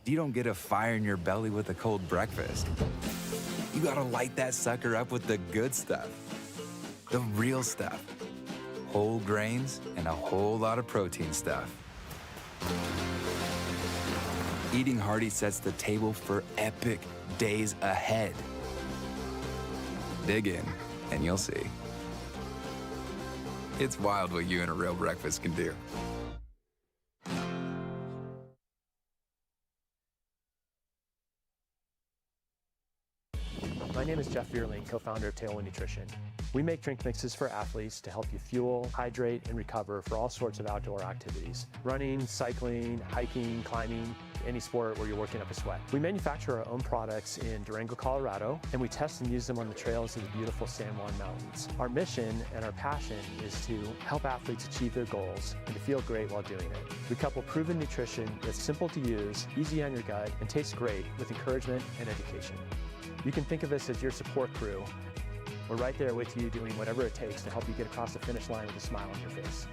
You don't get a fire in your belly with a cold breakfast. You gotta light that sucker up with the good stuff. The real stuff. Whole grains and a whole lot of protein stuff. Eating hearty sets the table for epic days ahead. Dig in, and you'll see. It's wild what you and a real breakfast can do. My name is Jeff Vierling, co-founder of Tailwind Nutrition. We make drink mixes for athletes to help you fuel, hydrate, and recover for all sorts of outdoor activities. Running, cycling, hiking, climbing, any sport where you're working up a sweat. We manufacture our own products in Durango, Colorado, and we test and use them on the trails of the beautiful San Juan Mountains. Our mission and our passion is to help athletes achieve their goals and to feel great while doing it. We couple proven nutrition that's simple to use, easy on your gut, and tastes great with encouragement and education. You can think of us as your support crew. We're right there with you doing whatever it takes to help you get across the finish line with a smile on your face.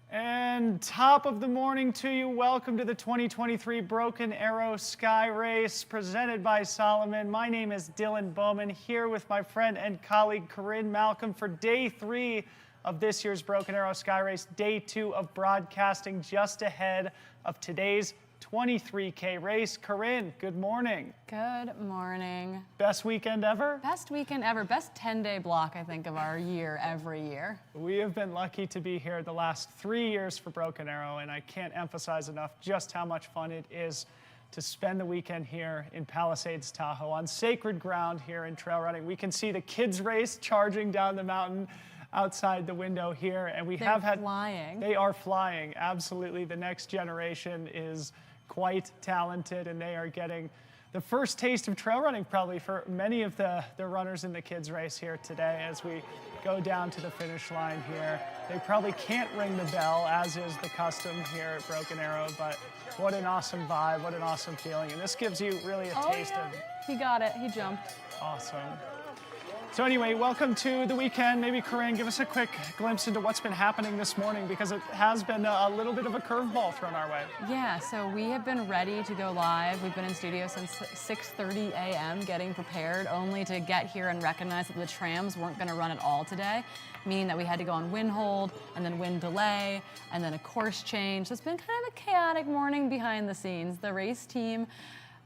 And top of the morning to you. Welcome to the 2023 Broken Arrow Skyrace presented by Salomon. My name is Dylan Bowman, here with my friend and colleague Corrine Malcom for day 3 of this year's Broken Arrow Skyrace, day 2 of broadcasting just ahead of today's 23K race. Corrine, good morning. Good morning. Best weekend ever? Best weekend ever. Best 10-day block, I think, of our year every year. We have been lucky to be here the last 3 years for Broken Arrow, and I can't emphasize enough just how much fun it is to spend the weekend here in Palisades, Tahoe, on sacred ground here in trail running. We can see the kids race charging down the mountain outside the window here, and They're flying. They are flying, absolutely. The next generation is quite talented, and they are getting the first taste of trail running probably for many of the runners in the kids race here today as we go down to the finish line here. They probably can't ring the bell, as is the custom here at Broken Arrow, but what an awesome vibe, what an awesome feeling. And this gives you really a taste of it. He got it, he jumped. Awesome. So anyway, welcome to the weekend. Maybe Corrine, give us a quick glimpse into what's been happening this morning, because it has been a little bit of a curveball thrown our way. Yeah, so we have been ready to go live. We've been in studio since 6:30 a.m. getting prepared, only to get here and recognize that the trams weren't going to run at all today, meaning that we had to go on wind hold and then wind delay and then a course change. So it's been kind of a chaotic morning behind the scenes. The race team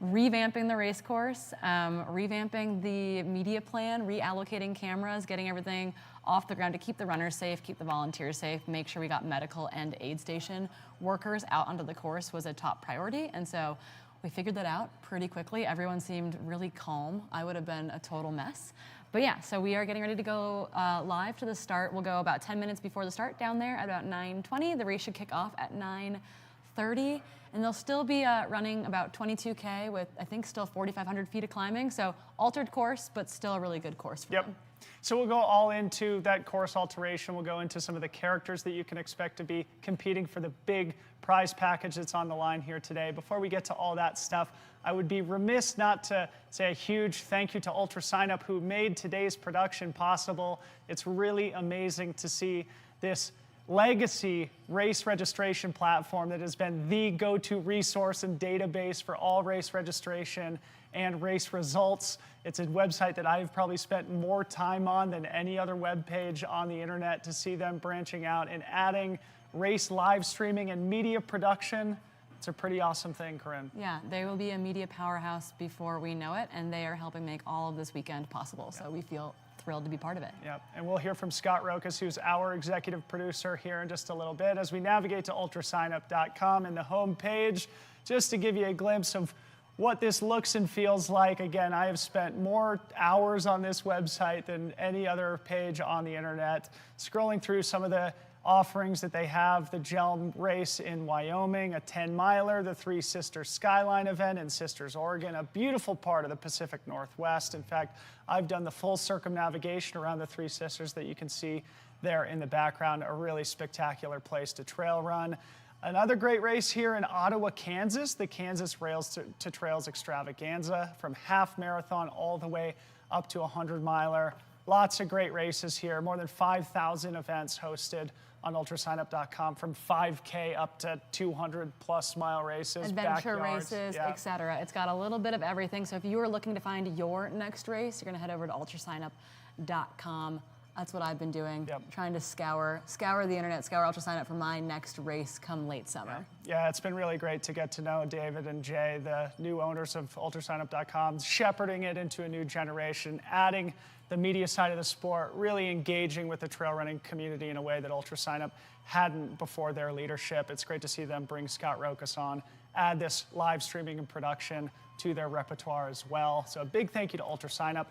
revamping the race course, revamping the media plan, reallocating cameras, getting everything off the ground to keep the runners safe, keep the volunteers safe, make sure we got medical and aid station workers out onto the course was a top priority. And so we figured that out pretty quickly. Everyone seemed really calm. I would have been a total mess. But yeah, so we are getting ready to go live to the start. We'll go about 10 minutes before the start down there at about 9:20. The race should kick off at 9:30. And they'll still be running about 22K with, I think, still 4,500 feet of climbing. So altered course, but still a really good course for them. So we'll go all into that course alteration. We'll go into some of the characters that you can expect to be competing for the big prize package that's on the line here today. Before we get to all that stuff, I would be remiss not to say a huge thank you to UltraSignup, who made today's production possible. It's really amazing to see this legacy race registration platform that has been the go-to resource and database for all race registration and race results. It's a website that I've probably spent more time on than any other web page on the internet. To see them branching out and adding race live streaming and media production, it's a pretty awesome thing, Corrine. Yeah, they will be a media powerhouse before we know it, and they are helping make all of this weekend possible. So we feel thrilled to be part of it. Yep, and we'll hear from Scott Rokas, who's our executive producer, here in just a little bit as we navigate to ultrasignup.com and the home page, just to give you a glimpse of what this looks and feels like. Again, I have spent more hours on this website than any other page on the internet, scrolling through some of the offerings that they have: the Gel race in Wyoming, a 10-miler, the Three Sisters Skyline event in Sisters, Oregon, a beautiful part of the Pacific Northwest. In fact, I've done the full circumnavigation around the Three Sisters that you can see there in the background, a really spectacular place to trail run. Another great race here in Ottawa, Kansas, the Kansas Rails to Trails Extravaganza, from half marathon all the way up to a 100-miler. Lots of great races here. More than 5,000 events hosted on ultrasignup.com, from 5K up to 200+ mile races, adventure backyards. races, etc. It's got a little bit of everything. So if you are looking to find your next race, you're going to head over to ultrasignup.com. That's what I've been doing, trying to scour the internet, scour UltraSignup for my next race come late summer. Yeah, it's been really great to get to know David and Jay, the new owners of ultrasignup.com, shepherding it into a new generation, adding the media side of the sport, really engaging with the trail running community in a way that UltraSignup hadn't before their leadership. It's great to see them bring Scott Rokas on, add this live streaming and production to their repertoire as well. So a big thank you to UltraSignup.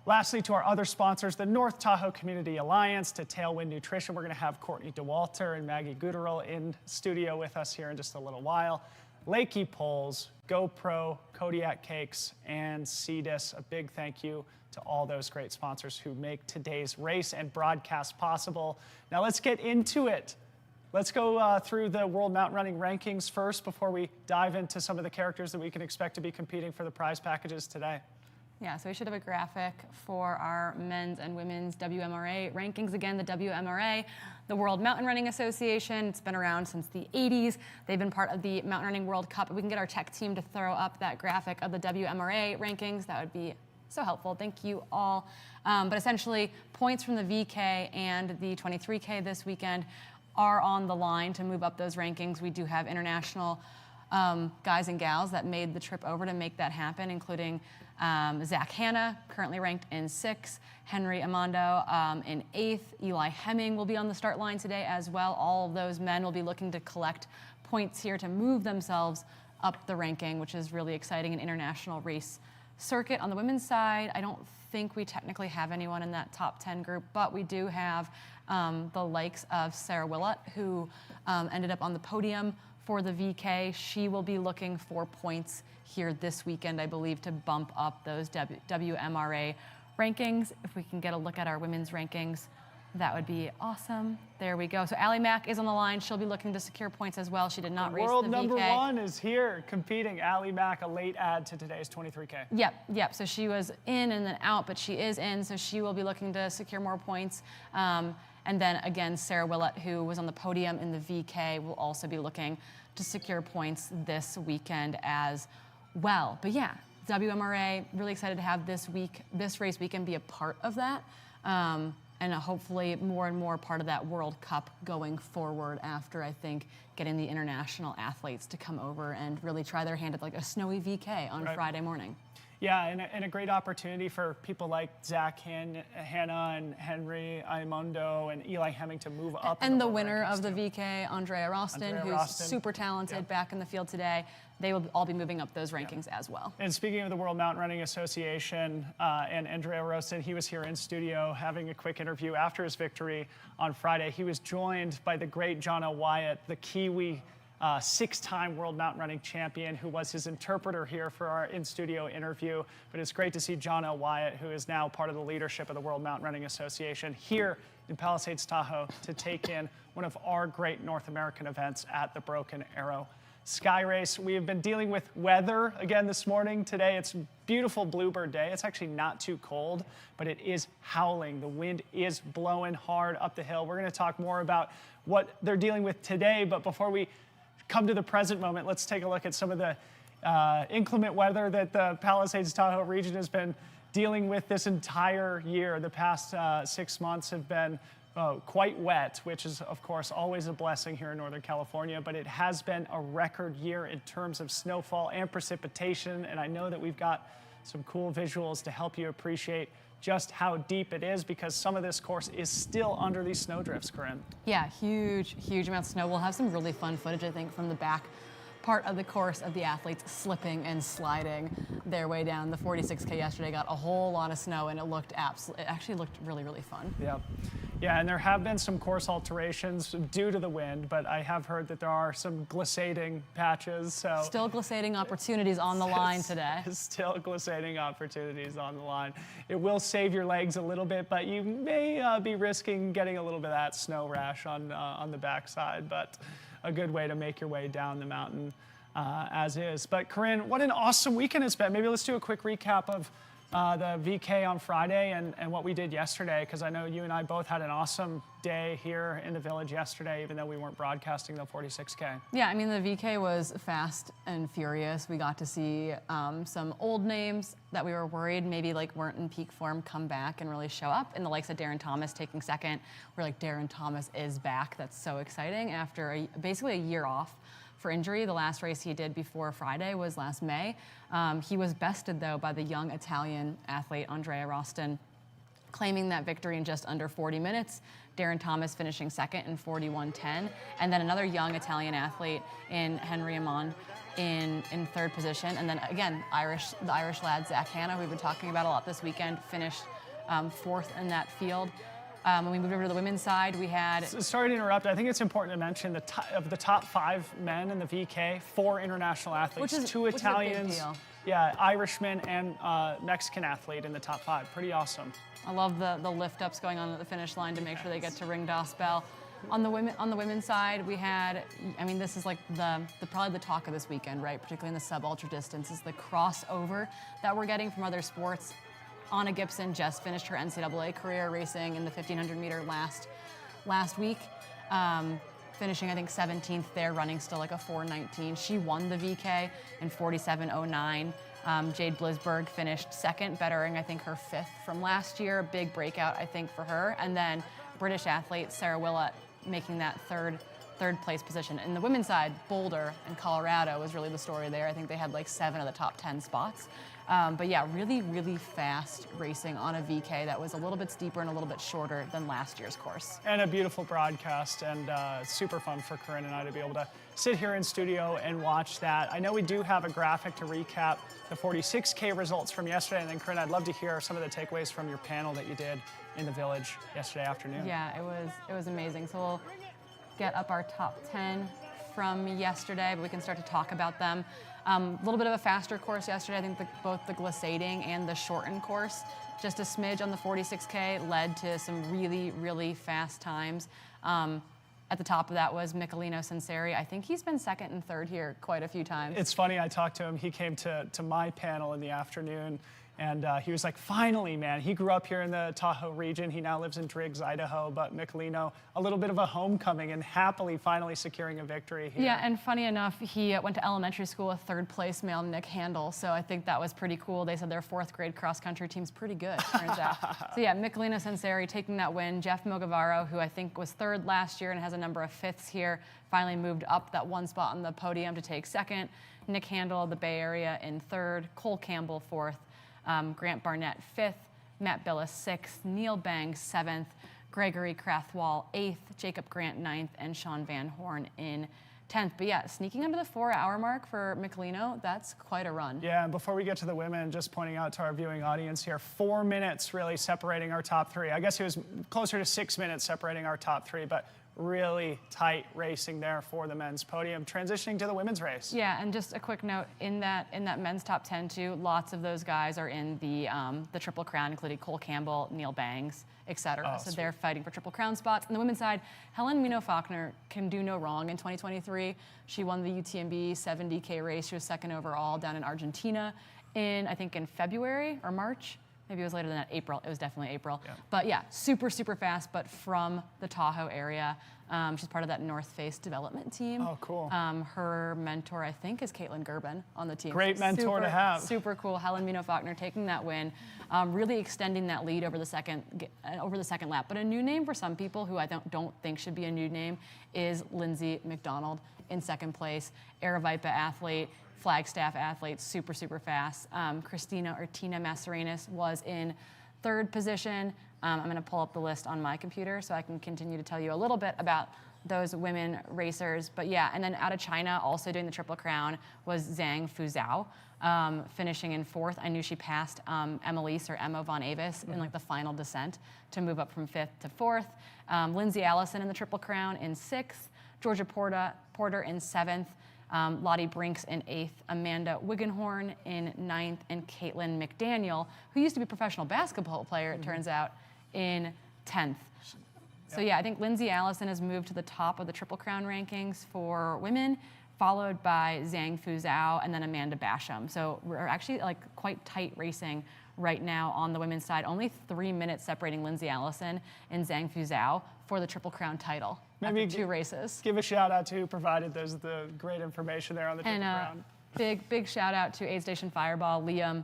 Lastly, to our other sponsors, the North Tahoe Community Alliance, to Tailwind Nutrition. We're going to have Courtney DeWalter and Maggie Guterl in studio with us here in just a little while. Lakey Poles, GoPro, Kodiak Cakes, and Cetus. A big thank you to all those great sponsors who make today's race and broadcast possible. Now let's get into it. Let's go through the World Mountain Running rankings first before we dive into some of the characters that we can expect to be competing for the prize packages today. Yeah, so we should have a graphic for our men's and women's WMRA rankings. Again, the WMRA, the World Mountain Running Association, it's been around since the 80s. They've been part of the Mountain Running World Cup. If we can get our tech team to throw up that graphic of the WMRA rankings, that would be so helpful. Thank you all. But essentially, points from the VK and the 23K this weekend are on the line to move up those rankings. We do have international guys and gals that made the trip over to make that happen, including Zach Hanna, currently ranked in 6th, Henry Amando in 8th, Eli Hemming will be on the start line today as well. All of those men will be looking to collect points here to move themselves up the ranking, which is really exciting. An international race circuit. On the women's side, I don't think we technically have anyone in that top 10 group, but we do have the likes of Sarah Willett, who ended up on the podium for the VK. She will be looking for points here this weekend, I believe, to bump up those WMRA rankings. If we can get a look at our women's rankings, that would be awesome. There we go. So Allie Mack is on the line. She'll be looking to secure points as well. She did not race the VK. World number 1 is here competing. Allie Mack, a late add to today's 23K. Yep. So she was in and then out, but she is in, so she will be looking to secure more points. And then again, Sarah Willett, who was on the podium in the VK, will also be looking to secure points this weekend as well. But yeah, WMRA, really excited to have this race weekend be a part of that. And hopefully more and more part of that World Cup going forward after, I think, getting the international athletes to come over and really try their hand at like a snowy VK on Friday morning. Yeah, and a great opportunity for people like Zach Hanna and Henry Aimundo and Eli Hemming to move up. And the winner of the VK, Andrea Roston, who's super talented, back in the field today. They will all be moving up those rankings as well. And speaking of the World Mountain Running Association and Andrea Roston, he was here in studio having a quick interview after his victory on Friday. He was joined by the great John O. Wyatt, the Kiwi 6-time World Mountain Running champion, who was his interpreter here for our in-studio interview. But it's great to see John O. Wyatt, who is now part of the leadership of the World Mountain Running Association, here in Palisades, Tahoe, to take in one of our great North American events at the Broken Arrow Skyrace. We have been dealing with weather again this morning. Today it's a beautiful bluebird day. It's actually not too cold, but it is howling. The wind is blowing hard up the hill. We're going to talk more about what they're dealing with today, but before we come to the present moment, let's take a look at some of the inclement weather that the Palisades Tahoe region has been dealing with this entire year. The past 6 months have been quite wet, which is, of course, always a blessing here in Northern California, but it has been a record year in terms of snowfall and precipitation, and I know that we've got some cool visuals to help you appreciate just how deep it is, because some of this course is still under these snowdrifts, Corrine. Yeah, huge amount of snow. We'll have some really fun footage, I think, from the back part of the course of the athletes slipping and sliding their way down. The 46K yesterday got a whole lot of snow, and it actually looked really, really fun. Yeah, and there have been some course alterations due to the wind, but I have heard that there are some glissading patches. So still glissading opportunities on the line today. Still glissading opportunities on the line. It will save your legs a little bit, but you may be risking getting a little bit of that snow rash on the backside, but a good way to make your way down the mountain as is. But Corrine, what an awesome weekend it's been. Maybe let's do a quick recap of the VK on Friday and what we did yesterday, because I know you and I both had an awesome day here in the village yesterday, even though we weren't broadcasting the 46K. Yeah, I mean, the VK was fast and furious. We got to see some old names that we were worried maybe like weren't in peak form come back and really show up, and the likes of Darren Thomas taking second. We're like, Darren Thomas is back. That's so exciting after basically a year off for injury. The last race he did before Friday was last May. He was bested, though, by the young Italian athlete Andrea Roston, claiming that victory in just under 40 minutes. Darren Thomas finishing second in 41:10, and then another young Italian athlete in Henry Amand in third position. And then again, the Irish lad Zach Hanna, who we've been talking about a lot this weekend, finished fourth in that field. When we moved over to the women's side, we had... Sorry to interrupt. I think it's important to mention of the top 5 men in the VK, 4 international athletes, which is 2 Italians, a big deal. Yeah, Irishman and Mexican athlete in the top 5. Pretty awesome. I love the lift ups going on at the finish line to make sure they get to ring Das Bell. On the women's side, we had, I mean, this is like probably the talk of this weekend, right? Particularly in the sub-ultra distance, is the crossover that we're getting from other sports. Anna Gibson just finished her NCAA career racing in the 1500 meter last week, finishing I think 17th there, running still like a 4:19. She won the VK in 47:09. Jade Blisberg finished second, bettering I think her 5th from last year. A big breakout I think for her. And then British athlete Sarah Willett making that third place position. In the women's side, Boulder and Colorado was really the story there. I think they had like 7 of the top 10 spots. But yeah, really, really fast racing on a VK that was a little bit steeper and a little bit shorter than last year's course. And a beautiful broadcast, and super fun for Corrine and I to be able to sit here in studio and watch that. I know we do have a graphic to recap the 46K results from yesterday, and then Corrine, I'd love to hear some of the takeaways from your panel that you did in the village yesterday afternoon. Yeah, it was amazing. So we'll get up our top 10 from yesterday, but we can start to talk about them. A little bit of a faster course yesterday. I think both the glissading and the shortened course, just a smidge on the 46K, led to some really, really fast times. At the top of that was Michelino Sinceri. I think he's been second and third here quite a few times. It's funny, I talked to him. He came to my panel in the afternoon, and he was like, finally, man. He grew up here in the Tahoe region. He now lives in Driggs, Idaho, but Michelino, a little bit of a homecoming and happily finally securing a victory here. Yeah, and funny enough, he went to elementary school with third place male Nick Handel, so I think that was pretty cool. They said their 4th grade cross country team's pretty good, turns out. So yeah, Michelino Sinceri taking that win. Jeff Mogavaro, who I think was 3rd last year and has a number of 5ths here, finally moved up that 1 spot on the podium to take 2nd. Nick Handel of the Bay Area in 3rd, Cole Campbell 4th. Grant Barnett 5th, Matt Billis 6th, Neil Bang 7th, Gregory Crathwall 8th, Jacob Grant 9th, and Sean Van Horn in 10th. But yeah, sneaking under the 4-hour mark for Michelino, that's quite a run. Yeah, and before we get to the women, just pointing out to our viewing audience here, 4 minutes really separating our top 3. I guess it was closer to 6 minutes separating our top 3, but really tight racing there for the men's podium. Transitioning to the women's race. Yeah, and just a quick note, in that men's top 10 too, lots of those guys are in the Triple Crown, including Cole Campbell, Neil Bangs, etc. Oh, so sweet. they're fighting for Triple Crown spots. On the women's side, Helen Mino-Faulkner can do no wrong in 2023. She won the UTMB 70K race. She was 2nd overall down in Argentina I think in February or March. Maybe it was later than that, April. It was definitely April. Yeah. But yeah, super, super fast, but from the Tahoe area. She's part of that North Face development team. Oh, cool. Her mentor, I think, is Caitlin Gerben on the team. Great mentor to have. Super cool. Helen Mino-Faulkner taking that win, really extending that lead over the second lap. But a new name for some people who I don't think should be a new name is Lindsay McDonald in 2nd place. Aravaipa athlete, Flagstaff athlete, super, super fast. Christina Mascarenas was in 3rd position. I'm going to pull up the list on my computer so I can continue to tell you a little bit about those women racers. But yeah, and then out of China, also doing the Triple Crown, was Zhang Fuzhou, finishing in 4th. I knew she passed Emilise or Emma Von Avis in like the final descent to move up from 5th to 4th. Lindsay Allison in the Triple Crown in 6th. Georgia Porter in 7th. Lottie Brinks in 8th, Amanda Wiggenhorn in 9th, and Caitlin McDaniel, who used to be a professional basketball player, it turns out, in 10th. So yeah, I think Lindsay Allison has moved to the top of the Triple Crown rankings for women, followed by Zhang Fuzhou and then Amanda Basham. So we're actually like quite tight racing right now on the women's side. Only 3 minutes separating Lindsay Allison and Zhang Fuzhou for the Triple Crown title after 2 races. Give a shout out to who provided the great information there on the Triple Crown. Big shout out to Aid Station Fireball, Liam,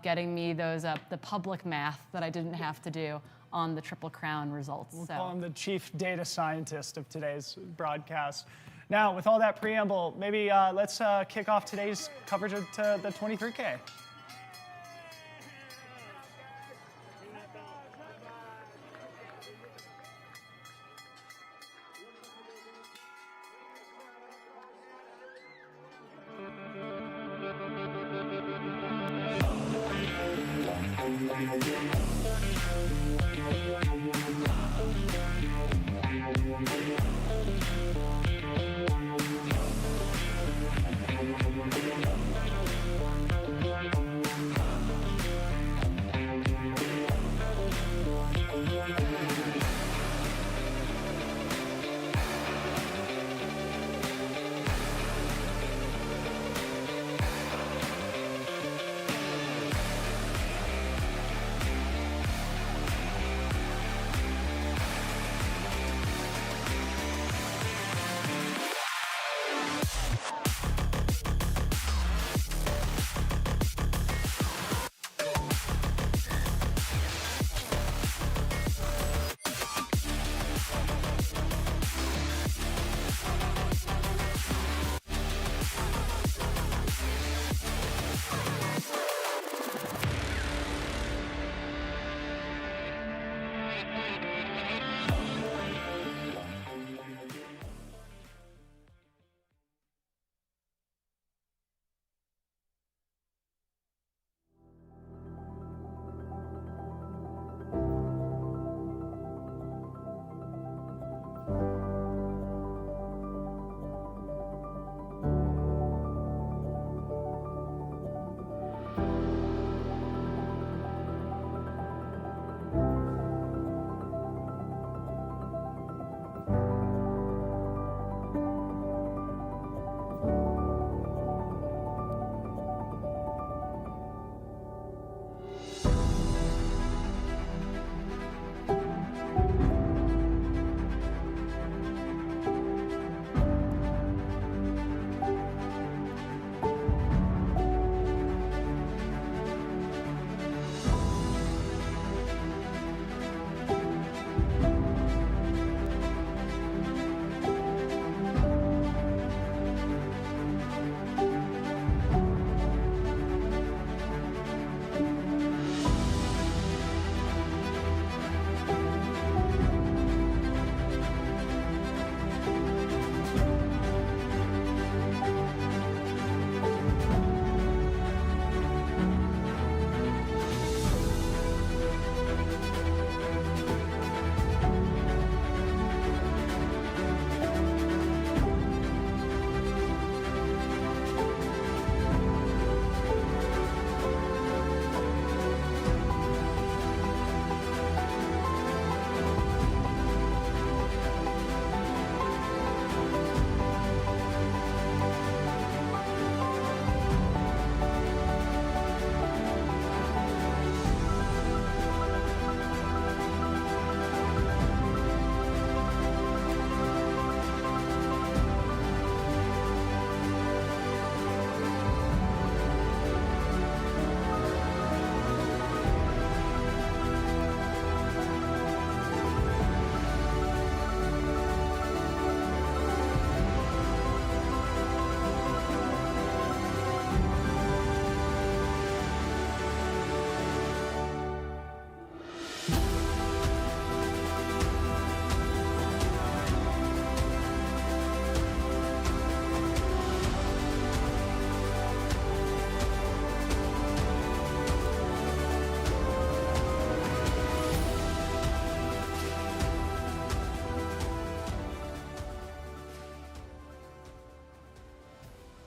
getting me those the public math that I didn't have to do on the Triple Crown results. We'll call him the chief data scientist of today's broadcast. Now, with all that preamble, maybe let's kick off today's coverage of the 23K.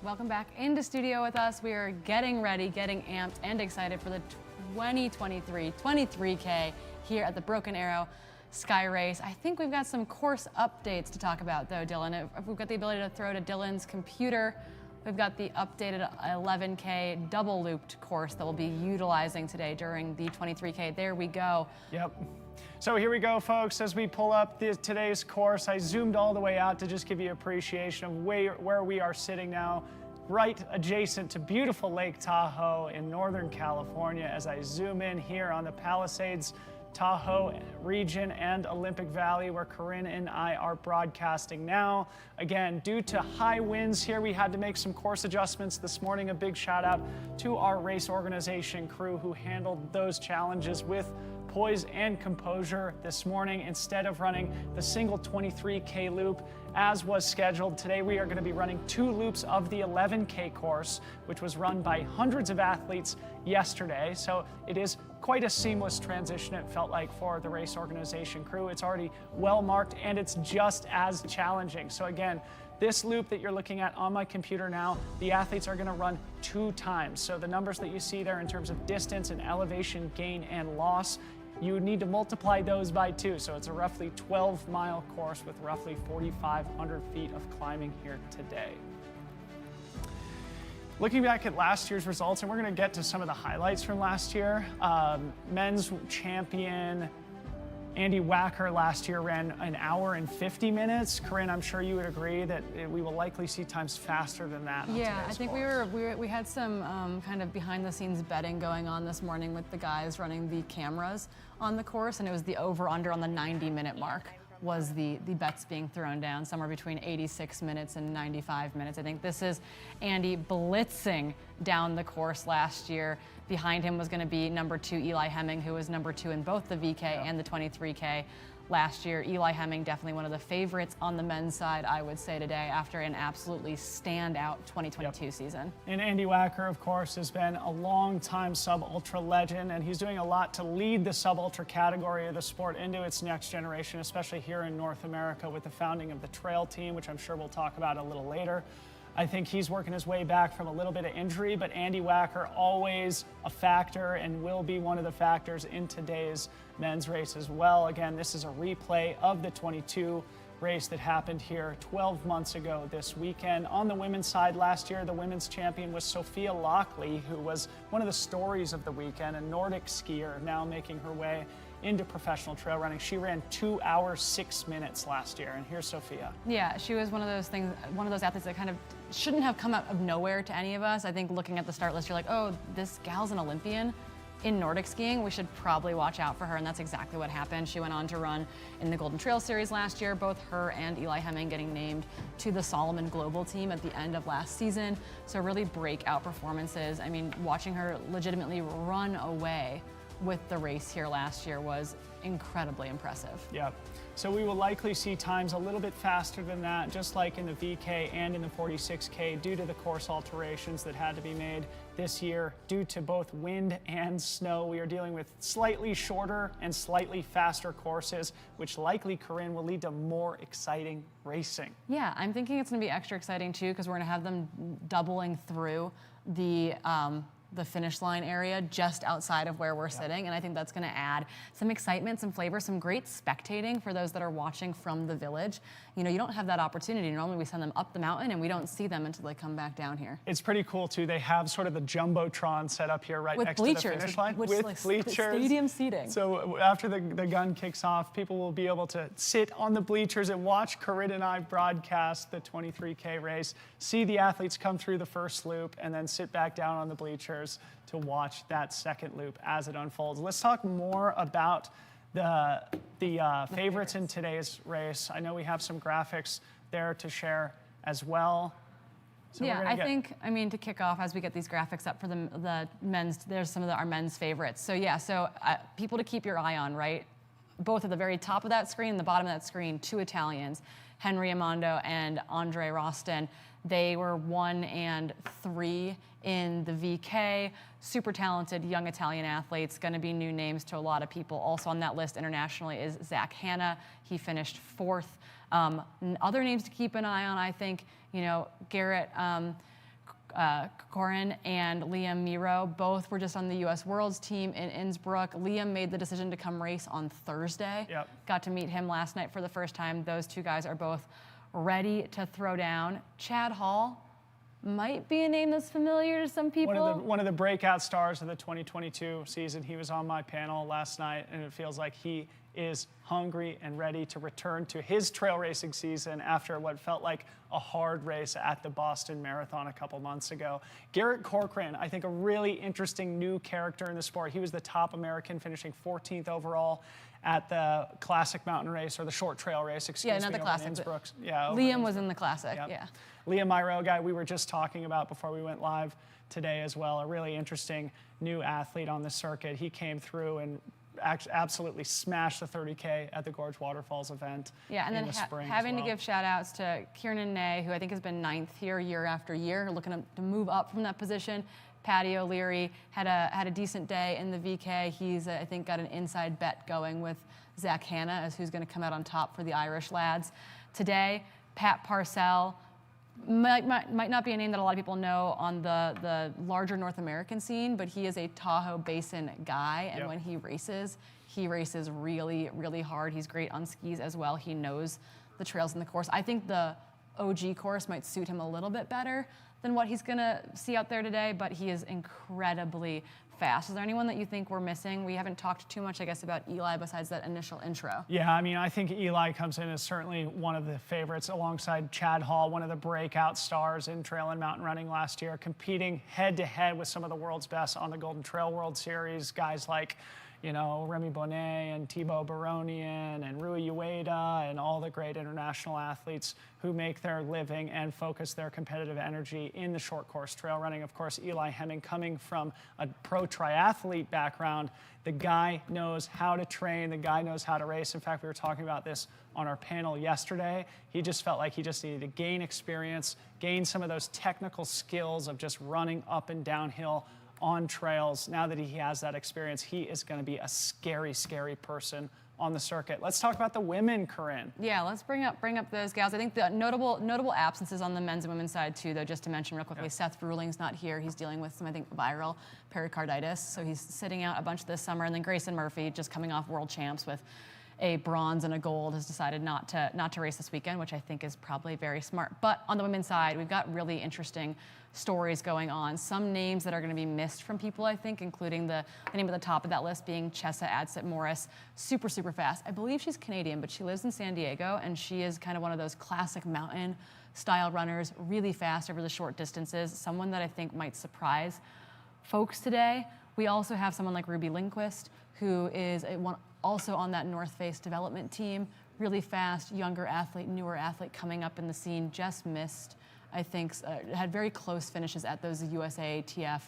Welcome back into studio with us. We are getting ready, getting amped and excited for the 2023 23K here at the Broken Arrow Skyrace. I think we've got some course updates to talk about though, Dylan. If we've got the ability to throw to Dylan's computer We've got the updated 11K double looped course that we'll be utilizing today during the 23K. There we go. Yep. So here we go, folks. As we pull up today's course, I zoomed all the way out to just give you appreciation of where we are sitting now, right adjacent to beautiful Lake Tahoe in Northern California. As I zoom in here on the Palisades, Tahoe region and Olympic Valley, where Corrine and I are broadcasting now. Again, due to high winds here, we had to make some course adjustments this morning. A big shout out to our race organization crew who handled those challenges with poise and composure this morning. Instead of running the single 23K loop as was scheduled, today we are going to be running 2 loops of the 11K course, which was run by hundreds of athletes yesterday. So it is quite a seamless transition, it felt like, for the race organization crew. It's already well marked and it's just as challenging. So again, this loop that you're looking at on my computer now, the athletes are going to run 2 times. So the numbers that you see there in terms of distance and elevation gain and loss, you would need to multiply those by 2. So it's a roughly 12-mile course with roughly 4,500 feet of climbing here today. Looking back at last year's results, and we're going to get to some of the highlights from last year, men's champion Andy Wacker last year ran an hour and 50 minutes. Corrine, I'm sure you would agree that we will likely see times faster than that. Yeah, I think we had some kind of behind the scenes betting going on this morning with the guys running the cameras on the course, and it was the over under on the 90-minute mark was the bets being thrown down, somewhere between 86 minutes and 95 minutes. I think this is Andy blitzing down the course last year. Behind him was going to be number 2 Eli Hemming, who was number 2 in both the VK and the 23K last year. Eli Hemming, definitely one of the favorites on the men's side, I would say, today, after an absolutely standout 2022 season. And Andy Wacker, of course, has been a long-time sub-ultra legend, and he's doing a lot to lead the sub-ultra category of the sport into its next generation, especially here in North America with the founding of the Trail team, which I'm sure we'll talk about a little later. I think he's working his way back from a little bit of injury, but Andy Wacker always a factor and will be one of the factors in today's men's race as well. Again, this is a replay of the 22 race that happened here 12 months ago this weekend. On the women's side last year, the women's champion was Sophia Lockley, who was one of the stories of the weekend, a Nordic skier now making her way into professional trail running. She ran 2 hours 6 minutes last year, and here's Sophia. Yeah, she was one of those athletes that kind of shouldn't have come out of nowhere to any of us. I think looking at the start list, you're like, oh, this gal's an Olympian in Nordic skiing. We should probably watch out for her, and that's exactly what happened. She went on to run in the Golden Trail Series last year, both her and Eli Hemming getting named to the Salomon global team at the end of last season. So really breakout performances. I mean, watching her legitimately run away with the race here last year was incredibly impressive. Yeah, so we will likely see times a little bit faster than that, just like in the VK and in the 46K, due to the course alterations that had to be made this year due to both wind and snow. We are dealing with slightly shorter and slightly faster courses, which likely, Corrine, will lead to more exciting racing. Yeah, I'm thinking it's going to be extra exciting too, because we're going to have them doubling through the finish line area just outside of where we're sitting, and I think that's going to add some excitement, some flavor, some great spectating for those that are watching from the village. You know, you don't have that opportunity. Normally we send them up the mountain and we don't see them until they come back down here. It's pretty cool too. They have sort of the jumbotron set up here right with next bleachers, to the finish line. with bleachers. Stadium seating. So after the gun kicks off, people will be able to sit on the bleachers and watch Corrine and I broadcast the 23K race, see the athletes come through the first loop, and then sit back down on the bleachers to watch that second loop as it unfolds. Let's talk more about the favorites in today's race. I know we have some graphics there to share as well. So yeah, I think, I mean, to kick off, as we get these graphics up for the men's, there's some of our men's favorites. So yeah, people to keep your eye on, right? Both at the very top of that screen and the bottom of that screen, 2 Italians, Henry Amando and Andre Roston. They were 1 and 3 in the VK. Super talented young Italian athletes, going to be new names to a lot of people. Also on that list internationally is Zach Hanna. He finished 4th. Other names to keep an eye on, I think, you know, Garrett Corrine and Liam Miro, both were just on the U.S. Worlds team in Innsbruck. Liam made the decision to come race on Thursday. Yep. Got to meet him last night for the first time. Those 2 guys are both ready to throw down. Chad Hall, might be a name that's familiar to some people. One of the breakout stars of the 2022 season. He was on my panel last night, and it feels like he is hungry and ready to return to his trail racing season after what felt like a hard race at the Boston Marathon a couple months ago. Garrett Corcoran, I think a really interesting new character in the sport. He was the top American, finishing 14th overall at the classic mountain race, or the short trail race, excuse me. Yeah, not the classic. Yeah, Liam was in the classic, Yep. yeah. Liam, my row guy, we were just talking about before we went live today as well, a really interesting new athlete on the circuit. He came through and absolutely smashed the 30K at the Gorge Waterfalls event. Yeah, and in then the spring having as well. to give shout outs to Kieran Ney, who I think has been 9th here year after year, looking to move up from that position. Paddy O'Leary had a decent day in the VK. He's, I think, got an inside bet going with Zach Hanna as who's going to come out on top for the Irish lads. Today, Pat Parcell might not be a name that a lot of people know on the larger North American scene, but he is a Tahoe Basin guy, and when he races really, really hard. He's great on skis as well. He knows the trails in the course. I think the OG course might suit him a little bit better than what he's gonna see out there today, but he is incredibly fast. Is there anyone that you think we're missing? We haven't talked too much, I guess, about Eli besides that initial intro. Yeah, I mean, I think Eli comes in as certainly one of the favorites alongside Chad Hall, one of the breakout stars in trail and mountain running last year, competing head-to-head with some of the world's best on the Golden Trail World Series, guys like, you know, Remy Bonnet and Thibaut Baronian and Rui Ueda and all the great international athletes who make their living and focus their competitive energy in the short course trail running. Of course, Eli Hemming, coming from a pro triathlete background, the guy knows how to train, the guy knows how to race. In fact, we were talking about this on our panel yesterday. He just felt like he just needed to gain experience, gain some of those technical skills of just running up and downhill on trails. Now that he has that experience, he is going to be a scary, scary person on the circuit. Let's talk about the women, Corrine. Yeah, let's bring up those gals. I think the notable absences on the men's and women's side too, though, just to mention real quickly, Seth Bruling's not here. He's dealing with some, I think, viral pericarditis, so he's sitting out a bunch this summer. And then Grayson Murphy, just coming off world champs with a bronze and a gold, has decided not to race this weekend, which I think is probably very smart. But on the women's side, we've got really interesting stories going on. Some names that are going to be missed from people, I think, including the name at the top of that list being Chessa Adsett-Morris. Super, super fast. I believe she's Canadian, but she lives in San Diego, and she is kind of one of those classic mountain style runners, really fast over the short distances. Someone that I think might surprise folks today. We also have someone like Ruby Lindquist, who is also on that North Face development team. Really fast, younger athlete, newer athlete coming up in the scene. Just missed, I think, had very close finishes at those USATF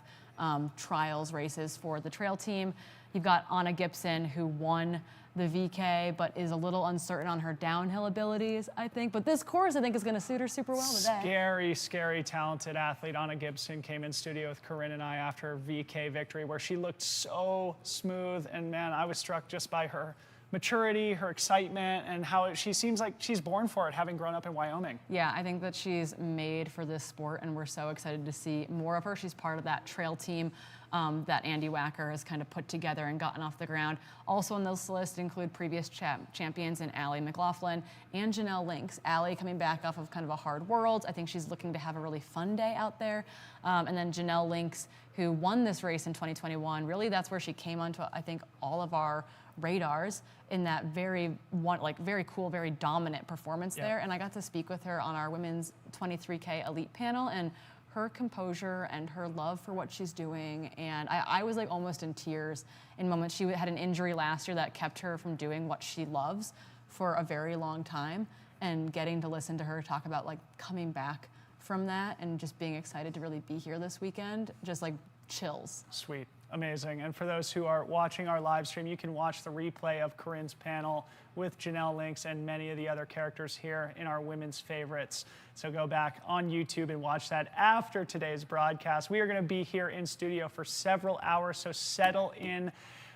trials races for the trail team. You've got Anna Gibson, who won the VK, but is a little uncertain on her downhill abilities, I think. But this course, I think, is going to suit her super well today. Scary, scary, talented athlete. Anna Gibson came in studio with Corrine and I after her VK victory, where she looked so smooth. And man, I was struck just by her maturity, her excitement, and how she seems like she's born for it, having grown up in Wyoming. Yeah, I think that she's made for this sport, and we're so excited to see more of her. She's part of that trail team that Andy Wacker has kind of put together and gotten off the ground. Also on this list include previous champions in Allie McLaughlin and Janelle Lynx. Allie coming back off of kind of a hard world. I think she's looking to have a really fun day out there. And then Janelle Lynx, who won this race in 2021. Really, that's where she came onto, I think, all of our radars in that very cool, very dominant performance there. And I got to speak with her on our women's 23K elite panel, and her composure and her love for what she's doing. And I was like almost in tears in moments. She had an injury last year that kept her from doing what she loves for a very long time, and getting to listen to her talk about like coming back from that and just being excited to really be here this weekend, just like chills. Sweet. Amazing. And for those who are watching our live stream, you can watch the replay of Corrine's panel with Janelle Lynx and many of the other characters here in our women's favorites. So go back on YouTube and watch that after today's broadcast. We are going to be here in studio for several hours, so settle in.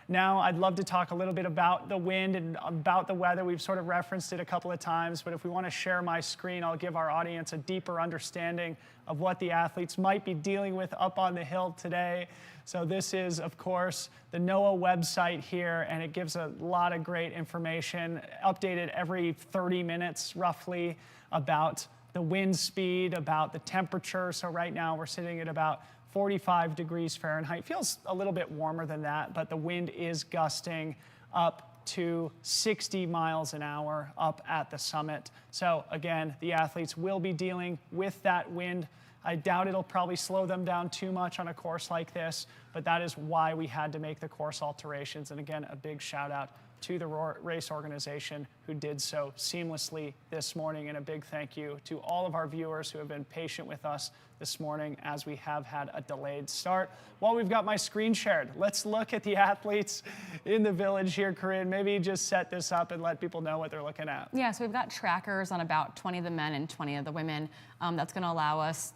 Now, I'd love to talk a little bit about the wind and about the weather. We've sort of referenced it a couple of times, but if we want to share my screen, I'll give our audience a deeper understanding of what the athletes might be dealing with up on the hill today. So this is, of course, the NOAA website here, and it gives a lot of great information, updated every 30 minutes roughly, about the wind speed, about the temperature. So right now we're sitting at about 45 degrees Fahrenheit. Feels a little bit warmer than that, but the wind is gusting up to 60 miles an hour up at the summit. So again, the athletes will be dealing with that wind. I doubt it'll probably slow them down too much on a course like this, but that is why we had to make the course alterations. And again, a big shout out to the race organization who did so seamlessly this morning, and a big thank you to all of our viewers who have been patient with us this morning as we have had a delayed start. While we've got my screen shared, let's look at the athletes in the village here. Corinne, maybe just set this up and let people know what they're looking at. Yeah, so we've got trackers on about 20 of the men and 20 of the women. That's going to allow us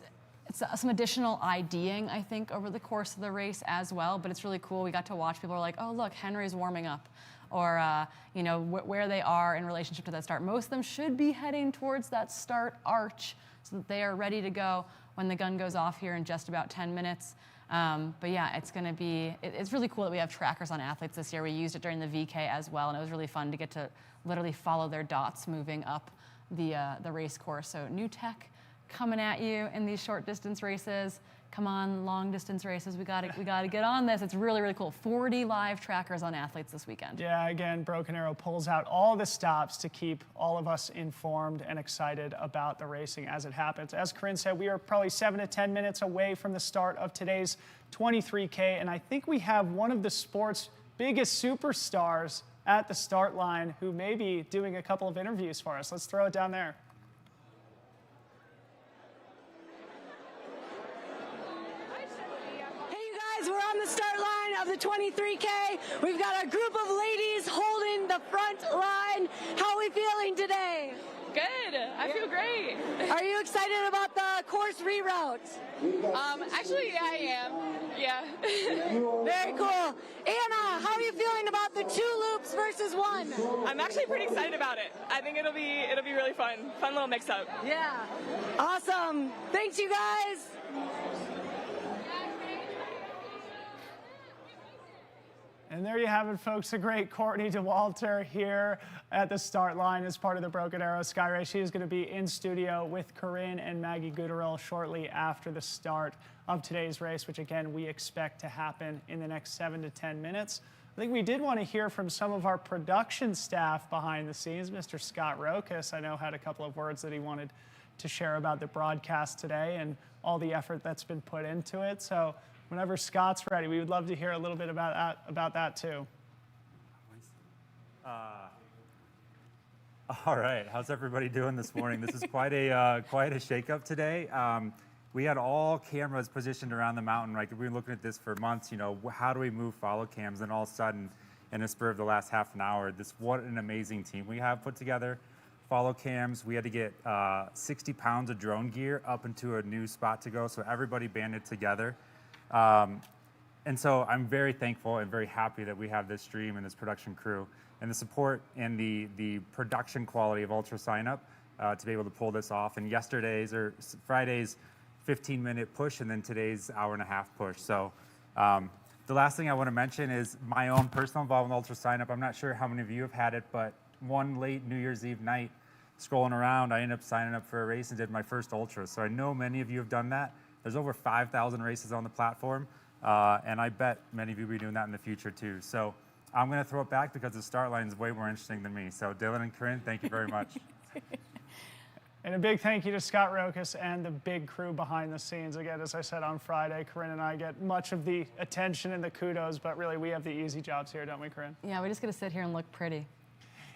some additional IDing, I think, over the course of the race as well. But it's really cool. We got to watch people are like, oh, look, Henry's warming up. Or, you know, where they are in relationship to that start. Most of them should be heading towards that start arch so that they are ready to go when the gun goes off here in just about 10 minutes. But yeah, it's going to be, it's really cool that we have trackers on athletes this year. We used it during the VK as well, and it was really fun to get to literally follow their dots moving up the race course. So new tech coming at you in these short distance races. Come on, long distance races, we gotta get on this. It's really, really cool. 40 live trackers on athletes this weekend. Yeah, again, Broken Arrow pulls out all the stops to keep all of us informed and excited about the racing as it happens. As Corinne said, we are probably 7 to 10 minutes away from the start of today's 23K, and I think we have one of the sport's biggest superstars at the start line who may be doing a couple of interviews for us. Let's throw it down there. We're on the start line of the 23K. We've got a group of ladies holding the front line. How are we feeling today? Good. I feel great. Are you excited about the course reroute? Actually, yeah, I am. Yeah. Very cool. Anna, how are you feeling about the 2 loops versus 1? I'm actually pretty excited about it. I think it'll be really fun. Fun little mix up. Yeah. Awesome. Thanks, you guys. And there you have it, folks. The great Courtney DeWalter here at the start line as part of the Broken Arrow Skyrace. She is going to be in studio with Corinne and Maggie Guterl shortly after the start of today's race, which again, we expect to happen in the next 7 to 10 minutes. I think we did want to hear from some of our production staff behind the scenes. Mr. Scott Rokas, I know, had a couple of words that he wanted to share about the broadcast today and all the effort that's been put into it. So whenever Scott's ready, we would love to hear a little bit about that too. All right, how's everybody doing this morning? This is quite a shakeup today. We had all cameras positioned around the mountain. Like, we've been looking at this for months. You know, how do we move follow cams? And all of a sudden, in the spur of the last half an hour, what an amazing team we have put together. Follow cams. We had to get 60 pounds of drone gear up into a new spot to go, so everybody banded together. And so I'm very thankful and very happy that we have this stream and this production crew and the support and the production quality of UltraSignup to be able to pull this off. And Friday's 15-minute push, and then today's hour-and-a-half push. So the last thing I want to mention is my own personal involvement with UltraSignup. I'm not sure how many of you have had it, but one late New Year's Eve night, scrolling around, I ended up signing up for a race and did my first ultra. So I know many of you have done that. There's over 5,000 races on the platform, and I bet many of you will be doing that in the future too. So I'm going to throw it back because the start line is way more interesting than me. So Dylan and Corinne, thank you very much. And a big thank you to Scott Rokas and the big crew behind the scenes. Again, as I said on Friday, Corinne and I get much of the attention and the kudos, but really we have the easy jobs here, don't we, Corinne? Yeah, we're just going to sit here and look pretty.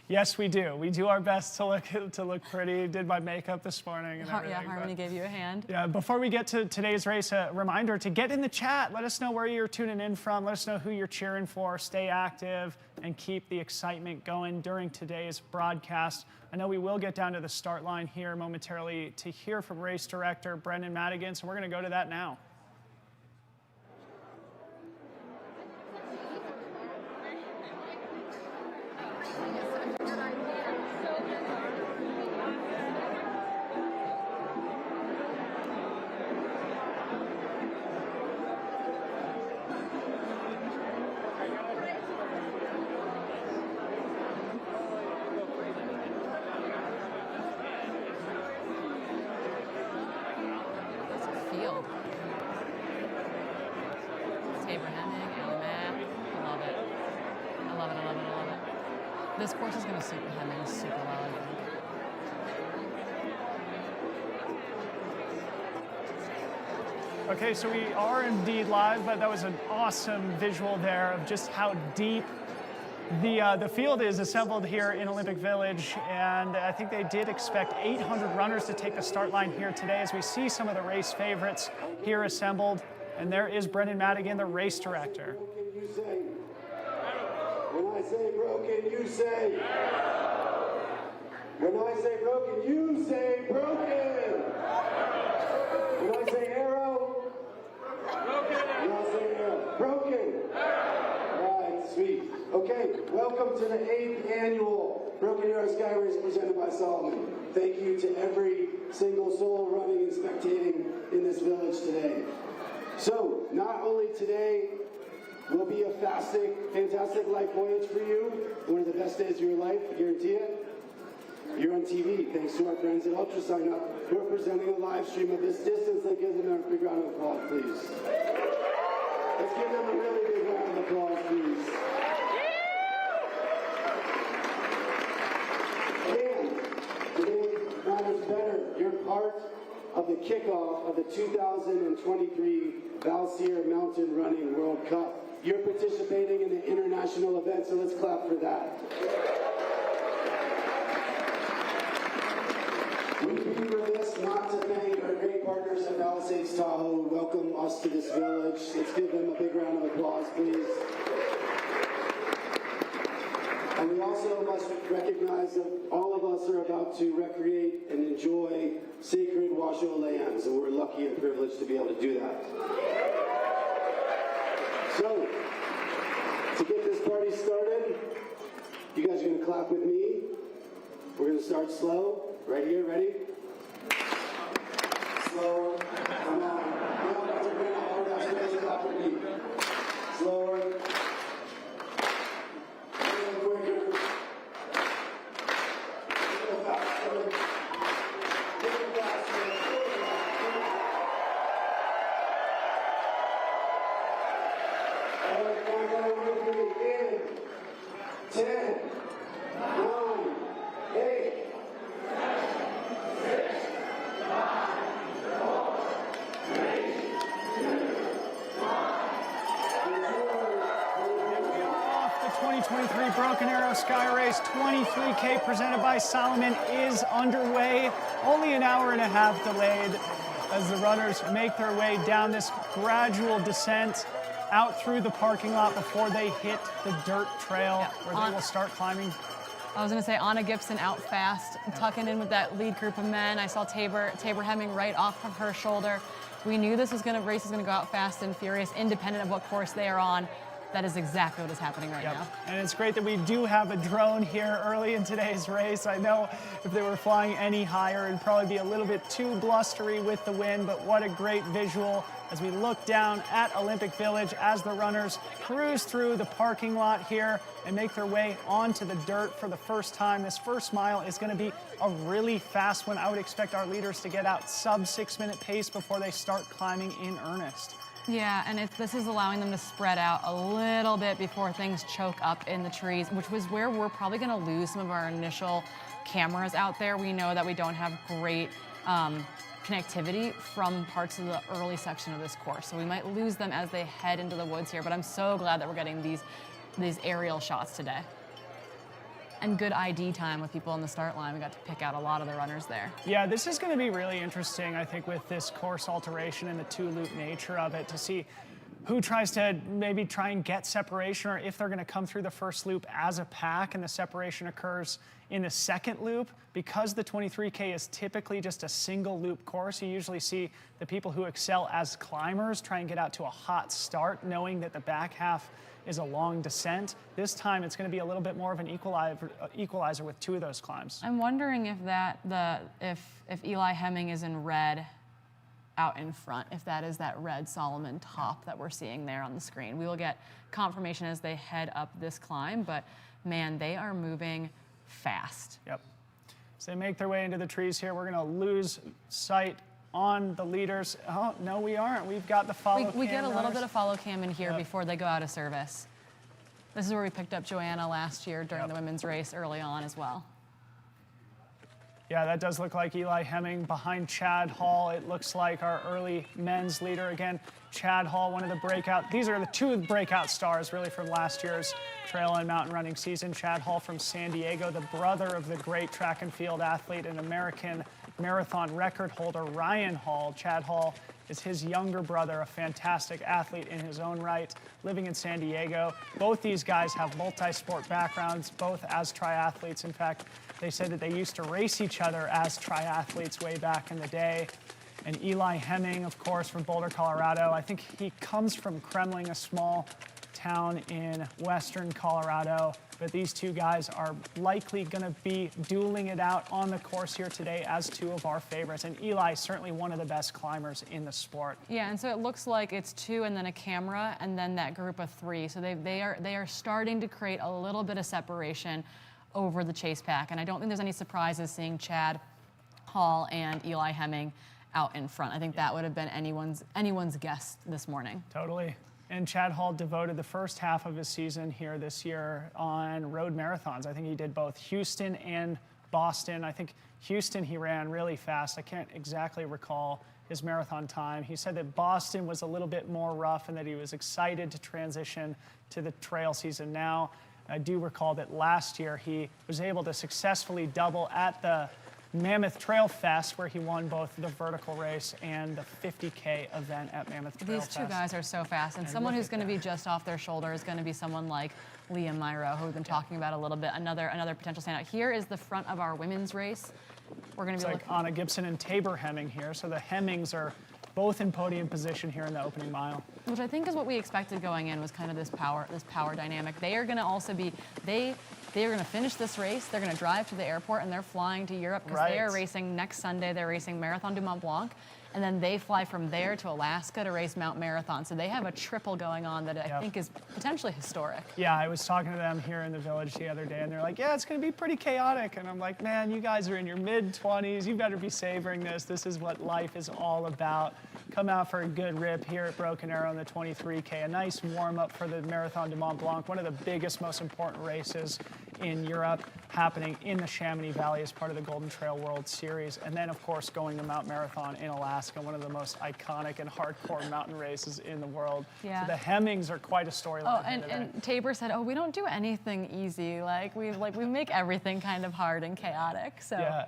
Yes, we do. We do our best to look pretty. Did my makeup this morning and everything. Yeah, Harmony gave you a hand. Yeah, before we get to today's race, a reminder to get in the chat. Let us know where you're tuning in from. Let us know who you're cheering for. Stay active and keep the excitement going during today's broadcast. I know we will get down to the start line here momentarily to hear from race director Brendan Madigan, so we're going to go to that now. This course is going to suit Hemming super well, I think. Okay, so we are indeed live, but that was an awesome visual there of just how deep the field is assembled here in Olympic Village, and I think they did expect 800 runners to take the start line here today as we see some of the race favorites here assembled, and there is Brendan Madigan, the race director. When I say broken, you say. When I say broken, you say broken. When I say arrow, broken. When I say arrow, broken. All right, sweet. Okay, welcome to the 8th annual Broken Arrow Skyrace presented by Salomon. Thank you to every single soul running and spectating in this village today. So, not only today will be a fantastic life voyage for you, one of the best days of your life, I guarantee it. You're on TV, thanks to our friends at UltraSignup, who are presenting a live stream of this distance. Let's give them a big round of applause, please. Let's give them a really big round of applause, please. And today matters better. You're part of the kickoff of the 2023 Valsier Mountain Running World Cup. You're participating in an international event, so let's clap for that. We'd be remiss not to thank our great partners at Palisades Tahoe who welcome us to this village. Let's give them a big round of applause, please. And we also must recognize that all of us are about to recreate and enjoy sacred Wa She Shu lands, and we're lucky and privileged to be able to do that. So, to get this party started, you guys are going to clap with me. We're going to start slow. Right here, ready? Slower. Come on. No, that's a good one. That's good. Clap with me. Slower. A little quicker. A little faster. A little faster. All right, now go with me in 10, 9, 8. The 2023 Broken Arrow Skyrace 23K presented by Salomon is underway. Only an hour and a half delayed as the runners make their way down this gradual descent out through the parking lot before they hit the dirt trail where they will start climbing. I was going to say Anna Gibson out fast, tucking in with that lead group of men. I saw Tabor Hemming right off of her shoulder. We knew this race was going to go out fast and furious, independent of what course they are on. That is exactly what is happening right now. And it's great that we do have a drone here early in today's race. I know if they were flying any higher, it'd probably be a little bit too blustery with the wind, but what a great visual as we look down at Olympic Village as the runners cruise through the parking lot here and make their way onto the dirt for the first time. This first mile is going to be a really fast one. I would expect our leaders to get out sub 6-minute pace before they start climbing in earnest. Yeah, and this is allowing them to spread out a little bit before things choke up in the trees, which was where we're probably going to lose some of our initial cameras out there. We know that we don't have great connectivity from parts of the early section of this course, so we might lose them as they head into the woods here, but I'm so glad that we're getting these aerial shots today. And good ID time with people on the start line. We got to pick out a lot of the runners there. Yeah, this is going to be really interesting, I think, with this course alteration and the two-loop nature of it, to see who tries to maybe try and get separation, or if they're going to come through the first loop as a pack and the separation occurs in the second loop. Because the 23K is typically just a single loop course, you usually see the people who excel as climbers try and get out to a hot start, knowing that the back half is a long descent. This time it's going to be a little bit more of an equalizer with two of those climbs. I'm wondering if if Eli Hemming is in red out in front, if that is that red Salomon top that we're seeing there on the screen. We will get confirmation as they head up this climb, but man, they are moving fast. Yep. So they make their way into the trees here. We're going to lose sight on the leaders. Oh, no, we aren't. We've got the follow cam. We get a little bit of follow cam in here before they go out of service. This is where we picked up Joanna last year during the women's race early on as well. Yeah, that does look like Eli Hemming behind Chad Hall. It looks like our early men's leader. Again, Chad Hall, one of the breakout. These are the two breakout stars really from last year's trail and mountain running season. Chad Hall from San Diego, the brother of the great track and field athlete and American marathon record holder Ryan Hall. Chad Hall is his younger brother, a fantastic athlete in his own right, living in San Diego. Both these guys have multi-sport backgrounds, both as triathletes. In fact, they said that they used to race each other as triathletes way back in the day. And Eli Hemming, of course, from Boulder, Colorado. I think he comes from Kremling, a small town in western Colorado. But these two guys are likely going to be dueling it out on the course here today as two of our favorites. And Eli is certainly one of the best climbers in the sport. Yeah, and so it looks like it's two and then a camera and then that group of three. So they are starting to create a little bit of separation over the chase pack. And I don't think there's any surprises seeing Chad Hall and Eli Hemming out in front. I think that would have been anyone's guess this morning. Totally. And Chad Hall devoted the first half of his season here this year on road marathons. I think he did both Houston and Boston. I think Houston he ran really fast. I can't exactly recall his marathon time. He said that Boston was a little bit more rough and that he was excited to transition to the trail season now. I do recall that last year he was able to successfully double at the Mammoth Trail Fest, where he won both the vertical race and the 50K event at Mammoth Trail Fest. These two guys are so fast, and someone who's going to be just off their shoulder is going to be someone like Liam Myro, who we've been talking about a little bit, another potential standout. Here is the front of our women's race. We're going to be like Anna Gibson and Tabor Hemming here, so the Hemmings are both in podium position here in the opening mile. Which I think is what we expected going in, was kind of this power dynamic. They are going to also be, they are going to finish this race, they're going to drive to the airport, and they're flying to Europe because they are racing next Sunday. They're racing Marathon du Mont Blanc, and then they fly from there to Alaska to race Mount Marathon. So they have a triple going on that I think is potentially historic. Yeah, I was talking to them here in the village the other day, and they're like, yeah, it's going to be pretty chaotic. And I'm like, man, you guys are in your mid-20s. You better be savoring this. This is what life is all about. Come out for a good rip here at Broken Arrow in the 23K. A nice warm-up for the Marathon du Mont Blanc, one of the biggest, most important races in Europe, happening in the Chamonix Valley as part of the Golden Trail World Series. And then, of course, going to Mount Marathon in Alaska, one of the most iconic and hardcore mountain races in the world. Yeah. So the Hemmings are quite a storyline. Oh, and Tabor said, oh, we don't do anything easy. We make everything kind of hard and chaotic. So. Yeah.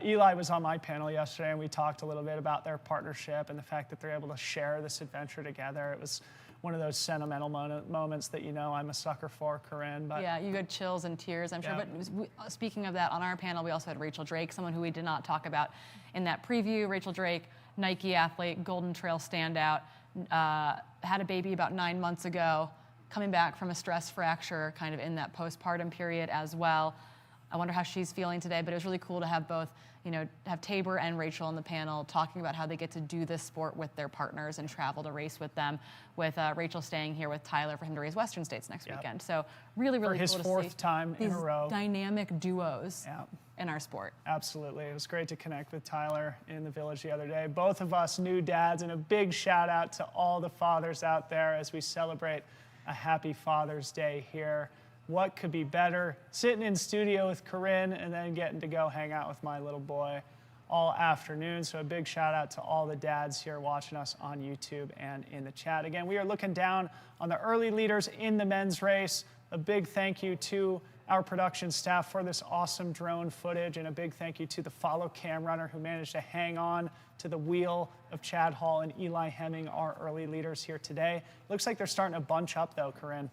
Eli was on my panel yesterday, and we talked a little bit about their partnership and the fact that they're able to share this adventure together. It was one of those sentimental moments that I'm a sucker for, Corrine. But yeah, you got chills and tears, I'm sure. But speaking of that, on our panel, we also had Rachel Drake, someone who we did not talk about in that preview. Rachel Drake, Nike athlete, Golden Trail standout, had a baby about 9 months ago, coming back from a stress fracture kind of in that postpartum period as well. I wonder how she's feeling today, but it was really cool to have both, have Tabor and Rachel on the panel talking about how they get to do this sport with their partners and travel to race with them, with Rachel staying here with Tyler for him to race Western States next weekend. So really, really cool to see. For his fourth time in a row. Dynamic duos in our sport. Absolutely. It was great to connect with Tyler in the village the other day. Both of us new dads, and a big shout out to all the fathers out there as we celebrate a happy Father's Day here. What could be better? Sitting in studio with Corrine and then getting to go hang out with my little boy all afternoon. So a big shout out to all the dads here watching us on YouTube and in the chat. Again, we are looking down on the early leaders in the men's race. A big thank you to our production staff for this awesome drone footage, and a big thank you to the follow cam runner who managed to hang on to the wheel of Chad Hall and Eli Hemming, our early leaders here today. Looks like they're starting to bunch up though, Corrine.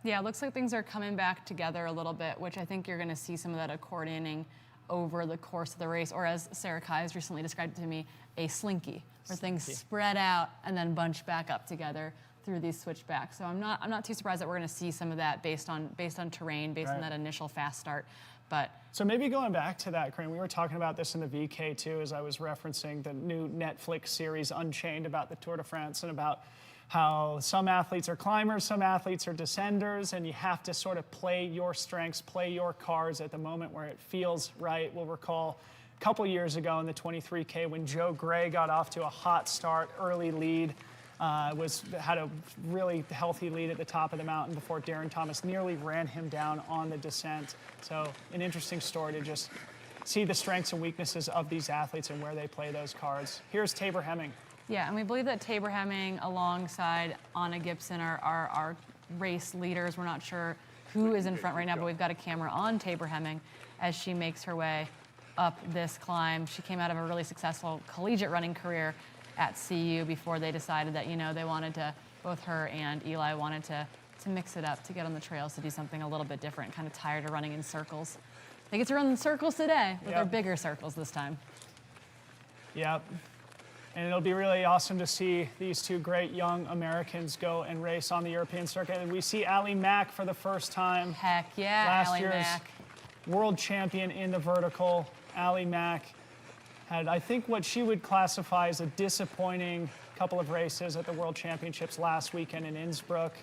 Yeah, it looks like things are coming back together a little bit, which I think you're going to see some of that accordioning over the course of the race, or as Sarah Kai has recently described it to me, a slinky, where things spread out and then bunch back up together through these switchbacks. So I'm not too surprised that we're going to see some of that based on terrain, based on that initial fast start. But so maybe going back to that, Corrine, we were talking about this in the VK too, as I was referencing the new Netflix series Unchained about the Tour de France, and about how some athletes are climbers, some athletes are descenders, and you have to sort of play your strengths, play your cards at the moment where it feels right. We'll recall a couple years ago in the 23K when Joe Gray got off to a hot start, early lead. Had a really healthy lead at the top of the mountain before Darren Thomas nearly ran him down on the descent. So an interesting story to just see the strengths and weaknesses of these athletes and where they play those cards. Here's Tabor Hemming. Yeah, and we believe that Tabor Hemming alongside Anna Gibson are our race leaders. We're not sure who is in front right now, but we've got a camera on Tabor Hemming as she makes her way up this climb. She came out of a really successful collegiate running career at CU before they decided that, they wanted to, both her and Eli wanted to mix it up, to get on the trails, to do something a little bit different, kind of tired of running in circles. They get to run in circles today, but they're bigger circles this time. Yep. And it'll be really awesome to see these two great young Americans go and race on the European circuit. And we see Allie Mack for the first time. Heck yeah, last Allie year's Mack. world champion in the vertical. Allie Mack had, I think, what she would classify as a disappointing couple of races at the World Championships last weekend in Innsbruck.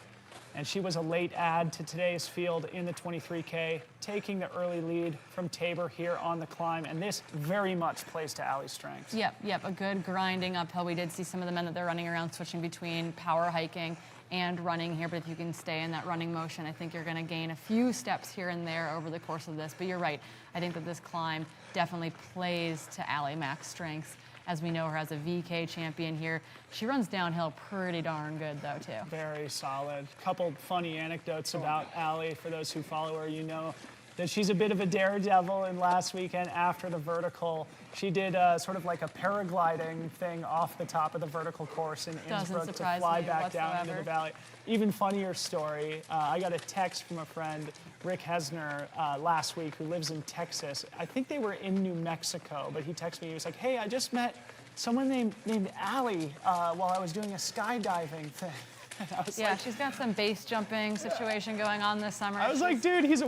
And she was a late add to today's field in the 23K, taking the early lead from Tabor here on the climb. And this very much plays to Allie's strengths. Yep, a good grinding uphill. We did see some of the men that they're running around switching between power hiking and running here, but if you can stay in that running motion, I think you're going to gain a few steps here and there over the course of this. But you're right, I think that this climb definitely plays to Allie Mack's strengths, as we know her as a VK champion here. She runs downhill pretty darn good, though, too. Very solid. Couple funny anecdotes about Allie. For those who follow her, you know that she's a bit of a daredevil. And last weekend after the vertical, she did sort of like a paragliding thing off the top of the vertical course in Innsbruck to fly back down into the valley. Even funnier story, I got a text from a friend, Rick Hesner, last week, who lives in Texas. I think they were in New Mexico, but he texted me, he was like, hey, I just met someone named Allie while I was doing a skydiving thing. Yeah, she's got some base jumping situation going on this summer. I was like, dude, she's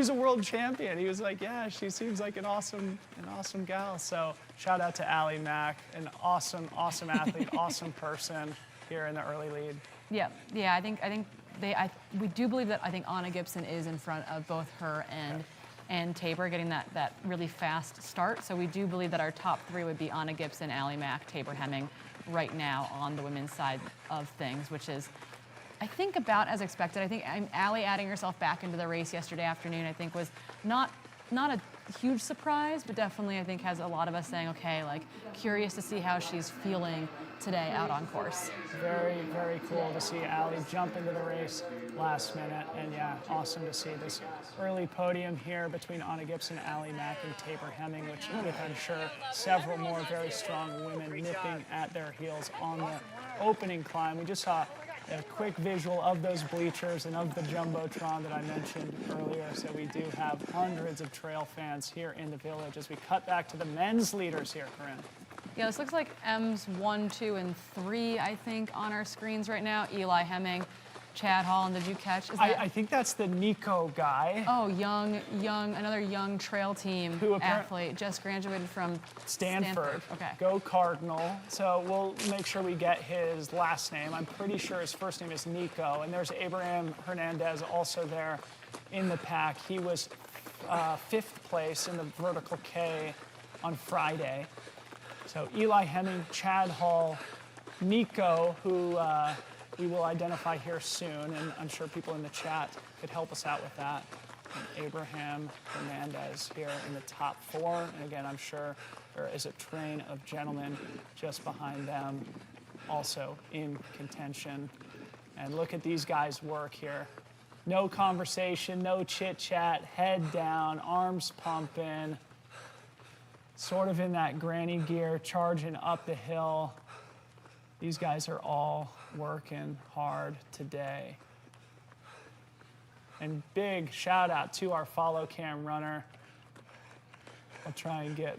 a world champion. He was like, yeah, she seems like an awesome gal. So shout out to Allie Mack, an awesome athlete, awesome person here in the early lead. Yeah, I think we do believe that I think Anna Gibson is in front of both her and Tabor, getting that really fast start. So we do believe that our top three would be Anna Gibson, Allie Mack, Tabor Hemming right now on the women's side of things, which is, I think, about as expected. I think Allie adding herself back into the race yesterday afternoon, I think, was not a huge surprise, but definitely I think has a lot of us saying, okay, like, curious to see how she's feeling today out on course. Very, very cool to see Allie jump into the race last minute. And yeah, awesome to see this early podium here between Anna Gibson, Allie Mack, and Tabor Hemming, which with, I'm sure, several more very strong women nipping at their heels on the opening climb. We just saw a quick visual of those bleachers and of the Jumbotron that I mentioned earlier. So we do have hundreds of trail fans here in the village as we cut back to the men's leaders here, Corrine. Yeah, this looks like M's 1, 2, and 3, I think, on our screens right now. Eli Hemming, Chad Hall, and did you catch? I think that's the Nico guy. Oh, another young trail team athlete, just graduated from Stanford. Okay. Go Cardinal. So we'll make sure we get his last name. I'm pretty sure his first name is Nico. And there's Abraham Hernandez also there in the pack. He was 5th place in the vertical K on Friday. So Eli Hemming, Chad Hall, Nico, who we will identify here soon, and I'm sure people in the chat could help us out with that. And Abraham Hernandez here in the top 4. And again, I'm sure there is a train of gentlemen just behind them also in contention. And look at these guys work here. No conversation, no chit chat, head down, arms pumping, sort of in that granny gear, charging up the hill. These guys are all working hard today. And big shout out to our follow cam runner. I'll try and get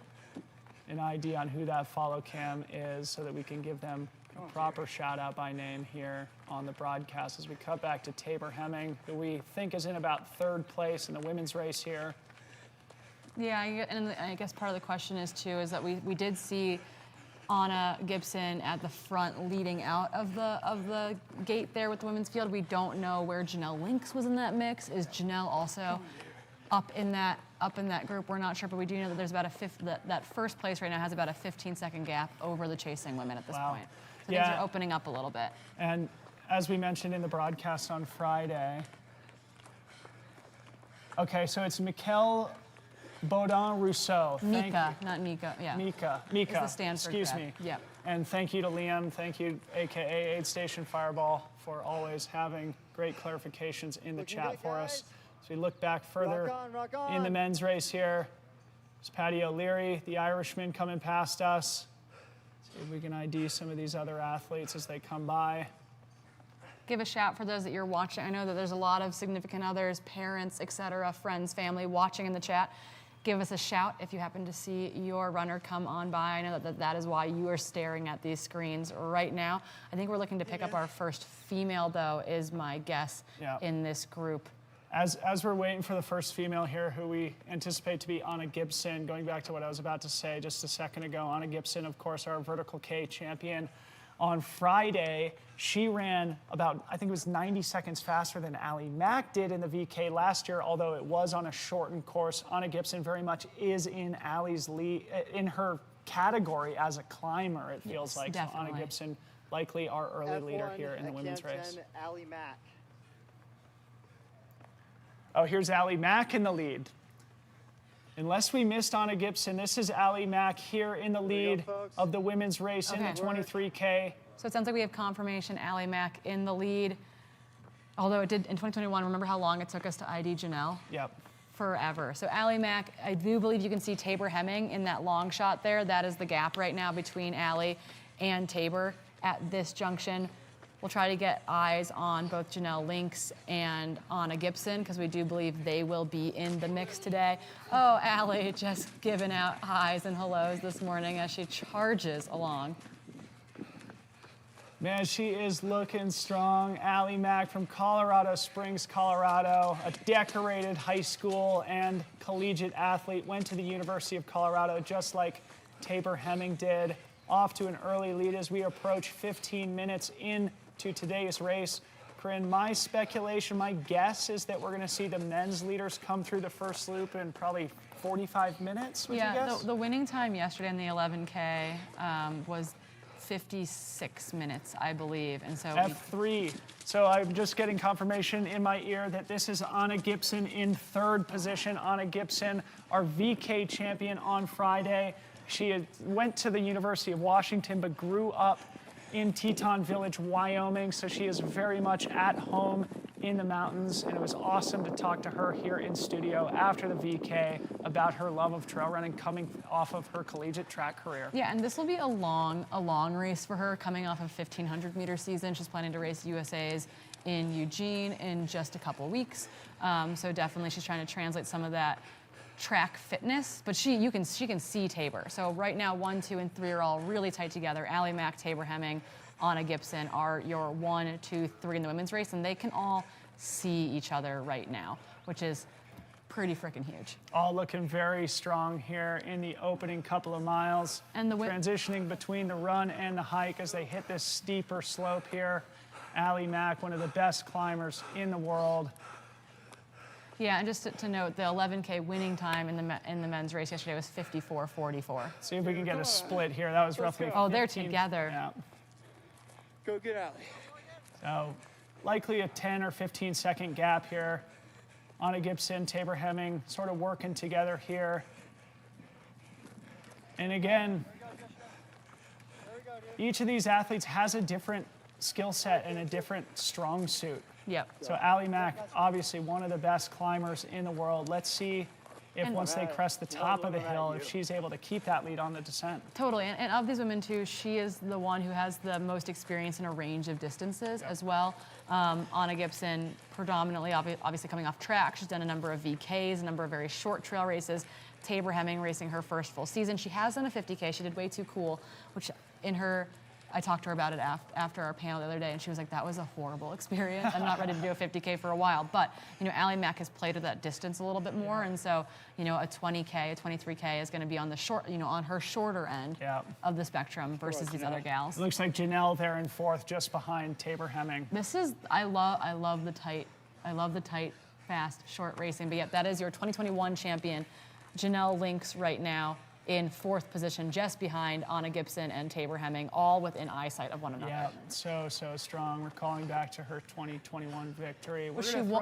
an idea on who that follow cam is so that we can give them a proper shout out by name here on the broadcast as we cut back to Tabor Hemming, who we think is in about 3rd place in the women's race here. Yeah, and I guess part of the question is that we did see Anna Gibson at the front leading out of the gate there with the women's field. We don't know where Janelle Lynx was in that mix. Is Janelle also up in that group? We're not sure, but we do know that there's about that first place right now has about a 15-second gap over the chasing women at this point. So things are opening up a little bit. And as we mentioned in the broadcast on Friday, okay, so it's Mikel Baudin Rousseau. Mika, not Mika. Yeah. Mika. It's the Stanford Excuse grad. me. Yep. And thank you to Liam. Thank you, AKA Aid Station Fireball, for always having great clarifications in the chat for us. So we look back further in the men's race here. There's Paddy O'Leary, the Irishman, coming past us. See if we can ID some of these other athletes as they come by. Give a shout for those that you're watching. I know that there's a lot of significant others, parents, etc., friends, family watching in the chat. Give us a shout if you happen to see your runner come on by. I know that is why you are staring at these screens right now. I think we're looking to pick up our first female, though, is my guess in this group. As we're waiting for the first female here, who we anticipate to be Anna Gibson, going back to what I was about to say just a second ago, Anna Gibson, of course, our vertical K champion. On Friday, she ran about, I think it was 90 seconds faster than Allie Mack did in the VK last year, although it was on a shortened course. Anna Gibson very much is in Allie's lead, in her category as a climber, it feels like. Definitely. So Anna Gibson likely our early leader here in the women's race. Allie Mack. Oh, here's Allie Mack in the lead. Unless we missed Anna Gibson, this is Allie Mack here in the lead of the women's race in the 23K. So it sounds like we have confirmation, Allie Mack in the lead. Although it did in 2021, remember how long it took us to ID Janelle? Yep. Forever. So Allie Mack, I do believe you can see Tabor Hemming in that long shot there. That is the gap right now between Allie and Tabor at this junction. We'll try to get eyes on both Janelle Lynx and Anna Gibson because we do believe they will be in the mix today. Oh, Allie just giving out highs and hellos this morning as she charges along. Man, she is looking strong. Allie Mack from Colorado Springs, Colorado, a decorated high school and collegiate athlete, went to the University of Colorado just like Tabor Hemming did. Off to an early lead as we approach 15 minutes into today's race. Corrine, my speculation, my guess is that we're going to see the men's leaders come through the first loop in probably 45 minutes, would you guess? The winning time yesterday in the 11K was 56 minutes, I believe. And so F3. So I'm just getting confirmation in my ear that this is Anna Gibson in third position. Anna Gibson, our VK champion on Friday. She went to the University of Washington, but grew up in Teton Village, Wyoming. So she is very much at home in the mountains. And it was awesome to talk to her here in studio after the VK about her love of trail running coming off of her collegiate track career. Yeah, and this will be a long race for her coming off of 1,500 meter season. She's planning to race USA's in Eugene in just a couple weeks. So definitely she's trying to translate some of that track fitness, but she can see Tabor. So right now 1, 2, and 3 are all really tight together. Allie Mack, Tabor Hemming, Anna Gibson are your 1, 2, 3 in the women's race, and they can all see each other right now, which is pretty freaking huge. All looking very strong here in the opening couple of miles. And the transitioning between the run and the hike as they hit this steeper slope here. Allie Mack, one of the best climbers in the world. Yeah, and just to note, the 11K winning time in the men's race yesterday was 54:44. See if we can get a split here. That was roughly 15. They're together. Yeah. Go get Allie. So likely a 10 or 15 second gap here. Anna Gibson, Tabor Hemming sort of working together here. And again, each of these athletes has a different skill set and a different strong suit. Yep. So Allie Mack, obviously one of the best climbers in the world. Let's see if once they crest the top of the hill, if she's able to keep that lead on the descent. Totally, and of these women too, she is the one who has the most experience in a range of distances as well. Anna Gibson, predominantly, obviously coming off track. She's done a number of VKs, a number of very short trail races. Tabor Hemming racing her first full season. She has done a 50K. She did Way Too Cool, which in her, I talked to her about it after our panel the other day, and she was like, that was a horrible experience. I'm not ready to do a 50K for a while. But, Allie Mack has played at that distance a little bit more, and so, a 20K, a 23K is going to be on the short, on her shorter end of the spectrum versus these other gals. It looks like Janelle there in fourth, just behind Tabor Hemming. This is, I love the tight, fast, short racing. But yet, that is your 2021 champion, Janelle Lynx right now, in 4th position, just behind Anna Gibson and Tabor Hemming, all within eyesight of one another. Yeah, so strong. We're calling back to her 2021 victory.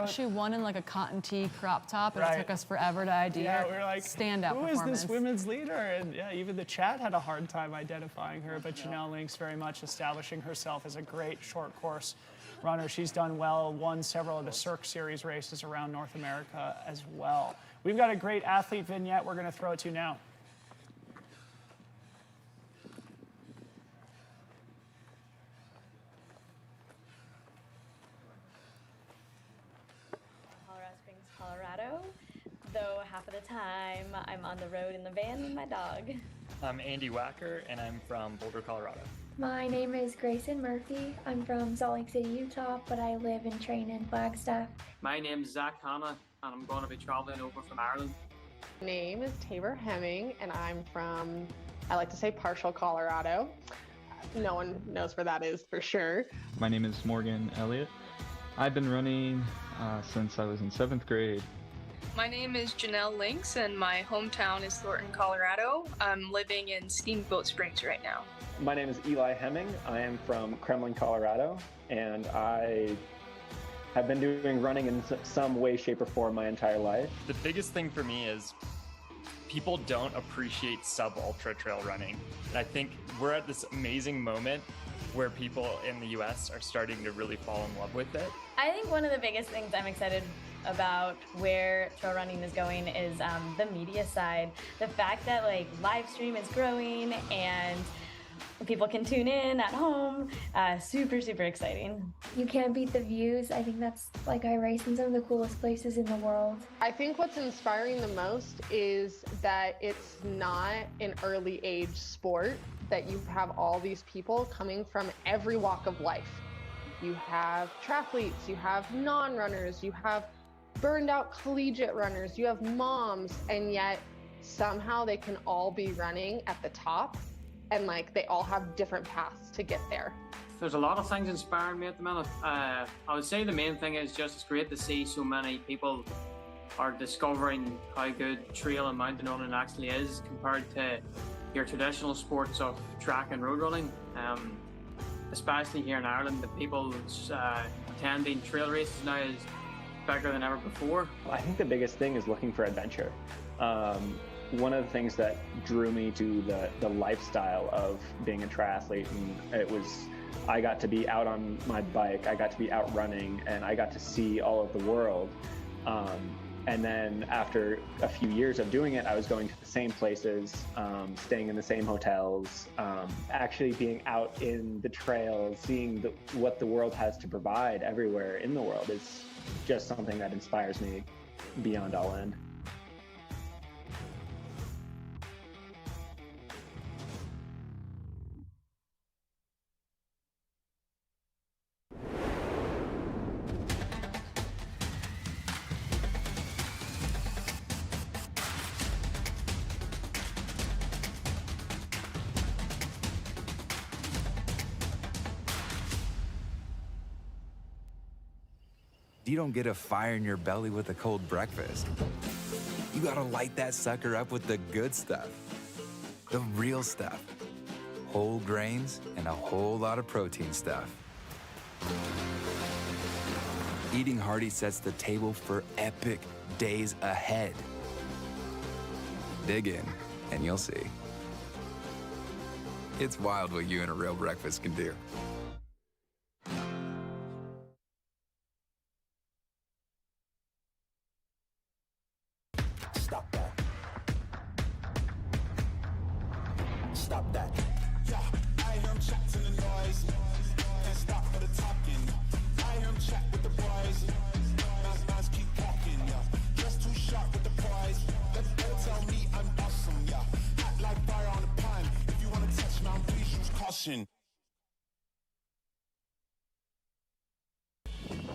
She won in like a cotton tee crop top, and Right. it took us forever to ID Yeah, her. we were like, standout who performance. is this women's leader? And yeah, even the chat had a hard time identifying her, but Janelle Links very much establishing herself as a great short course runner. She's done well, won several of the Cirque Series races around North America as well. We've got a great athlete vignette we're going to throw it to you now. Colorado, though half of the time I'm on the road in the van with my dog. I'm Andy Wacker, and I'm from Boulder, Colorado. My name is Grayson Murphy. I'm from Salt Lake City, Utah, but I live and train in Flagstaff. My name's Zach Hanna, and I'm going to be traveling over from Ireland. My name is Tabor Hemming, and I'm from, I like to say, partial Colorado. No one knows where that is for sure. My name is Morgan Elliott. I've been running since I was in 7th grade. My name is Janelle Links, and my hometown is Thornton, Colorado. I'm living in Steamboat Springs right now. My name is Eli Hemming. I am from Kremlin, Colorado, and I have been doing running in some way, shape, or form my entire life. The biggest thing for me is people don't appreciate sub-ultra trail running. And I think we're at this amazing moment where people in the US are starting to really fall in love with it. I think one of the biggest things I'm excited about where trail running is going is the media side. The fact that like LiveStream is growing and people can tune in at home, super exciting. You can't beat the views. I think that's like I race in some of the coolest places in the world. I think what's inspiring the most is that it's not an early age sport, that you have all these people coming from every walk of life. You have triathletes, you have non-runners, you have burned out collegiate runners, you have moms, and yet somehow they can all be running at the top, and like they all have different paths to get there. There's a lot of things inspiring me at the minute. I would say the main thing is just it's great to see so many people are discovering how good trail and mountain running actually is compared to your traditional sports of track and road running. Especially here in Ireland, the people attending trail races now is bigger than ever before. I think the biggest thing is looking for adventure. One of the things that drew me to the lifestyle of being a triathlete, and I got to be out on my bike, I got to be out running, and I got to see all of the world. And then after a few years of doing it, I was going to the same places, staying in the same hotels, actually being out in the trails, seeing what the world has to provide everywhere in the world is just something that inspires me beyond all end. You don't get a fire in your belly with a cold breakfast. You gotta light that sucker up with the good stuff. The real stuff. Whole grains and a whole lot of protein stuff. Eating hearty sets the table for epic days ahead. Dig in, and you'll see. It's wild what you and a real breakfast can do. Stop that. Stop that. Yeah, I hear him chat to the noise. Can't stop for the talking. I hear him chat with the boys. Nice keep talking, yeah. Just too sharp with the prize. They'll tell me I'm awesome, yeah. Hot like fire on the pine. If you wanna touch me, please use caution.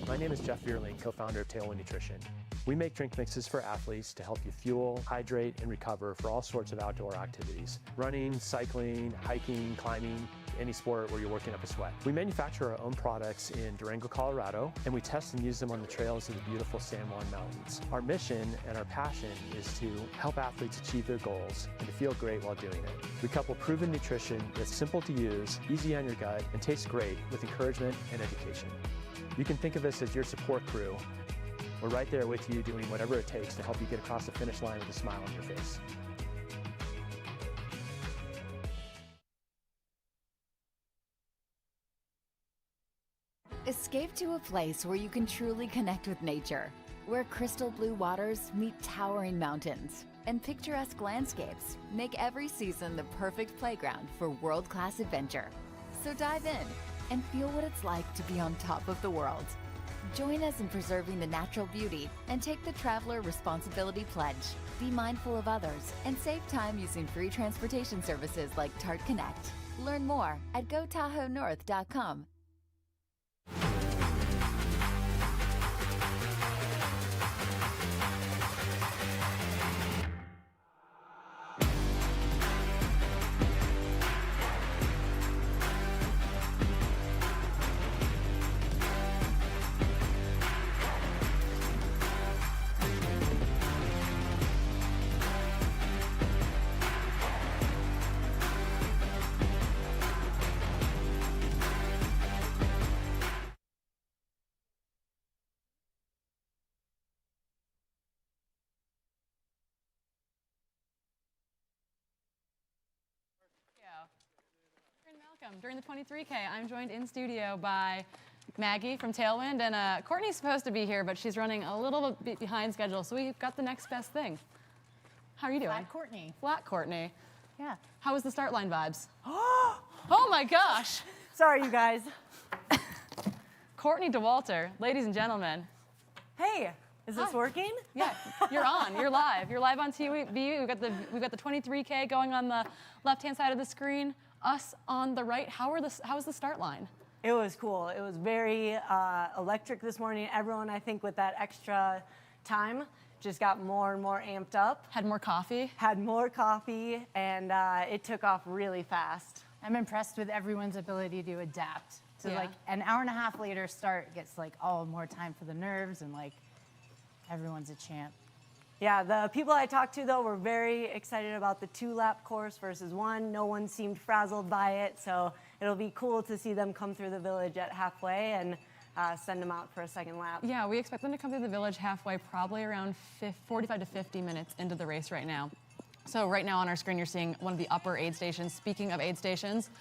My name is Jeff Vierling, co-founder of Tailwind Nutrition. We make drink mixes for athletes to help you fuel, hydrate, and recover for all sorts of outdoor activities. Running, cycling, hiking, climbing, any sport where you're working up a sweat. We manufacture our own products in Durango, Colorado, and we test and use them on the trails of the beautiful San Juan Mountains. Our mission and our passion is to help athletes achieve their goals and to feel great while doing it. We couple proven nutrition that's simple to use, easy on your gut, and tastes great with encouragement and education. You can think of us as your support crew. We're right there with you doing whatever it takes to help you get across the finish line with a smile on your face. Escape to a place where you can truly connect with nature, where crystal blue waters meet towering mountains, and picturesque landscapes make every season the perfect playground for world-class adventure. So dive in and feel what it's like to be on top of the world. Join us in preserving the natural beauty and take the Traveler Responsibility Pledge. Be mindful of others and save time using free transportation services like Tart Connect. Learn more at GoTahoeNorth.com. Malcom. During the 23K, I'm joined in studio by Maggie from Tailwind, and Courtney's supposed to be here, but she's running a little bit behind schedule, so we've got the next best thing. How are you doing? Flat Courtney. Flat Courtney. Yeah. How was the start line vibes? Oh my gosh! Sorry, you guys. Courtney DeWalter, ladies and gentlemen. Hey, is this working? Yeah, you're on. You're live. You're live on TV. We've got the 23K going on the left-hand side of the screen. Us on the right. How was the start line? It was cool. It was very electric this morning. Everyone, I think, with that extra time, just got more and more amped up. Had more coffee. Had more coffee, and it took off really fast. I'm impressed with everyone's ability to adapt. So like an hour and a half later start gets like all more time for the nerves, and like everyone's a champ. Yeah, the people I talked to, though, were very excited about the 2-lap course versus 1. No one seemed frazzled by it, so it'll be cool to see them come through the village at halfway and send them out for a second lap. Yeah, we expect them to come through the village halfway, probably around 45 to 50 minutes into the race right now. So right now on our screen, you're seeing one of the upper aid stations. Speaking of aid stations,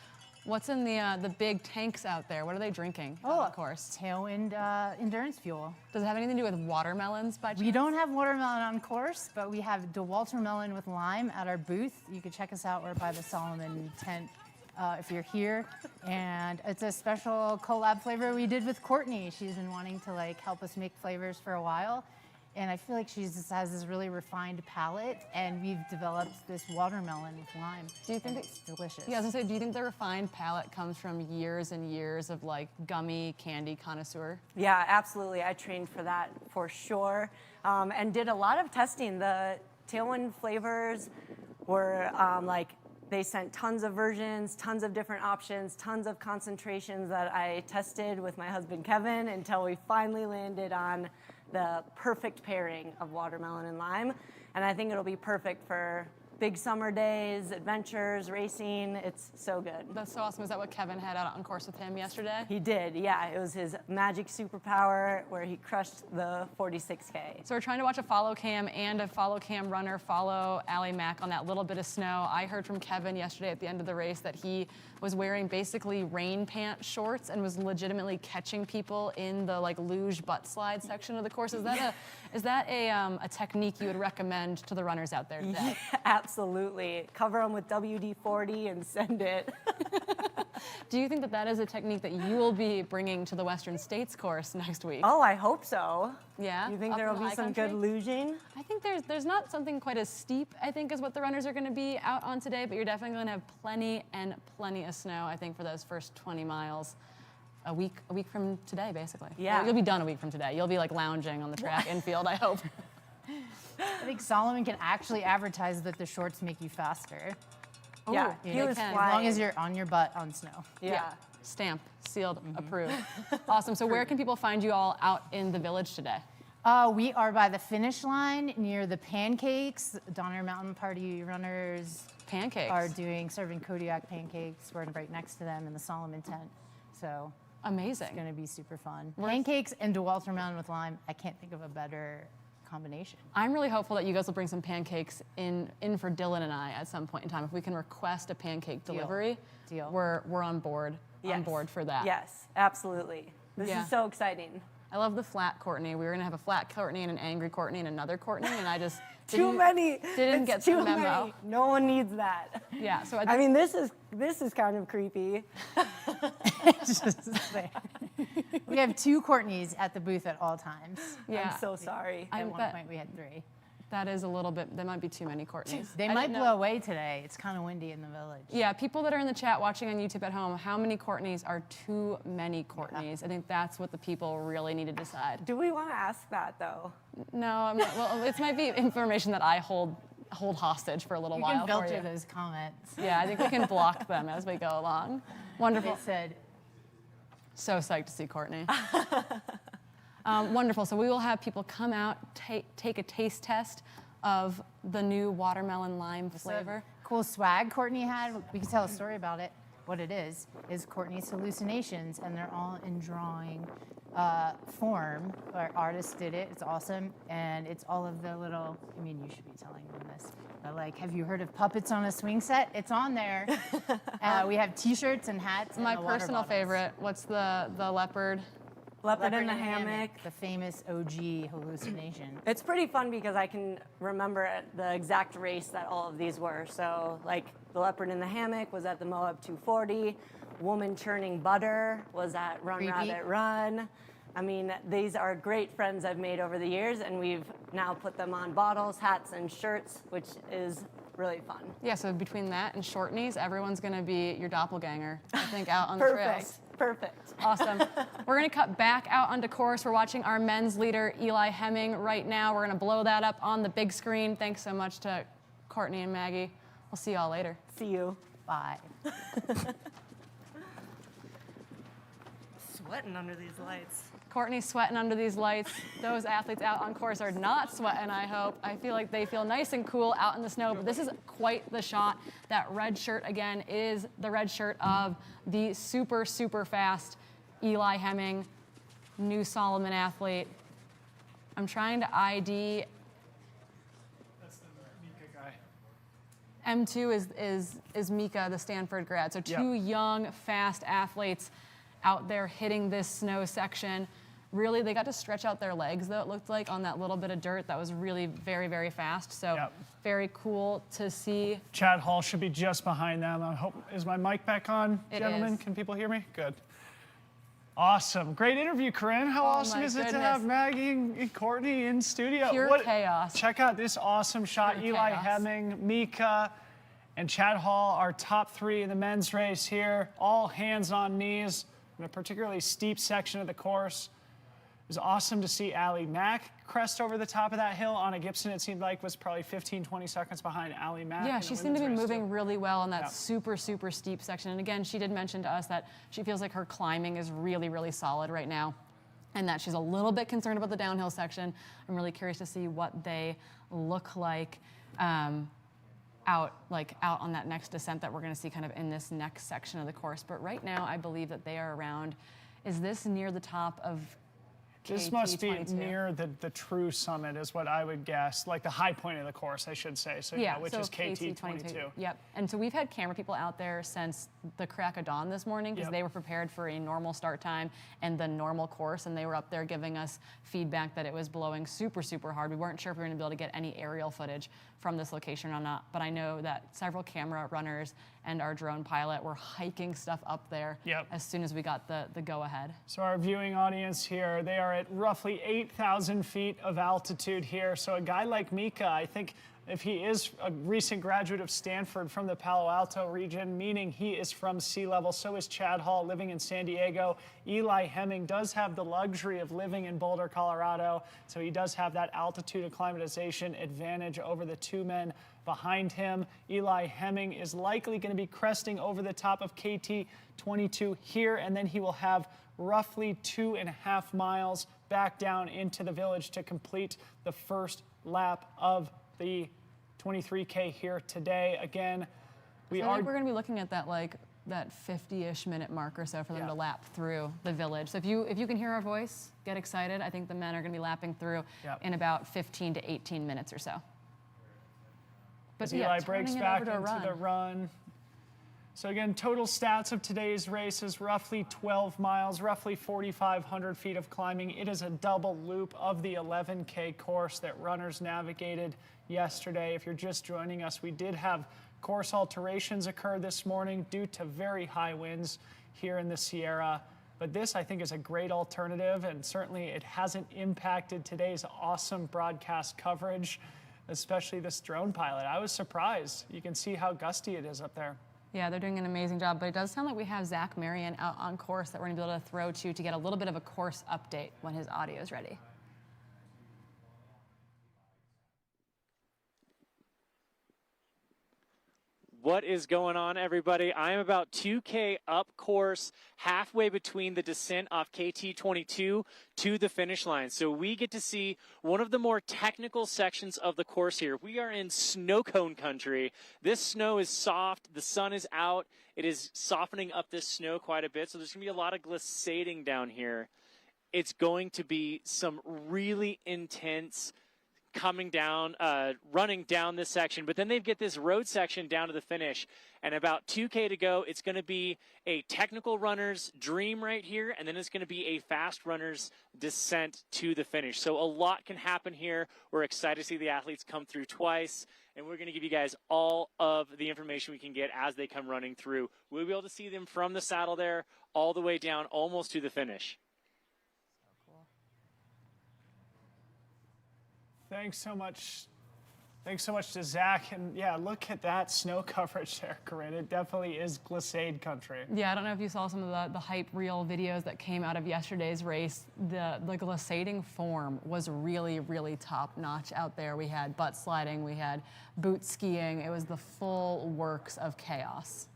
what's in the big tanks out there? What are they drinking? Of course. Tailwind endurance fuel. Does it have anything to do with watermelons by chance? We don't have watermelon on course, but we have DeWalter melon with lime at our booth. You can check us out. We're by the Salomon tent if you're here. And it's a special collab flavor we did with Courtney. She's been wanting to like help us make flavors for a while. And I feel like she just has this really refined palate, and we've developed this watermelon with lime. Do you think it's delicious? Yeah, I was gonna say, do you think the refined palate comes from years and years of like gummy candy connoisseur? Yeah, absolutely. I trained for that for sure, and did a lot of testing. The Tailwind flavors were they sent tons of versions, tons of different options, tons of concentrations that I tested with my husband Kevin until we finally landed on the perfect pairing of watermelon and lime. And I think it'll be perfect for big summer days, adventures, racing. It's so good. That's so awesome. Is that what Kevin had out on course with him yesterday? He did, yeah. It was his magic superpower where he crushed the 46K. So we're trying to watch a follow cam and a follow cam runner follow Allie Mack on that little bit of snow. I heard from Kevin yesterday at the end of the race that he was wearing basically rain pant shorts and was legitimately catching people in the like luge butt slide section of the course. Is that a technique you would recommend to the runners out there today? Yeah, absolutely. Cover them with WD-40 and send it. Do you think that is a technique that you will be bringing to the Western States course next week? Oh, I hope so. Yeah? You think there will be some good luging? I think there's not something quite as steep, I think, as what the runners are going to be out on today, but you're definitely going to have plenty and plenty of snow, I think, for those first 20 miles a week from today, basically. Yeah. Well, you'll be done a week from today. You'll be like lounging on the track infield, I hope. I think Salomon can actually advertise that the shorts make you faster. Yeah, You he know, was as flying. long as you're on your butt on snow. Yeah. Stamp, sealed, approved. Awesome. So where can people find you all out in the village today? We are by the finish line near the pancakes. Donner Mountain Party runners Pancakes are serving Kodiak pancakes. We're right next to them in the Salomon tent. So amazing. It's going to be super fun. Pancakes and DeWalter Mountain with lime. I can't think of a better combination. I'm really hopeful that you guys will bring some pancakes in for Dylan and I at some point in time. If we can request a pancake delivery, we're on board. Yes. On board for that. Yes, absolutely. This is so exciting. I love the flat Courtney. We were gonna have a flat Courtney and an angry Courtney and another Courtney, and I just didn't get the memo. Many. No one needs that. Yeah. So I mean, this is kind of creepy. We have 2 Courtneys at the booth at all times. Yeah. I'm so sorry. At one point we had 3. That is a little bit, that might be too many Courtneys. They might blow away today. It's kind of windy in the village. Yeah, people that are in the chat watching on YouTube at home, how many Courtneys are too many Courtneys? I think that's what the people really need to decide. Do we want to ask that, though? No, I'm not, well, it might be information that I hold hostage for a little while. You can filter for you. those comments. Yeah, I think we can block them as we go along. Wonderful. They said, so psyched to see Courtney. Wonderful. So we will have people come out, take a taste test of the new watermelon lime flavor. Cool swag Courtney had. We can tell a story about it. What it is Courtney's hallucinations, and they're all in drawing form. Our artist did it. It's awesome, and it's all of the little. I mean, you should be telling them this. But like, have you heard of puppets on a swing set? It's on there. We have T-shirts and hats. My and the water personal bottles. favorite. What's the leopard? Leopard in the hammock. The famous OG hallucination. It's pretty fun because I can remember the exact race that all of these were. So, like, the leopard in the hammock was at the Moab 240. Woman churning butter was at Run Rabbit Run. I mean, these are great friends I've made over the years, and we've now put them on bottles, hats, and shirts, which is really fun. Yeah, so between that and short knees, everyone's going to be your doppelganger, I think, out on the trails. Perfect. Awesome. We're going to cut back out onto course. We're watching our men's leader, Eli Hemming, right now. We're going to blow that up on the big screen. Thanks so much to Courtney and Maggie. We'll see y'all later. See you. Bye. Sweating under these lights. Courtney's sweating under these lights. Those athletes out on course are not sweating, I hope. I feel like they feel nice and cool out in the snow, but this is quite the shot. That red shirt, again, is the red shirt of the super, super fast Eli Hemming, new Salomon athlete. I'm trying to ID. That's the Mika guy. M2 is Mika, the Stanford grad. So two young, fast athletes out there hitting this snow section. Really, they got to stretch out their legs, though, it looked like, on that little bit of dirt that was really very, very fast. So very cool to see. Chad Hall should be just behind them. I hope, is my mic back on, gentlemen? is. Can people hear me? Good. Awesome. Great interview, Corrine. How awesome is it to have Maggie and Courtney in studio? Pure chaos. Check out this awesome shot. Pure Eli chaos. Hemming, Mika, and Chad Hall, our top 3 in the men's race here. All hands on knees in a particularly steep section of the course. It was awesome to see Allie Mack crest over the top of that hill. Anna Gibson, it seemed like, was probably 15, 20 seconds behind Allie Mack. Yeah, in the she seemed to be women's race, moving too. really well on that super, super steep section. And again, she did mention to us that she feels like her climbing is really, really solid right now, and that she's a little bit concerned about the downhill section. I'm really curious to see what they look like out on that next descent that we're going to see kind of in this next section of the course. But right now, I believe that they are around. Is this near the top of This must be near the true summit, is what I would guess, like the high point of the course, I should say. So yeah, which is KT 22. Yep. And so we've had camera people out there since the crack of dawn this morning because they were prepared for a normal start time and the normal course, and they were up there giving us feedback that it was blowing super, super hard. We weren't sure if we were going to be able to get any aerial footage from this location or not, but I know that several camera runners and our drone pilot were hiking stuff up there as soon as we got the go-ahead. So our viewing audience here, they are at roughly 8,000 feet of altitude here. So a guy like Mika, I think if he is a recent graduate of Stanford from the Palo Alto region, meaning he is from sea level. So is Chad Hall, living in San Diego. Eli Hemming does have the luxury of living in Boulder, Colorado, so he does have that altitude acclimatization advantage over the two men behind him. Eli Hemming is likely going to be cresting over the top of KT 22 here, and then he will have roughly 2.5 miles back down into the village to complete the first lap of the 23K here today. Again, I think we're going to be looking at that that 50-ish minute mark or so for them to lap through the village. So if you can hear our voice, get excited. I think the men are going to be lapping through in about 15 to 18 minutes or so. But as Eli breaks back into the run. So again, total stats of today's race is roughly 12 miles, roughly 4,500 feet of climbing. It is a double loop of the 11K course that runners navigated yesterday. If you're just joining us, we did have course alterations occur this morning due to very high winds here in the Sierra. But this, I think, is a great alternative, and certainly it hasn't impacted today's awesome broadcast coverage, especially this drone pilot. I was surprised. You can see how gusty it is up there. Yeah, they're doing an amazing job, but it does sound like we have Zach Marion out on course that we're going to be able to throw to get a little bit of a course update when his audio is ready. What is going on, everybody? I am about 2K up course, halfway between the descent off KT 22 to the finish line. So we get to see one of the more technical sections of the course here. We are in snow cone country. This snow is soft. The sun is out. It is softening up this snow quite a bit. So there's going to be a lot of glissading down here. It's going to be some really intense coming down, running down this section, but then they get this road section down to the finish, and about 2K to go. It's going to be a technical runner's dream right here, and then it's going to be a fast runner's descent to the finish. So a lot can happen here. We're excited to see the athletes come through twice, and we're going to give you guys all of the information we can get as they come running through. We'll be able to see them from the saddle there all the way down almost to the finish. Thanks so much. Thanks so much to Zach. And yeah, look at that snow coverage there, Corrine. It definitely is glissade country. Yeah, I don't know if you saw some of the hype reel videos that came out of yesterday's race. The glissading form was really, really top notch out there. We had butt sliding, we had boot skiing. It was the full works of chaos.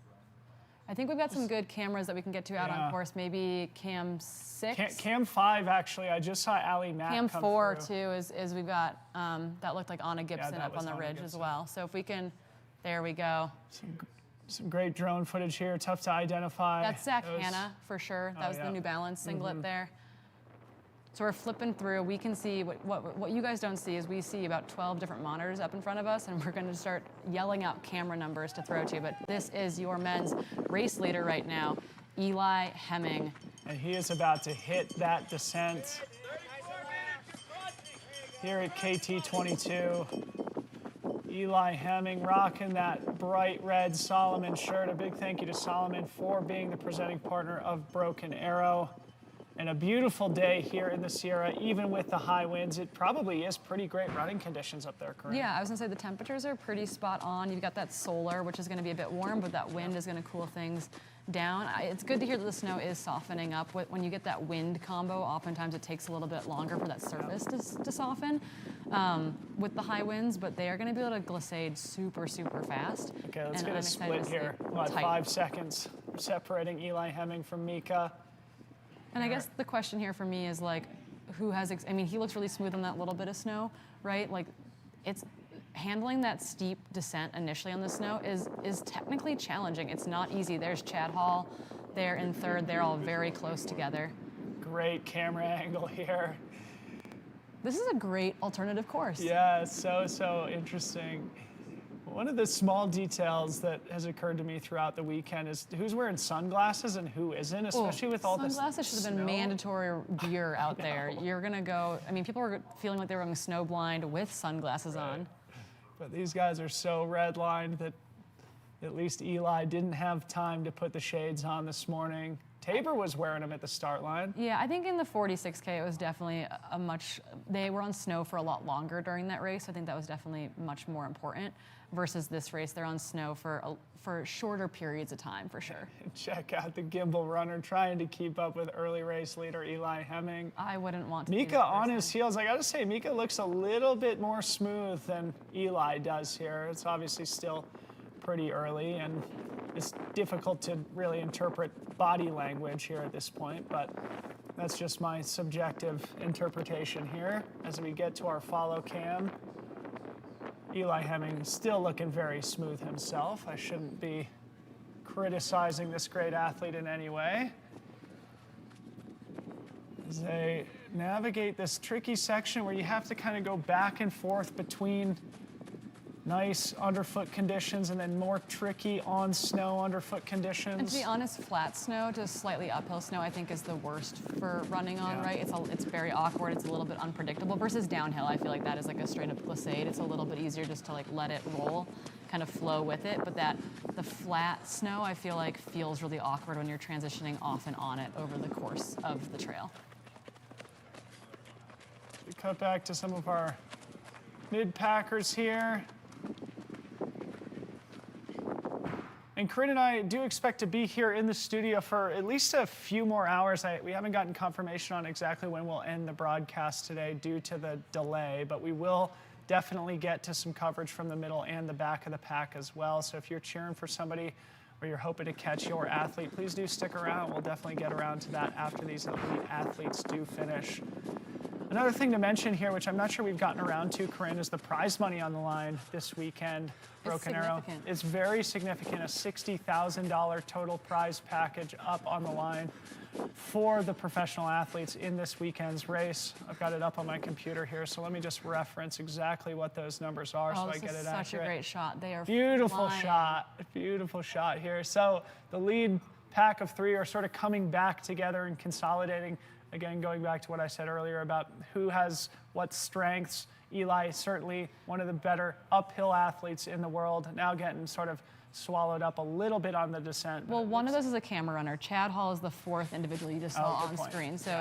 I think we've got some good cameras that we can get to out on course. Maybe cam 6. Cam 5, actually. I just saw Allie Mack Cam come 4 through. too is we've got that looked like Anna Gibson up on the ridge as well. So if we can, there we go. Some great drone footage here. Tough to identify. That's Zach Hanna for sure. That was the New Balance singlet there. So we're flipping through. We can see what you guys don't see is we see about 12 different monitors up in front of us, and we're going to start yelling out camera numbers to throw to. But this is your men's race leader right now, Eli Hemming. And he is about to hit that descent here at KT 22. Eli Hemming rocking that bright red Salomon shirt. A big thank you to Salomon for being the presenting partner of Broken Arrow. And a beautiful day here in the Sierra, even with the high winds. It probably is pretty great running conditions up there, Corrine. Yeah, I was gonna say the temperatures are pretty spot on. You've got that solar, which is gonna be a bit warm, but that wind is gonna cool things down. It's good to hear that the snow is softening up. When you get that wind combo, oftentimes it takes a little bit longer for that surface to soften with the high winds, but they are gonna be able to glissade super, super fast. Okay, let's get a split here. About 5 seconds separating Eli Hemming from Mika. And I guess the question here for me is like, who has, I mean, he looks really smooth on that little bit of snow, right? Like, it's handling that steep descent initially on the snow is technically challenging. It's not easy. There's Chad Hall there in third. They're all very close together. Great camera angle here. This is a great alternative course. Yeah, so interesting. One of the small details that has occurred to me throughout the weekend is who's wearing sunglasses and who isn't, especially with all this sunglasses should have been mandatory gear out there. You're gonna go, I mean, people were feeling like they were going snow blind with sunglasses on. But these guys are so redlined that at least Eli didn't have time to put the shades on this morning. Tabor was wearing them at the start line. Yeah, I think in the 46K it was definitely they were on snow for a lot longer during that race. I think that was definitely much more important versus this race. They're on snow for shorter periods of time, for sure. Check out the gimbal runner trying to keep up with early race leader Eli Hemming. I wouldn't want to. Mika on his heels. I gotta say, Mika looks a little bit more smooth than Eli does here. It's obviously still pretty early, and it's difficult to really interpret body language here at this point, but that's just my subjective interpretation here. As we get to our follow cam, Eli Hemming still looking very smooth himself. I shouldn't be criticizing this great athlete in any way. As they navigate this tricky section where you have to kind of go back and forth between nice underfoot conditions and then more tricky on snow underfoot conditions. And to be honest, flat snow to slightly uphill snow I think is the worst for running on, right? It's very awkward, it's a little bit unpredictable versus downhill. I feel like that is like a straight up glissade. It's a little bit easier just to like let it roll, kind of flow with it, but the flat snow I feel like feels really awkward when you're transitioning off and on it over the course of the trail. We cut back to some of our mid-packers here. And Corrine and I do expect to be here in the studio for at least a few more hours. We haven't gotten confirmation on exactly when we'll end the broadcast today due to the delay, but we will definitely get to some coverage from the middle and the back of the pack as well. So if you're cheering for somebody or you're hoping to catch your athlete, please do stick around. We'll definitely get around to that after these elite athletes do finish. Another thing to mention here, which I'm not sure we've gotten around to, Corrine, is the prize money on the line this weekend. Broken Arrow. It's very significant, a $60,000 total prize package up on the line for the professional athletes in this weekend's race. I've got it up on my computer here, so let me just reference exactly what those numbers are so I get it accurate. Such a great shot. They are beautiful flying. Beautiful shot here. So the lead pack of three are sort of coming back together and consolidating. Again, going back to what I said earlier about who has what strengths. Eli, certainly one of the better uphill athletes in the world, now getting sort of swallowed up a little bit on the descent. Well, one of those is a camera runner. Chad Hall is the fourth individual you just saw on screen. So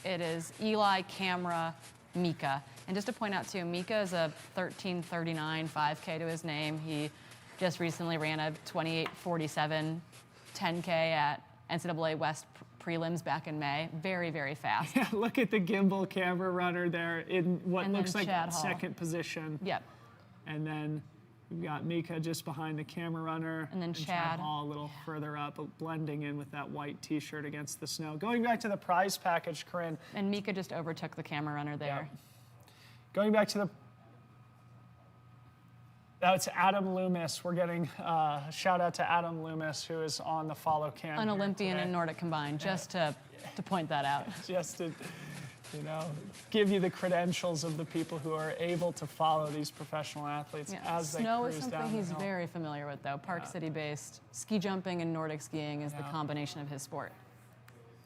it is Eli, Camera, Mika. And just to point out too, Mika is a 13:39 5K to his name. He just recently ran a 28:47 10K at NCAA West prelims back in May. Very, very fast. Yeah, look at the gimbal camera runner there in what looks like second position. Yep. And then we've got Mika just behind the camera runner. And then Chad Hall a little further up, blending in with that white t-shirt against the snow. Going back to the prize package, Corrine. And Mika just overtook the camera runner there. Yeah. Going back to the That's Adam Loomis. We're getting a shout out to Adam Loomis, who is on the follow cam. An Olympian and Nordic combined, just to point that out. Just to, give you the credentials of the people who are able to follow these professional athletes as they cruise down the hill. Snow is something he's very familiar with, though. Park City based. Ski jumping and Nordic skiing is the combination of his sport.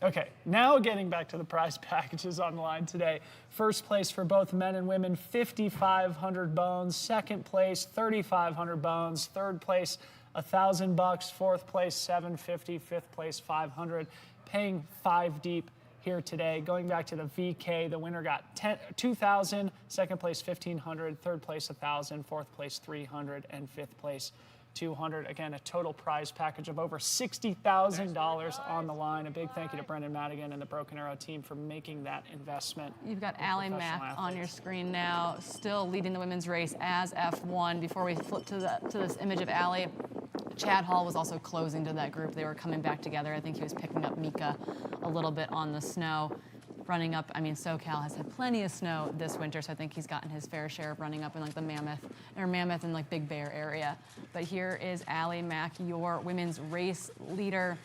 Okay, now getting back to the prize packages on the line today. First place for both men and women, 5,500 bones. Second place, 3,500 bones. Third place, $1,000. Fourth place, $750. Fifth place, $500. Paying 5 deep here today. Going back to the VK, the winner got $2,000. Second place, $1,500. Third place, $1,000. Fourth place, $300. And fifth place, $200. Again, a total prize package of over $60,000 on the line. A big thank you to Brendan Madigan and the Broken Arrow team for making that investment. You've got Allie Mack on your screen now, still leading the women's race as F1. Before we flip to this image of Allie, Chad Hall was also closing to that group. They were coming back together. I think he was picking up Mika a little bit on the snow. Running up, SoCal has had plenty of snow this winter, so I think he's gotten his fair share of running up in like the Mammoth and like Big Bear area. But here is Allie Mack, your women's race leader,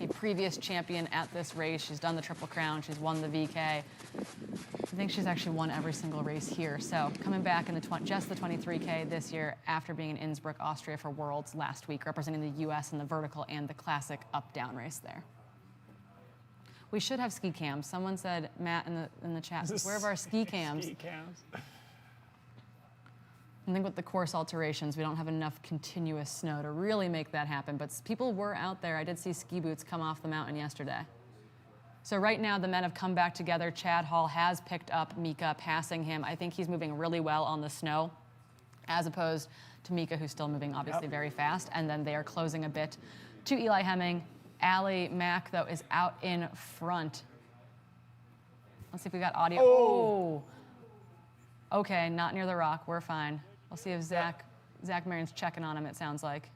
a previous champion at this race. She's done the Triple Crown. She's won the VK. I think she's actually won every single race here. So coming back in just the 23K this year after being in Innsbruck, Austria for Worlds last week, representing the U.S. in the vertical and the classic up-down race there. We should have ski cams. Someone said, Matt in the chat, where are our ski cams? Ski cams. I think with the course alterations, we don't have enough continuous snow to really make that happen, but people were out there. I did see ski boots come off the mountain yesterday. So right now, the men have come back together. Chad Hall has picked up Mika, passing him. I think he's moving really well on the snow, as opposed to Mika, who's still moving obviously very fast. And then they are closing a bit to Eli Hemming. Allie Mack, though, is out in front. Let's see if we got audio. Oh. Okay, not near the rock. We're fine. We'll see if Zach Marion's checking on him, it sounds like.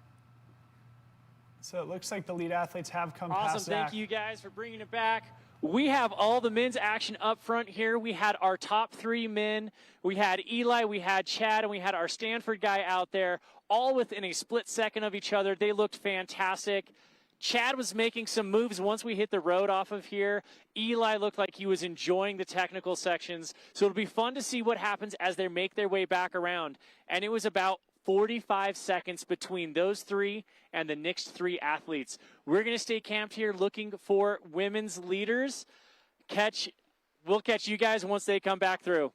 So it looks like the lead athletes have come Awesome. past Zach. Thank you guys for bringing it back. We have all the men's action up front here. We had our top 3 men. We had Eli, we had Chad, and we had our Stanford guy out there, all within a split second of each other. They looked fantastic. Chad was making some moves once we hit the road off of here. Eli looked like he was enjoying the technical sections. So it'll be fun to see what happens as they make their way back around. And it was about 45 seconds between those 3 and the next 3 athletes. We're going to stay camped here looking for women's leaders. We'll catch you guys once they come back through.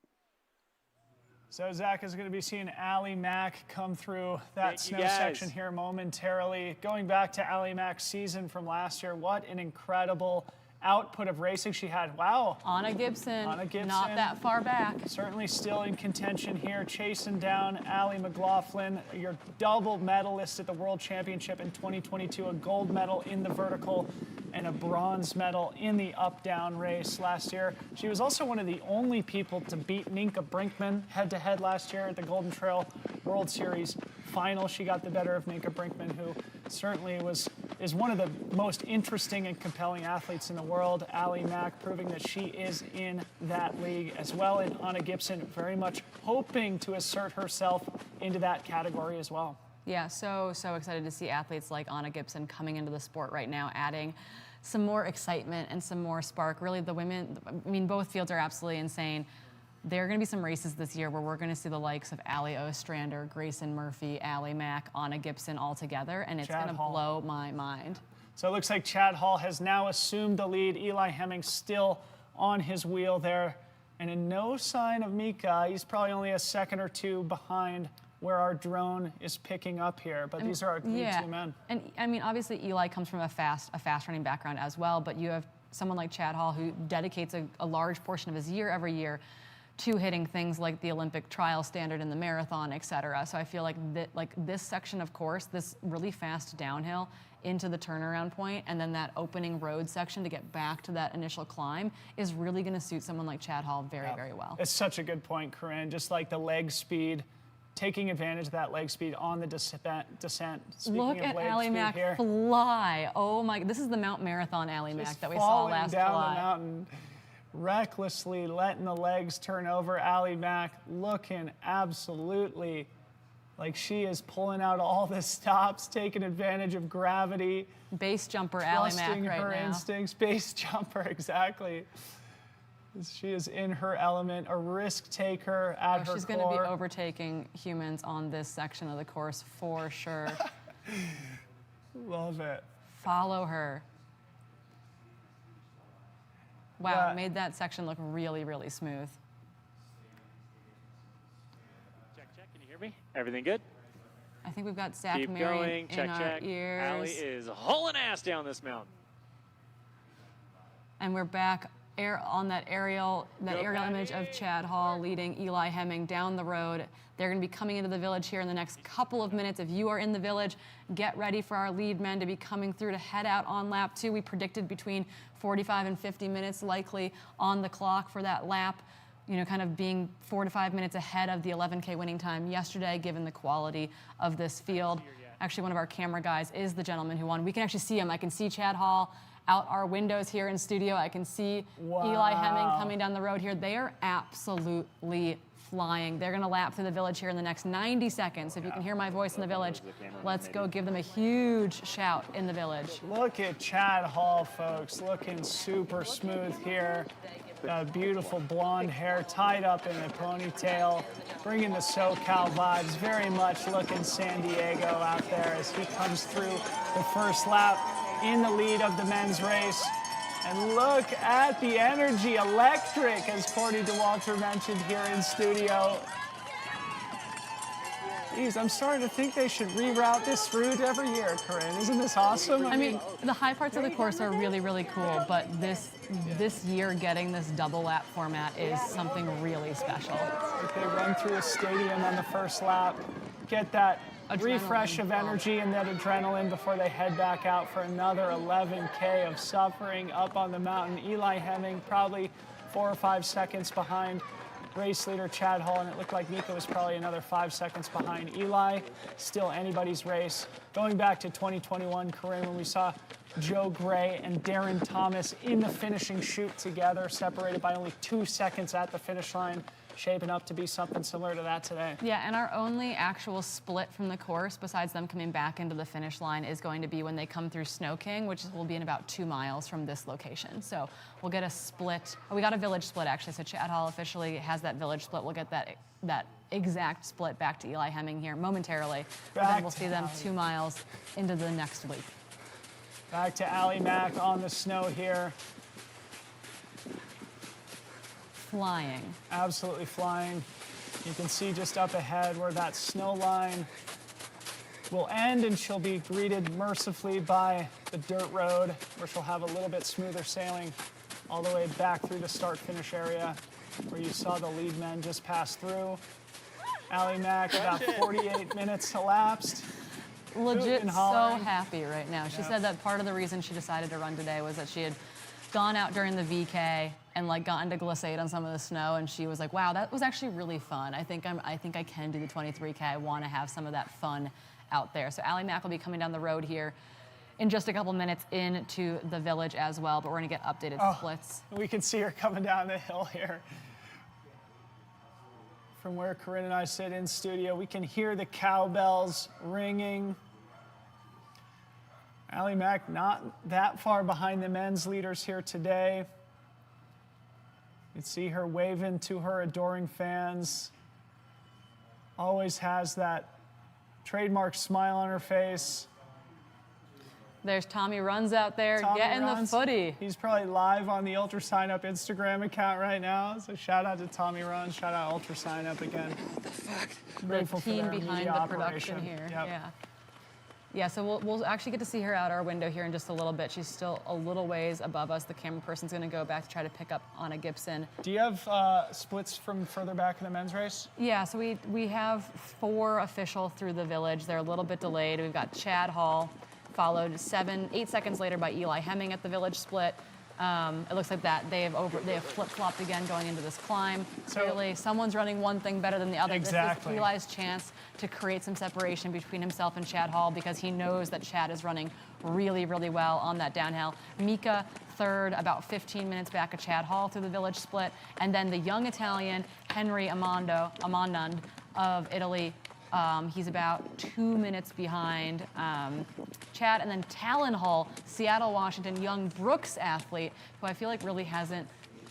So Zach is going to be seeing Allie Mack come through that snow section here momentarily. Going back to Allie Mack's season from last year, what an incredible output of racing she had. Wow. Anna Gibson, not that far back. Certainly still in contention here, chasing down Allie McLaughlin, your double medalist at the World Championship in 2022, a gold medal in the vertical and a bronze medal in the up-down race last year. She was also one of the only people to beat Ninka Brinkman head-to-head last year at the Golden Trail World Series final. She got the better of Ninka Brinkman, who certainly is one of the most interesting and compelling athletes in the world. Allie Mack proving that she is in that league as well, and Anna Gibson very much hoping to assert herself into that category as well. Yeah, so excited to see athletes like Anna Gibson coming into the sport right now, adding some more excitement and some more spark. Really, the women, I mean, both fields are absolutely insane. There are going to be some races this year where we're going to see the likes of Allie Ostrander, Grayson Murphy, Allie Mack, Anna Gibson all together, and it's going to blow my mind. So it looks like Chad Hall has now assumed the lead. Eli Hemming still on his wheel there, and in no sign of Mika. He's probably only a second or 2 behind where our drone is picking up here, but these are our lead 2 men. And I mean, obviously Eli comes from a fast running background as well, but you have someone like Chad Hall who dedicates a large portion of his year every year to hitting things like the Olympic trial standard in the marathon, et cetera. So I feel like this section of course, this really fast downhill into the turnaround point, and then that opening road section to get back to that initial climb is really going to suit someone like Chad Hall very, very well. It's such a good point, Corrine. Just like the leg speed, taking advantage of that leg speed on the descent. Look at Allie Mack fly. Oh my, this is the Mount Marathon Allie Mack that we saw last July. Down the mountain, recklessly letting the legs turn over. Allie Mack looking absolutely like she is pulling out all the stops, taking advantage of gravity. Base jumper Allie Mack right now. Trusting her instincts, base jumper, exactly. She is in her element, a risk taker at her core. She's going to be overtaking humans on this section of the course for sure. Love it. Follow her. Wow, made that section look really, really smooth. Check, can you hear me? Everything good? I think we've got Zach Keep Marion going. Check, in our ears. Allie is hauling ass down this mountain. And we're back on that aerial image of Chad Hall leading Eli Hemming down the road. They're going to be coming into the village here in the next couple of minutes. If you are in the village, get ready for our lead men to be coming through to head out on lap 2. We predicted between 45 and 50 minutes likely on the clock for that lap, you know, kind of being 4 to 5 minutes ahead of the 11K winning time yesterday, given the quality of this field. Actually, one of our camera guys is the gentleman who won. We can actually see him. I can see Chad Hall out our windows here in studio. I can see Eli Hemming coming down the road here. They are absolutely flying. They're going to lap through the village here in the next 90 seconds. If you can hear my voice in the village, let's go give them a huge shout in the village. Look at Chad Hall, folks, looking super smooth here. Beautiful blonde hair tied up in a ponytail, bringing the SoCal vibes, very much looking San Diego out there as he comes through the first lap in the lead of the men's race. And look at the energy, electric, as Courtney DeWalter mentioned here in studio. Geez, I'm starting to think they should reroute this route every year, Corrine. Isn't this awesome? I mean, the high parts of the course are really, really cool, but this year getting this double lap format is something really special. Like they run through a stadium on the first lap, get that refresh of energy and that adrenaline before they head back out for another 11K of suffering up on the mountain. Eli Hemming probably 4 or 5 seconds behind race leader Chad Hall, and it looked like Mika was probably another 5 seconds behind Eli. Still anybody's race. Going back to 2021, Corrine, when we saw Joe Gray and Darren Thomas in the finishing chute together, separated by only 2 seconds at the finish line, shaping up to be something similar to that today. Yeah, and our only actual split from the course, besides them coming back into the finish line, is going to be when they come through Snow King, which will be in about 2 miles from this location. So we'll get a split. Oh, we got a village split, actually. So Chad Hall officially has that village split. We'll get that exact split back to Eli Hemming here momentarily. And then we'll see them 2 miles into the next week. Back to Allie Mack on the snow here. Flying. Absolutely flying. You can see just up ahead where that snow line will end, and she'll be greeted mercifully by the dirt road, where she'll have a little bit smoother sailing all the way back through the start-finish area where you saw the lead men just pass through. Allie Mack, about 48 minutes elapsed. Legit so happy right now. She said that part of the reason she decided to run today was that she had gone out during the VK and like gotten to glissade on some of the snow, and she was like, wow, that was actually really fun. I think I can do the 23K. I want to have some of that fun out there. So Allie Mack will be coming down the road here in just a couple minutes into the village as well, but we're gonna get updated splits. We can see her coming down the hill here. From where Corrine and I sit in studio, we can hear the cowbells ringing. Allie Mack not that far behind the men's leaders here today. You can see her waving to her adoring fans. Always has that trademark smile on her face. There's Tommy Runs out there getting the footy. He's probably live on the UltraSignup Instagram account right now. So shout out to Tommy Runs, shout out UltraSignup again. What the fuck? Grateful the team for their behind the operation production here. Yep. Yeah. Yeah, so we'll actually get to see her out our window here in just a little bit. She's still a little ways above us. The camera person's going to go back to try to pick up Anna Gibson. Do you have splits from further back in the men's race? Yeah, so we have 4 official through the village. They're a little bit delayed. We've got Chad Hall, followed 8 seconds later by Eli Hemming at the village split. It looks like that they have flip-flopped again going into this climb. Clearly, someone's running one thing better than the other. Exactly. This is Eli's chance to create some separation between himself and Chad Hall, because he knows that Chad is running really, really well on that downhill. Mika third, about 15 minutes back of Chad Hall through the village split. And then the young Italian, Henry Amandand of Italy, he's about 2 minutes behind Chad. And then Talon Hall, Seattle, Washington, young Brooks athlete, who I feel like really hasn't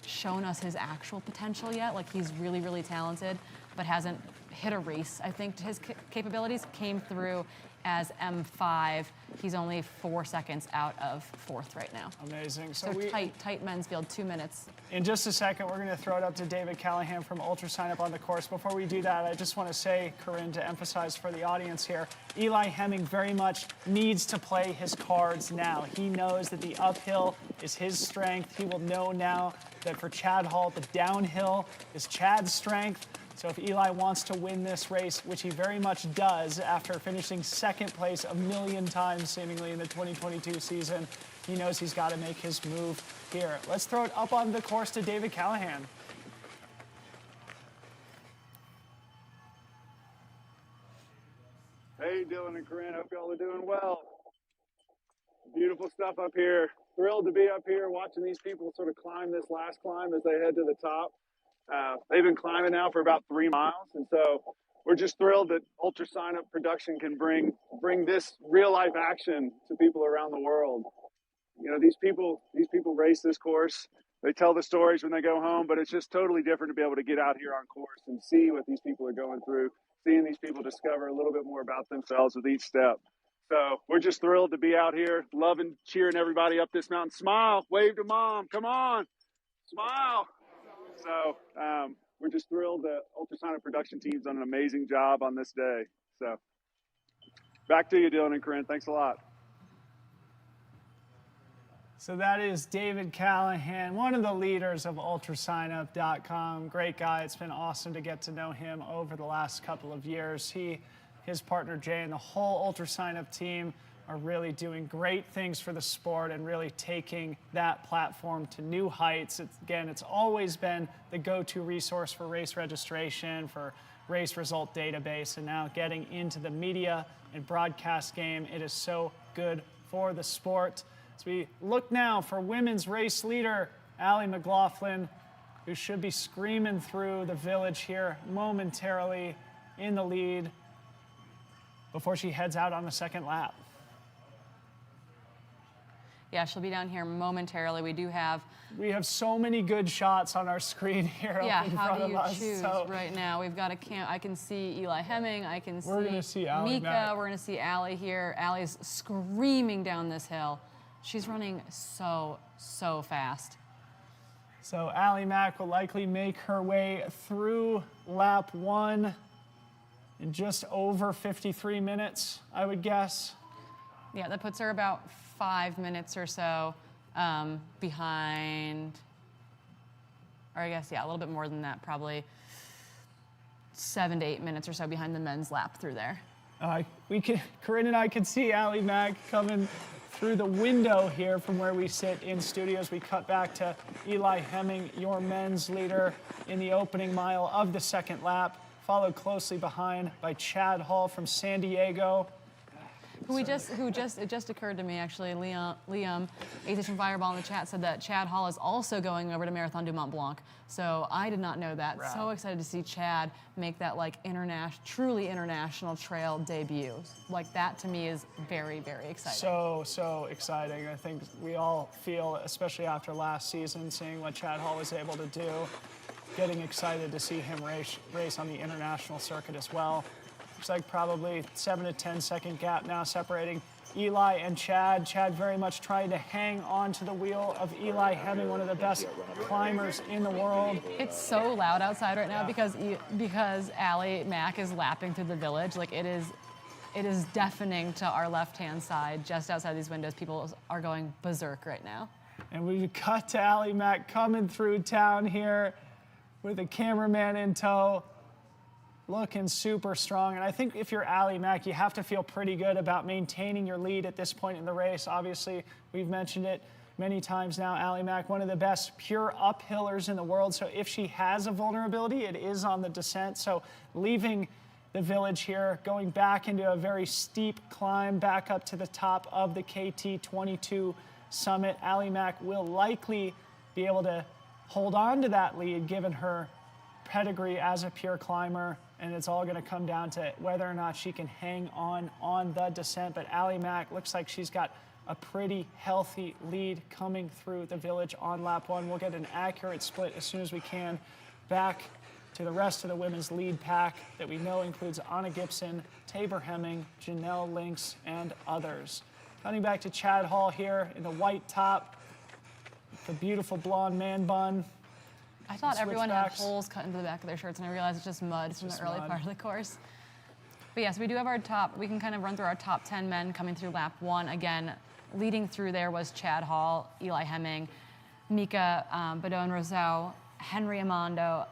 shown us his actual potential yet. Like, he's really, really talented, but hasn't hit a race. I think his capabilities came through as M5. He's only 4 seconds out of 4th right now. Amazing. So tight men's field, 2 minutes. In just a second, we're going to throw it up to David Callahan from UltraSignup on the course. Before we do that, I just want to say, Corrine, to emphasize for the audience here, Eli Hemming very much needs to play his cards now. He knows that the uphill is his strength. He will know now that for Chad Hall, the downhill is Chad's strength. So if Eli wants to win this race, which he very much does after finishing second place a million times seemingly in the 2022 season, he knows he's got to make his move here. Let's throw it up on the course to David Callahan. Hey, Dylan and Corrine, hope y'all are doing well. Beautiful stuff up here. Thrilled to be up here watching these people sort of climb this last climb as they head to the top. They've been climbing now for about 3 miles, and so we're just thrilled that UltraSignup production can bring this real life action to people around the world. You know, these people race this course. They tell the stories when they go home, but it's just totally different to be able to get out here on course and see what these people are going through, seeing these people discover a little bit more about themselves with each step. So we're just thrilled to be out here, loving, cheering everybody up this mountain. Smile, wave to mom, come on, smile. So we're just thrilled that UltraSignup production team's done an amazing job on this day. So back to you, Dylan and Corrine. Thanks a lot. So that is David Callahan, one of the leaders of UltraSignup.com. Great guy. It's been awesome to get to know him over the last couple of years. He, his partner Jay, and the whole UltraSignup team are really doing great things for the sport and really taking that platform to new heights. It's always been the go-to resource for race registration, for race result database, and now getting into the media and broadcast game. It is so good for the sport. As we look now for women's race leader, Allie McLaughlin, who should be screaming through the village here momentarily in the lead before she heads out on the second lap. Yeah, she'll be down here momentarily. We have so many good shots on our screen here. Yeah, up in how front do you of us, choose so. right now? We've got I can see Eli Hemming. I can We're gonna see Allie Mika. Mack. We're going to see Allie here. Allie's screaming down this hill. She's running so fast. So Allie Mack will likely make her way through lap 1 in just over 53 minutes, I would guess. Yeah, that puts her about 5 minutes or so behind, or I guess, yeah, a little bit more than that, probably 7 to 8 minutes or so behind the men's lap through there. Corrine and I can see Allie Mack coming through the window here from where we sit in studios. We cut back to Eli Hemming, your men's leader, in the opening mile of the second lap, followed closely behind by Chad Hall from San Diego. It just occurred to me actually, Liam, Aviation Fireball in the chat said that Chad Hall is also going over to Marathon du Mont Blanc. So I did not know that. Right. So excited to see Chad make that like truly international trail debut. Like that to me is very, very exciting. So exciting. I think we all feel, especially after last season, seeing what Chad Hall was able to do, getting excited to see him race on the international circuit as well. Looks like probably 7 to 10 second gap now separating Eli and Chad. Chad very much trying to hang on to the wheel of Eli Hemming, one of the best climbers in the world. It's so loud outside right now because Allie Mack is lapping through the village. Like it is deafening to our left-hand side. Just outside these windows, people are going berserk right now. And we cut to Allie Mack coming through town here with a cameraman in tow. Looking super strong. And I think if you're Allie Mack, you have to feel pretty good about maintaining your lead at this point in the race. Obviously, we've mentioned it many times now. Allie Mack, one of the best pure uphillers in the world. So if she has a vulnerability, it is on the descent. So leaving the village here, going back into a very steep climb back up to the top of the KT22 summit, Allie Mack will likely be able to hold on to that lead given her pedigree as a pure climber. And it's all going to come down to whether or not she can hang on the descent. But Allie Mack looks like she's got a pretty healthy lead coming through the village on lap 1. We'll get an accurate split as soon as we can back to the rest of the women's lead pack that we know includes Anna Gibson, Tabor Hemming, Janelle Lynx, and others. Cutting back to Chad Hall here in the white top, the beautiful blonde man bun. I thought everyone had holes cut into the back of their shirts, and I realized it's just mud from the early part of the course. But yes, we do have our top. We can kind of run through our top 10 men coming through lap 1. Again, leading through there was Chad Hall, Eli Hemming, Mika Badone-Rousseau, Henry Amando,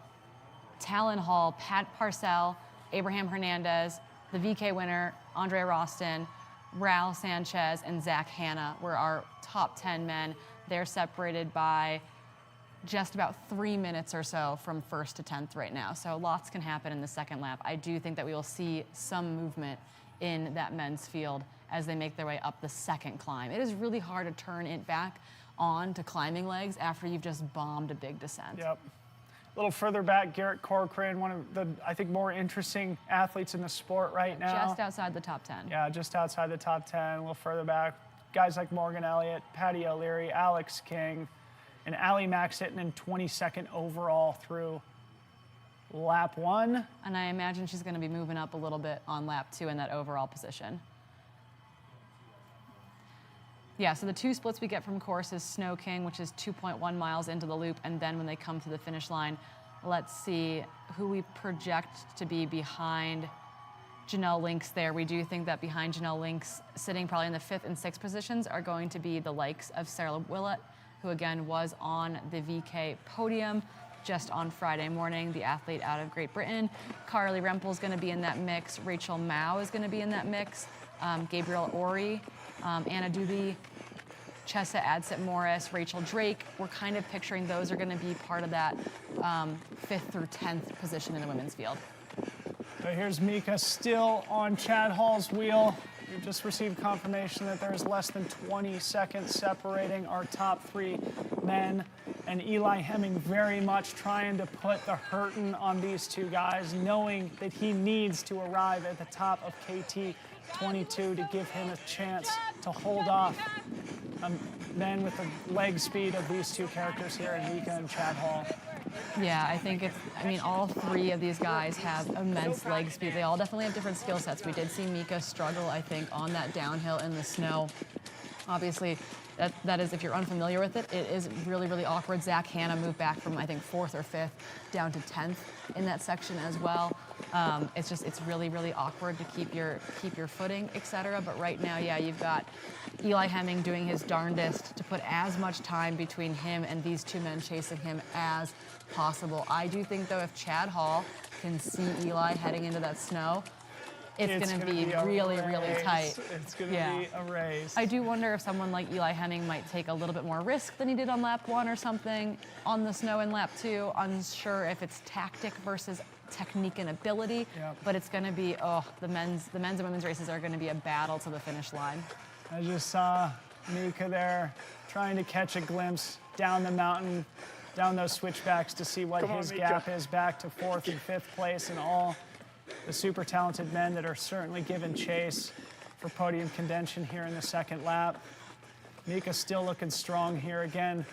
Talon Hall, Pat Parcell, Abraham Hernandez, the VK winner, Andrea Roston, Raul Sanchez, and Zach Hanna were our top 10 men. They're separated by just about 3 minutes or so from 1st to 10th right now. So lots can happen in the second lap. I do think that we will see some movement in that men's field as they make their way up the second climb. It is really hard to turn it back on to climbing legs after you've just bombed a big descent. Yep. A little further back, Garrett Corcoran, one of the, I think, more interesting athletes in the sport right now. Just outside the top 10. Yeah, just outside the top 10, a little further back. Guys like Morgan Elliott, Patty O'Leary, Alex King, and Allie Mack sitting in 22nd overall through lap 1. And I imagine she's going to be moving up a little bit on lap 2 in that overall position. Yeah, so the 2 splits we get from course is Snow King, which is 2.1 miles into the loop, and then when they come to the finish line, let's see who we project to be behind Janelle Lynx there. We do think that behind Janelle Lynx, sitting probably in the 5th and 6th positions, are going to be the likes of Sarah Willett, who again was on the VK podium just on Friday morning, the athlete out of Great Britain. Carly Rempel's going to be in that mix. Rachel Mao is going to be in that mix. Gabrielle Ori, Anna Doobie, Chessa Adsett-Morris, Rachel Drake. We're kind of picturing those are going to be part of that 5th through 10th position in the women's field. So here's Mika still on Chad Hall's wheel. We've just received confirmation that there's less than 20 seconds separating our top 3 men. And Eli Hemming very much trying to put the hurtin' on these 2 guys, knowing that he needs to arrive at the top of KT 22 to give him a chance to hold off men with the leg speed of these 2 characters here, Mika and Chad Hall. Yeah, I think all 3 of these guys have immense leg speed. They all definitely have different skill sets. We did see Mika struggle, I think, on that downhill in the snow. Obviously, that is, if you're unfamiliar with it, it is really, really awkward. Zach Hanna moved back from, I think, 4th or 5th down to 10th in that section as well. It's really, really awkward to keep your footing, etc. But right now, yeah, you've got Eli Hemming doing his darndest to put as much time between him and these 2 men chasing him as possible. I do think, though, if Chad Hall can see Eli heading into that snow, it's going to be really, really tight. It's going to be a race. I do wonder if someone like Eli Hemming might take a little bit more risk than he did on lap 1 or something on the snow in lap 2. Unsure if it's tactic versus technique and ability, but it's going to be, the men's and women's races are going to be a battle to the finish line. I just saw Mika there trying to catch a glimpse down the mountain, down those switchbacks to see what his gap is back to 4th and 5th place, and all the super talented men that are certainly giving chase for podium contention here in the 2nd lap. Mika still looking strong here again.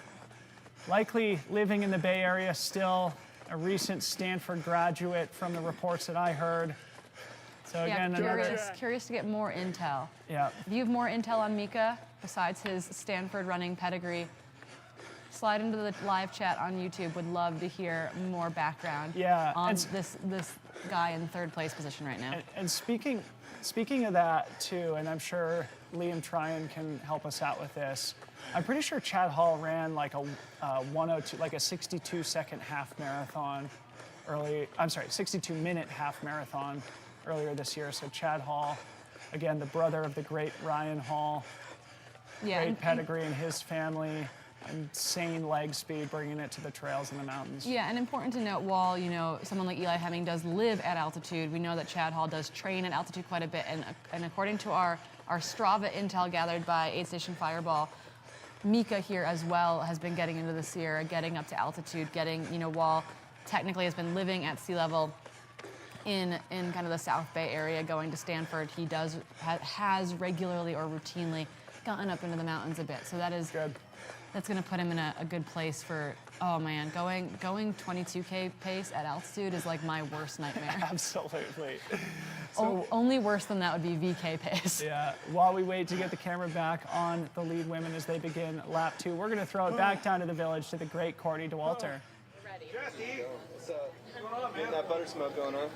Likely living in the Bay Area still, a recent Stanford graduate from the reports that I heard. So again, curious to get more intel. Yeah. If you have more intel on Mika, besides his Stanford running pedigree, slide into the live chat on YouTube. Would love to hear more background on this guy in 3rd place position right now. And speaking of that too, and I'm sure Liam Tryon can help us out with this. I'm pretty sure Chad Hall ran like a 102, like a 62-second half marathon 62-minute half marathon earlier this year. So Chad Hall, again, the brother of the great Ryan Hall, great pedigree in his family. Insane leg speed, bringing it to the trails and the mountains. Yeah, and important to note, while someone like Eli Hemming does live at altitude, we know that Chad Hall does train at altitude quite a bit. And according to our Strava intel gathered by Aid Station Fireball, Mika here as well has been getting into the Sierra, getting up to altitude, while technically has been living at sea level in kind of the South Bay area, going to Stanford, he has regularly or routinely gotten up into the mountains a bit. So that is good. That's going to put him in a good place for, going 22K pace at altitude is like my worst nightmare. Absolutely. So, only worse than that would be VK pace. Yeah. While we wait to get the camera back on the lead women as they begin lap 2, we're going to throw it back down to the village to the great Courtney DeWalter. Ready. Jesse! What's up? What's going on, man? Getting that butter smoke going on.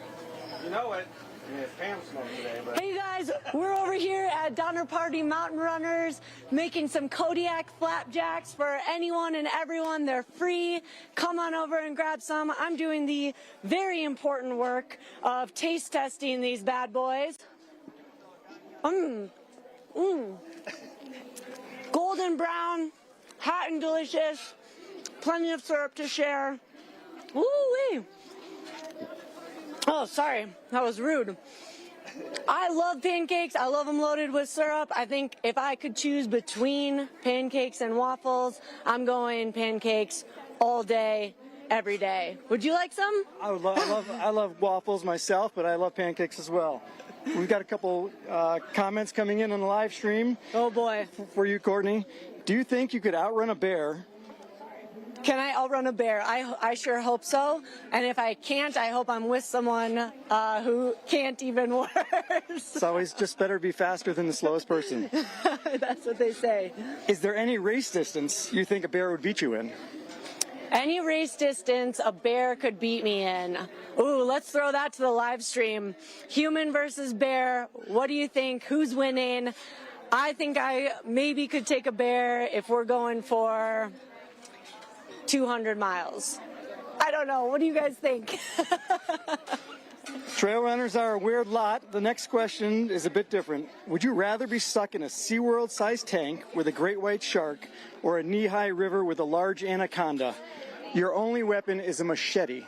You know it. Yeah, Pam smoked today, but... Hey guys, we're over here at Donner Party Mountain Runners making some Kodiak flapjacks for anyone and everyone. They're free. Come on over and grab some. I'm doing the very important work of taste testing these bad boys. Golden brown, hot and delicious, plenty of syrup to share. Woo-wee. Oh, sorry, that was rude. I love pancakes. I love them loaded with syrup. I think if I could choose between pancakes and waffles, I'm going pancakes all day, every day. Would you like some? I love waffles myself, but I love pancakes as well. We've got a couple comments coming in on the live stream. Oh boy. For you, Courtney. Do you think you could outrun a bear? Can I outrun a bear? I sure hope so. And if I can't, I hope I'm with someone who can't even worse. It's always just better be faster than the slowest person. That's what they say. Is there any race distance you think a bear would beat you in? Any race distance a bear could beat me in. Ooh, let's throw that to the live stream. Human versus bear. What do you think? Who's winning? I think I maybe could take a bear if we're going for 200 miles. I don't know. What do you guys think? Trail runners are a weird lot. The next question is a bit different. Would you rather be stuck in a SeaWorld-sized tank with a great white shark or a knee-high river with a large anaconda? Your only weapon is a machete.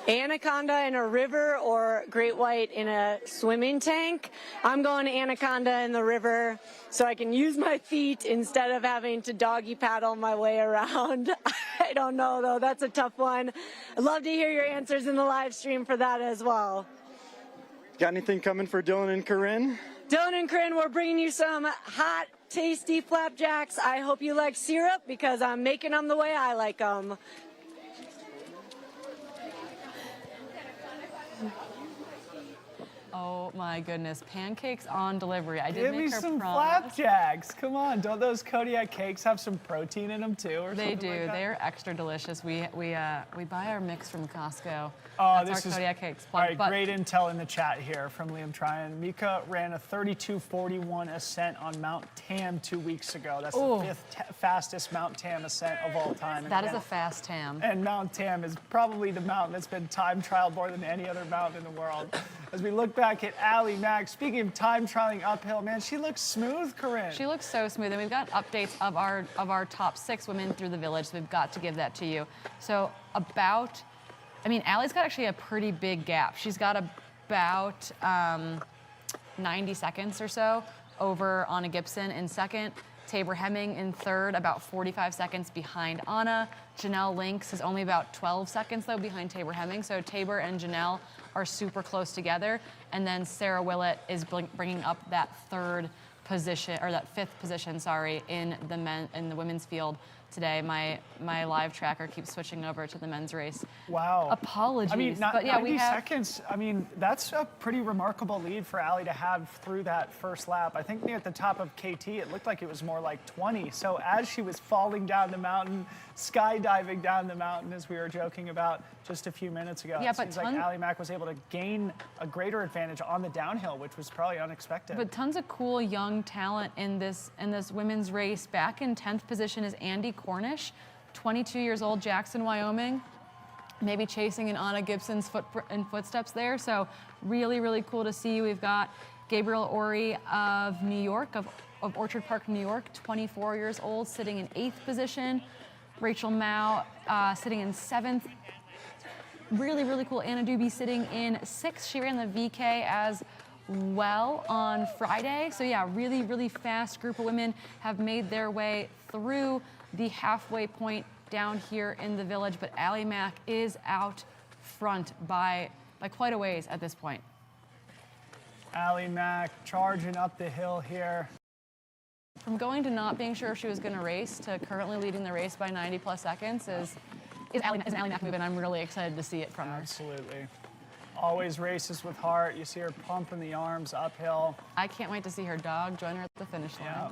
Anaconda in a river or great white in a swimming tank? I'm going anaconda in the river so I can use my feet instead of having to doggy paddle my way around. I don't know though, that's a tough one. I'd love to hear your answers in the live stream for that as well. Got anything coming for Dylan and Corrine? Dylan and Corrine, we're bringing you some hot, tasty flapjacks. I hope you like syrup because I'm making them the way I like them. Oh my goodness, pancakes on delivery. I did Give make me her some promise. flapjacks. Come on, don't those Kodiak cakes have some protein in them too, or They something do. like that? They're extra delicious. We buy our mix from Costco. Oh, That's this our is Kodiak cakes. all right. Great intel in the chat here from Liam Tryon. Mika ran a 32:41 ascent on Mount Tam 2 weeks ago. That's Ooh. the fifth fastest Mount Tam ascent of all time. That is a fast Tam. And Mount Tam is probably the mountain that's been time trialed more than any other mountain in the world. As we look back at Allie Mack, speaking of time trialing uphill, man, she looks smooth, Corrine. She looks so smooth, and we've got updates of our top 6 women through the village, so we've got to give that to you. So Allie's got actually a pretty big gap. She's got about 90 seconds or so over Anna Gibson in second. Tabor Hemming in third, about 45 seconds behind Anna. Janelle Lynx is only about 12 seconds, though, behind Tabor Hemming. So Tabor and Janelle are super close together. And then Sarah Willett is bringing up that third position, or that fifth position, sorry, in the women's field today. My live tracker keeps switching over to the men's race. Wow. Apologies. I mean, but yeah, 90 seconds. I mean, that's a pretty remarkable lead for Allie to have through that first lap. I think near at the top of KT, it looked like it was more like 20. So as she was falling down the mountain, skydiving down the mountain, as we were joking about just a few minutes ago, yeah, it seems like Allie Mack was able to gain a greater advantage on the downhill, which was probably unexpected. But tons of cool young talent in this women's race. Back in 10th position is Andy Cornish, 22 years old, Jackson, Wyoming. Maybe chasing in Anna Gibson's footsteps there. So really, really cool to see. We've got Gabriel Ori of New York, of Orchard Park, New York, 24 years old, sitting in 8th position. Rachel Mao sitting in 7th. Really, really cool. Anna Doobie sitting in 6th. She ran the VK as well on Friday. So yeah, really, really fast group of women have made their way through the halfway point down here in the village, but Allie Mack is out front by quite a ways at this point. Allie Mack charging up the hill here. From going to not being sure if she was going to race to currently leading the race by 90 plus seconds is an Allie Mack move, and I'm really excited to see it from her. Absolutely. Always races with heart. You see her pumping the arms uphill. I can't wait to see her dog join her at the finish line. Yeah.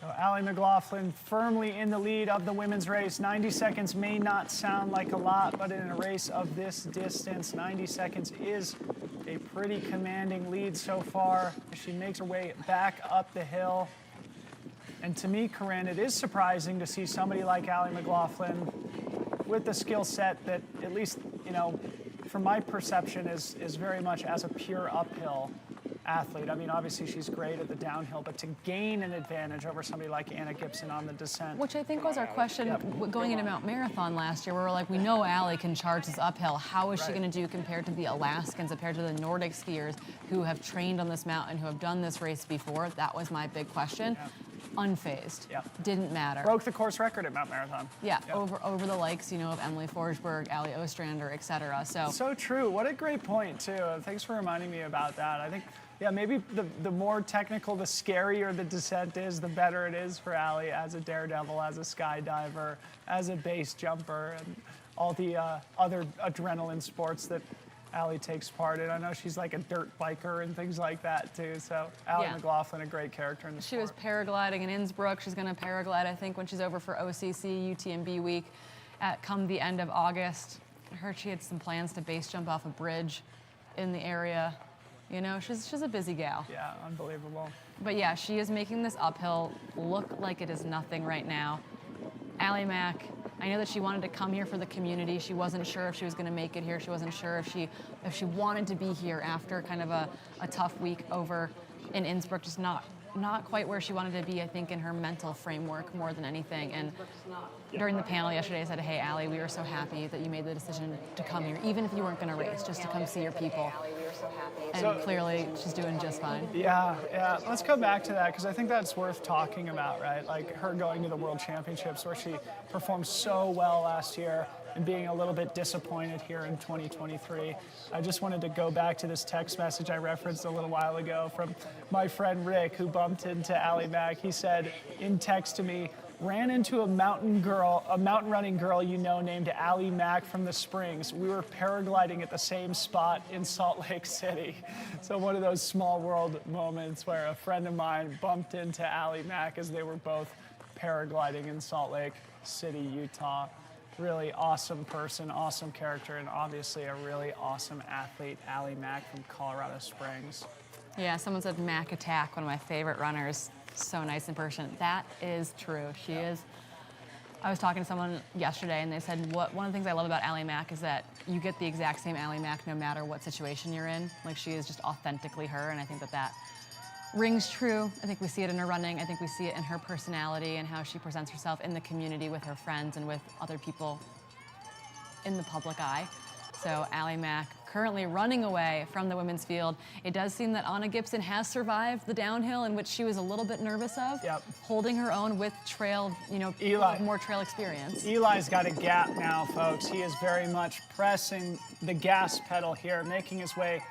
So Allie McLaughlin firmly in the lead of the women's race. 90 seconds may not sound like a lot, but in a race of this distance, 90 seconds is a pretty commanding lead so far as she makes her way back up the hill. And to me, Corrine, it is surprising to see somebody like Allie McLaughlin with the skill set that, at least, from my perception, is very much as a pure uphill athlete. I mean, obviously she's great at the downhill, but to gain an advantage over somebody like Anna Gibson on the descent. Which I think was our question going into Mount Marathon last year, where we're like, we know Allie can charge this uphill. How is she going to do compared to the Alaskans, compared to the Nordic skiers who have trained on this mountain, who have done this race before? That was my big question. Unfazed. Didn't matter. Broke the course record at Mount Marathon. Over the likes, of Emily Forsberg, Ali Ostrander, etc. So true. What a great point too. Thanks for reminding me about that. I think, maybe the more technical, the scarier the descent is, the better it is for Allie as a daredevil, as a skydiver, as a base jumper, and all the other adrenaline sports that Allie takes part in. I know she's like a dirt biker and things like that too. So Allie Yeah. McLaughlin, a great character in the She was sport. paragliding in Innsbruck. She's going to paraglide, I think, when she's over for OCC UTMB week come the end of August. I heard she had some plans to base jump off a bridge in the area. You know, she's a busy gal. Yeah, unbelievable. But yeah, she is making this uphill look like it is nothing right now. Allie Mack, I know that she wanted to come here for the community. She wasn't sure if she was going to make it here. She wasn't sure if she wanted to be here after kind of a tough week over in Innsbruck, just not quite where she wanted to be, I think, in her mental framework more than anything. And during the panel yesterday, I said, hey, Allie, we were so happy that you made the decision to come here, even if you weren't going to race, just to come see your people. And clearly, she's doing just fine. Yeah. Let's come back to that because I think that's worth talking about, right? Like her going to the World Championships where she performed so well last year and being a little bit disappointed here in 2023. I just wanted to go back to this text message I referenced a little while ago from my friend Rick, who bumped into Allie Mack. He said in text to me, ran into a mountain running girl you know named Allie Mack from the Springs. We were paragliding at the same spot in Salt Lake City. So one of those small world moments where a friend of mine bumped into Allie Mack as they were both paragliding in Salt Lake City, Utah. Really awesome person, awesome character, and obviously a really awesome athlete, Allie Mack from Colorado Springs. Yeah, someone said Mac Attack, one of my favorite runners. So nice in person. That is true. She is. I was talking to someone yesterday and they said one of the things I love about Allie Mack is that you get the exact same Allie Mack no matter what situation you're in. Like she is just authentically her, and I think that rings true. I think we see it in her running. I think we see it in her personality and how she presents herself in the community with her friends and with other people in the public eye. So Allie Mack currently running away from the women's field. It does seem that Anna Gibson has survived the downhill, in which she was a little bit nervous of, holding her own with trail, more trail experience. Eli's got a gap now, folks. He is very much pressing the gas pedal here, making his way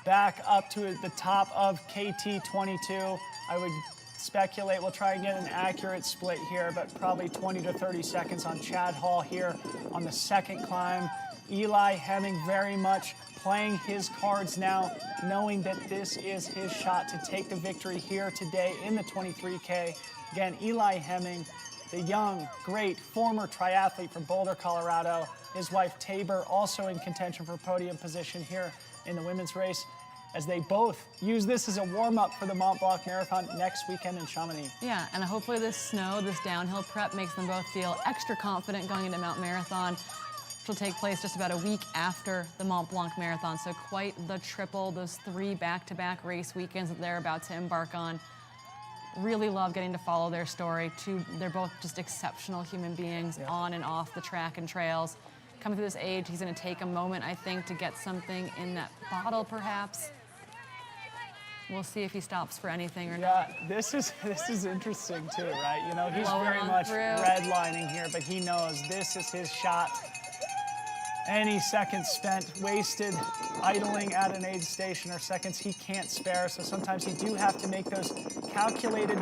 back up to the top of KT 22. I would speculate we'll try and get an accurate split here, but probably 20 to 30 seconds on Chad Hall here on the second climb. Eli Hemming very much playing his cards now, knowing that this is his shot to take the victory here today in the 23K. Again, Eli Hemming, the young, great former triathlete from Boulder, Colorado. His wife Tabor also in contention for podium position here in the women's race, as they both use this as a warm-up for the Mont Blanc Marathon next weekend in Chamonix. Yeah, and hopefully this snow, this downhill prep makes them both feel extra confident going into Mount Marathon, which will take place just about a week after the Mont Blanc Marathon. So quite the triple, those 3 back-to-back race weekends that they're about to embark on. Really love getting to follow their story. They're both just exceptional human beings on and off the track and trails. Coming through this age, he's gonna take a moment, I think, to get something in that bottle, perhaps. We'll see if he stops for anything or not. Yeah, this is interesting too, right? You know, he's Blowing very on much through. redlining here, but he knows this is his shot. Any seconds spent wasted idling at an aid station are seconds he can't spare, so sometimes you do have to make those calculated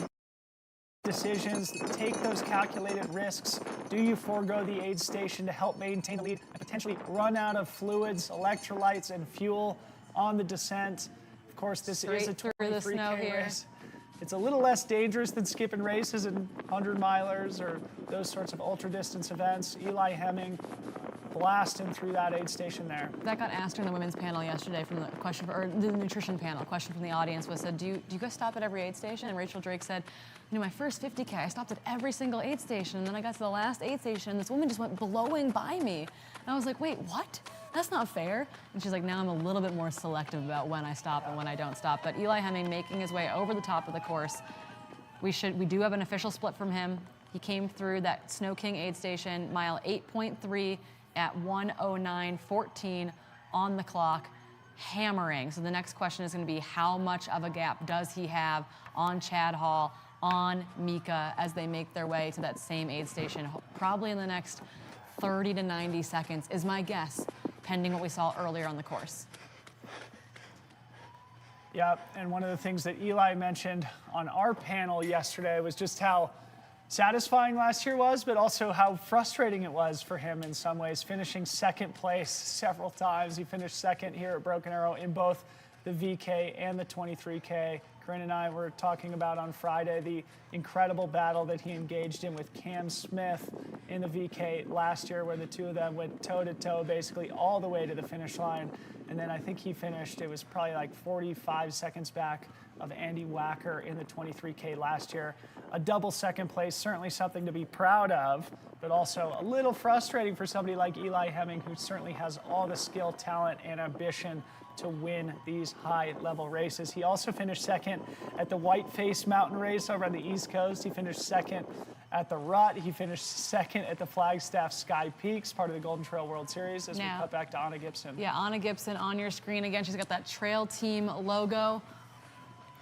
decisions, take those calculated risks. Do you forego the aid station to help maintain the lead and potentially run out of fluids, electrolytes, and fuel on the descent? Of course, this is a Straight through the snow 23K here. race. It's a little less dangerous than skipping races and 100-milers or those sorts of ultra-distance events. Eli Hemming blasting through that aid station there. That got asked during the women's panel yesterday from the nutrition panel. Question from the audience was, do you guys stop at every aid station? And Rachel Drake said, my first 50K, I stopped at every single aid station. And then I got to the last aid station, and this woman just went blowing by me. And I was like, wait, what? That's not fair. And she's like, now I'm a little bit more selective about when I stop and when I don't stop. But Eli Hemming making his way over the top of the course. We do have an official split from him. He came through that Snow King aid station, mile 8.3 at 1:09:14 on the clock, hammering. So the next question is going to be, how much of a gap does he have on Chad Hall, on Mika, as they make their way to that same aid station? Probably in the next 30 to 90 seconds is my guess, pending what we saw earlier on the course. Yeah, and one of the things that Eli mentioned on our panel yesterday was just how satisfying last year was, but also how frustrating it was for him in some ways, finishing second place several times. He finished second here at Broken Arrow in both the VK and the 23K. Corrine and I were talking about on Friday the incredible battle that he engaged in with Cam Smith in the VK last year, where the two of them went toe-to-toe basically all the way to the finish line. And then I think he finished, it was probably like 45 seconds back of Andy Wacker in the 23K last year. A double second place, certainly something to be proud of, but also a little frustrating for somebody like Eli Hemming, who certainly has all the skill, talent, and ambition to win these high-level races. He also finished second at the Whiteface Mountain Race over on the East Coast. He finished second at the Rut. He finished second at the Flagstaff Sky Peaks, part of the Golden Trail World Series, as we cut back to Anna Gibson. Yeah, Anna Gibson on your screen again. She's got that Trail Team logo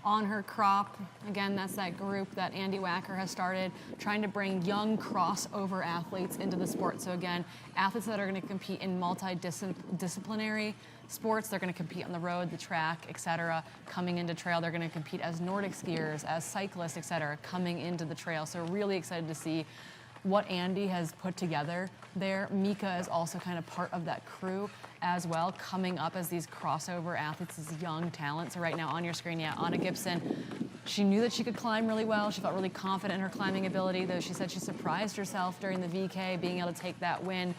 on her crop. Again, that's that group that Andy Wacker has started, trying to bring young crossover athletes into the sport. So again, athletes that are going to compete in multidisciplinary sports. They're going to compete on the road, the track, etc. Coming into trail, they're going to compete as Nordic skiers, as cyclists, etc. Coming into the trail. So really excited to see what Andy has put together there. Mika is also kind of part of that crew as well, coming up as these crossover athletes, these young talents. So right now on your screen, yeah, Anna Gibson, she knew that she could climb really well. She felt really confident in her climbing ability, though she said she surprised herself during the VK, being able to take that win.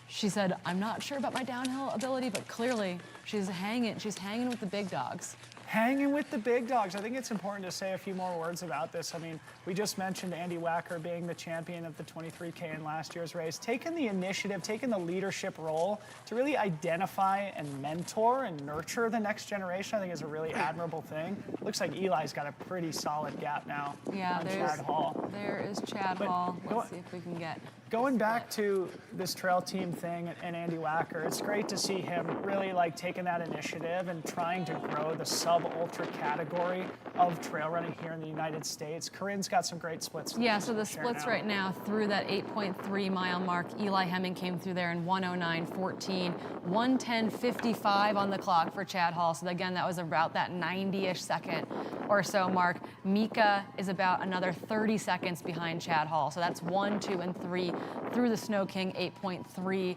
She said, I'm not sure about my downhill ability, but clearly she's hanging with the big dogs. Hanging with the big dogs. I think it's important to say a few more words about this. I mean, we just mentioned Andy Wacker being the champion of the 23K in last year's race, taking the initiative, taking the leadership role to really identify and mentor and nurture the next generation. I think is a really admirable thing. Looks like Eli's got a pretty solid gap now. Yeah, on Chad Hall. There is Chad Hall. Let's see if we can get. Going back to this trail team thing and Andy Wacker, it's great to see him really like taking that initiative and trying to grow the sub-ultra category of trail running here in the United States. Corinne's got some great splits. Yeah, so the splits right now through that 8.3 mile mark, Eli Hemming came through there in 109.14, 110.55 on the clock for Chad Hall. So again, that was about that 90-ish second or so mark. Mika is about another 30 seconds behind Chad Hall. So that's 1, 2, and 3 through the Snow King 8.3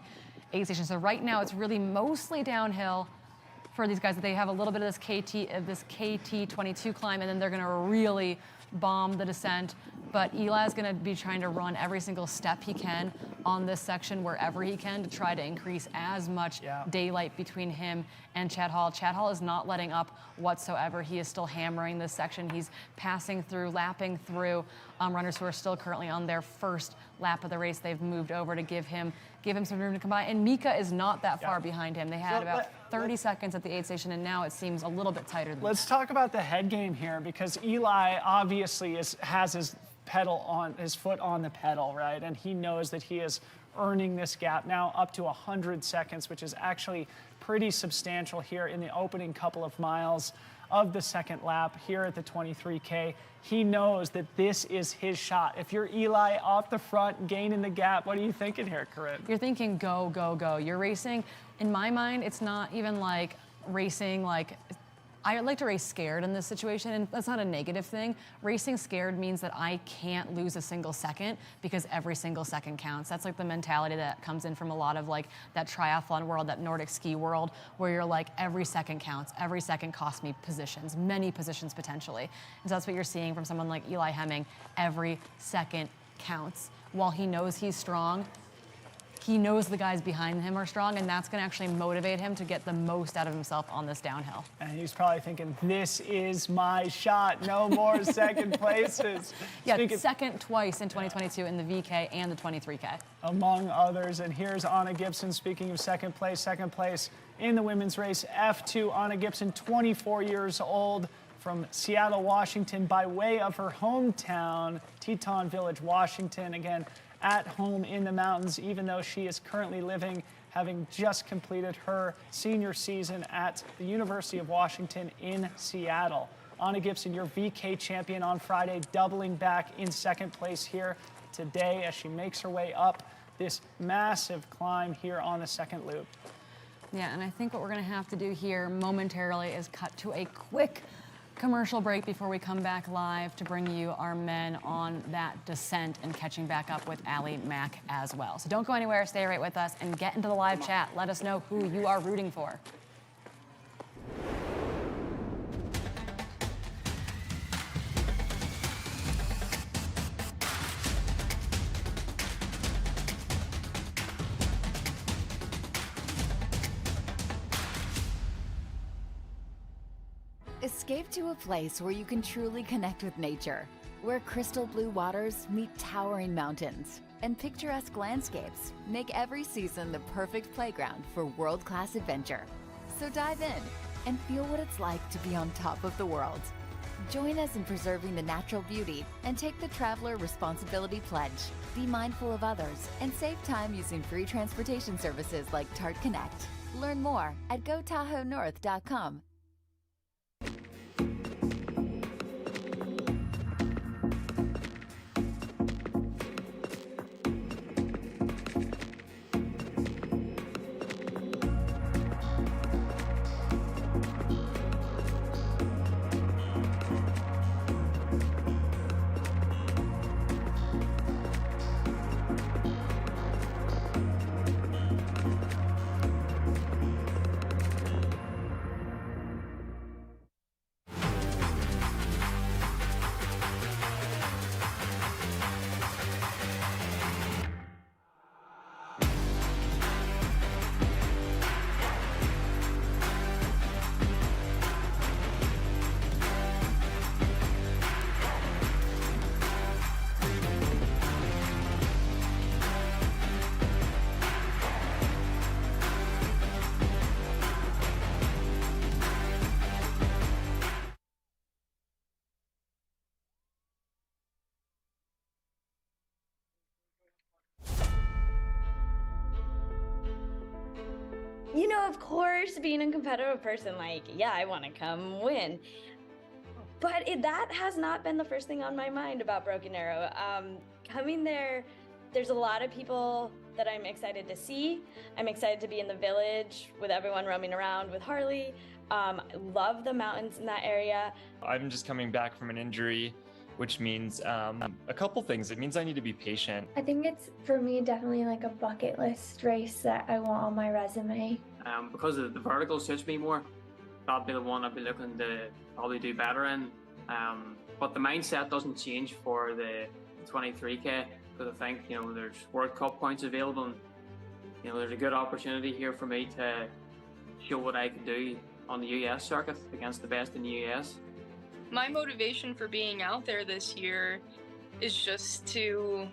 aid station. So right now it's really mostly downhill for these guys. They have a little bit of this KT 22 climb, and then they're going to really bomb the descent. But Eli's going to be trying to run every single step he can on this section wherever he can to try to increase as much daylight between him and Chad Hall. Chad Hall is not letting up whatsoever. He is still hammering this section. He's passing through, lapping through runners who are still currently on their first lap of the race. They've moved over to give him some room to come by. And Mika is not that far behind him. They had about 30 seconds at the aid station, and now it seems a little bit tighter than Let's talk about the head game here, because Eli obviously has his foot on the pedal, right? And he knows that he is earning this gap now up to 100 seconds, which is actually pretty substantial here in the opening couple of miles of the second lap here at the 23K. He knows that this is his shot. If you're Eli off the front, gaining the gap, what are you thinking here, Corinne? You're thinking go, go, go. You're racing. In my mind, it's not even like racing like I like to race scared in this situation, and that's not a negative thing. Racing scared means that I can't lose a single second because every single second counts. That's like the mentality that comes in from a lot of like that triathlon world, that Nordic ski world, where you're like every second counts, every second costs me positions, many positions potentially. And so that's what you're seeing from someone like Eli Hemming. Every second counts. While he knows he's strong, he knows the guys behind him are strong, and that's going to actually motivate him to get the most out of himself on this downhill. And he's probably thinking, this is my shot. No more second places. Yeah, second twice in 2022 in the VK and the 23K. Among others. And here's Anna Gibson, speaking of second place in the women's race. F2, Anna Gibson, 24 years old, from Seattle, Washington, by way of her hometown, Teton Village, Washington. Again, at home in the mountains, even though she is currently having just completed her senior season at the University of Washington in Seattle. Anna Gibson, your VK champion on Friday, doubling back in second place here today as she makes her way up this massive climb here on the second loop. Yeah, and I think what we're going to have to do here momentarily is cut to a quick commercial break before we come back live to bring you our men on that descent and catching back up with Allie Mack as well. So don't go anywhere, stay right with us and get into the live chat. Let us know who you are rooting for. Escape to a place where you can truly connect with nature, where crystal blue waters meet towering mountains, and picturesque landscapes make every season the perfect playground for world-class adventure. So dive in and feel what it's like to be on top of the world. Join us in preserving the natural beauty and take the Traveler Responsibility Pledge. Be mindful of others and save time using free transportation services like Tart Connect. Learn more at GoTahoeNorth.com. You know, of course, being a competitive person, like, yeah, I want to come win. But that has not been the first thing on my mind about Broken Arrow. Coming there, there's a lot of people that I'm excited to see. I'm excited to be in the village with everyone roaming around with Harley. Love the mountains in that area. I'm just coming back from an injury, which means a couple things. It means I need to be patient. I think it's, for me, definitely like a bucket list race that I want on my resume. Because the vertical suits me more, that'll be the one I'll be looking to probably do better in. But the mindset doesn't change for the 23K, because I think, you know, there's World Cup points available, and, you know, there's a good opportunity here for me to show what I can do on the US circuit against the best in the US. My motivation for being out there this year is just to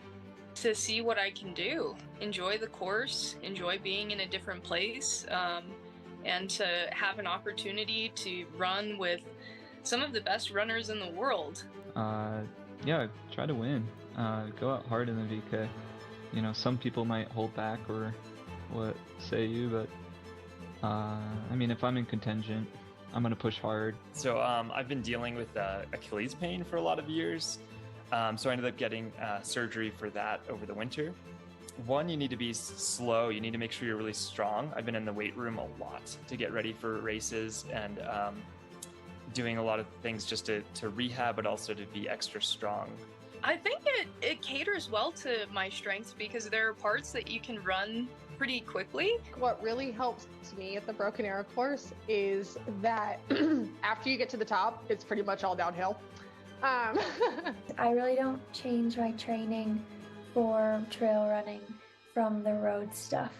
see what I can do, enjoy the course, enjoy being in a different place, and to have an opportunity to run with some of the best runners in the world. Yeah, try to win. Go out hard in the VK. You know, some people might hold back or what say you, but I mean, if I'm in contention, I'm gonna push hard. So I've been dealing with Achilles pain for a lot of years. So I ended up getting surgery for that over the winter. One, you need to be slow. You need to make sure you're really strong. I've been in the weight room a lot to get ready for races and doing a lot of things just to rehab, but also to be extra strong. I think it caters well to my strengths because there are parts that you can run pretty quickly. What really helps me at the Broken Arrow course is that after you get to the top, it's pretty much all downhill. I really don't change my training for trail running from the road stuff.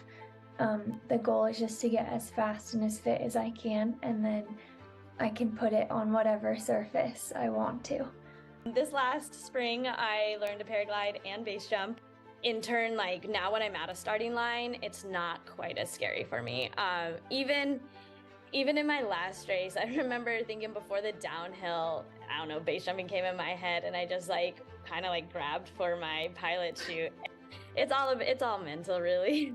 The goal is just to get as fast and as fit as I can, and then I can put it on whatever surface I want to. This last spring, I learned to paraglide and base jump. In turn, like now when I'm at a starting line, it's not quite as scary for me. Even in my last race, I remember thinking before the downhill, I don't know, base jumping came in my head, and I just like kind of like grabbed for my pilot chute. It's all mental, really.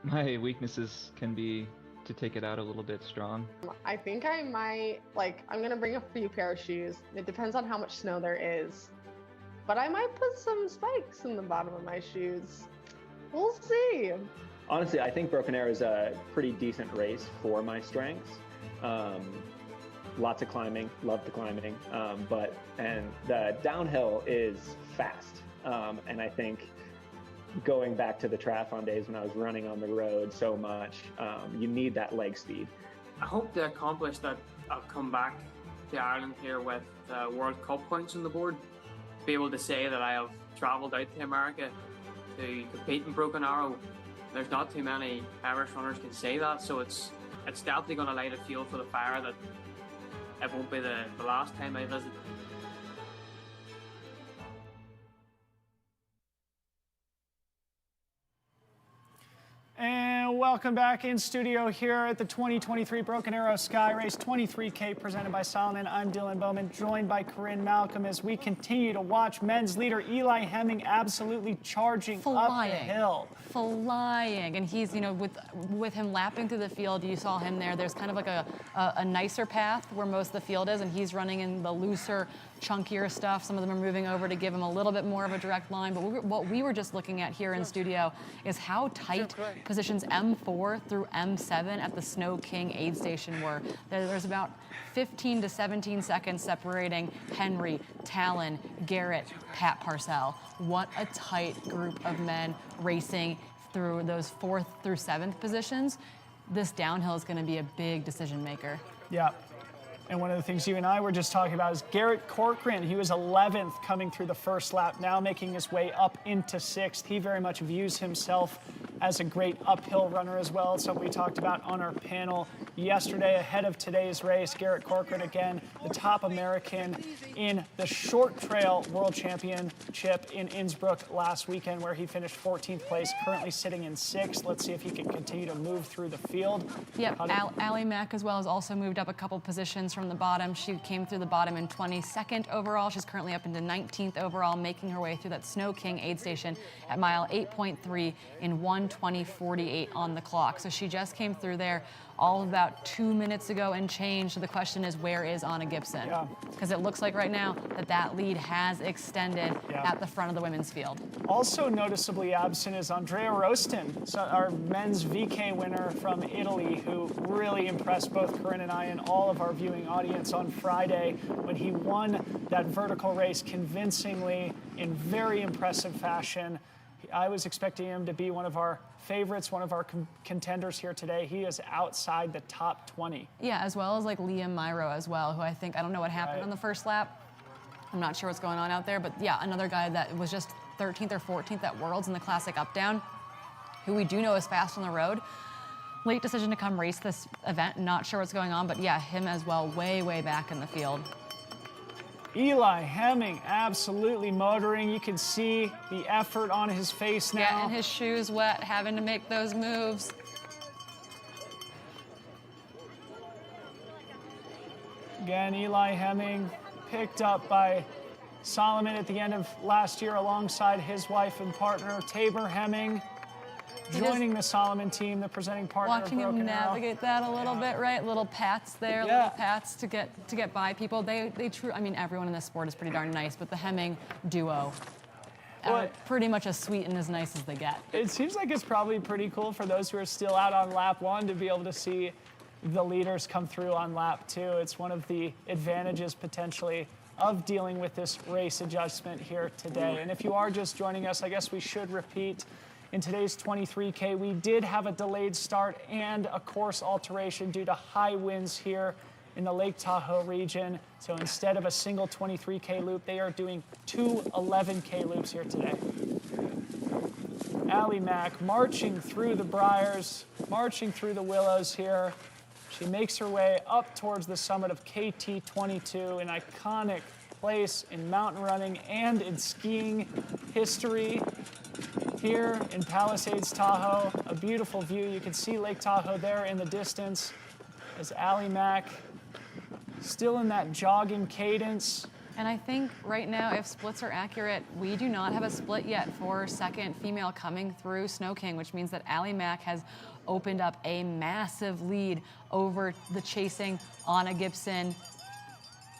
My weaknesses can be to take it out a little bit strong. I think I might, I'm gonna bring a few pair of shoes. It depends on how much snow there is. But I might put some spikes in the bottom of my shoes. We'll see. Honestly, I think Broken Arrow is a pretty decent race for my strengths. lots of climbing, love the climbing, and the downhill is fast. And I think going back to the triathlon days when I was running on the road so much, you need that leg speed. I hope to accomplish that. I'll come back to Ireland here with World Cup points on the board. Be able to say that I have travelled out to America to compete in Broken Arrow. There's not too many Irish runners can say that, so it's definitely going to light a fuel for the fire that it won't be the last time I visit. And welcome back in studio here at the 2023 Broken Arrow Skyrace 23K presented by Salomon. I'm Dylan Bowman, joined by Corrine Malcom as we continue to watch men's leader Eli Hemming absolutely charging up the hill. Flying, and he's, you know, with him lapping through the field, you saw him there. There's kind of like a nicer path where most of the field is, and he's running in the looser, chunkier stuff. Some of them are moving over to give him a little bit more of a direct line, but what we were just looking at here in studio is how tight positions M4 through M7 at the Snow King aid station were. There's about 15 to 17 seconds separating Henry, Talon, Garrett, Pat Parcell. What a tight group of men racing through those 4th through 7th positions. This downhill is going to be a big decision maker. Yeah. And one of the things you and I were just talking about is Garrett Corcoran. He was 11th coming through the first lap, now making his way up into 6th. He very much views himself as a great uphill runner as well. It's something we talked about on our panel yesterday ahead of today's race. Garrett Corcoran, again, the top American in the short trail world championship in Innsbruck last weekend, where he finished 14th place, currently sitting in 6th. Let's see if he can continue to move through the field. Yep, Allie Mack as well has also moved up a couple positions from the bottom. She came through the bottom in 22nd overall. She's currently up into 19th overall, making her way through that Snow King aid station at mile 8.3 in 1:20:48 on the clock. So she just came through there all about 2 minutes ago and change. So the question is, where is Anna Gibson? Because it looks like right now that lead has extended at the front of the women's field. Also noticeably absent is Andrea Rostin, so our men's VK winner from Italy, who really impressed both Corrine and I and all of our viewing audience on Friday when he won that vertical race convincingly in very impressive fashion. I was expecting him to be one of our favorites, one of our contenders here today. He is outside the top 20. Yeah, as well as like Liam Myro as well, who I don't know what happened on the first lap. I'm not sure what's going on out there, but yeah, another guy that was just 13th or 14th at Worlds in the Classic Up-Down, who we do know is fast on the road. Late decision to come race this event, not sure what's going on, but yeah, him as well, way, way back in the field. Eli Hemming absolutely motoring. You can see the effort on his face now. Yeah, and his shoes wet, having to make those moves. Again, Eli Hemming picked up by Salomon at the end of last year alongside his wife and partner, Tabor Hemming, joining the Salomon team, the presenting partner of Broken Arrow. Watching him navigate that a little bit, right? Little pats there, little pats to get by people. I mean, everyone in this sport is pretty darn nice, but the Hemming duo, pretty much as sweet and as nice as they get. It seems like it's probably pretty cool for those who are still out on lap 1 to be able to see the leaders come through on lap 2. It's one of the advantages potentially of dealing with this race adjustment here today. And if you are just joining us, I guess we should repeat. In today's 23K, we did have a delayed start and a course alteration due to high winds here in the Lake Tahoe region. So instead of a single 23K loop, they are doing 2 11K loops here today. Allie Mack marching through the briars, marching through the willows here. She makes her way up towards the summit of KT22, an iconic place in mountain running and in skiing history. Here in Palisades, Tahoe, a beautiful view. You can see Lake Tahoe there in the distance as Allie Mack still in that jogging cadence. And I think right now, if splits are accurate, we do not have a split yet for second female coming through Snow King, which means that Allie Mack has opened up a massive lead over the chasing Anna Gibson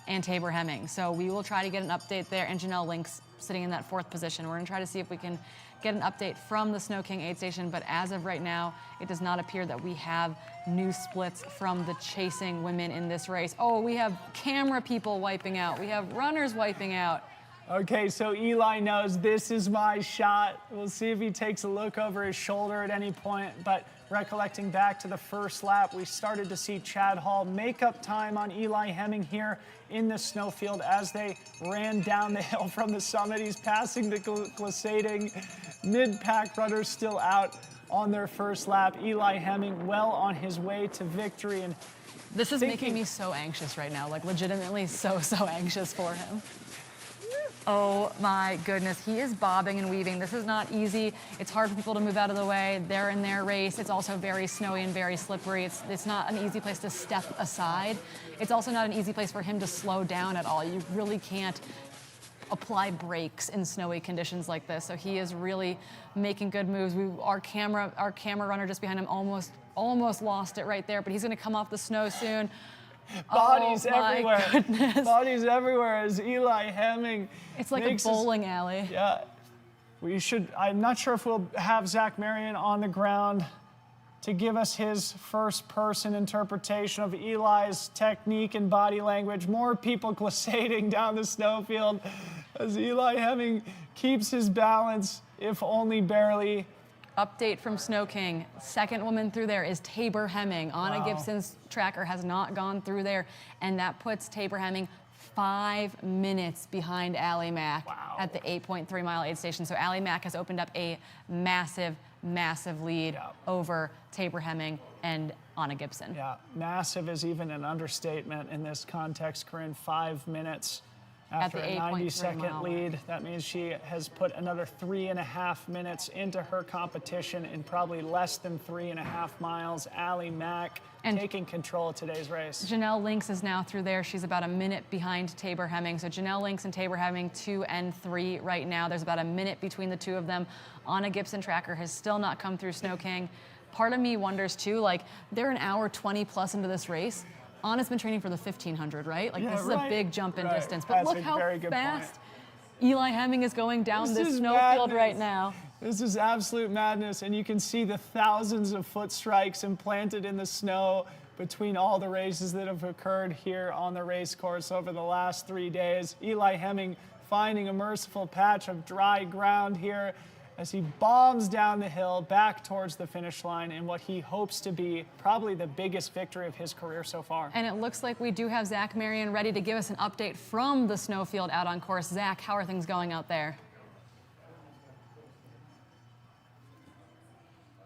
and Tabor Hemming. So we will try to get an update there. And Janelle Link's sitting in that 4th position. We're going to try to see if we can get an update from the Snow King aid station, but as of right now, it does not appear that we have new splits from the chasing women in this race. Oh, we have camera people wiping out. We have runners wiping out. Okay, so Eli knows this is my shot. We'll see if he takes a look over his shoulder at any point, but recollecting back to the first lap, we started to see Chad Hall make up time on Eli Hemming here in the snowfield as they ran down the hill from the summit. He's passing the glissading mid-pack runners still out on their first lap. Eli Hemming well on his way to victory. And this is making me so anxious right now, like legitimately so anxious for him. Oh my goodness, he is bobbing and weaving. This is not easy. It's hard for people to move out of the way. They're in their race. It's also very snowy and very slippery. It's not an easy place to step aside. It's also not an easy place for him to slow down at all. You really can't apply brakes in snowy conditions like this. So he is really making good moves. Our camera runner just behind him almost lost it right there, but he's gonna come off the snow soon. Bodies everywhere. Goodness. Bodies everywhere as Eli Hemming. It's like a bowling alley. Yeah. I'm not sure if we'll have Zach Marion on the ground to give us his first person interpretation of Eli's technique and body language. More people glissading down the snowfield as Eli Hemming keeps his balance, if only barely. Update from Snow King. Second woman through there is Tabor Hemming. Anna Wow. Gibson's tracker has not gone through there, and that puts Tabor Hemming 5 minutes behind Allie Mack at the 8.3 mile aid station. So Allie Mack has opened up a massive lead over Tabor Hemming and Anna Gibson. Yeah, massive is even an understatement in this context, Corrine. 5 minutes after a 90-second lead. That means she has put another 3.5 minutes into her competition in probably less than 3.5 miles. Allie Mack taking control of today's race. Janelle Lynx is now through there. She's about a minute behind Tabor Hemming. So Janelle Lynx and Tabor Hemming 2 and 3 right now. There's about a minute between the two of them. Anna Gibson tracker has still not come through Snow King. Part of me wonders too, like they're an hour 20 plus into this race. Anna's been training for the 1500, right? Like this is a big jump in distance. But look how fast Eli Hemming is going down this snowfield right now. This is absolute madness, and you can see the thousands of foot strikes implanted in the snow between all the races that have occurred here on the race course over the last 3 days. Eli Hemming finding a merciful patch of dry ground here as he bombs down the hill back towards the finish line in what he hopes to be probably the biggest victory of his career so far. And it looks like we do have Zach Marion ready to give us an update from the snowfield out on course. Zach, how are things going out there?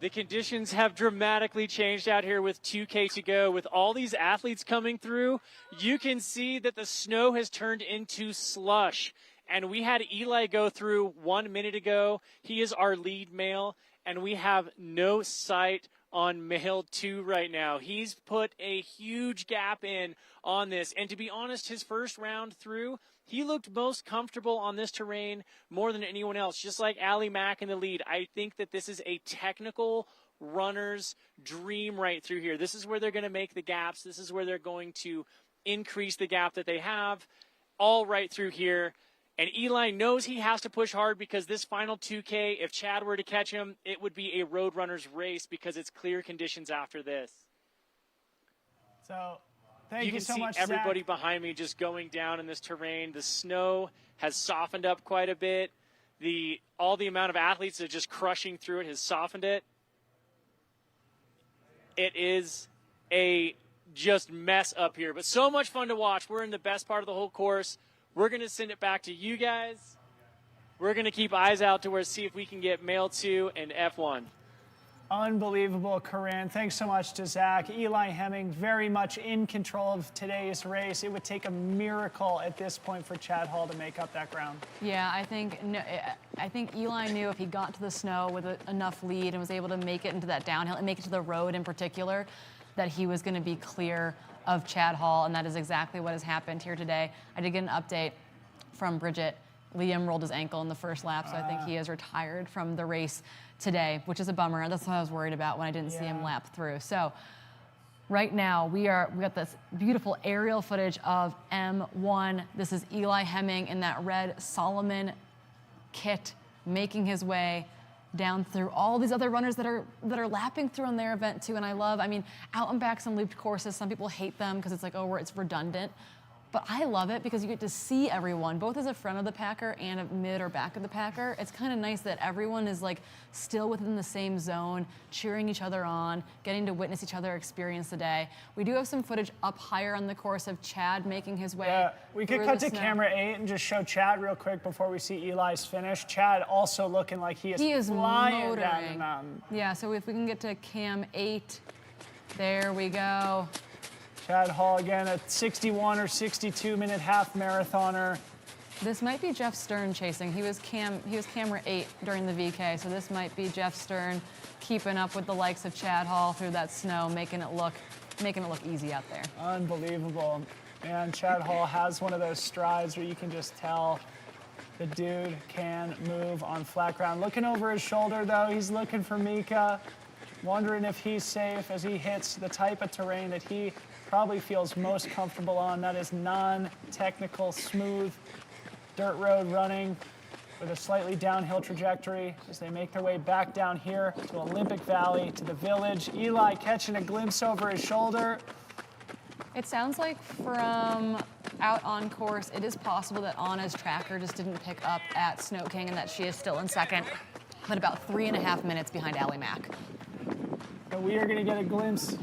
The conditions have dramatically changed out here with 2K to go. With all these athletes coming through, you can see that the snow has turned into slush. And we had Eli go through 1 minute ago. He is our lead male, and we have no sight on male 2 right now. He's put a huge gap in on this. And to be honest, his first round through, he looked most comfortable on this terrain more than anyone else, just like Allie Mack in the lead. I think that this is a technical runner's dream right through here. This is where they're going to make the gaps. This is where they're going to increase the gap that they have, all right through here. And Eli knows he has to push hard because this final 2K, if Chad were to catch him, it would be a road runner's race because it's clear conditions after this. So, thank you so much, You can see everybody Zach. behind me just going down in this terrain. The snow has softened up quite a bit. All the amount of athletes that are just crushing through it has softened it. It is a just mess up here, but so much fun to watch. We're in the best part of the whole course. We're going to send it back to you guys. We're going to keep eyes out to see if we can get male 2 and F1. Unbelievable, Corrine. Thanks so much to Zach. Eli Hemming very much in control of today's race. It would take a miracle at this point for Chad Hall to make up that ground. Yeah, I think Eli knew if he got to the snow with enough lead and was able to make it into that downhill and make it to the road in particular, that he was going to be clear of Chad Hall, and that is exactly what has happened here today. I did get an update from Bridget. Liam rolled his ankle in the first lap, so I think he is retired from the race today, which is a bummer. That's what I was worried about when I didn't see him lap through. So right now we got this beautiful aerial footage of M1. This is Eli Hemming in that red Salomon kit making his way down through all these other runners that are lapping through on their event too. And I mean, out and backs and looped courses, some people hate them because it's like, oh, it's redundant. But I love it because you get to see everyone, both as a front of the packer and a mid or back of the packer. It's kind of nice that everyone is like still within the same zone, cheering each other on, getting to witness each other experience the day. We do have some footage up higher on the course of Chad making his way. Yeah, we could through cut the to snow. camera 8 and just show Chad real quick before we see Eli's finish. Chad also looking like he is flying down the mountain. Yeah, so if we can get to cam 8, there we go. Chad Hall again, a 61 or 62 minute half marathoner. This might be Jeff Stern chasing. He was camera 8 during the VK, so this might be Jeff Stern keeping up with the likes of Chad Hall through that snow, making it look easy out there. Unbelievable. And Chad Hall has one of those strides where you can just tell the dude can move on flat ground. Looking over his shoulder though, he's looking for Mika, wondering if he's safe as he hits the type of terrain that he probably feels most comfortable on. That is non-technical, smooth dirt road running with a slightly downhill trajectory as they make their way back down here to Olympic Valley, to the village. Eli catching a glimpse over his shoulder. It sounds like from out on course, it is possible that Anna's tracker just didn't pick up at Snow King and that she is still in second, but about 3.5 minutes behind Allie Mack. And we are going to get a glimpse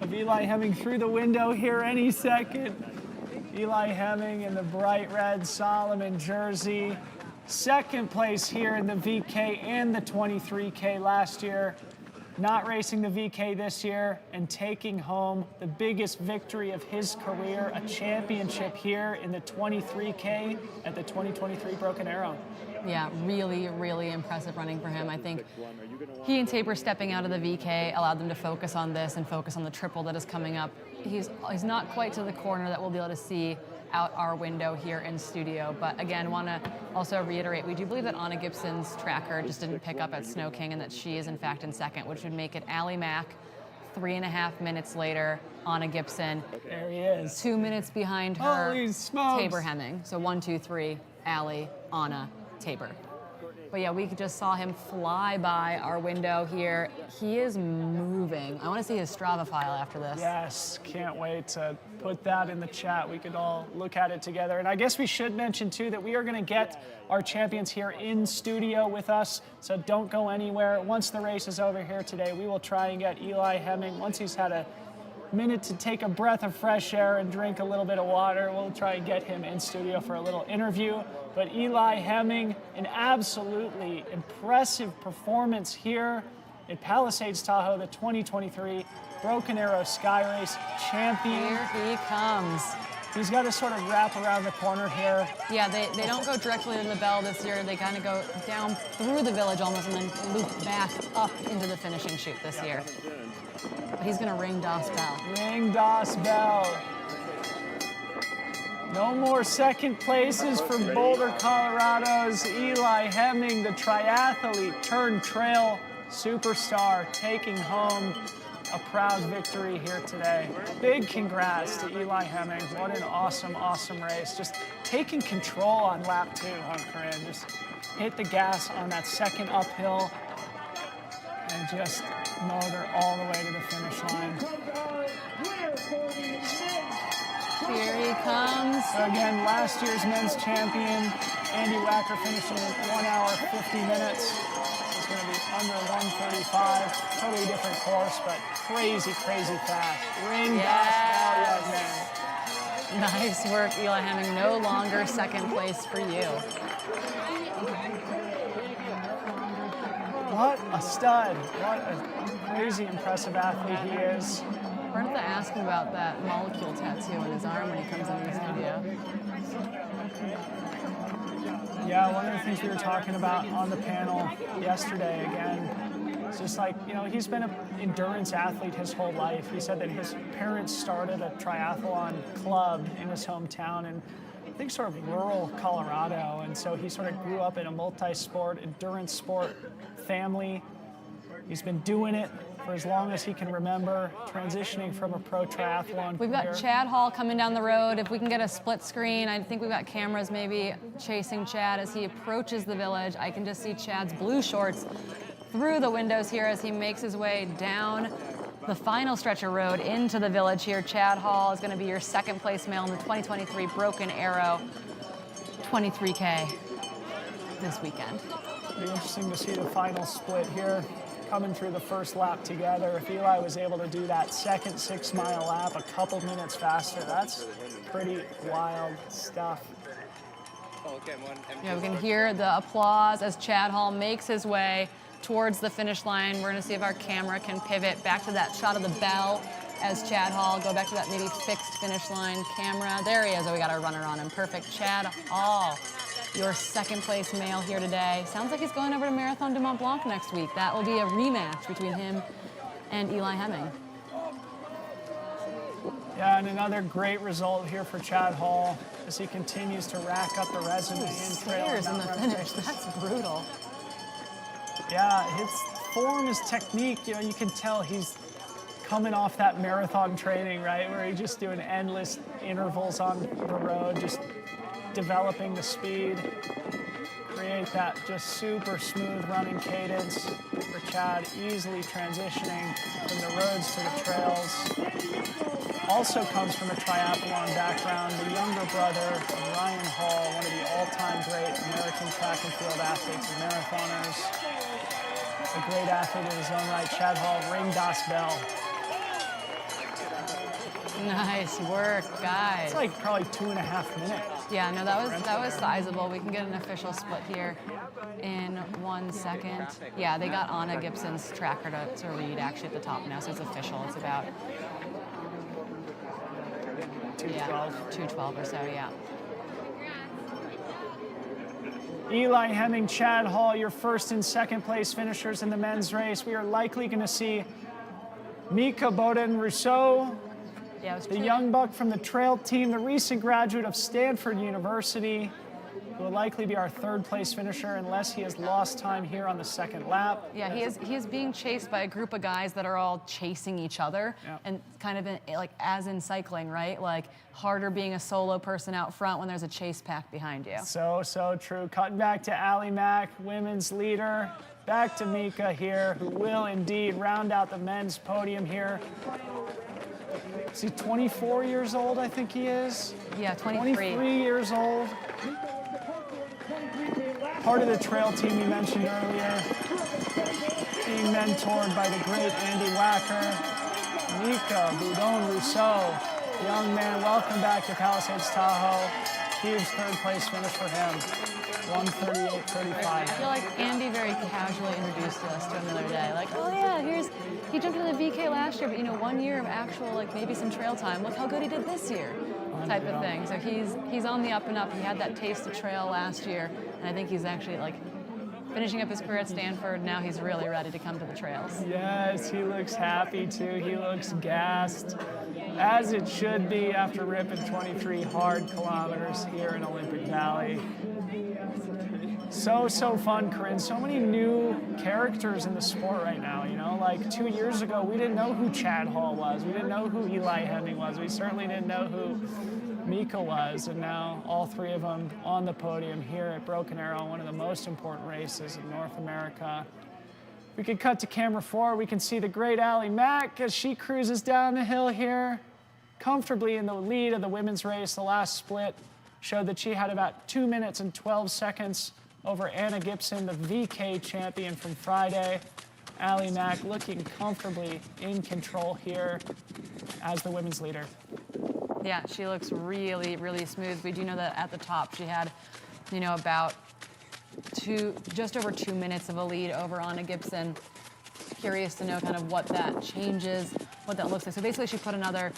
of Eli Hemming through the window here any second. Eli Hemming in the bright red Salomon jersey. Second place here in the VK and the 23K last year. Not racing the VK this year and taking home the biggest victory of his career, a championship here in the 23K at the 2023 Broken Arrow. Yeah, really, really impressive running for him. I think he and Tabor stepping out of the VK allowed them to focus on this and focus on the triple that is coming up. He's not quite to the corner that we'll be able to see out our window here in studio. But again, want to also reiterate, we do believe that Anna Gibson's tracker just didn't pick up at Snow King and that she is in fact in second, which would make it Allie Mack 3.5 minutes later, Anna Gibson. There he is. 2 minutes behind her, Holy smokes. Tabor Hemming. So 1, 2, 3, Allie, Anna, Tabor. But yeah, we just saw him fly by our window here. He is moving. I want to see his Strava file after this. Yes, can't wait to put that in the chat. We could all look at it together. And I guess we should mention too that we are going to get our champions here in studio with us. So don't go anywhere. Once the race is over here today, we will try and get Eli Hemming. Once he's had a minute to take a breath of fresh air and drink a little bit of water, we'll try and get him in studio for a little interview. But Eli Hemming, an absolutely impressive performance here at Palisades Tahoe, the 2023 Broken Arrow Skyrace champion. Here he comes. He's got to sort of wrap around the corner here. Yeah, they don't go directly to the bell this year. They kind of go down through the village almost and then loop back up into the finishing chute this year. But he's going to ring Das Bell. Ring Das Bell. No more second places for Boulder, Colorado's Eli Hemming, the triathlete turned trail superstar, taking home a proud victory here today. Big congrats to Eli Hemming. What an awesome, awesome race. Just taking control on lap 2, huh, Corrine? Just hit the gas on that second uphill and just motor all the way to the finish line. Here he comes. So again, last year's men's champion, Andy Wacker, finishing in 1 hour, 50 minutes. It's going to be under 1:35. Totally different course, but crazy, crazy fast. Ring Das Bell, young man. Nice work, Eli Hemming. No longer second place for you. What a stud. What a crazy, impressive athlete he is. We're going to ask him about that molecule tattoo on his arm when he comes into the studio. Yeah, one of the things we were talking about on the panel yesterday, again, it's just like, you know, he's been an endurance athlete his whole life. He said that his parents started a triathlon club in his hometown in, I think, sort of rural Colorado. And so he sort of grew up in a multi-sport, endurance sport family. He's been doing it for as long as he can remember, transitioning from a pro triathlon We've got career. Chad Hall coming down the road. If we can get a split screen, I think we've got cameras maybe chasing Chad as he approaches the village. I can just see Chad's blue shorts through the windows here as he makes his way down the final stretch of road into the village here. Chad Hall is going to be your second place male in the 2023 Broken Arrow 23K this weekend. It'll be interesting to see the final split here coming through the first lap together. If Eli was able to do that second 6 mile lap a couple minutes faster, that's pretty wild stuff. Yeah, we can hear the applause as Chad Hall makes his way towards the finish line. We're going to see if our camera can pivot back to that shot of the bell as Chad Hall, go back to that maybe fixed finish line camera. There he is. Oh, we got our runner on him. Perfect. Chad Hall, your second place male here today. Sounds like he's going over to Marathon du Mont Blanc next week. That will be a rematch between him and Eli Hemming. Yeah, and another great result here for Chad Hall as he continues to rack up the resume in trail and in the mountain finish. races. That's brutal. Yeah, his form, his technique, you know, you can tell he's coming off that marathon training, right, where he's just doing endless intervals on the road, just developing the speed, create that just super smooth running cadence for Chad, easily transitioning from the roads to the trails. Also comes from a triathlon background, the younger brother of Ryan Hall, one of the all-time great American track and field athletes and marathoners. A great athlete in his own right, Chad Hall, ring das Bell. Nice work, guys. It's like probably 2.5 minutes. Yeah, no, that was sizable. We can get an official split here in 1 second. Yeah, they got Anna Gibson's tracker to read actually at the top now, so it's official. It's about 2:12 or so, yeah. Eli Hemming, Chad Hall, your first and second place finishers in the men's race. We are likely going to see Mika Bowden-Rousseau, the young buck from the trail team, the recent graduate of Stanford University, who will likely be our third place finisher unless he has lost time here on the second lap. Yeah, he is being chased by a group of guys that are all chasing each other, and kind of like as in cycling, right? Like harder being a solo person out front when there's a chase pack behind you. So true. Cutting back to Allie Mack, women's leader. Back to Mika here, who will indeed round out the men's podium here. Is he 24 years old, I think he is? Yeah, 23. 23 years old. Part of the trail team you mentioned earlier, being mentored by the great Andy Wacker. Mika Boudon-Rousseau, young man, welcome back to Palisades Tahoe. Huge third place finish for him, 1:38.35. I feel like Andy very casually introduced us to him the other day. Like, oh yeah, he jumped into the VK last year, but 1 year of actual, like maybe some trail time. Look how good he did this year, type of thing. So he's on the up and up. He had that taste of trail last year, and I think he's actually like finishing up his career at Stanford. Now he's really ready to come to the trails. Yes, he looks happy too. He looks gassed, as it should be after ripping 23 hard kilometers here in Olympic Valley. So fun, Corrine. So many new characters in the sport right now, Like 2 years ago, we didn't know who Chad Hall was. We didn't know who Eli Hemming was. We certainly didn't know who Mika was. And now all three of them on the podium here at Broken Arrow, one of the most important races in North America. We can cut to camera 4. We can see the great Allie Mack as she cruises down the hill here, comfortably in the lead of the women's race. The last split showed that she had about 2 minutes and 12 seconds over Anna Gibson, the VK champion from Friday. Allie Mack looking comfortably in control here as the women's leader. Yeah, she looks really, really smooth. We do know that at the top she had, about just over 2 minutes of a lead over Anna Gibson. Curious to know kind of what that changes, what that looks like. So basically she put another,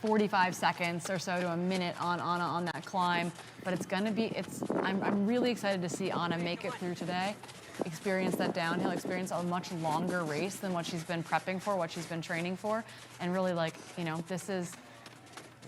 45 seconds or so to a minute on Anna on that climb. But I'm really excited to see Anna make it through today, experience that downhill, experience a much longer race than what she's been prepping for, what she's been training for. And really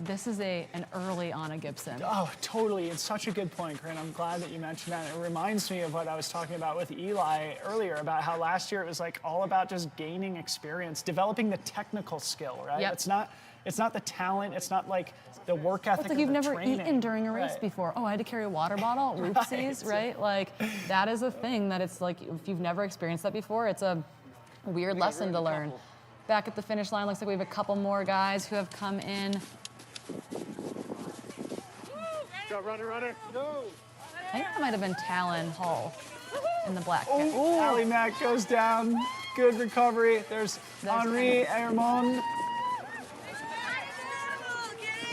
this is an early Anna Gibson. Oh, totally. It's such a good point, Corinne. I'm glad that you mentioned that. It reminds me of what I was talking about with Eli earlier, about how last year it was like all about just gaining experience, developing the technical skill, right? Yep. It's not it's not the talent, it's not like the work ethic. It's like of you've the never training. eaten during a race Right. before. Oh, I had to carry a water bottle. Oopsies, right? Like that is a thing that it's like if you've never experienced that before, it's a weird lesson to learn. Back at the finish line, looks like we have a couple more guys who have come in. Go, runner. Go. I think that might have been Talon Hull in the black Oh, kit. Ali Mack goes down. Good recovery. There's Heralded,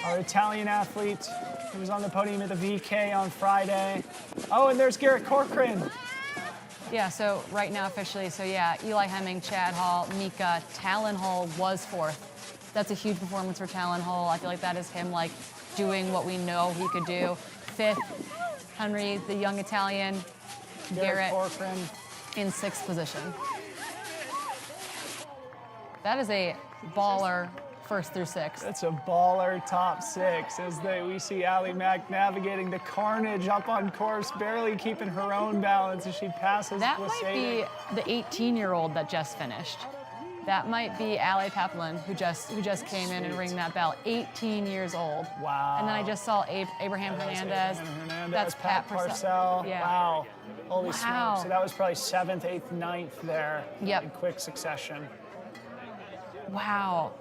our Italian athlete who was on the podium at the VK on Friday. Oh, and there's Garrett Corcoran. Yeah, so right now officially, so yeah, Eli Hemming, Chad Hall, Mika, Talon Hull was 4th. That's a huge performance for Talon Hull. I feel like that is him like doing what we know he could do. 5th, Henry, the young Italian, Garrett Corcoran in 6th position. That is a baller 1st through 6th. That's a baller top 6 as we see Ali Mack navigating the carnage up on course, barely keeping her own balance as she passes. That might be the 18-year-old that just finished. That might be Ali Peplin who just came in and ringed that bell. 18 years old. Wow. And then I just saw Abraham Hernandez. That's Pat Purcell. Yeah. Wow. Holy Wow. smokes. So that was probably 7th, 8th, 9th there. Yep. In quick succession. Wow.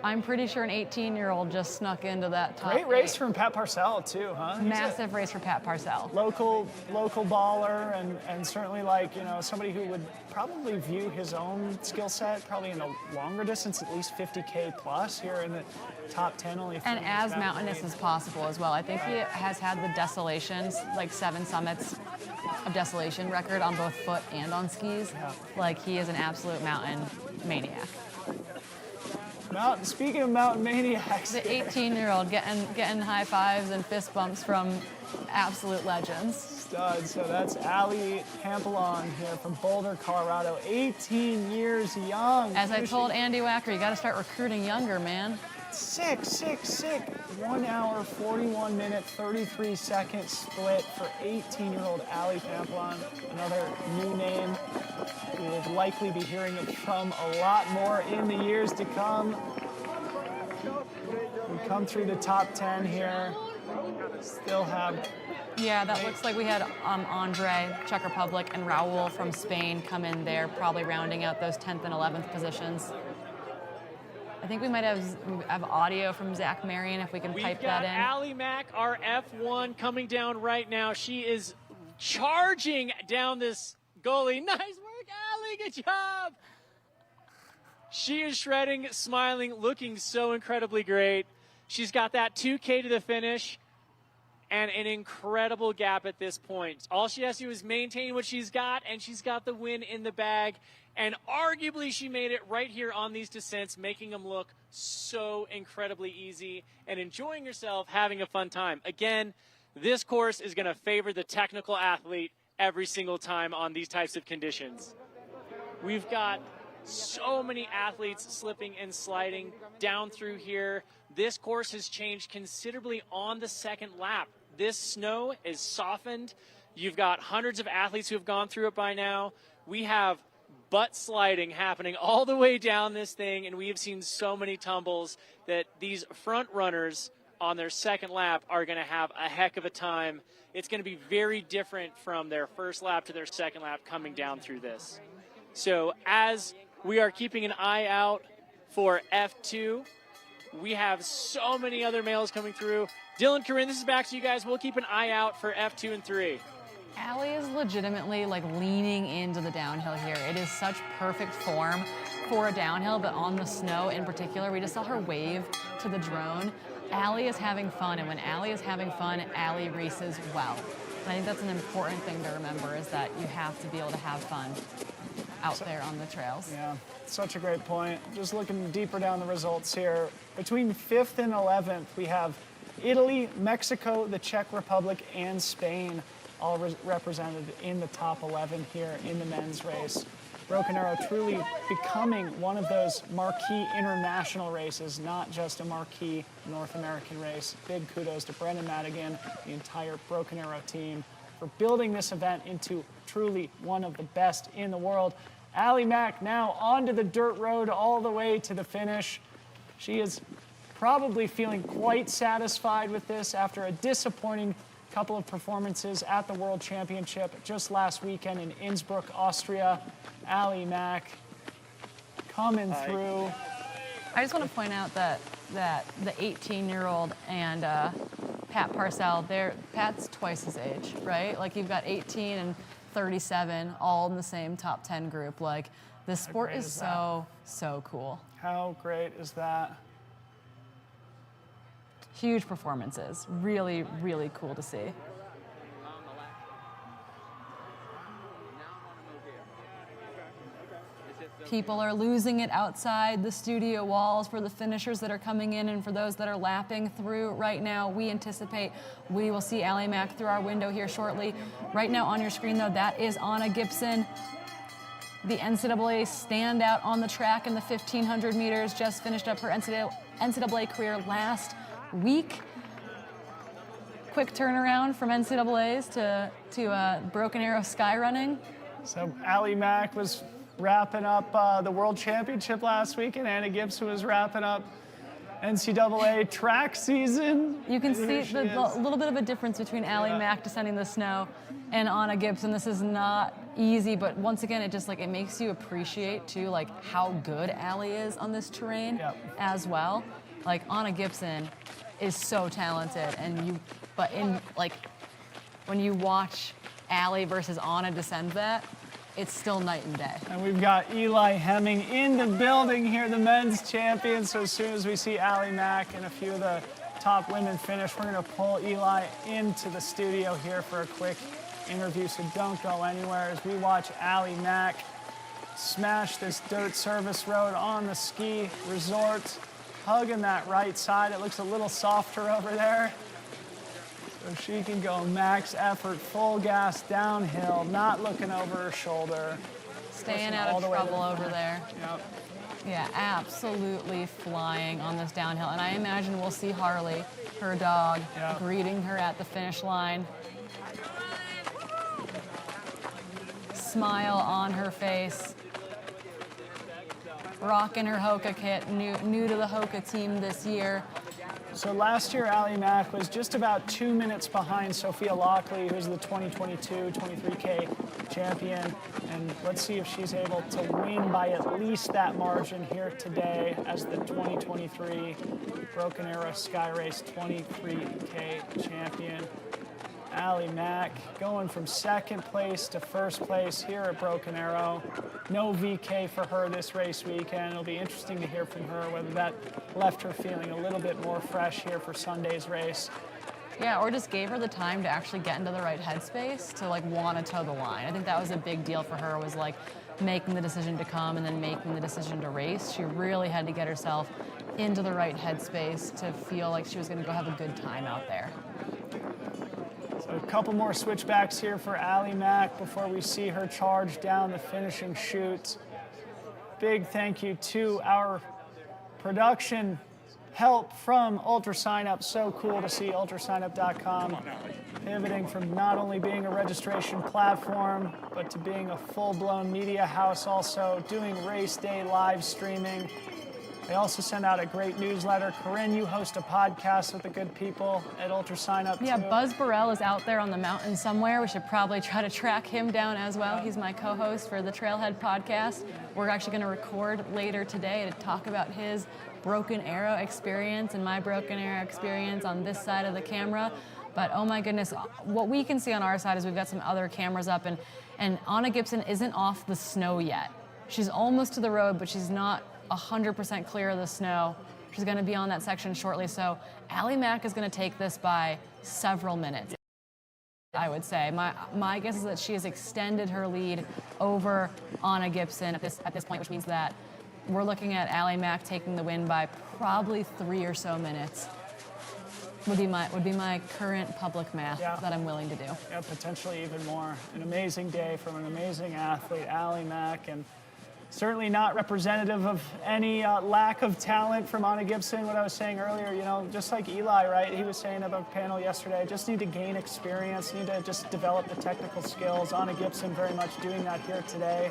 I'm pretty sure an 18-year-old just snuck into that top Great race 8. from Pat Purcell too, huh? He's a Massive race for Pat Purcell. local baller and certainly like, you know, somebody who would probably view his own skill set probably in a longer distance, at least 50K plus here in the top 10 only. And as mountainous as possible as well. I think he has had the Desolations, like 7 summits of Desolation record on both foot and on skis. Like he is an absolute mountain maniac. Speaking of mountain maniacs. The 18-year-old getting high fives and fist bumps from absolute legends. Stud. So that's Ali Pampelon here from Boulder, Colorado, 18 years young. As I told Andy Wacker, you got to start recruiting younger, man. Sick. 1 hour, 41 minute, 33 second split for 18-year-old Ali Pampelon. Another new name. We will likely be hearing it from a lot more in the years to come. We come through the top 10 here. Still have... Yeah, that looks like we had Andre, Czech Republic, and Raul from Spain come in there, probably rounding out those 10th and 11th positions. I think we might have audio from Zach Marion if we can pipe that in. We've got Ali Mack, our F1, coming down right now. She is charging down this gully. Nice work, Ali. Good job. She is shredding, smiling, looking so incredibly great. She's got that 2K to the finish and an incredible gap at this point. All she has to do is maintain what she's got, and she's got the win in the bag. And arguably, she made it right here on these descents, making them look so incredibly easy and enjoying herself, having a fun time. Again, this course is going to favor the technical athlete every single time on these types of conditions. We've got so many athletes slipping and sliding down through here. This course has changed considerably on the second lap. This snow is softened. You've got hundreds of athletes who have gone through it by now. We have butt sliding happening all the way down this thing, and we have seen so many tumbles that these front runners on their second lap are going to have a heck of a time. It's going to be very different from their first lap to their second lap coming down through this. So as we are keeping an eye out for F2, we have so many other males coming through. Dylan, Corrine, this is back to you guys. We'll keep an eye out for F2 and 3. Ali is legitimately like leaning into the downhill here. It is such perfect form for a downhill, but on the snow in particular, we just saw her wave to the drone. Ali is having fun, and when Ali is having fun, Ali races well. And I think that's an important thing to remember, is that you have to be able to have fun out there on the trails. Yeah, such a great point. Just looking deeper down the results here. Between 5th and 11th, we have Italy, Mexico, the Czech Republic, and Spain all represented in the top 11 here in the men's race. Broken Arrow truly becoming one of those marquee international races, not just a marquee North American race. Big kudos to Brendan Madigan, the entire Broken Arrow team, for building this event into truly one of the best in the world. Ali Mack now onto the dirt road all the way to the finish. She is probably feeling quite satisfied with this after a disappointing couple of performances at the World Championship just last weekend in Innsbruck, Austria. Allie Mack coming through. I just want to point out that the 18-year-old and Pat Parcell, Pat's twice his age, right? Like you've got 18 and 37 all in the same top 10 group. Like this sport is so cool. How great is that? Huge performances. Really, really cool to see. People are losing it outside the studio walls for the finishers that are coming in and for those that are lapping through right now. We anticipate we will see Allie Mack through our window here shortly. Right now on your screen, though, that is Anna Gibson, the NCAA standout on the track in the 1,500 meters, just finished up her NCAA career last week. Quick turnaround from NCAAs to Broken Arrow Skyrunning. So Allie Mack was wrapping up the World Championship last week, and Anna Gibson was wrapping up NCAA track season. You can see a little bit of a difference between Allie Mack descending the snow and Anna Gibson. This is not easy, but once again, it just like it makes you appreciate too like how good Allie is on this terrain as well. Like Anna Gibson is so talented, and when you watch Allie versus Anna descend that, it's still night and day. And we've got Eli Hemming in the building here, the men's champion. So as soon as we see Allie Mack and a few of the top women finish, we're gonna pull Eli into the studio here for a quick interview. So don't go anywhere as we watch Allie Mack smash this dirt service road on the ski resort, hugging that right side. It looks a little softer over there. So she can go max effort, full gas downhill, not looking over her shoulder. Staying out of trouble over there. Yep. Yeah, absolutely flying on this downhill. And I imagine we'll see Harley, her dog, greeting her at the finish line. Smile on her face. Rocking her Hoka kit, new to the Hoka team this year. So last year, Allie Mack was just about 2 minutes behind Sophia Lockley, who's the 2022 23K champion. And let's see if she's able to win by at least that margin here today as the 2023 Broken Arrow Skyrace 23K champion. Allie Mack going from second place to first place here at Broken Arrow. No VK for her this race weekend. It'll be interesting to hear from her whether that left her feeling a little bit more fresh here for Sunday's race. Yeah, or just gave her the time to actually get into the right headspace to like want to toe the line. I think that was a big deal for her, was like making the decision to come and then making the decision to race. She really had to get herself into the right headspace to feel like she was going to go have a good time out there. So a couple more switchbacks here for Allie Mack before we see her charge down the finishing chute. Big thank you to our production help from UltraSignup. So cool to see ultrasignup.com pivoting from not only being a registration platform, but to being a full-blown media house, also doing race day live streaming. They also send out a great newsletter. Corrine, you host a podcast with the good people at UltraSignup. Yeah, Buzz Burrell is out there on the mountain somewhere. We should probably try to track him down as well. He's my co-host for the Trailhead podcast. We're actually going to record later today to talk about his Broken Arrow experience and my Broken Arrow experience on this side of the camera. But oh my goodness, what we can see on our side is we've got some other cameras up, and Anna Gibson isn't off the snow yet. She's almost to the road, but she's not 100% clear of the snow. She's going to be on that section shortly. So Allie Mack is going to take this by several minutes, I would say. My guess is that she has extended her lead over Anna Gibson at this point, which means that we're looking at Allie Mack taking the win by probably 3 or so minutes. Would be my current public math that I'm willing to do. Yeah, potentially even more. An amazing day from an amazing athlete, Allie Mack, and Certainly not representative of any lack of talent from Anna Gibson. What I was saying earlier, you know, just like Eli, right? He was saying at the panel yesterday, just need to gain experience, need to just develop the technical skills. Anna Gibson very much doing that here today.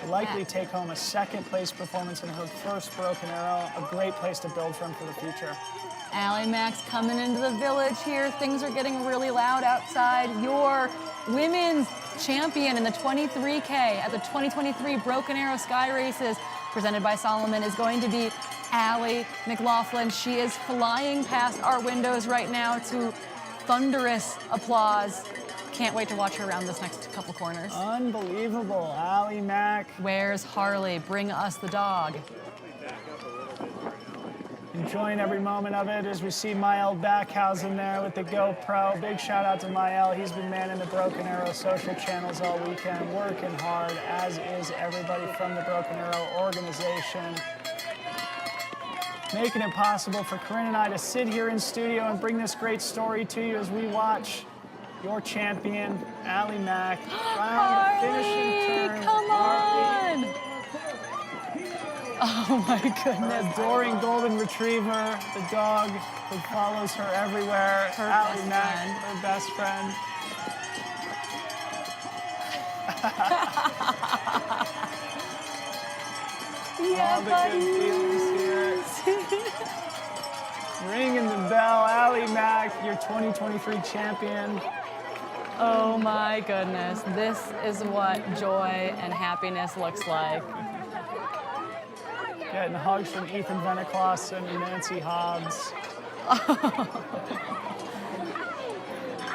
Likely take home a second place performance in her first Broken Arrow. A great place to build from for the future. Allie Max coming into the village here. Things are getting really loud outside. Your women's champion in the 23K at the 2023 Broken Arrow Skyraces presented by Salomon is going to be Allie McLaughlin. She is flying past our windows right now to thunderous applause. Can't wait to watch her around this next couple corners. Unbelievable, Allie Mac. Where's Harley? Bring us the dog. Enjoying every moment of it as we see Mael Backhausen there with the GoPro. Big shout out to Mael. He's been manning the Broken Arrow social channels all weekend, working hard, as is everybody from the Broken Arrow organization. Making it possible for Corrine and I to sit here in studio and bring this great story to you as we watch your champion, Allie Mac, round the finishing turn. Come on! Oh my goodness. Adoring golden retriever, the dog who follows her everywhere. Her Allie best Mac, friend. her best friend. Yeah, all the good feelings here. Ringing the bell, Allie Mac, your 2023 champion. Oh my goodness. This is what joy and happiness looks like. Getting hugs from Ethan Veniclaus and Nancy Hobbs.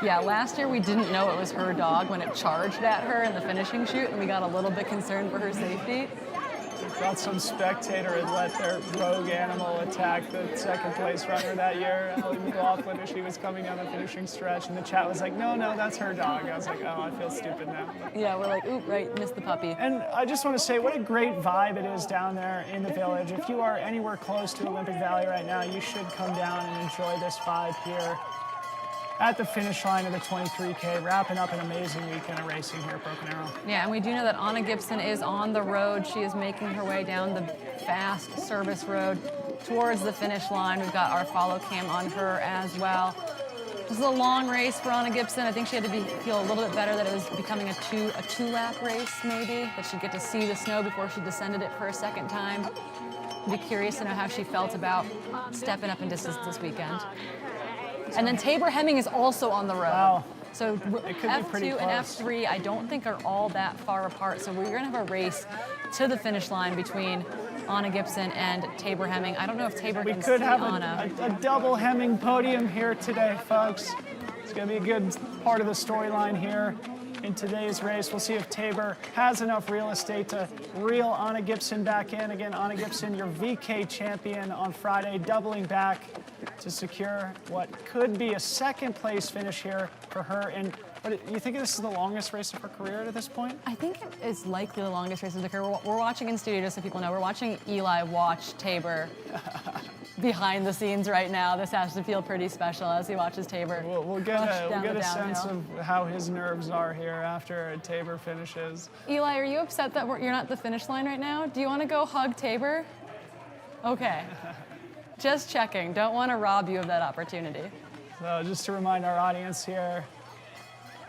Yeah, last year we didn't know it was her dog when it charged at her in the finishing chute, and we got a little bit concerned for her safety. Thought some spectator had let their rogue animal attack the second place runner that year, Allie McLaughlin, as she was coming down the finishing stretch, and the chat was like, no, that's her dog. I was like, oh, I feel stupid now. Yeah, we're like, oop, right, missed the puppy. And I just want to say what a great vibe it is down there in the village. If you are anywhere close to Olympic Valley right now, you should come down and enjoy this vibe here at the finish line of the 23K, wrapping up an amazing weekend of racing here at Broken Arrow. Yeah, and we do know that Anna Gibson is on the road. She is making her way down the fast service road towards the finish line. We've got our follow cam on her as well. This is a long race for Anna Gibson. I think she had to feel a little bit better that it was becoming a two-lap race, maybe, that she'd get to see the snow before she descended it for a second time. I'd be curious to know how she felt about stepping up in distance this weekend. And then Tabor Hemming is also on the road. Wow. So pretty F2 and F3 I don't think are all that far apart. So we're going to have a race to the finish line between Anna Gibson and Tabor Hemming. I don't know if Tabor can see Anna. We could have a double Hemming podium here today, folks. It's going to be a good part of the storyline here in today's race. We'll see if Tabor has enough real estate to reel Anna Gibson back in. Again, Anna Gibson, your VK champion on Friday, doubling back to secure what could be a second place finish here for her. And you think this is the longest race of her career to this point? I think it is likely the longest race of the career. We're watching in studio, just so people know, we're watching Eli watch Tabor behind the scenes right now. This has to feel pretty special as he watches Tabor. We'll get a sense of how his nerves are here after Tabor finishes. Eli, are you upset that you're not at the finish line right now? Do you want to go hug Tabor? Okay. Just checking. Don't want to rob you of that opportunity. So just to remind our audience here,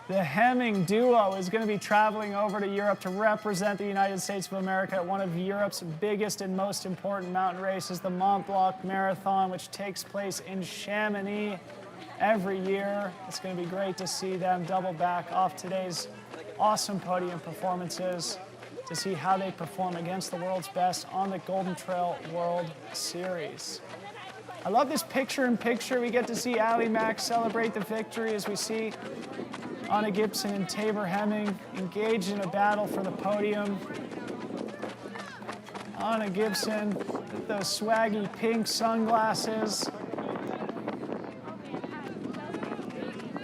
the Hemming duo is going to be traveling over to Europe to represent the United States of America at one of Europe's biggest and most important mountain races, the Mont Blanc Marathon, which takes place in Chamonix every year. It's going to be great to see them double back off today's awesome podium performances to see how they perform against the world's best on the Golden Trail World Series. I love this picture-in-picture. We get to see Allie Mac celebrate the victory as we see Anna Gibson and Tabor Hemming engaged in a battle for the podium. Anna Gibson with those swaggy pink sunglasses.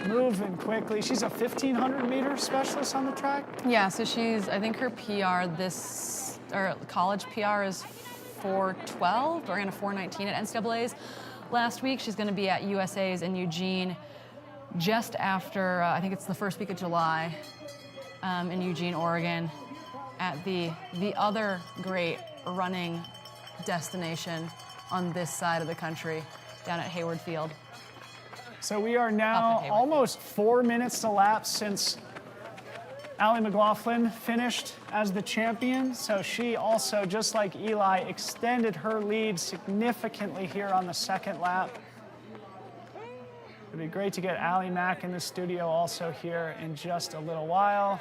Moving quickly. She's a 1,500-meter specialist on the track? Yeah, so I think her PR college PR is 4:12, or ran a 4:19 at NCAA's last week. She's going to be at USA's in Eugene just after, I think it's the first week of July in Eugene, Oregon. at the other great running destination on this side of the country, down at Hayward Field. So we are now almost 4 minutes to lapse since Allie McLaughlin finished as the champion. So she also, just like Eli, extended her lead significantly here on the second lap. It'd be great to get Allie Mack in the studio also here in just a little while.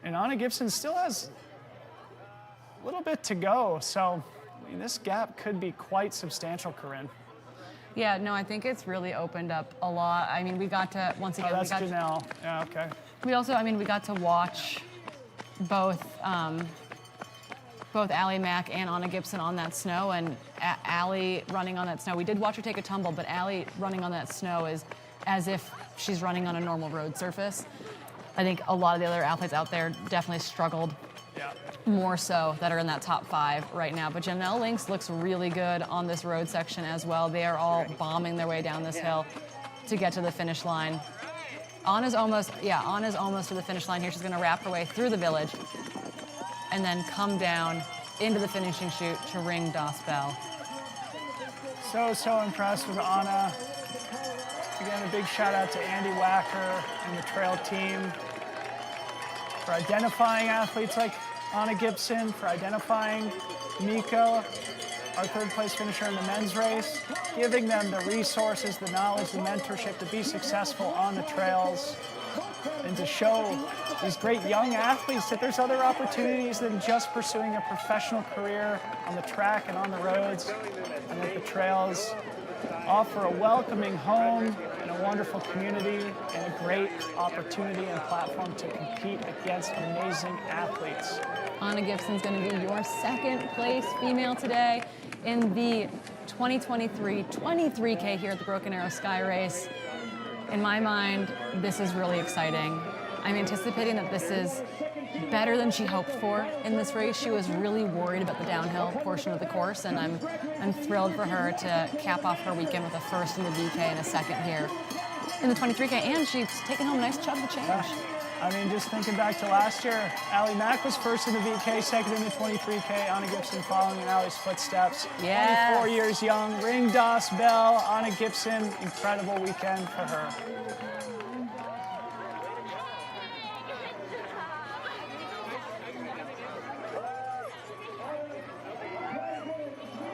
And Anna Gibson still has a little bit to go, so I mean, this gap could be quite substantial, Corrine. Yeah, no, I think it's really opened up a lot. I mean, we got to, once again, that's Janelle. Yeah, okay. We also, I mean, we got to watch both Allie Mack and Anna Gibson on that snow, and Allie running on that snow. We did watch her take a tumble, but Allie running on that snow is as if she's running on a normal road surface. I think a lot of the other athletes out there definitely struggled more so that are in that top 5 right now. But Janelle Lynx looks really good on this road section as well. They are all bombing their way down this hill to get to the finish line. Anna's almost to the finish line here. She's gonna wrap her way through the village and then come down into the finishing chute to ring Das Bell. So impressed with Anna. Again, a big shout out to Andy Wacker and the trail team for identifying athletes like Anna Gibson, for identifying Miko, our third place finisher in the men's race, giving them the resources, the knowledge, the mentorship to be successful on the trails, and to show these great young athletes that there's other opportunities than just pursuing a professional career on the track and on the roads, and that the trails offer a welcoming home and a wonderful community and a great opportunity and platform to compete against amazing athletes. Anna Gibson's going to be your second place female today in the 2023 23K here at the Broken Arrow Skyrace. In my mind, this is really exciting. I'm anticipating that this is better than she hoped for in this race. She was really worried about the downhill portion of the course, and I'm thrilled for her to cap off her weekend with a first in the VK and a second here in the 23K, and she's taken home a nice chunk of change. Yeah. I mean, just thinking back to last year, Allie Mack was first in the VK, second in the 23K, Anna Gibson following in Allie's footsteps. Yes. 24 years young, ring Das Bell, Anna Gibson, incredible weekend for her.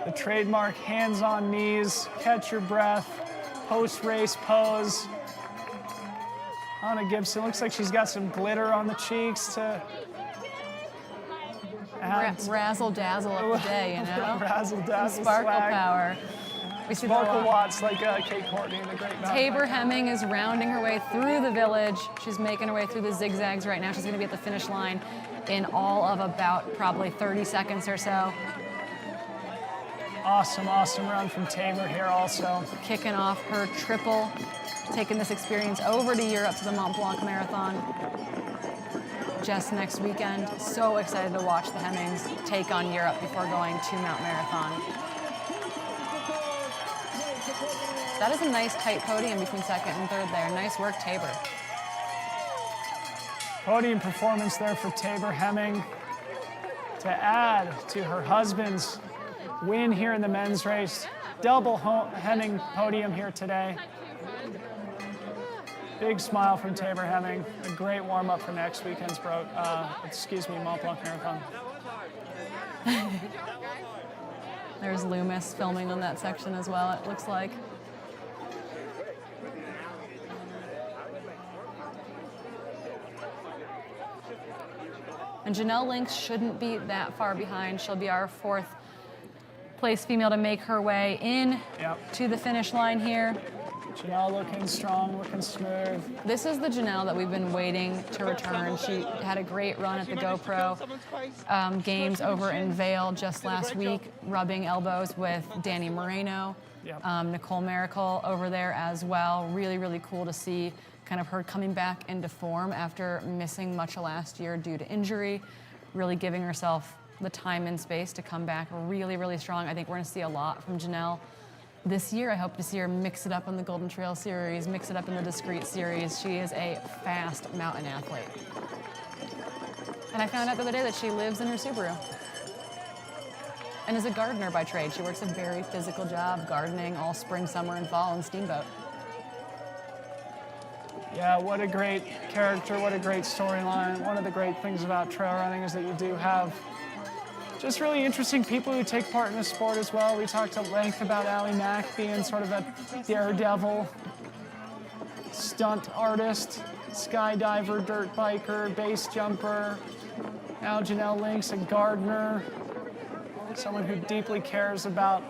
The trademark hands on knees, catch your breath, post-race pose. Anna Gibson looks like she's got some glitter on the cheeks to add razzle dazzle of the day, you know? Razzle dazzle Sparkle swag. power. We see Sparkle watts like Kate Courtney in the Great Mountain. Tabor Hemming is rounding her way through the village. She's making her way through the zigzags right now. She's going to be at the finish line in all of about probably 30 seconds or so. Awesome run from Tabor here also. Kicking off her triple, taking this experience over to Europe to the Mont Blanc Marathon just next weekend. So excited to watch the Hemmings take on Europe before going to Mount Marathon. That is a nice tight podium between second and third there. Nice work, Tabor. Podium performance there for Tabor Hemming to add to her husband's win here in the men's race. Double Hemming podium here today. Big smile from Tabor Hemming. A great warm-up for next weekend's Mont Blanc Marathon. There's Loomis filming on that section as well, it looks like. And Janelle Lynx shouldn't be that far behind. She'll be our fourth place female to make her way in to the finish line here. Janelle looking strong, looking smooth. This is the Janelle that we've been waiting to return. She had a great run at the GoPro games over in Vail just last week, rubbing elbows with Danny Moreno, Nicole Miracle over there as well. Really, really cool to see kind of her coming back into form after missing much of last year due to injury, really giving herself the time and space to come back really, really strong. I think we're going to see a lot from Janelle This year, I hope to see her mix it up in the Golden Trail Series, mix it up in the Discreet Series. She is a fast mountain athlete. And I found out the other day that she lives in her Subaru and is a gardener by trade. She works a very physical job, gardening all spring, summer, and fall in Steamboat. Yeah, what a great character, what a great storyline. One of the great things about trail running is that you do have just really interesting people who take part in the sport as well. We talked at length about Allie Mack being sort of a daredevil, stunt artist, skydiver, dirt biker, base jumper. Now Janelle Links, a gardener, someone who deeply cares about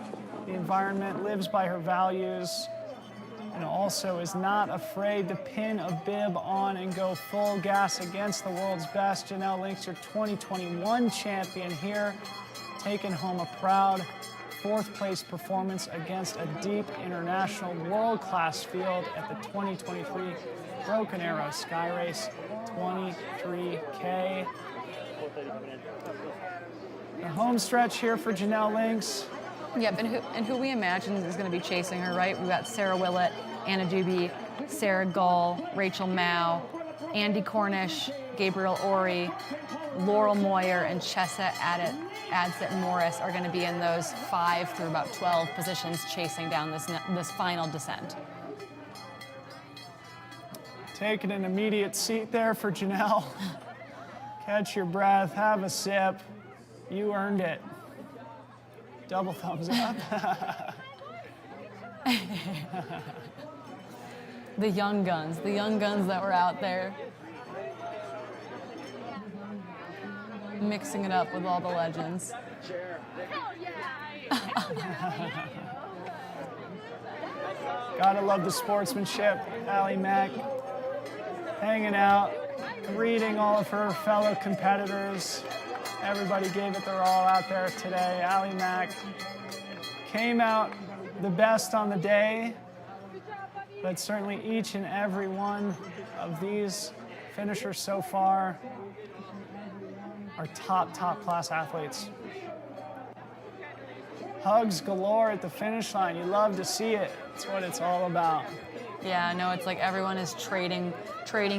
the environment, lives by her values, and also is not afraid to pin a bib on and go full gas against the world's best. Janelle Links, your 2021 champion here, taking home a proud 4th place performance against a deep international world-class field at the 2023 Broken Arrow Skyrace 23K. The home stretch here for Janelle Links. Yep, and who we imagine is going to be chasing her, right? We've got Sarah Willett, Anna Doobie, Sarah Gull, Rachel Mao, Andy Cornish, Gabriel Ori, Laurel Moyer, and Chessa Adsit Morris are going to be in those 5 through about 12 positions chasing down this final descent. Taking an immediate seat there for Janelle. Catch your breath, have a sip. You earned it. Double thumbs up. The young guns that were out there. Mixing it up with all the legends. Gotta love the sportsmanship. Allie Mack hanging out, greeting all of her fellow competitors. Everybody gave it their all out there today. Allie Mack came out the best on the day, but certainly each and every one of these finishers so far are top class athletes. Hugs galore at the finish line. You love to see it. It's what it's all about. Yeah, I know, it's like everyone is trading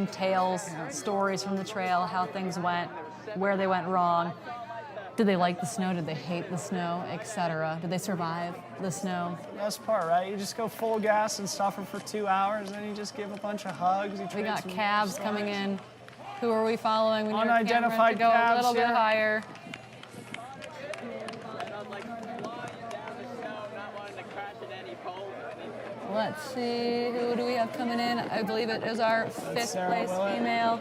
tales, stories from the trail, how things went, where they went wrong. Did they like the snow? Did they hate the snow, etc.? Did they survive the snow? Best part, right? You just go full gas and suffer for 2 hours, and then you just give a bunch of hugs. We got calves coming in. Who are we following? We need our unidentified camera to go calves a little bit here. higher. Let's see, who do we have coming in? I believe it is our 5th place female.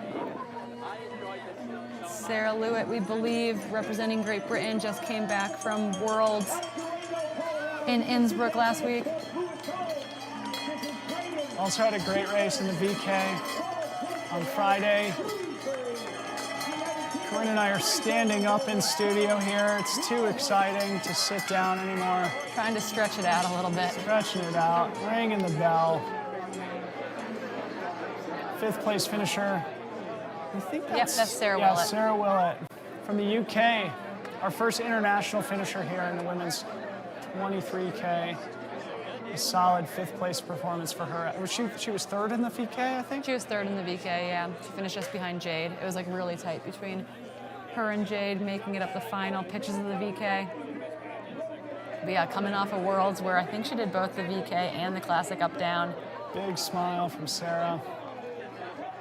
Sarah Lewitt, we believe, representing Great Britain, just came back from Worlds in Innsbruck last week. Also had a great race in the VK on Friday. Corrine and I are standing up in studio here. It's too exciting to sit down anymore. Trying to stretch it out a little bit. Stretching it out, ringing the bell. 5th place finisher. I think that's Sarah Willett. Yeah, Sarah Willett from the UK. Our first international finisher here in the women's 23K. A solid 5th place performance for her. She was 3rd in the VK, I think? She was 3rd in the VK, yeah. She finished just behind Jade. It was like really tight between her and Jade, making it up the final pitches of the VK. But yeah, coming off of Worlds where I think she did both the VK and the Classic up-down. Big smile from Sarah.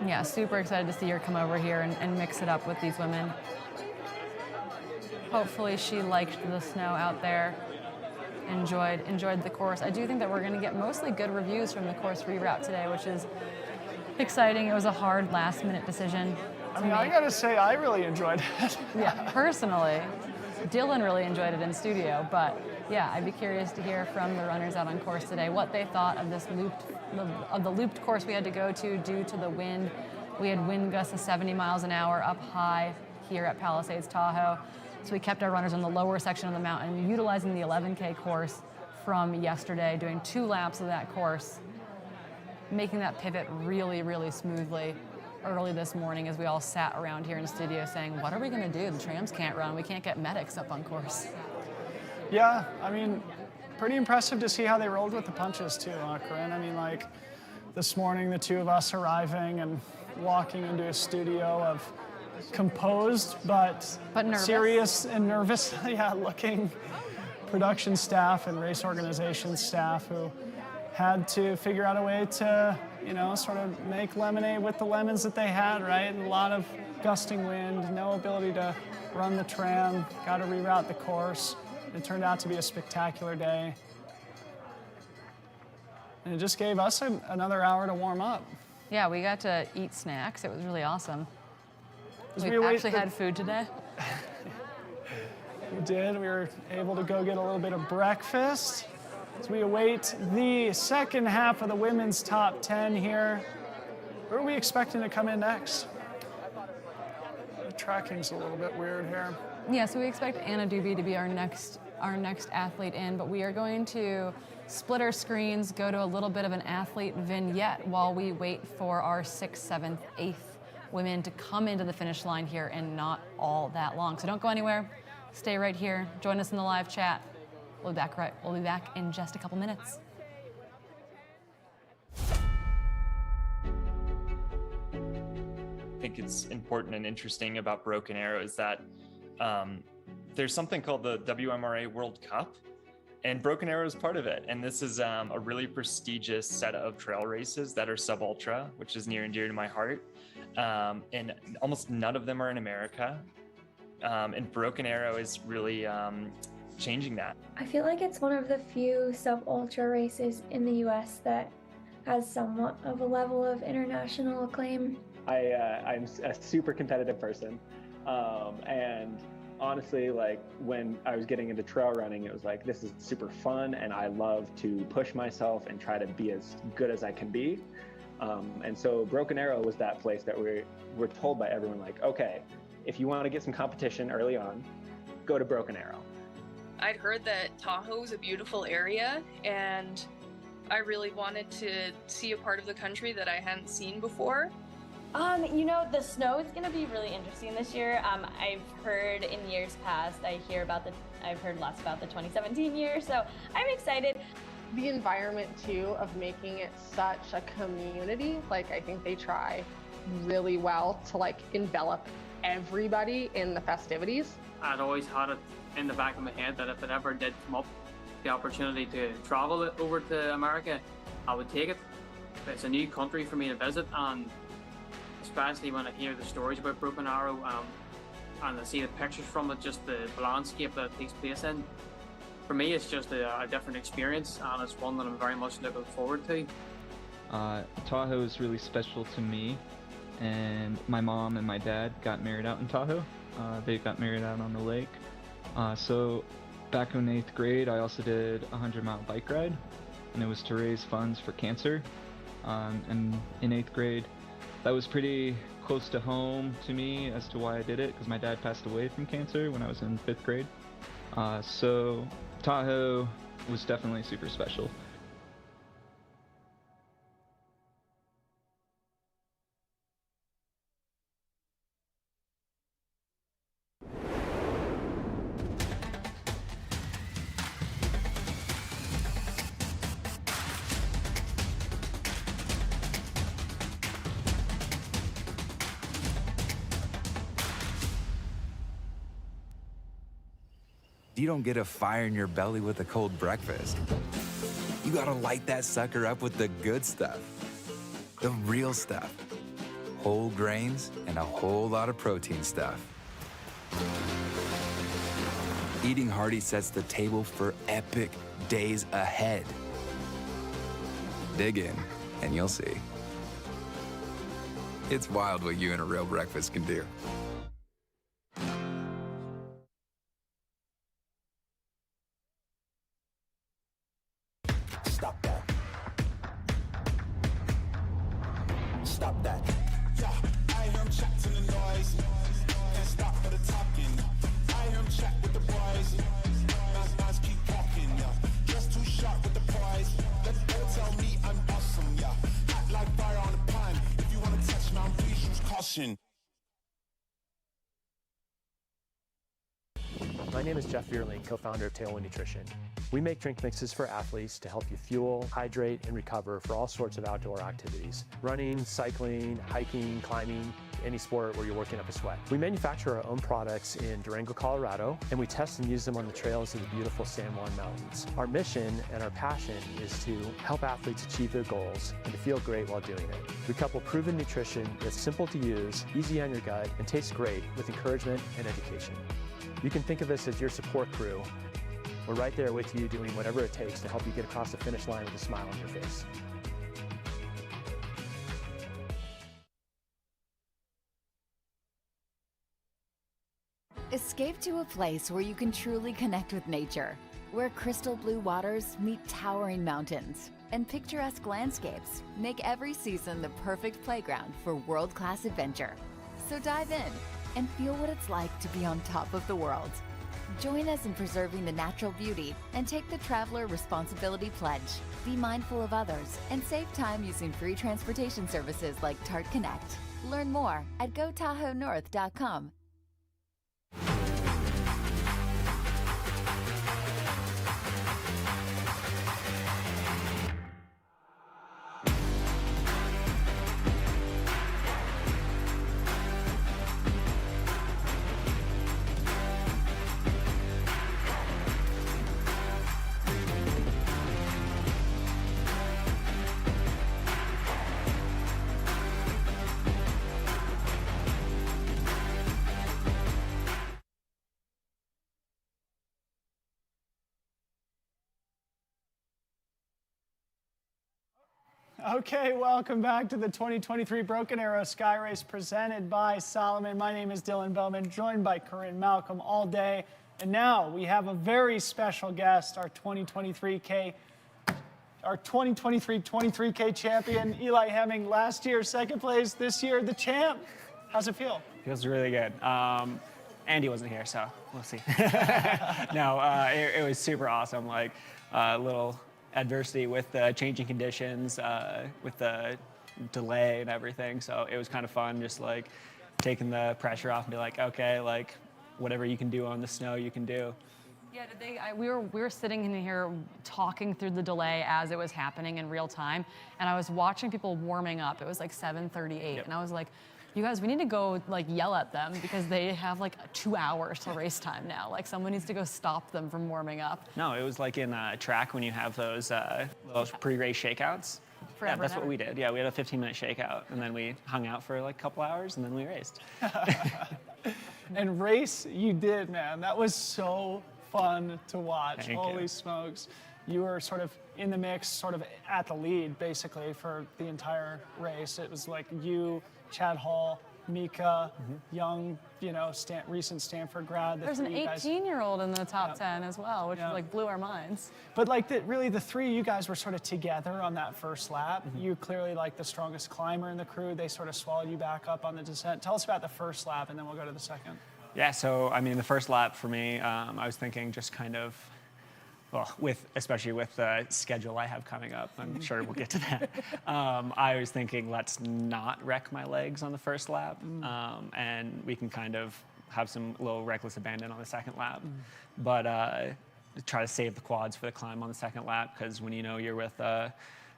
Yeah, super excited to see her come over here and mix it up with these women. Hopefully she liked the snow out there, enjoyed the course. I do think that we're going to get mostly good reviews from the course reroute today, which is exciting. It was a hard last-minute decision. I mean, I gotta say, I really enjoyed it. Yeah, personally. Dylan really enjoyed it in studio, but yeah, I'd be curious to hear from the runners out on course today what they thought of this the looped course we had to go to due to the wind. We had wind gusts of 70 miles an hour up high here at Palisades Tahoe. So we kept our runners on the lower section of the mountain, utilizing the 11K course from yesterday, doing 2 laps of that course, making that pivot really, really smoothly early this morning as we all sat around here in studio saying, what are we going to do? The trams can't run. We can't get medics up on course. Yeah, I mean, pretty impressive to see how they rolled with the punches too, Corrine. I mean, like this morning, the two of us arriving and walking into a studio of composed but nervous. Serious and nervous, yeah, looking production staff and race organization staff who had to figure out a way to, you know, sort of make lemonade with the lemons that they had, right? And a lot of gusting wind, no ability to run the tram, got to reroute the course. It turned out to be a spectacular day. And it just gave us another hour to warm up. Yeah, we got to eat snacks. It was really awesome. We actually had food today. We did. We were able to go get a little bit of breakfast as we await the second half of the women's top 10 here. Where are we expecting to come in next? The tracking's a little bit weird here. Yeah, so we expect Anna Doobie to be our next athlete in, but we are going to split our screens, go to a little bit of an athlete vignette while we wait for our 6th, 7th, 8th women to come into the finish line here in not all that long. So don't go anywhere. Stay right here. Join us in the live chat. We'll be back in just a couple minutes. I think it's important and interesting about Broken Arrow is that there's something called the WMRA World Cup, and Broken Arrow is part of it. And this is a really prestigious set of trail races that are sub-ultra, which is near and dear to my heart. And almost none of them are in America. And Broken Arrow is really changing that. I feel like it's one of the few sub-ultra races in the US that has somewhat of a level of international acclaim. I'm a super competitive person. And honestly, like when I was getting into trail running, it was like, this is super fun and I love to push myself and try to be as good as I can be. And so Broken Arrow was that place that we're told by everyone, like, okay, if you want to get some competition early on, go to Broken Arrow. I'd heard that Tahoe is a beautiful area, and I really wanted to see a part of the country that I hadn't seen before. You know, the snow is going to be really interesting this year. I've heard in years past, I've heard lots about the 2017 year, so I'm excited. The environment too of making it such a community, like I think they try really well to like envelop everybody in the festivities. I'd always had it in the back of my head that if it ever did come up, the opportunity to travel over to America, I would take it. It's a new country for me to visit, and especially when I hear the stories about Broken Arrow and I see the pictures from it, just the landscape that it takes place in. For me, it's just a different experience, and it's one that I'm very much looking forward to. Tahoe is really special to me, and my mom and my dad got married out in Tahoe. They got married out on the lake. So back in 8th grade, I also did a 100-mile bike ride, and it was to raise funds for cancer. And in 8th grade, that was pretty close to home to me as to why I did it, because my dad passed away from cancer when I was in 5th grade. So Tahoe was definitely super special. You don't get a fire in your belly with a cold breakfast. You gotta light that sucker up with the good stuff. The real stuff. Whole grains and a whole lot of protein stuff. Eating hearty sets the table for epic days ahead. Dig in and you'll see. It's wild what you and a real breakfast can do. Stop that. Yeah, I hear him chat to the noise. Can't stop for the talking. I hear him chat with the boys. Nice keep walking, yeah. Just too sharp with the prize. Let the girl tell me I'm awesome, yeah. Hot like fire on the pine. If you wanna touch me, please use caution. My name is Jeff Vierling, co-founder of Tailwind Nutrition. We make drink mixes for athletes to help you fuel, hydrate, and recover for all sorts of outdoor activities. Running, cycling, hiking, climbing, any sport where you're working up a sweat. We manufacture our own products in Durango, Colorado, and we test and use them on the trails of the beautiful San Juan Mountains. Our mission and our passion is to help athletes achieve their goals and to feel great while doing it. We couple proven nutrition that's simple to use, easy on your gut, and tastes great with encouragement and education. You can think of us as your support crew. We're right there with you doing whatever it takes to help you get across the finish line with a smile on your face. Escape to a place where you can truly connect with nature, where crystal blue waters meet towering mountains, and picturesque landscapes make every season the perfect playground for world-class adventure. So dive in and feel what it's like to be on top of the world. Join us in preserving the natural beauty and take the Traveler Responsibility Pledge. Be mindful of others and save time using free transportation services like Tart Connect. Learn more at GoTahoeNorth.com. Okay, welcome back to the 2023 Broken Arrow Skyrace presented by Salomon. My name is Dylan Bowman, joined by Corrine Malcom all day. And now we have a very special guest, our 23K champion, Eli Hemming. Last year, second place. This year, the champ. How's it feel? Feels really good. Andy wasn't here, so we'll see. No, it was super awesome. Like a little adversity with the changing conditions, with the delay and everything. So it was kind of fun, just like taking the pressure off and be like, okay, like whatever you can do on the snow, you can do. Yeah, we were sitting in here talking through the delay as it was happening in real time, and I was watching people warming up. It was like 7:38, and I was like, you guys, we need to go like yell at them because they have like 2 hours till race time now. Like someone needs to go stop them from warming up. No, it was like in track when you have those pre-race shakeouts. Forever Yeah, that's what we did. Yeah, we had a 15-minute shakeout, and then we hung out for like a couple hours, and then we raced. And race you did, man. That was so fun to watch. Thank Holy you. smokes. You were sort of in the mix, sort of at the lead, basically, for the entire race. It was like you, Chad Hall, Mika, young, you know, recent Stanford grad. There's an 18-year-old in the top 10 as well, which like blew our minds. But like really the three you guys were sort of together on that first lap. You clearly like the strongest climber in the crew. They sort of swallowed you back up on the descent. Tell us about the first lap and then we'll go to the second. Yeah, so I mean, the first lap for me, I was thinking just kind of, well, especially with the schedule I have coming up, I'm sure we'll get to that. I was thinking, let's not wreck my legs on the first lap, and we can kind of have some little reckless abandon on the second lap. But try to save the quads for the climb on the second lap, because when you know you're with a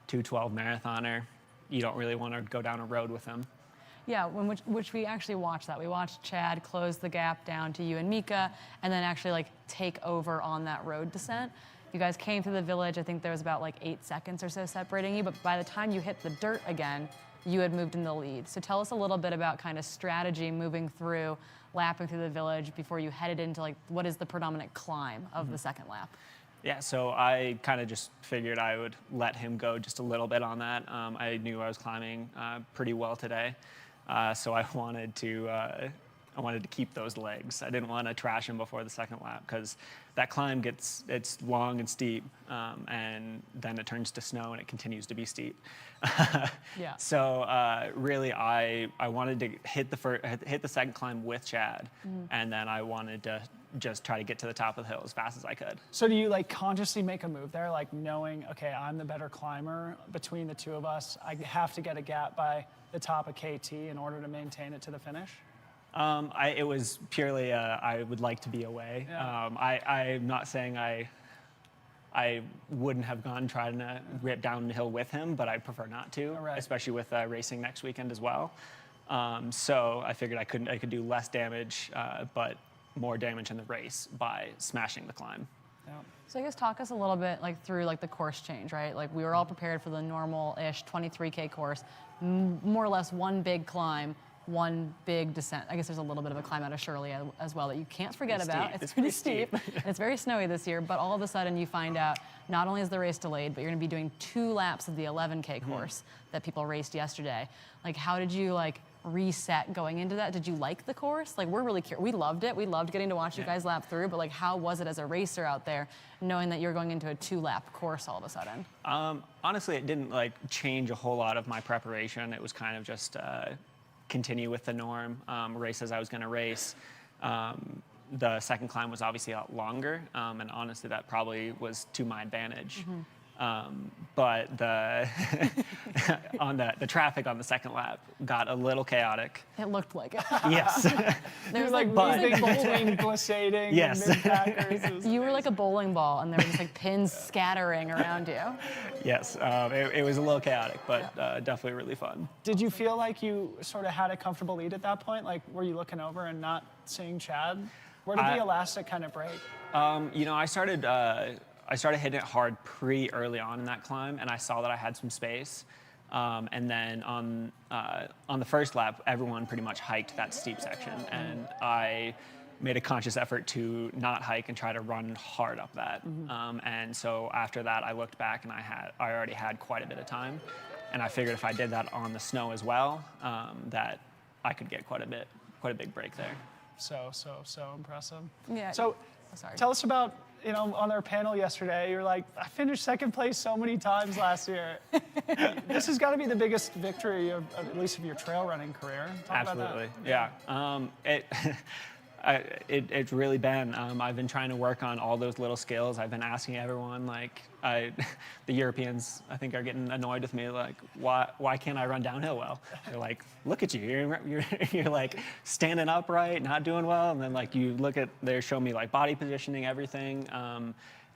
2:12 marathoner, you don't really want to go down a road with them. Yeah, which we actually watched that. We watched Chad close the gap down to you and Mika, and then actually like take over on that road descent. You guys came through the village. I think there was about like 8 seconds or so separating you, but by the time you hit the dirt again, you had moved in the lead. So tell us a little bit about kind of strategy moving through, lapping through the village before you headed into like what is the predominant climb of the second lap. Yeah, so I kind of just figured I would let him go just a little bit on that. I knew I was climbing pretty well today. So I wanted to keep those legs. I didn't want to trash them before the second lap, because that climb it's long and steep, and then it turns to snow and it continues to be steep. Yeah. So really, I wanted to hit the second climb with Chad, and then I wanted to just try to get to the top of the hill as fast as I could. So do you like consciously make a move there, like knowing, okay, I'm the better climber between the two of us. I have to get a gap by the top of KT in order to maintain it to the finish? It was purely I would like to be away. Yeah. I'm not saying I wouldn't have gone trying to rip downhill with him, but I prefer not to, especially with racing next weekend as well. So I figured I could do less damage, but more damage in the race by smashing the climb. Yeah. So I guess talk us a little bit like through like the course change, right? Like we were all prepared for the normal-ish 23K course, more or less one big climb, one big descent. I guess there's a little bit of a climb out of Shirley as well that you can't forget about. It's pretty steep. And it's very snowy this year, but all of a sudden you find out not only is the race delayed, but you're gonna be doing 2 laps of the 11K course that people raced yesterday. Like how did you like reset going into that? Did you like the course? Like we're really curious. We loved it. We loved getting to watch you guys lap through, but like how was it as a racer out there knowing that you're going into a 2-lap course all of a sudden? Honestly, it didn't like change a whole lot of my preparation. It was kind of just continue with the norm, race as I was gonna race. The second climb was obviously a lot longer, and honestly that probably was to my advantage. But the on the traffic on the second lap got a little chaotic. It looked like it. Yes. There was like bowling between glissading Yes. and mid-packers. You were like a bowling ball, and there were just like pins scattering around you. Yes, it was a little chaotic, but definitely really fun. Did you feel like you sort of had a comfortable lead at that point? Like, were you looking over and not seeing Chad? Where did the elastic kind of break? You know, I started hitting it hard pretty early on in that climb, and I saw that I had some space. And then on the first lap, everyone pretty much hiked that steep section, and I made a conscious effort to not hike and try to run hard up that. And so after that, I looked back and I already had quite a bit of time, and I figured if I did that on the snow as well, that I could get quite a big break there. So impressive. Yeah. So tell us about, you know, on our panel yesterday, you're like, I finished second place so many times last year. This has got to be the biggest victory of at least of your trail running career. Talk Absolutely, about that. yeah. It's really been. I've been trying to work on all those little skills. I've been asking everyone, like, the Europeans, I think, are getting annoyed with me. Like, why can't I run downhill well? They're like, look at you. You're like standing upright, not doing well. And then like you look at, they're showing me like body positioning, everything.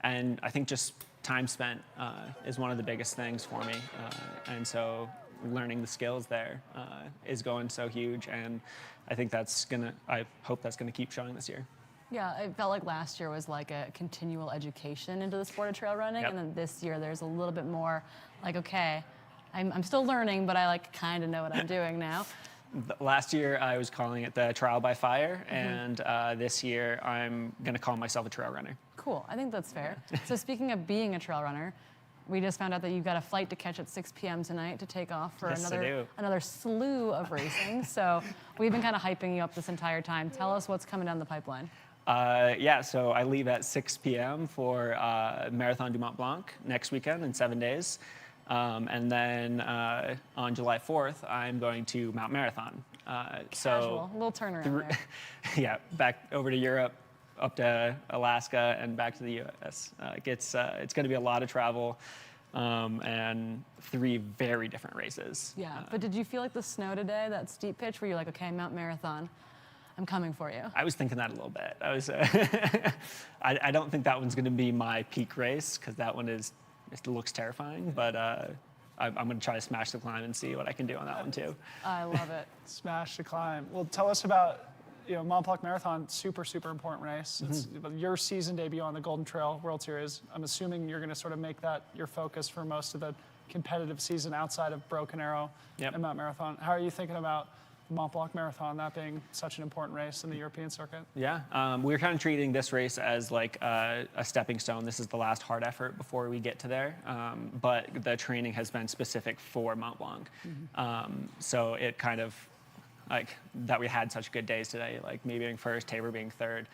And I think just time spent is one of the biggest things for me. And so learning the skills there is going so huge. And I think I hope that's gonna keep showing this year. Yeah, it felt like last year was like a continual education into the sport of trail running, and then this year there's a little bit more like, okay, I'm still learning, but I like kind of know what I'm doing now. Last year I was calling it the trial by fire, and this year I'm gonna call myself a trail runner. Cool, I think that's fair. So speaking of being a trail runner, we just found out that you've got a flight to catch at 6 p.m. tonight to take off for another slew of racing. So we've been kind of hyping you up this entire time. Tell us what's coming down the pipeline. Yeah, so I leave at 6 p.m. for Marathon du Mont Blanc next weekend in 7 days. And then on July 4th, I'm going to Mount Marathon. Casual, a little turnaround there. Yeah, back over to Europe, up to Alaska, and back to the U.S. It's going to be a lot of travel and 3 very different races. Yeah, but did you feel like the snow today, that steep pitch, where you're like, okay, Mount Marathon, I'm coming for you? I was thinking that a little bit. I don't think that one's going to be my peak race, because that one it looks terrifying, but I'm going to try to smash the climb and see what I can do on that one too. I love it. Smash the climb. Well, tell us about, you know, Mont Blanc Marathon, super important race. It's your season debut on the Golden Trail World Series. I'm assuming you're going to sort of make that your focus for most of the competitive season outside of Broken Arrow and Mount Marathon. How are you thinking about Mont Blanc Marathon, that being such an important race in the European circuit? Yeah, we're kind of treating this race as like a stepping stone. This is the last hard effort before we get to there. But the training has been specific for Mont Blanc. So it kind of, like, that we had such good days today, like me being first, Tabor being third.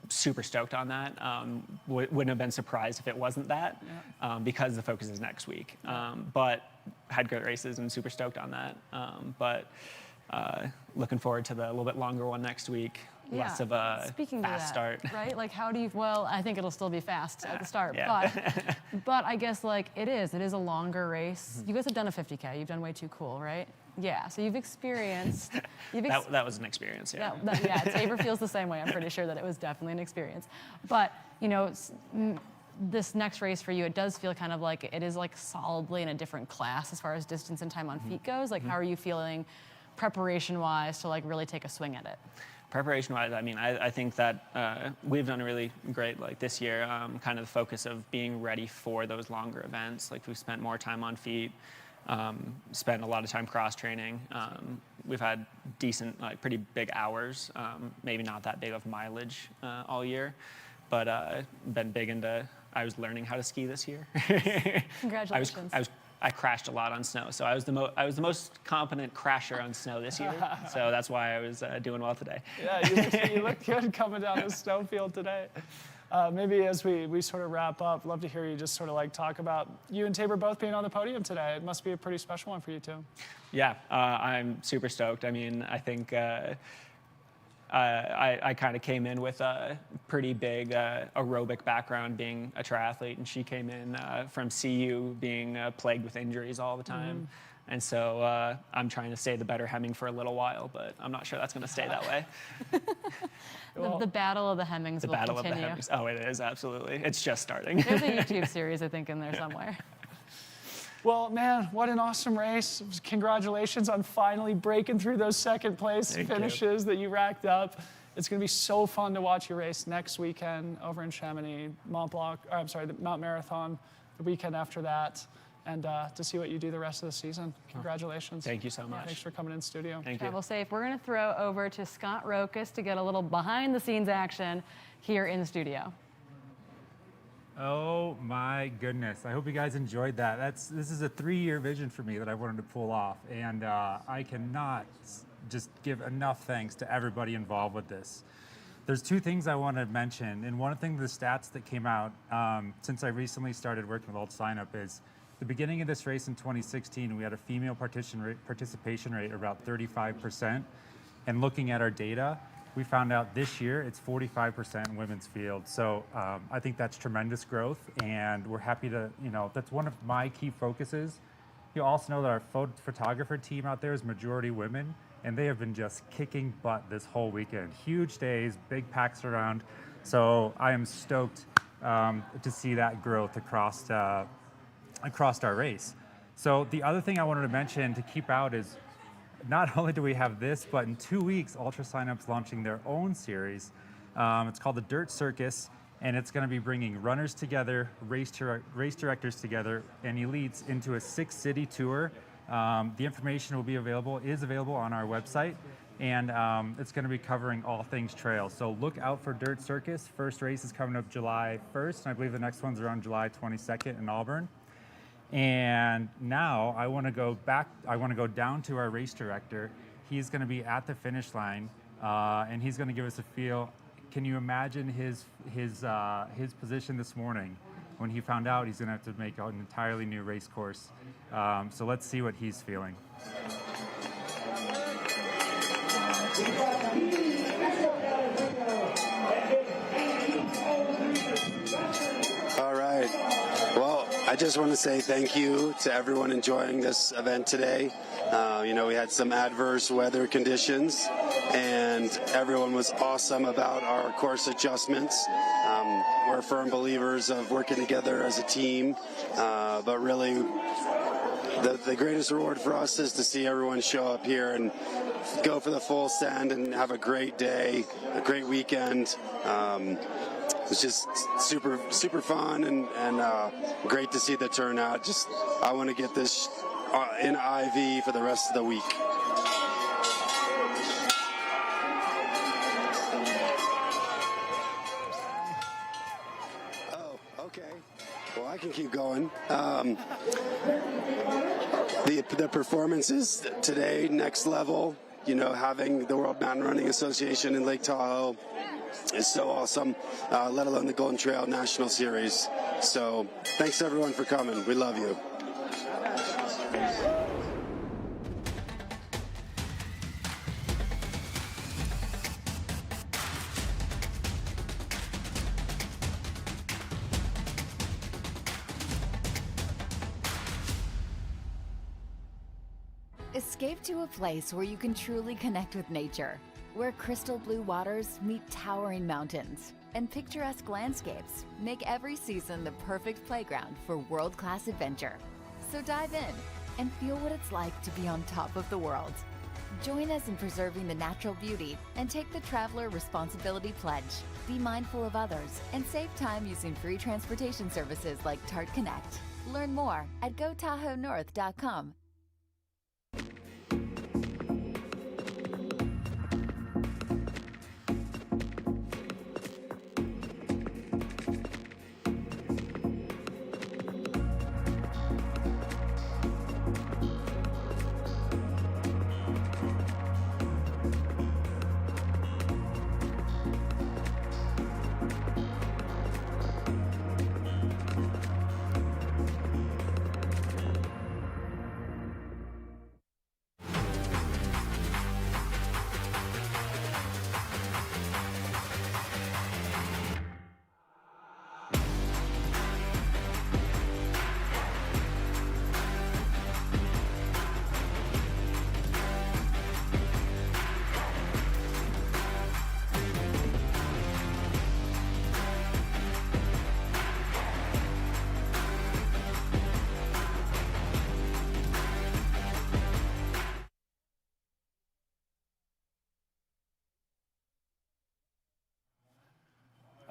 Super stoked on that. Wouldn't have been surprised if it wasn't that, because the focus is next week. But had great races and super stoked on that. But looking forward to the little bit longer one next week. less of a Speaking fast to that, start. right? Like, how do you? Well, I think it'll still be fast at the start, Yeah. but I guess like it is a longer race. You guys have done a 50K. You've done Way Too Cool, right? Yeah. So you've experienced. That was an experience. Yeah. Yeah. Tabor feels the same way. I'm pretty sure that it was definitely an experience, but you know. This next race for you, it does feel kind of like it is like solidly in a different class as far as distance and time on feet goes. Like, how are you feeling preparation-wise to like really take a swing at it? Preparation-wise, I mean, I think that we've done really great. Like this year, kind of the focus of being ready for those longer events. Like we've spent more time on feet, spent a lot of time cross-training. We've had decent, like pretty big hours. Maybe not that big of mileage all year, but been big into. I was learning how to ski this year. Congratulations. I crashed a lot on snow, so I was the most competent crasher on snow this year. So that's why I was doing well today. Yeah, you look good coming down the snowfield today. Maybe as we sort of wrap up, love to hear you just sort of like talk about you and Tabor both being on the podium today. It must be a pretty special one for you too. Yeah, I'm super stoked. I mean, I think. I kind of came in with a pretty big aerobic background being a triathlete, and she came in from CU being plagued with injuries all the time. And so I'm trying to stay the better Hemming for a little while, but I'm not sure that's going to stay that way. The battle of the Hemmings will continue. Battle of the Hemmings. Oh, it is, absolutely. It's just starting. There's a YouTube series, I think, in there somewhere. Well, man, what an awesome race. Congratulations on finally breaking through those second place finishes that you racked up. It's going to be so fun to watch your race next weekend over in Chamonix, the Mount Marathon, the weekend after that, and to see what you do the rest of the season. Congratulations. Thank you so much. Thanks for coming in studio. Thank you. Travel safe. We're going to throw over to Scott Rokas to get a little behind the scenes action here in the studio. Oh my goodness. I hope you guys enjoyed that. This is a 3-year vision for me that I wanted to pull off, and I cannot just give enough thanks to everybody involved with this. There's 2 things I want to mention, and one thing, the stats that came out since I recently started working with UltraSignup is the beginning of this race in 2016, we had a female participation rate of about 35%, and looking at our data, we found out this year it's 45% in women's field. So I think that's tremendous growth, and we're happy to, that's one of my key focuses. You also know that our photographer team out there is majority women, and they have been just kicking butt this whole weekend. Huge days, big packs around. So I am stoked to see that growth across our race. So the other thing I wanted to mention to keep out is, not only do we have this, but in 2 weeks, UltraSignup's launching their own series. It's called the Dirt Circus, and it's going to be bringing runners together, race directors together, and elites into a 6-city tour. The information is available on our website, and it's going to be covering all things trail. So look out for Dirt Circus. First race is coming up July 1st, and I believe the next ones are on July 22nd in Auburn. And now I want to go down to our race director. He's going to be at the finish line, and he's going to give us a feel. Can you imagine his position this morning when he found out he's going to have to make an entirely new race course? So let's see what he's feeling. All right. Well, I just want to say thank you to everyone enjoying this event today. We had some adverse weather conditions, and everyone was awesome about our course adjustments. We're firm believers of working together as a team, but really the greatest reward for us is to see everyone show up here and go for the full send and have a great day, a great weekend. It's just super, super fun and great to see the turnout. I want to get this in IV for the rest of the week. Oh, okay. Well, I can keep going. The performances today, next level. Having the World Mountain Running Association in Lake Tahoe is so awesome, let alone the Golden Trail National Series. So thanks everyone for coming. We love you. Escape to a place where you can truly connect with nature, where crystal blue waters meet towering mountains, and picturesque landscapes make every season the perfect playground for world-class adventure. So dive in and feel what it's like to be on top of the world. Join us in preserving the natural beauty and take the Traveler Responsibility Pledge. Be mindful of others and save time using free transportation services like Tart Connect. Learn more at GoTahoeNorth.com.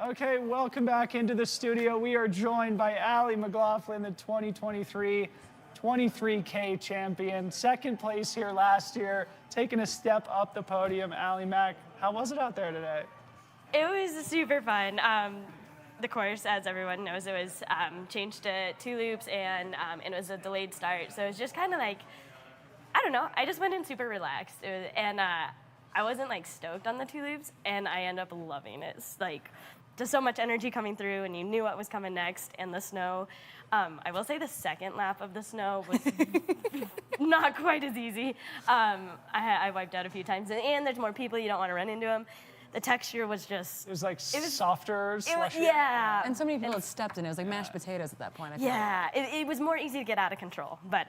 Okay, welcome back into the studio. We are joined by Allie McLaughlin, the 2023 23K champion. Second place here last year, taking a step up the podium. Allie Mac, how was it out there today? It was super fun. The course, as everyone knows, it was changed to 2 loops and it was a delayed start. So it was just kind of like, I don't know, I just went in super relaxed. And I wasn't like stoked on the 2 loops and I ended up loving it. It's like just so much energy coming through and you knew what was coming next, and the snow. I will say the second lap of the snow was not quite as easy. I wiped out a few times, and there's more people, you don't want to run into them. The texture was just... It was like softer, slushy. Yeah. And so many people had stepped in. It was like mashed potatoes at that point, I Yeah, it was more easy to get out of control, but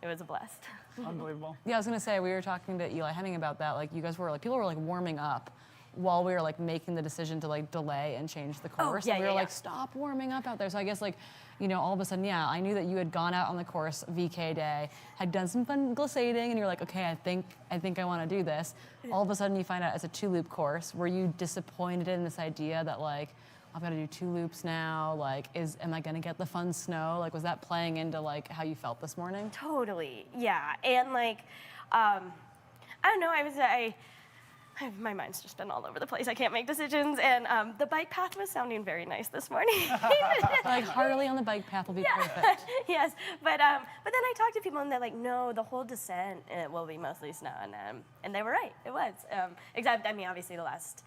it was a blast. Unbelievable. Yeah, I was gonna say, we were talking to Eli Henning about that. Like, you guys were like, people were like warming up while we were like making the decision to like delay and change the course. yeah, and we were yeah, like, yeah. stop warming up out there. So I guess like, you know, all of a sudden, yeah, I knew that you had gone out on the course VK day, had done some fun glissading, and you're like, okay, I think I want to do this. All of a sudden, you find out it's a 2-loop course. Were you disappointed in this idea that like, I've got to do 2 loops now? Like, am I gonna get the fun snow? Like, was that playing into like how you felt this morning? Totally, yeah, and like, I don't know, my mind's just been all over the place. I can't make decisions, and the bike path was sounding very nice this morning. Like Harley on the bike path will be perfect. Yes, but then I talked to people, and they're like, no, the whole descent it will be mostly snow, and they were right. It was, except I mean, obviously the last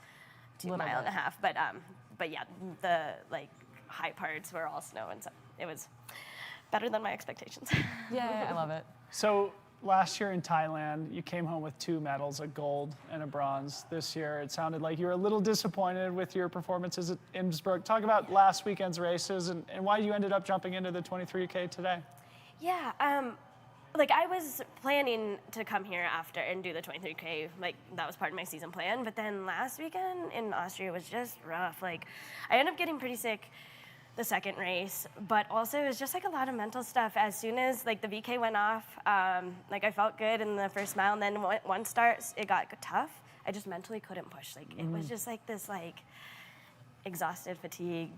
2.5 miles, but yeah, the like high parts were all snow, and so it was better than my expectations. Yeah, I love it. So last year in Thailand, you came home with 2 medals, a gold and a bronze. This year, it sounded like you were a little disappointed with your performances at Innsbruck. Talk about last weekend's races and why you ended up jumping into the 23K today. Yeah, like I was planning to come here after and do the 23K, like that was part of my season plan, but then last weekend in Austria was just rough. Like I ended up getting pretty sick the second race, but also it was just like a lot of mental stuff. As soon as like the VK went off, like I felt good in the first mile, and then once starts, it got tough. I just mentally couldn't push. Like it was just like this like exhausted, fatigue,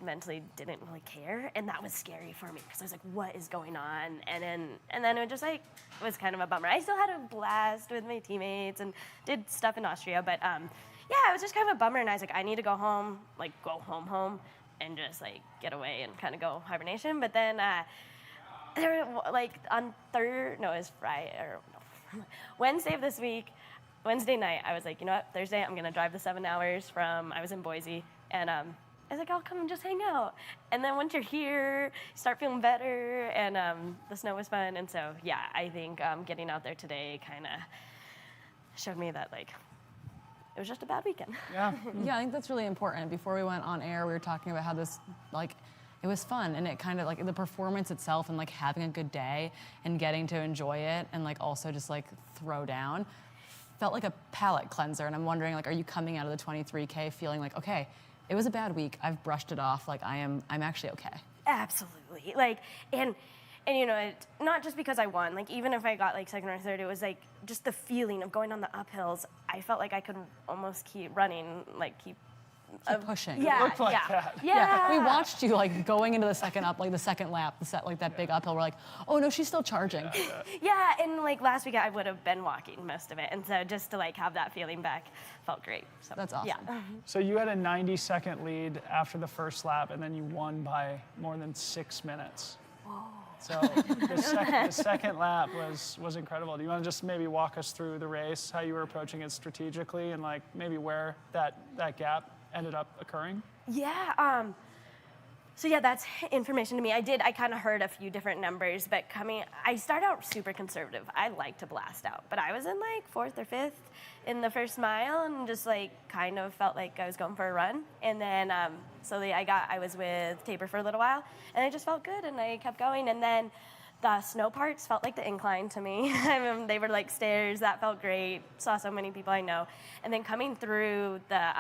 mentally didn't really care, and that was scary for me because I was like, what is going on? And then it just like was kind of a bummer. I still had a blast with my teammates and did stuff in Austria, but yeah, it was just kind of a bummer, and I was like, I need to go home, like go home and just like get away and kind of go hibernation. But then there like on Wednesday of this week, Wednesday night, I was like, you know what, Thursday I'm gonna drive the 7 hours I was in Boise, and I was like, I'll come and just hang out. And then once you're here, you start feeling better, and the snow was fun. And so yeah, I think getting out there today kind of showed me that like it was just a bad weekend. Yeah. Yeah, I think that's really important. Before we went on air, we were talking about how this like it was fun, and it kind of like the performance itself and like having a good day and getting to enjoy it and like also just like throw down felt like a palate cleanser. And I'm wondering, like, are you coming out of the 23K feeling like, okay, it was a bad week, I've brushed it off, like I'm actually okay? Absolutely. Like, and you know, not just because I won, like even if I got like second or third, it was like just the feeling of going on the uphills. I felt like I could almost keep running, like keep pushing. Yeah, It looked like yeah. that. Yeah. We watched you like going into the second the second lap, like that big uphill. We're like, oh no, she's still charging. Yeah, and like last week I would have been walking most of it, and so just to like have that feeling back felt great. So that's awesome. Yeah. So you had a 90-second lead after the first lap, and then you won by more than 6 minutes. Whoa. So the second lap was incredible. Do you want to just maybe walk us through the race, how you were approaching it strategically, and like maybe where that gap ended up occurring? Yeah. So yeah, that's information to me. I kind of heard a few different numbers, but I started out super conservative. I like to blast out, but I was in like 4th or 5th in the first mile and just like kind of felt like I was going for a run. And then slowly I was with Tabor for a little while, and it just felt good, and I kept going. And then the snow parts felt like the incline to me. I mean, they were like stairs. That felt great. Saw so many people I know. And then coming through the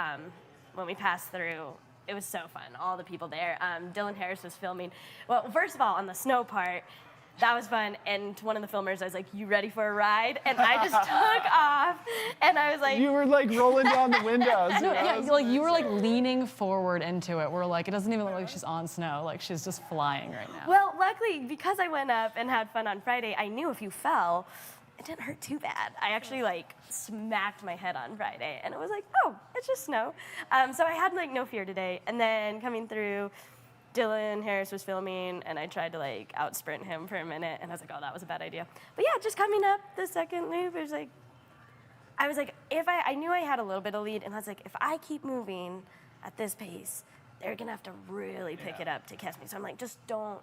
when we passed through, it was so fun, all the people there. Dylan Harris was filming. Well, first of all, on the snow part, that was fun. And to one of the filmers, I was like, you ready for a ride? And I just took off. And I was like... You were like rolling down the windows. No, yeah, you were like leaning forward into it. We're like, it doesn't even look like she's on snow. Like she's just flying right now. Well, luckily, because I went up and had fun on Friday, I knew if you fell, it didn't hurt too bad. I actually like smacked my head on Friday, and it was like, oh, it's just snow. So I had like no fear today. And then coming through, Dylan Harris was filming, and I tried to like out sprint him for a minute, and I was like, oh, that was a bad idea. But yeah, just coming up the second loop, it was like, I was like, I knew I had a little bit of lead, and I was like, if I keep moving at this pace, they're gonna have to really pick it up to catch me. So I'm like, just don't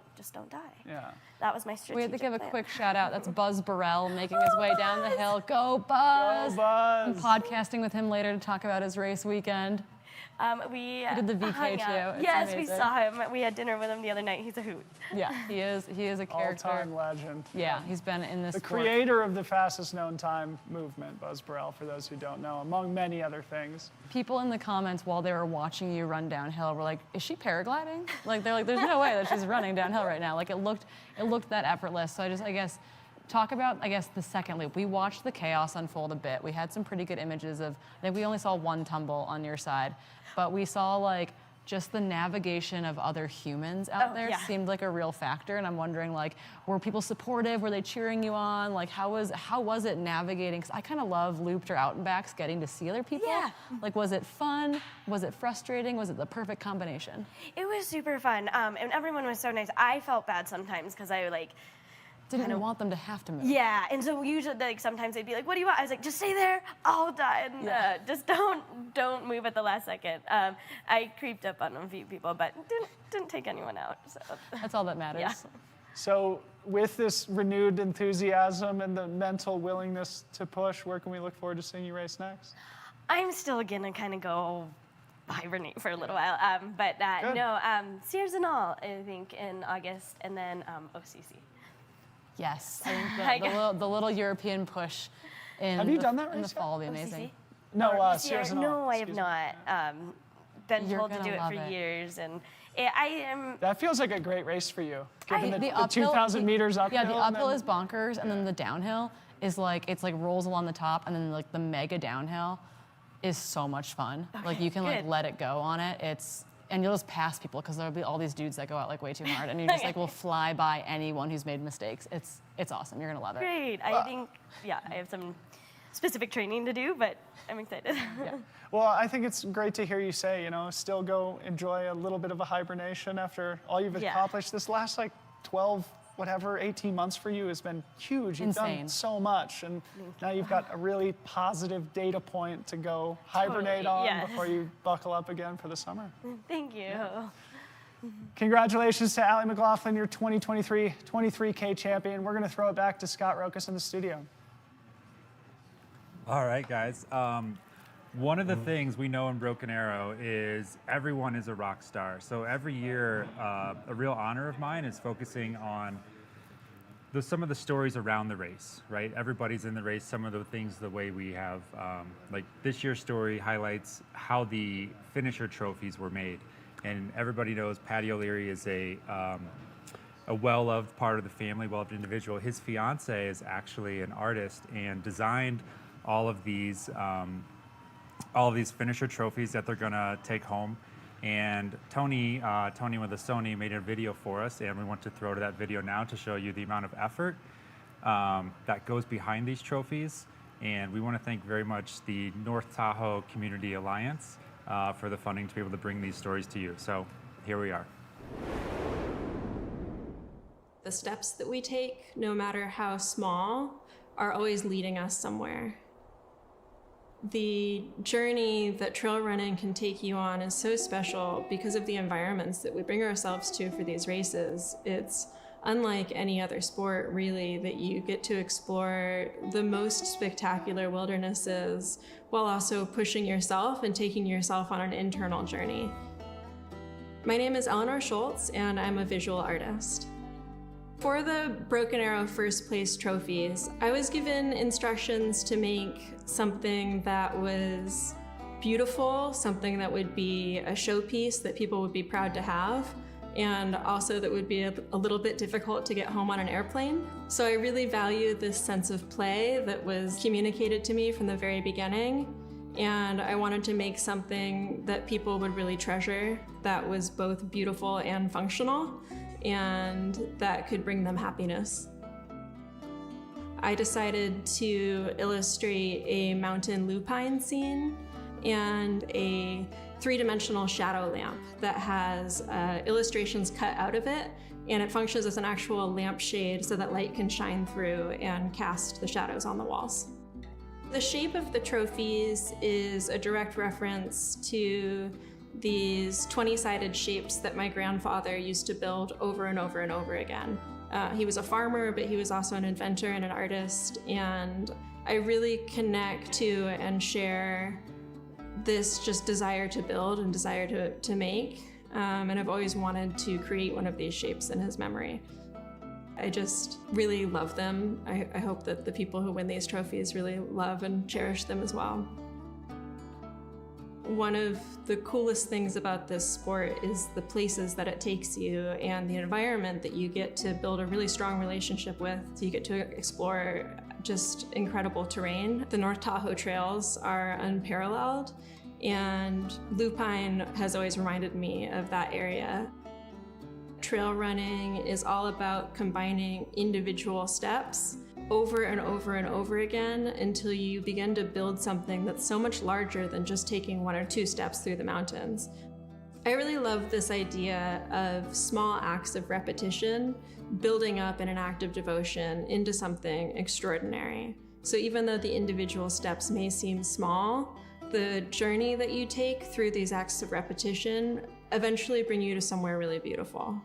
die. Yeah. That was my strategic We have to give a plan. quick shout out. That's Buzz Burrell making his way down the hill. Go Buzz! Go Buzz! I'm podcasting with him later to talk about his race weekend. We did the VK hung too. out. It's Yes, we amazing. saw him. We had dinner with him the other night. He's a hoot. Yeah, he is a character. All-time legend. Yeah, he's been in this The sport. creator of the fastest known time movement, Buzz Burrell, for those who don't know, among many other things. People in the comments while they were watching you run downhill were like, is she paragliding? Like they're like, there's no way that she's running downhill right now. Like it looked that effortless. So I guess talk about the second loop. We watched the chaos unfold a bit. We had some pretty good images of, I think we only saw one tumble on your side, but we saw like just the navigation of other humans out there seemed like a real factor. And I'm wondering, like, were people supportive? Were they cheering you on? Like, how was it navigating? Because I kind of love looped or out and backs, getting to see other people. Yeah. Like, was it fun? Was it frustrating? Was it the perfect combination? It was super fun, and everyone was so nice. I felt bad sometimes because I like didn't want them to have to move. Yeah, and so usually like sometimes they'd be like, "What do you want?" I was like, "Just stay there. I'll die." And just don't move at the last second. I creeped up on a few people, but didn't take anyone out. So that's all that matters. Yeah. So with this renewed enthusiasm and the mental willingness to push, where can we look forward to seeing you race next? I'm still gonna kind of go hibernate for a little while, but Sears and all, I think in August, and then OCC. Yes, I think the little European push in Have you done that in the race fall will be amazing. No, Sears and all. No, I have not. Been You're told to gonna do it love for it. years, and I am. That feels like a great race for you, given the uphill- 2,000 meters uphill. Yeah, the and uphill then- is bonkers, and then the downhill is like, it's like rolls along the top, and then like the mega downhill is so much fun. Like you can like good. let it go on it. And you'll just pass people because there'll be all these dudes that go out like way too hard, and you just like will fly by anyone who's made mistakes. It's awesome. You're gonna love it. Great. I think, I have some specific training to do, but I'm excited. Well, I think it's great to hear you say, still go enjoy a little bit of a hibernation after all you've accomplished. This last 18 months for you has been huge. You've Insane. done so much, and now you've got a really positive data point to go hibernate Totally, on before you buckle up again for the summer. Thank you. Congratulations to Allie McLaughlin, your 2023 23K champion. We're going to throw it back to Scott Rokas in the studio. All right, guys. One of the things we know in Broken Arrow is everyone is a rock star. So every year, a real honor of mine is focusing on some of the stories around the race, right? Everybody's in the race. Some of the things, the way we have, like this year's story highlights how the finisher trophies were made. And everybody knows Patty O'Leary is a well-loved part of the family, well-loved individual. His fiance is actually an artist and designed all of these finisher trophies that they're gonna take home. And Tony with the Sony made a video for us, and we want to throw to that video now to show you the amount of effort that goes behind these trophies. And we want to thank very much the North Tahoe Community Alliance for the funding to be able to bring these stories to you. So here we are. The steps that we take, no matter how small, are always leading us somewhere. The journey that trail running can take you on is so special because of the environments that we bring ourselves to for these races. It's unlike any other sport, really, that you get to explore the most spectacular wildernesses while also pushing yourself and taking yourself on an internal journey. My name is Eleanor Schultz, and I'm a visual artist. For the Broken Arrow first place trophies, I was given instructions to make something that was beautiful, something that would be a showpiece that people would be proud to have, and also that would be a little bit difficult to get home on an airplane. So I really value this sense of play that was communicated to me from the very beginning, and I wanted to make something that people would really treasure, that was both beautiful and functional, and that could bring them happiness. I decided to illustrate a mountain lupine scene and a three-dimensional shadow lamp that has illustrations cut out of it, and it functions as an actual lampshade so that light can shine through and cast the shadows on the walls. The shape of the trophies is a direct reference to these 20-sided shapes that my grandfather used to build over and over and over again. He was a farmer, but he was also an inventor and an artist, and I really connect to and share this just desire to build and desire to make, and I've always wanted to create one of these shapes in his memory. I just really love them. I hope that the people who win these trophies really love and cherish them as well. One of the coolest things about this sport is the places that it takes you and the environment that you get to build a really strong relationship with. So you get to explore just incredible terrain. The North Tahoe trails are unparalleled, and lupine has always reminded me of that area. Trail running is all about combining individual steps over and over and over again until you begin to build something that's so much larger than just taking one or two steps through the mountains. I really love this idea of small acts of repetition building up in an act of devotion into something extraordinary. So even though the individual steps may seem small, the journey that you take through these acts of repetition eventually bring you to somewhere really beautiful.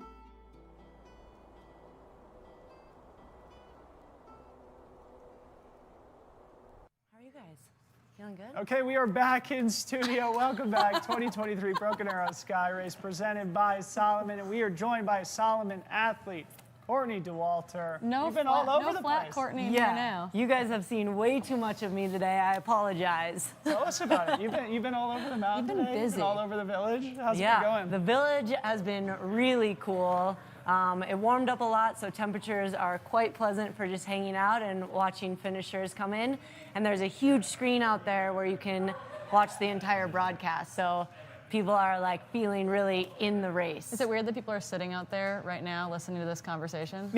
Feeling good? Okay, we are back in studio. Welcome back. 2023 Broken Arrow Skyrace presented by Salomon, and we are joined by Salomon athlete Courtney DeWalter. You've been all over the place. Courtney here now. You guys have seen way too much of me today. I apologize. Tell us about it. You've been all over the mountain. You've been today? busy. You've been all over the village. How's it been going? The village has been really cool. It warmed up a lot, so temperatures are quite pleasant for just hanging out and watching finishers come in. And there's a huge screen out there where you can watch the entire broadcast. So people are like feeling really in the race. Is it weird that people are sitting out there right now listening to this conversation?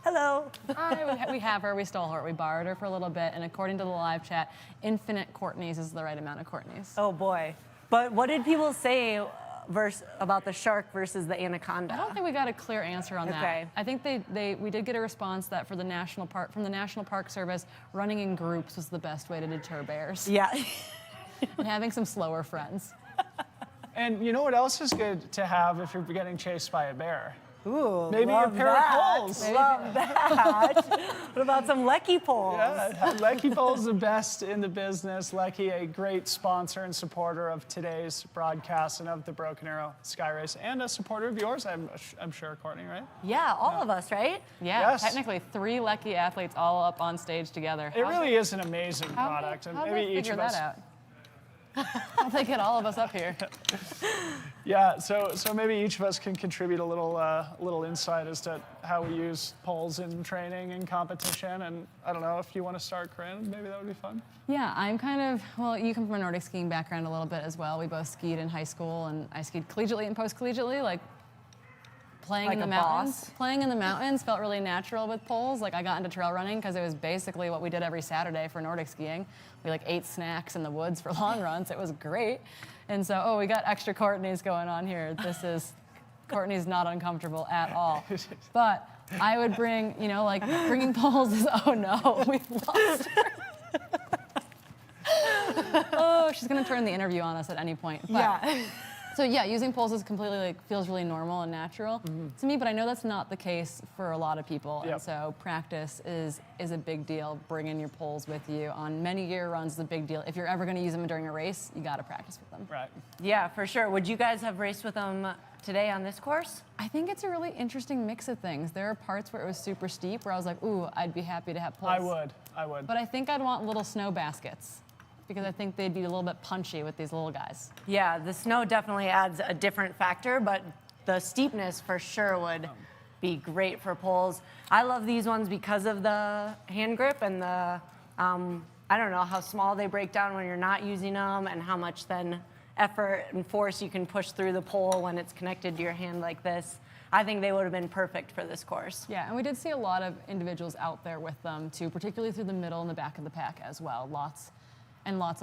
Hello. Hi, we have her, we stole her, we borrowed her for a little bit, and according to the live chat, infinite Courtneys is the right amount of Courtneys. Oh boy. But what did people say about the shark versus the anaconda? I don't think we got a clear answer on that. I think we did get a response that from the National Park Service, running in groups was the best way to deter bears. Yeah. And having some slower friends. And you know what else is good to have if you're getting chased by a bear? Ooh, maybe a love pair that. of poles. Love that. What about some Lecky poles? Yeah, Lecky Poles, the best in the business. Lecky, a great sponsor and supporter of today's broadcast and of the Broken Arrow Skyrace, and a supporter of yours, I'm sure, Courtney, right? Yeah, all of us, right? Yeah, Yes. technically 3 Lecky athletes all up on stage together. It really is an amazing product, and How maybe they each figure of us. that out? How'd they get all of us up here? Yeah, so maybe each of us can contribute a little insight as to how we use poles in training and competition. And I don't know if you want to start, Corinne. Maybe that would be fun. Yeah, I'm kind of, well, you come from a Nordic skiing background a little bit as well. We both skied in high school, and I skied collegiately and post-collegiatally, like playing Like in the a mountains. boss? Playing in the mountains felt really natural with poles. Like I got into trail running because it was basically what we did every Saturday for Nordic skiing. We like ate snacks in the woods for long runs. It was great. And so, we got extra Courtney's going on here. Courtney's not uncomfortable at all. But I would bring, like bringing poles is, oh no, we've lost her. Oh, she's gonna turn the interview on us at any point. But, Yeah. So yeah, using poles is completely feels really normal and natural to me, but I know that's not the case for a lot of people. Yep. And so practice is a big deal. Bringing your poles with you on many year runs is a big deal. If you're ever going to use them during a race, you got to practice with them. Right. Yeah, for sure. Would you guys have raced with them today on this course? I think it's a really interesting mix of things. There are parts where it was super steep where I was like, ooh, I'd be happy to have poles. I would. But I think I'd want little snow baskets because I think they'd be a little bit punchy with these little guys. Yeah, the snow definitely adds a different factor, but the steepness for sure would be great for poles. I love these ones because of the hand grip and the, I don't know, how small they break down when you're not using them and how much then effort and force you can push through the pole when it's connected to your hand like this. I think they would have been perfect for this course. Yeah, and we did see a lot of individuals out there with them too, particularly through the middle and the back of the pack as well. Lots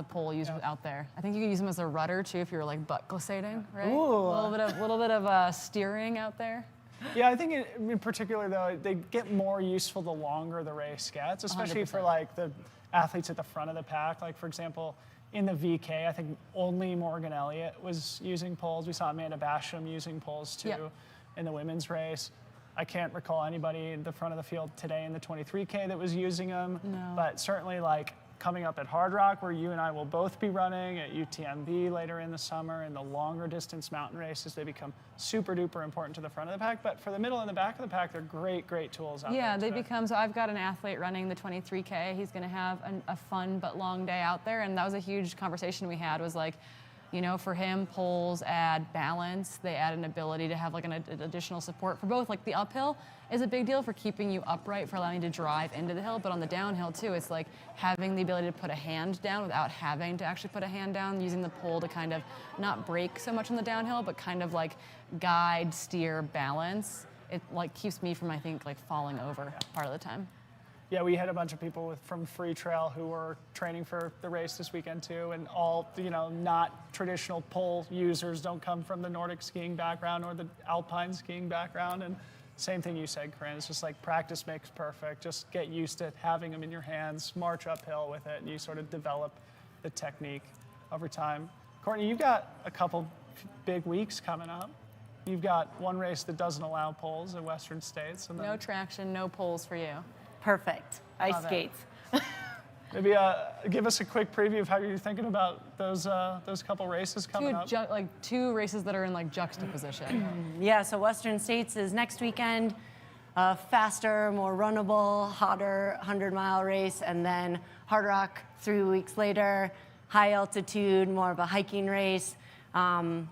of pole users out there. I think you could use them as a rudder too if you're like butt glissading, right? Ooh. A little bit of steering out there. Yeah, I think in particular though, they get more useful the longer the race gets, especially 100%. for like the athletes at the front of the pack. Like for example, in the VK, I think only Morgan Elliott was using poles. We saw Amanda Basham using poles too in the women's race. I can't recall anybody in the front of the field today in the 23K that was using them, but certainly like coming up at Hard Rock, where you and I will both be running, at UTMB later in the summer, and the longer distance mountain races, they become super duper important to the front of the pack. But for the middle and the back of the pack, they're great tools out there. Yeah, they become, so I've got an athlete running the 23K. He's gonna have a fun but long day out there. And that was a huge conversation we had, was like, for him, poles add balance. They add an ability to have like an additional support for both. Like the uphill is a big deal for keeping you upright, for allowing you to drive into the hill. But on the downhill too, it's like having the ability to put a hand down without having to actually put a hand down, using the pole to kind of not brake so much on the downhill, but kind of like guide, steer, balance. It like keeps me from, I think, like falling over part of the time. Yeah, we had a bunch of people from Freetrail who were training for the race this weekend too, and all, not traditional pole users, don't come from the Nordic skiing background or the alpine skiing background. And same thing you said, Corinne, it's just like practice makes perfect. Just get used to having them in your hands, march uphill with it, and you sort of develop the technique over time. Courtney, you've got a couple big weeks coming up. You've got one race that doesn't allow poles in Western States. And then No traction, no poles for you. Perfect. Ice Love it. skates. Maybe give us a quick preview of how you're thinking about those couple races coming up. Two races that are in like juxtaposition. Yeah, so Western States is next weekend. A faster, more runnable, hotter 100-mile race, and then Hard Rock 3 weeks later, high altitude, more of a hiking race. I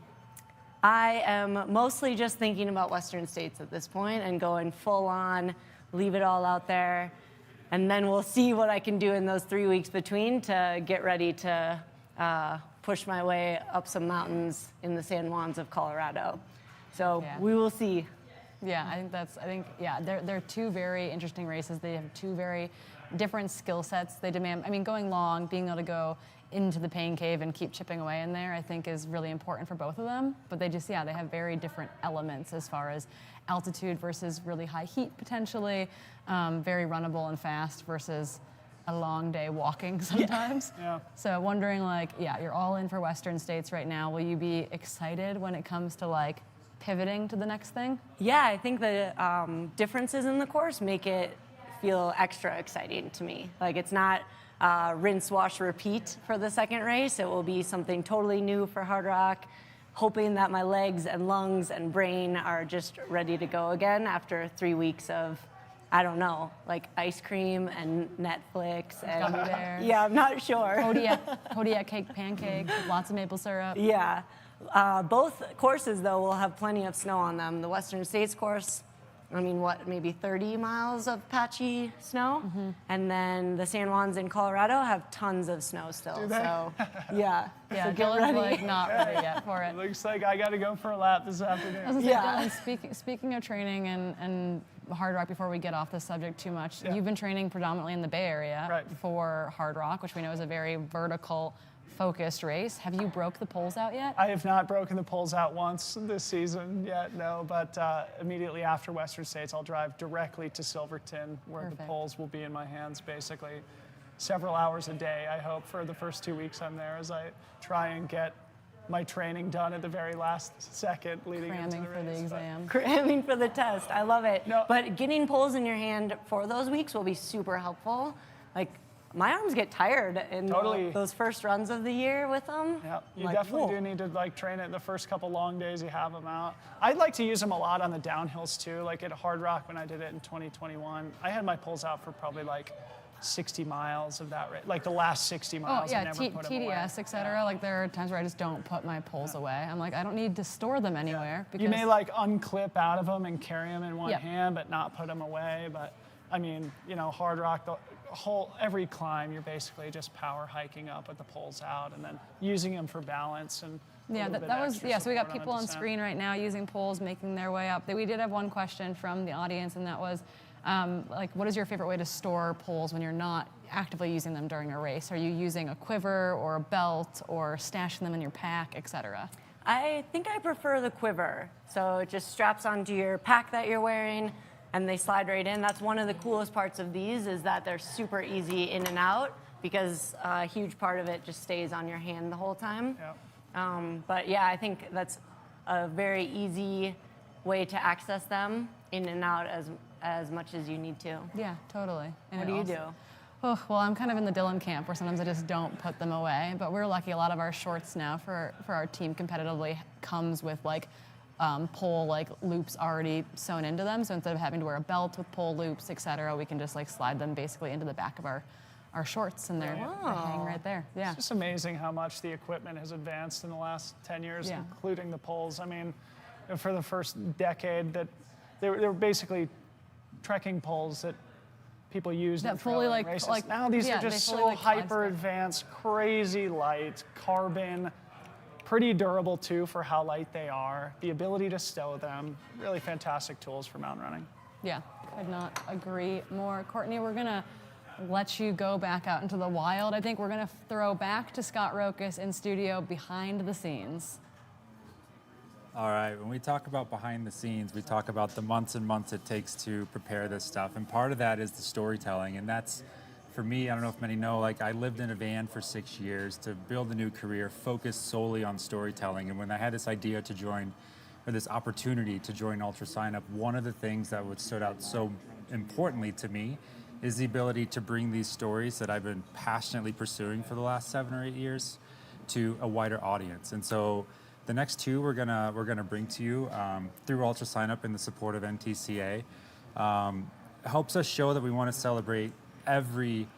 am mostly just thinking about Western States at this point and going full on, leave it all out there. And then we'll see what I can do in those 3 weeks between to get ready to push my way up some mountains in the San Juans of Colorado. So we will see. Yeah, I think they're two very interesting races. They have two very different skill sets. They demand, going long, being able to go into the pain cave and keep chipping away in there, I think is really important for both of them. But they have very different elements as far as altitude versus really high heat potentially, very runnable and fast versus a long day walking sometimes. Yeah. So wondering you're all in for Western States right now. Will you be excited when it comes to pivoting to the next thing? Yeah, I think the differences in the course make it feel extra exciting to me. Like it's not rinse, wash, repeat for the second race. It will be something totally new for Hard Rock, hoping that my legs and lungs and brain are just ready to go again after 3 weeks of, I don't know, like ice cream and Netflix. And Gummy bears. Yeah, I'm not sure. Kodiak cake pancakes with lots of maple syrup. Yeah. Both courses, though, will have plenty of snow on them. The Western States course, I mean, what, maybe 30 miles of patchy snow? And then the San Juans in Colorado have tons of snow still. Do they? So, yeah. Yeah, so get Dylan's ready. like not ready yet for it. Looks like I got to go for a lap this afternoon. I was gonna say, Dylan, speaking of training and Hard Rock, before we get off this subject too much, you've been training predominantly in the Bay Area for Hard Rock, which we know is a very vertical focused race. Have you broke the poles out yet? I have not broken the poles out once this season yet, no, but immediately after Western States, I'll drive directly to Silverton, where the poles will be in my hands basically several hours a day, I hope, for the first 2 weeks I'm there, as I try and get my training done at the very last second leading into the race. Cramming for the exam. Cramming for the test. I love it. No. But getting poles in your hand for those weeks will be super helpful. Like, my arms get tired in those first runs of the year with them. Yeah, you definitely do need to like train it the first couple long days you have them out. I'd like to use them a lot on the downhills too. Like at Hard Rock when I did it in 2021, I had my poles out for probably like 60 miles of that race, like the last 60 miles. Oh yeah, I never put them away. TDS, etc. Like there are times where I just don't put my poles away. I'm like, I don't need to store them anywhere. Because you may like unclip out of them and carry them in one hand, but not put them away. But I mean, you know, Hard Rock, every climb, you're basically just power hiking up with the poles out and then using them for balance and so we got people on screen right now using poles, making their way up. We did have one question from the audience, and that was, like, what is your favorite way to store poles when you're not actively using them during a race? Are you using a quiver or a belt or stashing them in your pack, etc.? I think I prefer the quiver. So it just straps onto your pack that you're wearing, and they slide right in. That's one of the coolest parts of these, is that they're super easy in and out, because a huge part of it just stays on your hand the whole time. But yeah, I think that's a very easy way to access them in and out as much as you need to. Yeah, totally. And what do you do? Oh, well, I'm kind of in the Dylan camp where sometimes I just don't put them away, but we're lucky a lot of our shorts now for our team competitively comes with like pole like loops already sewn into them. So instead of having to wear a belt with pole loops, etc., we can just like slide them basically into the back of our shorts, and they hang right there. Yeah. It's just amazing how much the equipment has advanced in the last 10 years, including the poles. I mean, for the first decade, that they were basically trekking poles that people used in fully like races. Now these are just so hyper advanced, crazy light, carbon. Pretty durable too for how light they are. The ability to stow them, really fantastic tools for mountain running. Yeah, could not agree more. Courtney, we're gonna let you go back out into the wild. I think we're gonna throw back to Scott Rokas in studio behind the scenes. All right, when we talk about behind the scenes, we talk about the months and months it takes to prepare this stuff. And part of that is the storytelling. And that's, for me, I don't know if many know, like I lived in a van for 6 years to build a new career focused solely on storytelling. And when I had this idea to join, or this opportunity to join UltraSignup, one of the things that stood out so importantly to me is the ability to bring these stories that I've been passionately pursuing for the last 7 or 8 years to a wider audience. And so the next two we're gonna bring to you through UltraSignup and the support of NTCA helps us show that we want to celebrate every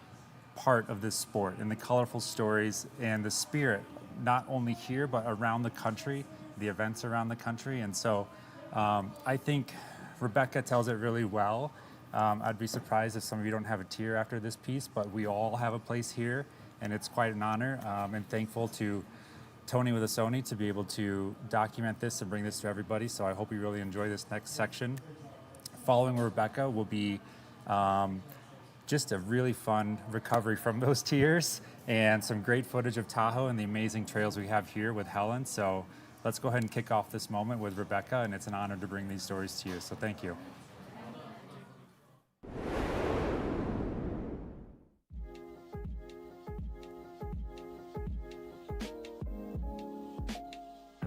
part of this sport and the colorful stories and the spirit, not only here but around the country, the events around the country. And so I think Rebecca tells it really well. I'd be surprised if some of you don't have a tear after this piece, but we all have a place here, and it's quite an honor, and thankful to Tony with a Sony to be able to document this and bring this to everybody. So I hope you really enjoy this next section. Following Rebecca will be just a really fun recovery from those tears and some great footage of Tahoe and the amazing trails we have here with Helen. So let's go ahead and kick off this moment with Rebecca, and it's an honor to bring these stories to you. So thank you.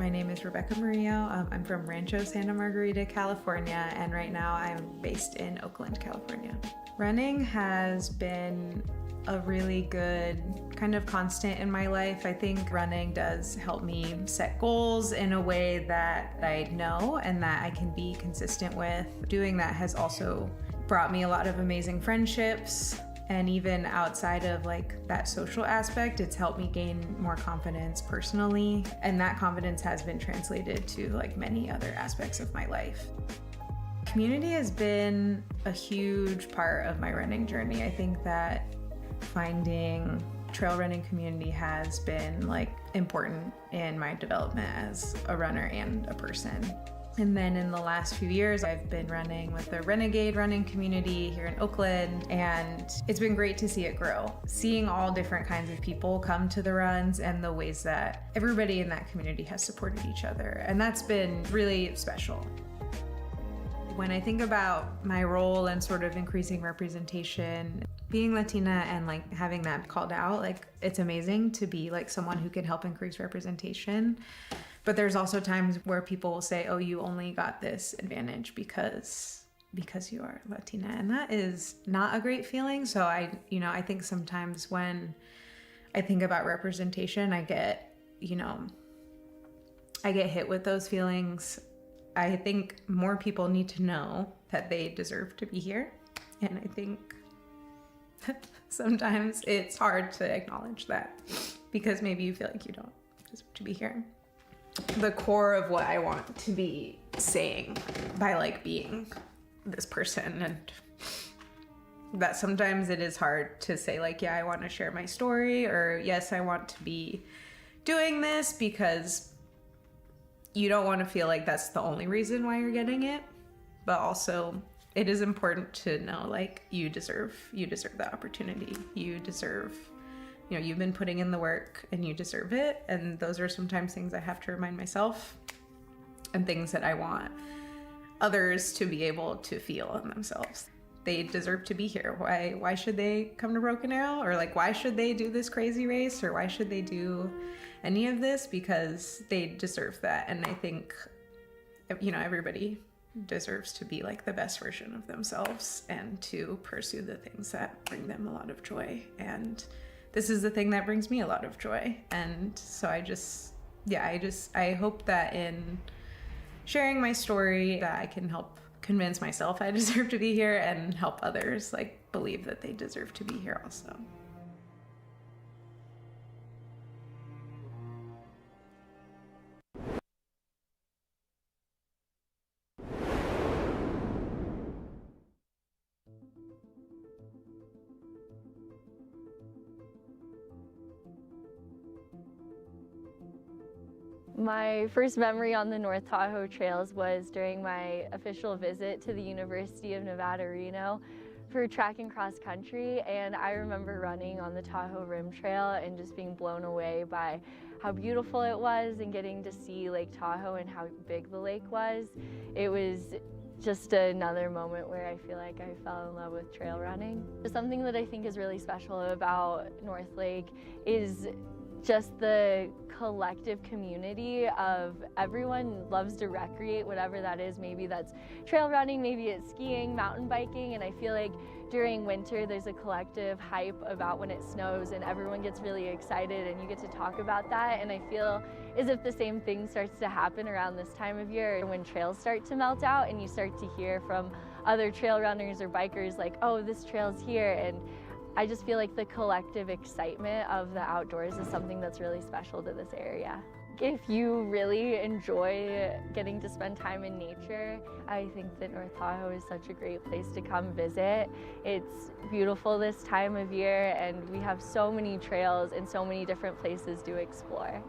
My name is Rebecca Murillo. I'm from Rancho Santa Margarita, California, and right now I'm based in Oakland, California. Running has been a really good kind of constant in my life. I think running does help me set goals in a way that I know and that I can be consistent with. Doing that has also brought me a lot of amazing friendships, and even outside of like that social aspect, it's helped me gain more confidence personally, and that confidence has been translated to like many other aspects of my life. Community has been a huge part of my running journey. I think that finding trail running community has been like important in my development as a runner and a person. And then in the last few years, I've been running with the Renegade running community here in Oakland, and it's been great to see it grow. Seeing all different kinds of people come to the runs and the ways that everybody in that community has supported each other. And that's been really special. When I think about my role in sort of increasing representation, being Latina and like having that called out, like it's amazing to be like someone who can help increase representation. But there's also times where people will say, oh, you only got this advantage because you are Latina. And that is not a great feeling. So I think sometimes when I think about representation, I get hit with those feelings. I think more people need to know that they deserve to be here. And I think sometimes it's hard to acknowledge that because maybe you feel like you don't deserve to be here. The core of what I want to be saying by like being this person, and that sometimes it is hard to say like, yeah, I want to share my story, or yes, I want to be doing this, because you don't want to feel like that's the only reason why you're getting it. But also it is important to know like you deserve that opportunity. You deserve, you've been putting in the work and you deserve it. And those are sometimes things I have to remind myself, and things that I want others to be able to feel in themselves. They deserve to be here. Why should they come to Broken Arrow? Or like, why should they do this crazy race? Or why should they do any of this? Because they deserve that. And I think, everybody deserves to be like the best version of themselves and to pursue the things that bring them a lot of joy. And this is the thing that brings me a lot of joy. And so I hope that in sharing my story that I can help convince myself I deserve to be here and help others like believe that they deserve to be here also. My first memory on the North Tahoe trails was during my official visit to the University of Nevada, Reno for track and cross country. And I remember running on the Tahoe Rim Trail and just being blown away by how beautiful it was and getting to see Lake Tahoe and how big the lake was. It was just another moment where I feel like I fell in love with trail running. Something that I think is really special about North Lake is just the collective community of everyone loves to recreate, whatever that is. Maybe that's trail running, maybe it's skiing, mountain biking, and I feel like during winter there's a collective hype about when it snows and everyone gets really excited and you get to talk about that. And I feel as if the same thing starts to happen around this time of year when trails start to melt out and you start to hear from other trail runners or bikers like, oh, this trail's here. And I just feel like the collective excitement of the outdoors is something that's really special to this area. If you really enjoy getting to spend time in nature, I think that North Tahoe is such a great place to come visit. It's beautiful this time of year and we have so many trails and so many different places to explore.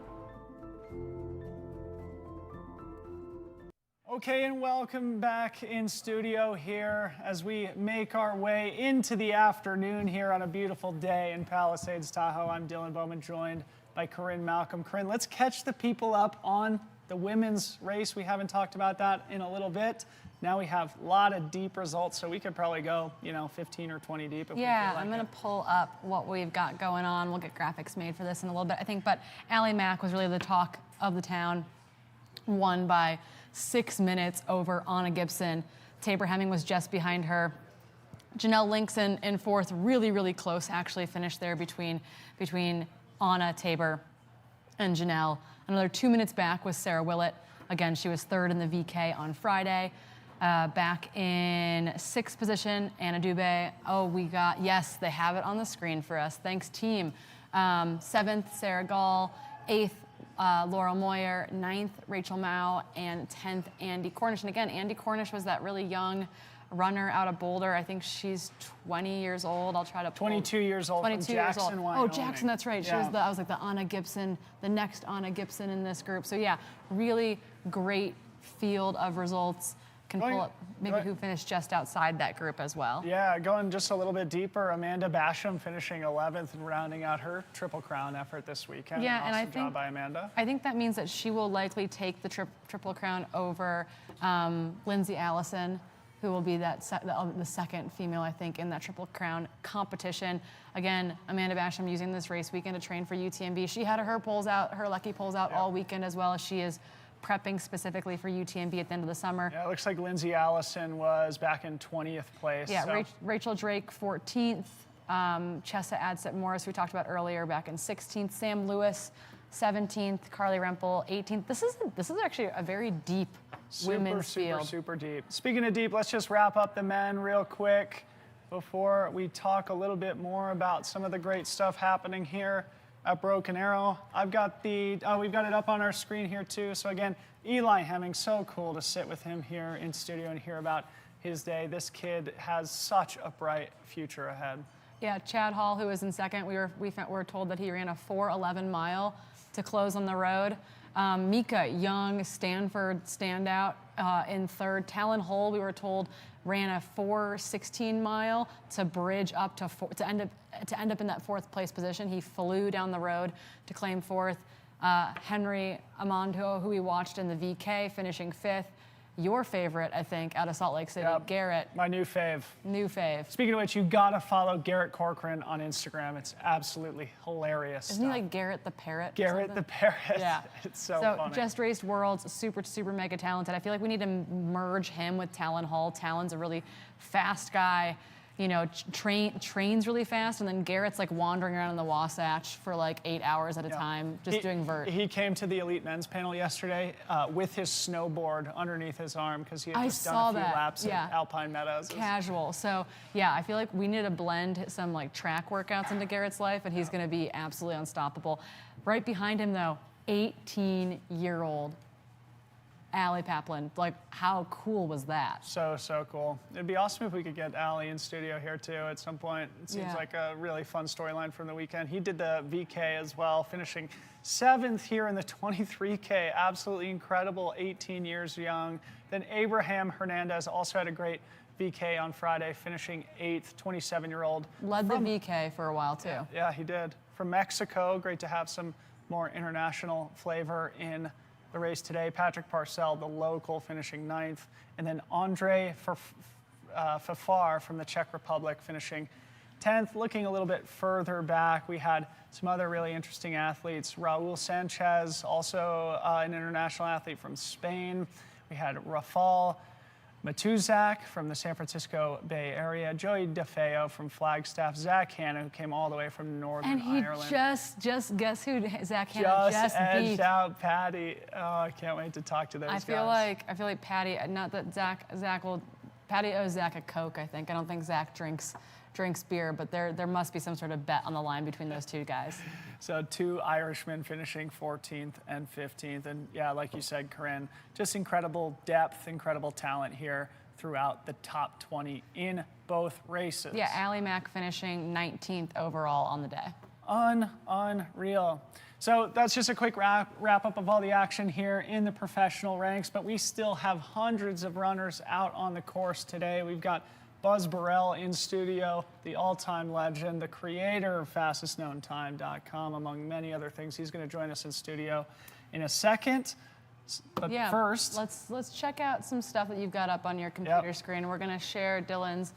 Okay, and welcome back in studio here as we make our way into the afternoon here on a beautiful day in Palisades, Tahoe. I'm Dylan Bowman, joined by Corrine Malcom. Corrine, let's catch the people up on the women's race. We haven't talked about that in a little bit. Now we have a lot of deep results, so we could probably go, 15 or 20 deep. If yeah, we feel like I'm going to pull up what we've got going on. We'll get graphics made for this in a little bit, I think. But Allie Mack was really the talk of the town. won by 6 minutes over Anna Gibson. Tabor Hemming was just behind her. Janelle Links in fourth, really, really close, actually finished there between Anna, Tabor, and Janelle. Another 2 minutes back was Sarah Willett. Again, she was third in the VK on Friday. Back in sixth position, Anna Dubé. Oh, we got, yes, they have it on the screen for us. Thanks, team. Seventh, Sarah Gall. Eighth, Laurel Moyer. Ninth, Rachel Mao. And 10th, Andy Cornish. And again, Andy Cornish was that really young runner out of Boulder. I think she's 20 years old. I'll try to pull. 22 years old 22 from years Jackson, old. Wyoming. Oh, Jackson, that's right. She was I was like the Anna Gibson, the next Anna Gibson in this group. So yeah, really great field of results. Can pull up maybe who finished just outside that group as well. Yeah, going just a little bit deeper, Amanda Basham finishing 11th and rounding out her Triple Crown effort this weekend. Yeah, and I awesome think job by Amanda. I think that means that she will likely take the Triple Crown over Lindsay Allison, who will be that the second female, I think, in that Triple Crown competition. Again, Amanda Basham using this race weekend to train for UTMB. She had her lucky poles out all weekend, as well as she is prepping specifically for UTMB at the end of the summer. Yeah, it looks like Lindsay Allison was back in 20th place. Yeah, so. Rachel Drake 14th, Chessa Adset Morris, who we talked about earlier, back in 16th, Sam Lewis 17th, Carly Rempel 18th. This is actually a very deep women's field. Super deep. Speaking of deep, let's just wrap up the men real quick before we talk a little bit more about some of the great stuff happening here at Broken Arrow. I've got we've got it up on our screen here too. So again, Eli Hemming, so cool to sit with him here in studio and hear about his day. This kid has such a bright future ahead. Yeah, Chad Hall, who was in second, we were told that he ran a 4:11 mile to close on the road. Mika Young, Stanford standout in third. Talon Hole, we were told, ran a 4:16 mile to bridge up to end up in that fourth place position. He flew down the road to claim fourth. Henry Amando, who we watched in the VK, finishing fifth. Your favorite, I think, out of Salt Lake City, Garrett. My new fave. New fave. Speaking of which, you gotta follow Garrett Corcoran on Instagram. It's absolutely hilarious. Isn't he like Garrett the Parrot? Garrett the Parrot. Yeah. It's so funny. Just raced Worlds, super mega talented. I feel like we need to merge him with Talon Hall. Talon's a really fast guy, you know, trains really fast, and then Garrett's like wandering around in the Wasatch for like 8 hours at a time, just doing vert. He came to the Elite Men's panel yesterday with his snowboard underneath his arm because he had just done a few laps at Alpine Meadows. Casual. So yeah, I feel like we need to blend some like track workouts into Garrett's life, and he's going to be absolutely unstoppable. Right behind him though, 18-year-old Allie Paplin. Like, how cool was that? So cool. It'd be awesome if we could get Allie in studio here too at some point. It seems like a really fun storyline from the weekend. He did the VK as well, finishing 7th here in the 23K. Absolutely incredible, 18 years young. Then Abraham Hernandez also had a great VK on Friday, finishing 8th, 27-year-old. Led the VK for a while too. Yeah, he did. From Mexico, great to have some more international flavor in the race today. Patrick Parcell, the local, finishing 9th. And then Andre Fafar from the Czech Republic finishing 10th. Looking a little bit further back, we had some other really interesting athletes. Raul Sanchez, also an international athlete from Spain. We had Rafal Matuzak from the San Francisco Bay Area, Joey DeFeo from Flagstaff, Zach Hanna, who came all the way from Northern Ireland. And he just guess who Zach Hanna just edged beat. out Patty. Oh, I can't wait to talk to those guys. I feel like Patty, not that Patty owes Zach a Coke, I think. I don't think Zach drinks beer, but there must be some sort of bet on the line between those two guys. So 2 Irishmen finishing 14th and 15th. And yeah, like you said, Corrine, just incredible depth, incredible talent here throughout the top 20 in both races. Yeah, Allie Mack finishing 19th overall on the day. Unreal. So that's just a quick wrap up of all the action here in the professional ranks, but we still have hundreds of runners out on the course today. We've got Buzz Burrell in studio, the all-time legend, the creator of fastestknowntime.com, among many other things. He's going to join us in studio in a second. But first, let's check out some stuff that you've got up on your computer screen. We're going to share Dylan's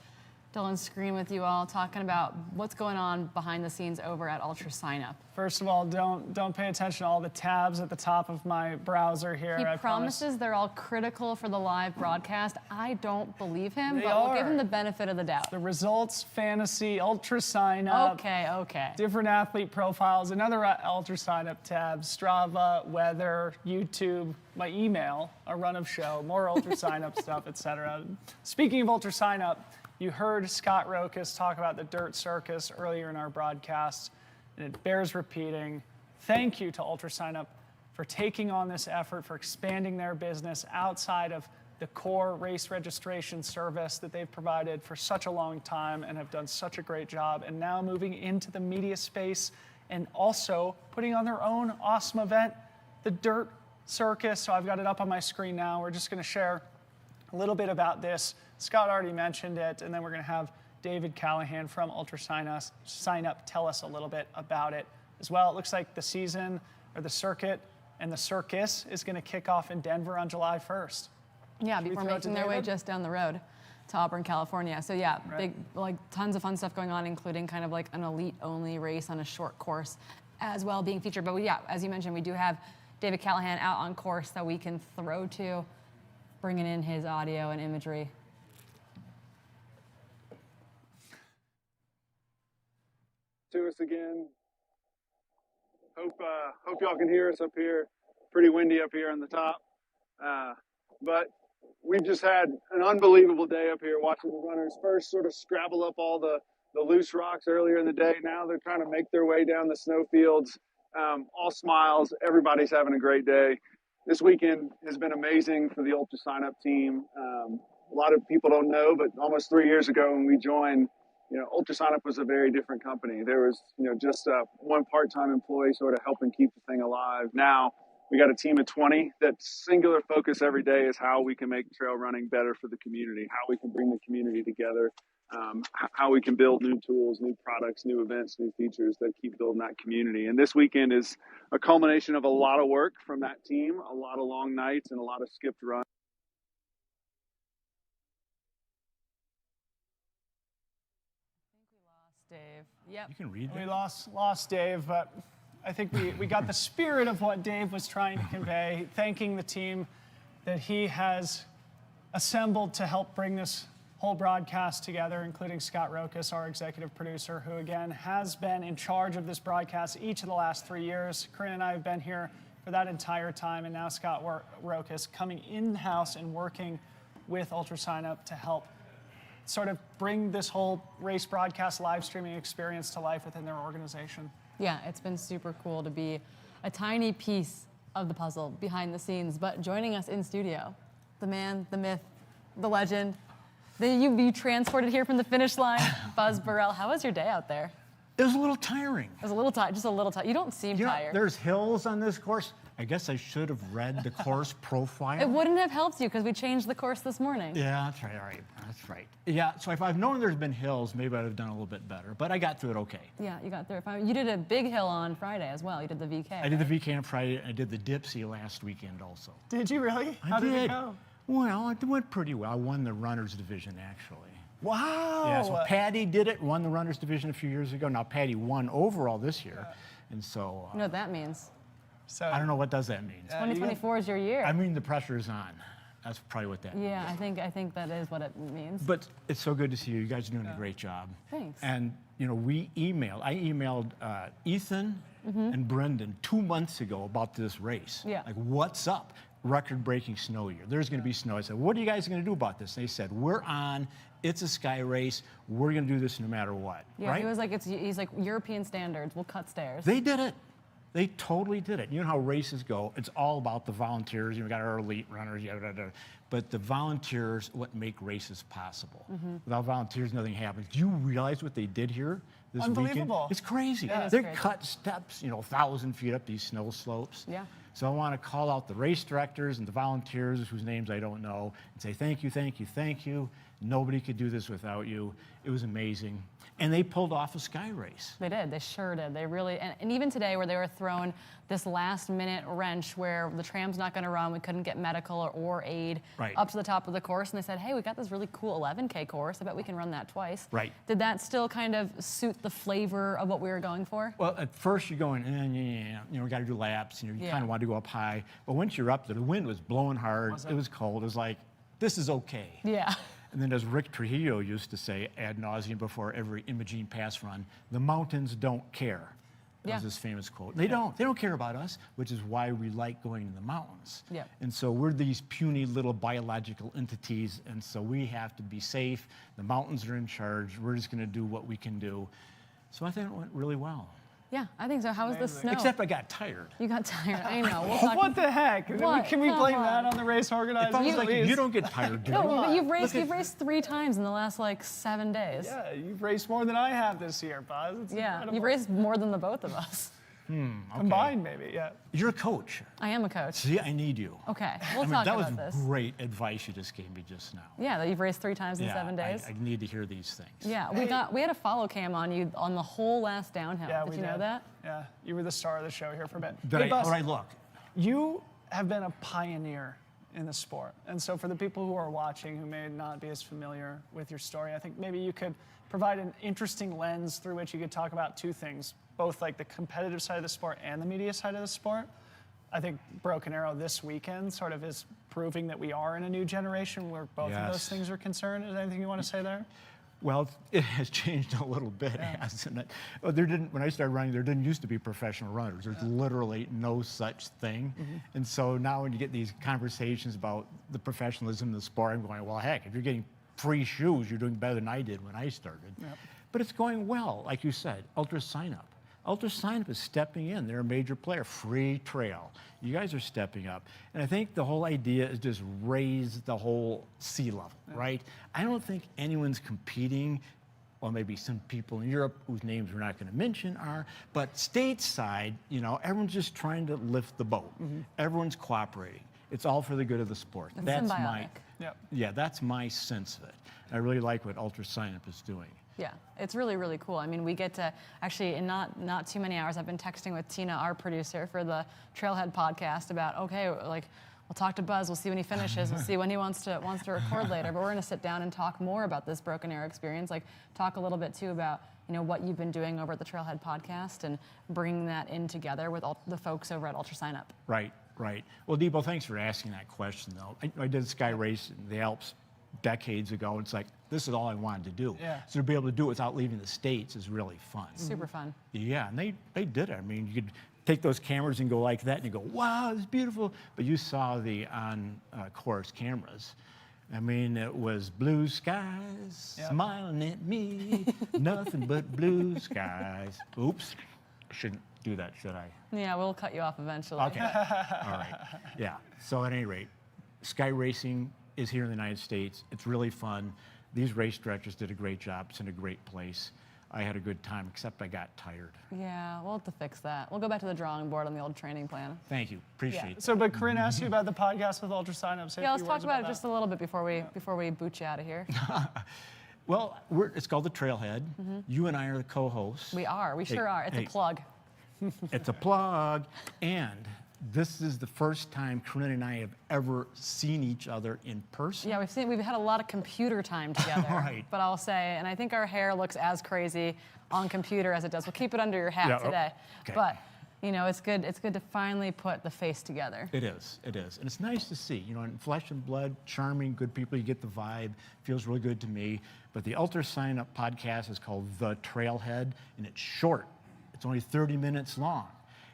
Dylan Screen with you all, talking about what's going on behind the scenes over at UltraSignup. First of all, don't pay attention to all the tabs at the top of my browser here. He I promises they're all critical for the live broadcast. I don't believe him, They but we'll give are. him the benefit of the doubt. The results, fantasy, UltraSignup. Okay. Different athlete profiles, another UltraSignup tab, Strava, weather, YouTube, my email, a run of show, more UltraSignup stuff, etc. Speaking of UltraSignup, you heard Scott Rokas talk about the Dirt Circus earlier in our broadcast, and it bears repeating. Thank you to UltraSignup for taking on this effort, for expanding their business outside of the core race registration service that they've provided for such a long time and have done such a great job, and now moving into the media space and also putting on their own awesome event, the Dirt Circus. So I've got it up on my screen now. We're just going to share a little bit about this. Scott already mentioned it, and then we're going to have David Callahan from UltraSignup tell us a little bit about it as well. It looks like the season, or the circuit, and the circus is going to kick off in Denver on July 1st. Yeah, before making their way just down the road to Auburn, California. So yeah, big, like tons of fun stuff going on, including kind of like an elite-only race on a short course as well being featured. But yeah, as you mentioned, we do have David Callahan out on course that we can throw to, bringing in his audio and imagery. To us again. Hope y'all can hear us up here. Pretty windy up here on the top. But we've just had an unbelievable day up here watching the runners first sort of scrabble up all the loose rocks earlier in the day. Now they're trying to make their way down the snow fields. All smiles. Everybody's having a great day. This weekend has been amazing for the UltraSignup team. A lot of people don't know, but almost 3 years ago when we joined, UltraSignup was a very different company. There was, just one part-time employee sort of helping keep the thing alive. Now we got a team of 20 that singular focus every day is how we can make trail running better for the community, how we can bring the community together, how we can build new tools, new products, new events, new features that keep building that community. And this weekend is a culmination of a lot of work from that team, a lot of long nights and a lot of skipped runs. Dave. Yep. You can read that. We lost Dave, but I think we got the spirit of what Dave was trying to convey, thanking the team that he has assembled to help bring this whole broadcast together, including Scott Rokas, our executive producer, who again has been in charge of this broadcast each of the last 3 years. Corrine and I have been here for that entire time, and now Scott Rokas coming in-house and working with UltraSignup to help sort of bring this whole race broadcast live streaming experience to life within their organization. Yeah, it's been super cool to be a tiny piece of the puzzle behind the scenes, but joining us in studio, the man, the myth, the legend, you transported here from the finish line, Buzz Burrell. How was your day out there? It was a little tiring. It was a little tired, just a little tired. You don't seem tired. There's hills on this course. I guess I should have read the course profile. It wouldn't have helped you because we changed the course this morning. Yeah, that's right. All right, that's right. Yeah, so if I've known there's been hills, maybe I'd have done a little bit better. But I got through it okay. Yeah, you got through it. You did a big hill on Friday as well. You did the VK. I did the VK on Friday, and I did the Dipsy last weekend also. Did you really? How did it go? Well, it went pretty well. I won the runners division actually. Wow. Yeah, so Patty did it, won the runners division a few years ago. Now Patty won overall this year, and so. You know what that means? So I don't know what does that mean. 2024 is your year. I mean, the pressure is on. That's probably what that means. Yeah, I think that is what it means. But it's so good to see you. You guys are doing a great job. Thanks. And I emailed Ethan and Brendan 2 months ago about this race. Yeah. Like, what's up? Record-breaking snow year. There's going to be snow. I said, what are you guys going to do about this? And they said, we're on. It's a sky race. We're going to do this no matter what. Yeah, right? he was like, he's like, European standards. We'll cut stairs. They did it. They totally did it. You know how races go. It's all about the volunteers. We got our elite runners, but the volunteers, what make races possible. Without volunteers, nothing happens. Do you realize what they did here this weekend? Unbelievable. It's crazy. Yeah, They cut steps, 1,000 feet up these snow slopes. Yeah. So I want to call out the race directors and the volunteers, whose names I don't know, and say thank you, thank you, thank you. Nobody could do this without you. It was amazing. And they pulled off a sky race. They did. They sure did. They really, and even today where they were throwing this last minute wrench where the tram's not going to run, we couldn't get medical or aid up to the top of the course, and they said, hey, we got this really cool 11K course. I bet we can run that twice. Right. Did that still kind of suit the flavor of what we were going for? Well, at first you're going, we got to do laps, you kind of want to go up high. But once you're up there, the wind was blowing hard. It was cold. It was like, this is okay. Yeah. And then as Rick Trujillo used to say ad nauseum before every Emigrant Pass run, the mountains don't care. That was his famous quote. They don't care about us, which is why we like going to the mountains. Yeah. And so we're these puny little biological entities, and so we have to be safe. The mountains are in charge. We're just going to do what we can do. So I think it went really well. Yeah, I think so. How was the snow? Except I got tired. You got tired. I know. We'll talk. What the heck? Can we blame that on the race organizers? You don't get tired, do you? No, but you've raced 3 times in the last like 7 days. Yeah, you've raced more than I have this year, Buzz. It's incredible. You've raced more than the both of us. Okay. Combined, maybe, yeah. You're a coach. I am a coach. See, I need you. Okay, we'll talk about That was great advice you just gave me just now. Yeah, that you've raced 3 times in 7 days. I need to hear these things. Yeah, we had a follow cam on you on the whole last downhill. Yeah, did you know that? Yeah, you were the star of the show here for a bit. All right, look. You have been a pioneer in the sport. And so for the people who are watching who may not be as familiar with your story, I think maybe you could provide an interesting lens through which you could talk about 2 things, both like the competitive side of the sport and the media side of the sport. I think Broken Arrow this weekend sort of is proving that we are in a new generation where both of those things are concerned. Is there anything you want to say there? Well, it has changed a little bit, hasn't it? Well, when I started running, there didn't used to be professional runners. There's literally no such thing. And so now when you get these conversations about the professionalism of the sport, I'm going, well, heck, if you're getting free shoes, you're doing better than I did when I started. But it's going well, like you said, UltraSignup. UltraSignup is stepping in. They're a major player. Freetrail. You guys are stepping up. And I think the whole idea is just raise the whole sea level, right? I don't think anyone's competing, well, maybe some people in Europe whose names we're not going to mention are, but stateside, everyone's just trying to lift the boat. Everyone's cooperating. It's all for the good of the sport. It's that's symbiotic. That's my sense of it. I really like what UltraSignup is doing. Yeah, it's really, really cool. I mean, we get to, actually, in not too many hours, I've been texting with Tina, our producer for the Trailhead podcast about, okay, like, we'll talk to Buzz, we'll see when he finishes, we'll see when he wants to record later, but we're gonna sit down and talk more about this Broken Arrow experience, like talk a little bit too about, what you've been doing over at the Trailhead podcast and bringing that in together with all the folks over at UltraSignup. Right. Well, Debo, thanks for asking that question, though. I did a sky race in the Alps decades ago. It's like, this is all I wanted to do. So to be able to do it without leaving the States is really fun. Super fun. Yeah, and they did it. I mean, you could take those cameras and go like that, and you go, wow, it's beautiful. But you saw the on-course cameras. I mean, it was blue skies smiling at me, nothing but blue skies. Oops, I shouldn't do that, should I? Yeah, we'll cut you off eventually. Okay, all right. Yeah, so at any rate, sky racing is here in the United States. It's really fun. These race directors did a great job. It's in a great place. I had a good time, except I got tired. Yeah, we'll have to fix that. We'll go back to the drawing board on the old training plan. Thank you. Appreciate it. So, but Corrine asked you about the podcast with UltraSignup. Yeah, let's talk about it just a little bit before we boot you out of here. Well, it's called The Trailhead. You and I are the co-hosts. We are. We sure are. It's a plug. It's a plug. And this is the first time Corrine and I have ever seen each other in person. Yeah, we've had a lot of computer time together. Right. But I'll say, and I think our hair looks as crazy on computer as it does. We'll keep it under your hat today. Okay. But it's good to finally put the face together. It is. And it's nice to see, in flesh and blood, charming, good people. You get the vibe. Feels really good to me. But the UltraSignup podcast is called The Trailhead, and it's short. It's only 30 minutes long.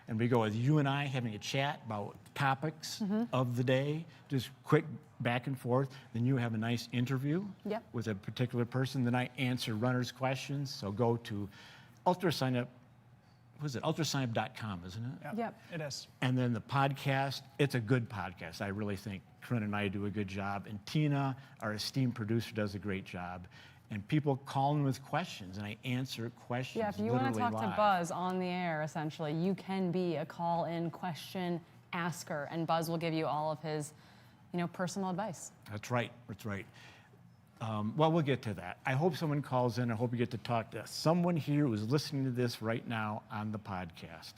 And we go with you and I having a chat about topics of the day, just quick back and forth. Then you have a nice interview with a particular person. Then I answer runners' questions. So go to UltraSignup. What is it? UltraSignup.com, isn't it? Yep, it is. And then the podcast, it's a good podcast. I really think Corrine and I do a good job. And Tina, our esteemed producer, does a great job. And people call in with questions, and I answer questions. Yeah, if you want to talk to Buzz on the air, essentially, you can be a call-in question asker, and Buzz will give you all of his, personal advice. That's right. Well, we'll get to that. I hope someone calls in. I hope you get to talk to someone here who's listening to this right now on the podcast.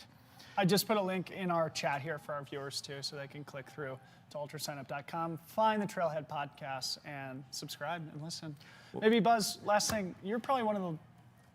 I just put a link in our chat here for our viewers too, so they can click through to ultrasignup.com, find the Trailhead podcast, and subscribe and listen. Maybe Buzz, last thing, you're probably one of the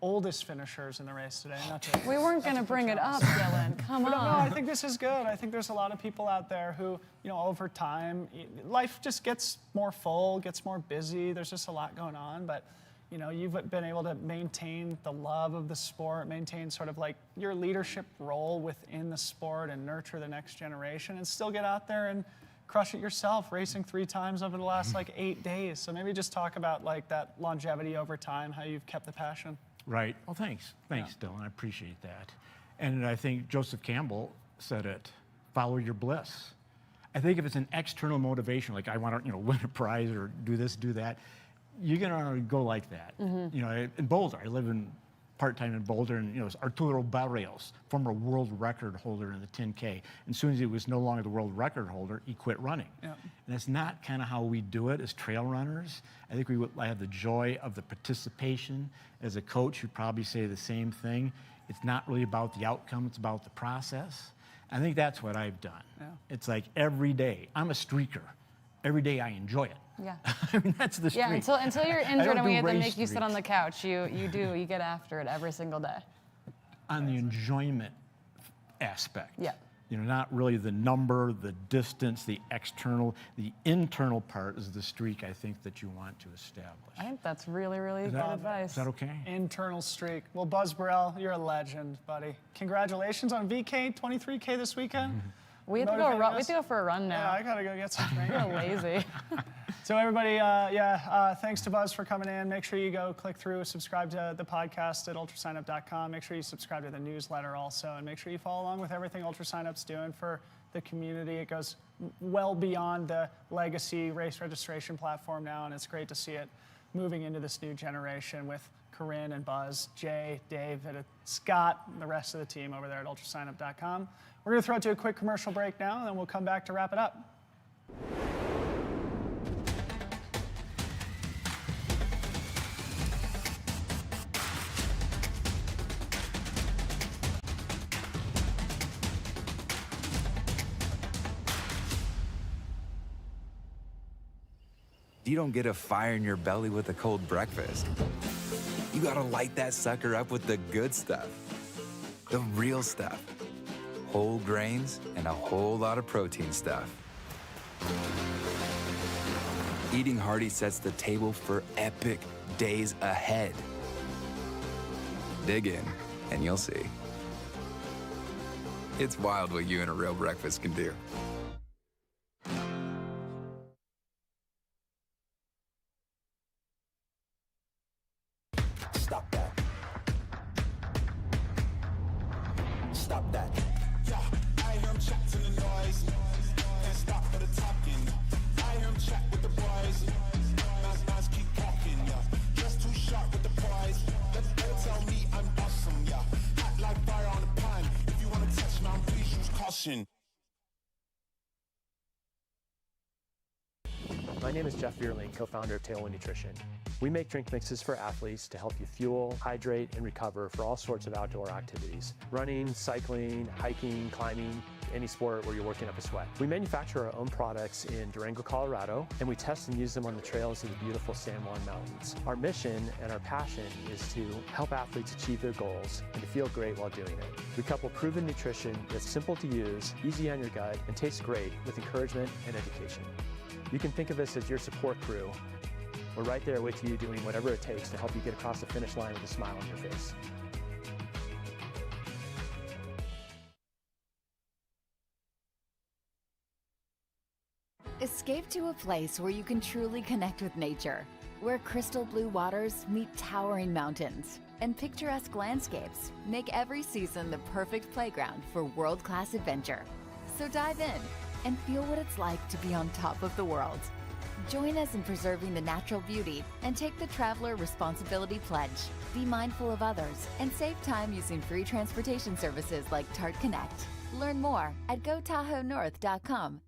oldest finishers in the race today. We weren't going to bring it up, Dylan. Come on. No, I think this is good. I think there's a lot of people out there who, over time, life just gets more full, gets more busy. There's just a lot going on, but you've been able to maintain the love of the sport, maintain sort of like your leadership role within the sport and nurture the next generation and still get out there and crush it yourself, racing 3 times over the last 8 days. So maybe just talk about that longevity over time, how you've kept the passion. Right. Well, thanks. Thanks, Dylan. I appreciate that. And I think Joseph Campbell said it, follow your bliss. I think if it's an external motivation, like I want to, win a prize or do this, do that, you're going to go like that. In Boulder, I live part-time in Boulder, and Arturo Barrios, former world record holder in the 10K. And as soon as he was no longer the world record holder, he quit running. And that's not kind of how we do it as trail runners. I think I have the joy of the participation. As a coach, you'd probably say the same thing. It's not really about the outcome, it's about the process. I think that's what I've done. It's like every day, I'm a streaker. Every day I enjoy it. Yeah. I mean, that's the streak. Yeah, until you're injured and we have to make you streaks. sit on the couch, you get after it every single day. On the enjoyment aspect. Yeah. Not really the number, the distance, the external, the internal part is the streak I think that you want to establish. I think that's really, really good advice. Is that okay? Internal streak. Well, Buzz Burrell, you're a legend, buddy. Congratulations on VK 23K this weekend. We have to go for a run now. Yeah, I gotta go get some training. You're lazy. So everybody, thanks to Buzz for coming in. Make sure you go click through, subscribe to the podcast at ultrasignup.com. Make sure you subscribe to the newsletter also, and make sure you follow along with everything UltraSignup's doing for the community. It goes well beyond the legacy race registration platform now, and it's great to see it moving into this new generation with Corrine and Buzz, Jay, David, Scott, and the rest of the team over there at ultrasignup.com. We're going to throw it to a quick commercial break now, and then we'll come back to wrap it up. You don't get a fire in your belly with a cold breakfast. You gotta light that sucker up with the good stuff. The real stuff. Whole grains and a whole lot of protein stuff. Eating hearty sets the table for epic days ahead. Dig in, and you'll see. It's wild what you and a real breakfast can do. Stop that. Stop that. Yeah, I hear him chat to the noise. Can't stop for the talking. I hear him chat with the boys. Nice keep talking, yeah. Just too sharp with the prize. They'll tell me I'm awesome, yeah. Hot like fire on the pan. If you wanna touch me, please use caution. My name is Jeff Vierling, co-founder of Tailwind Nutrition. We make drink mixes for athletes to help you fuel, hydrate, and recover for all sorts of outdoor activities. Running, cycling, hiking, climbing, any sport where you're working up a sweat. We manufacture our own products in Durango, Colorado, and we test and use them on the trails of the beautiful San Juan Mountains. Our mission and our passion is to help athletes achieve their goals and to feel great while doing it. We couple proven nutrition that's simple to use, easy on your gut, and tastes great with encouragement and education. You can think of us as your support crew. We're right there with you doing whatever it takes to help you get across the finish line with a smile on your face. Escape to a place where you can truly connect with nature, where crystal blue waters meet towering mountains, and picturesque landscapes make every season the perfect playground for world-class adventure. So dive in and feel what it's like to be on top of the world. Join us in preserving the natural beauty and take the Traveler Responsibility Pledge. Be mindful of others and save time using free transportation services like Tart Connect. Learn more at GoTahoeNorth.com.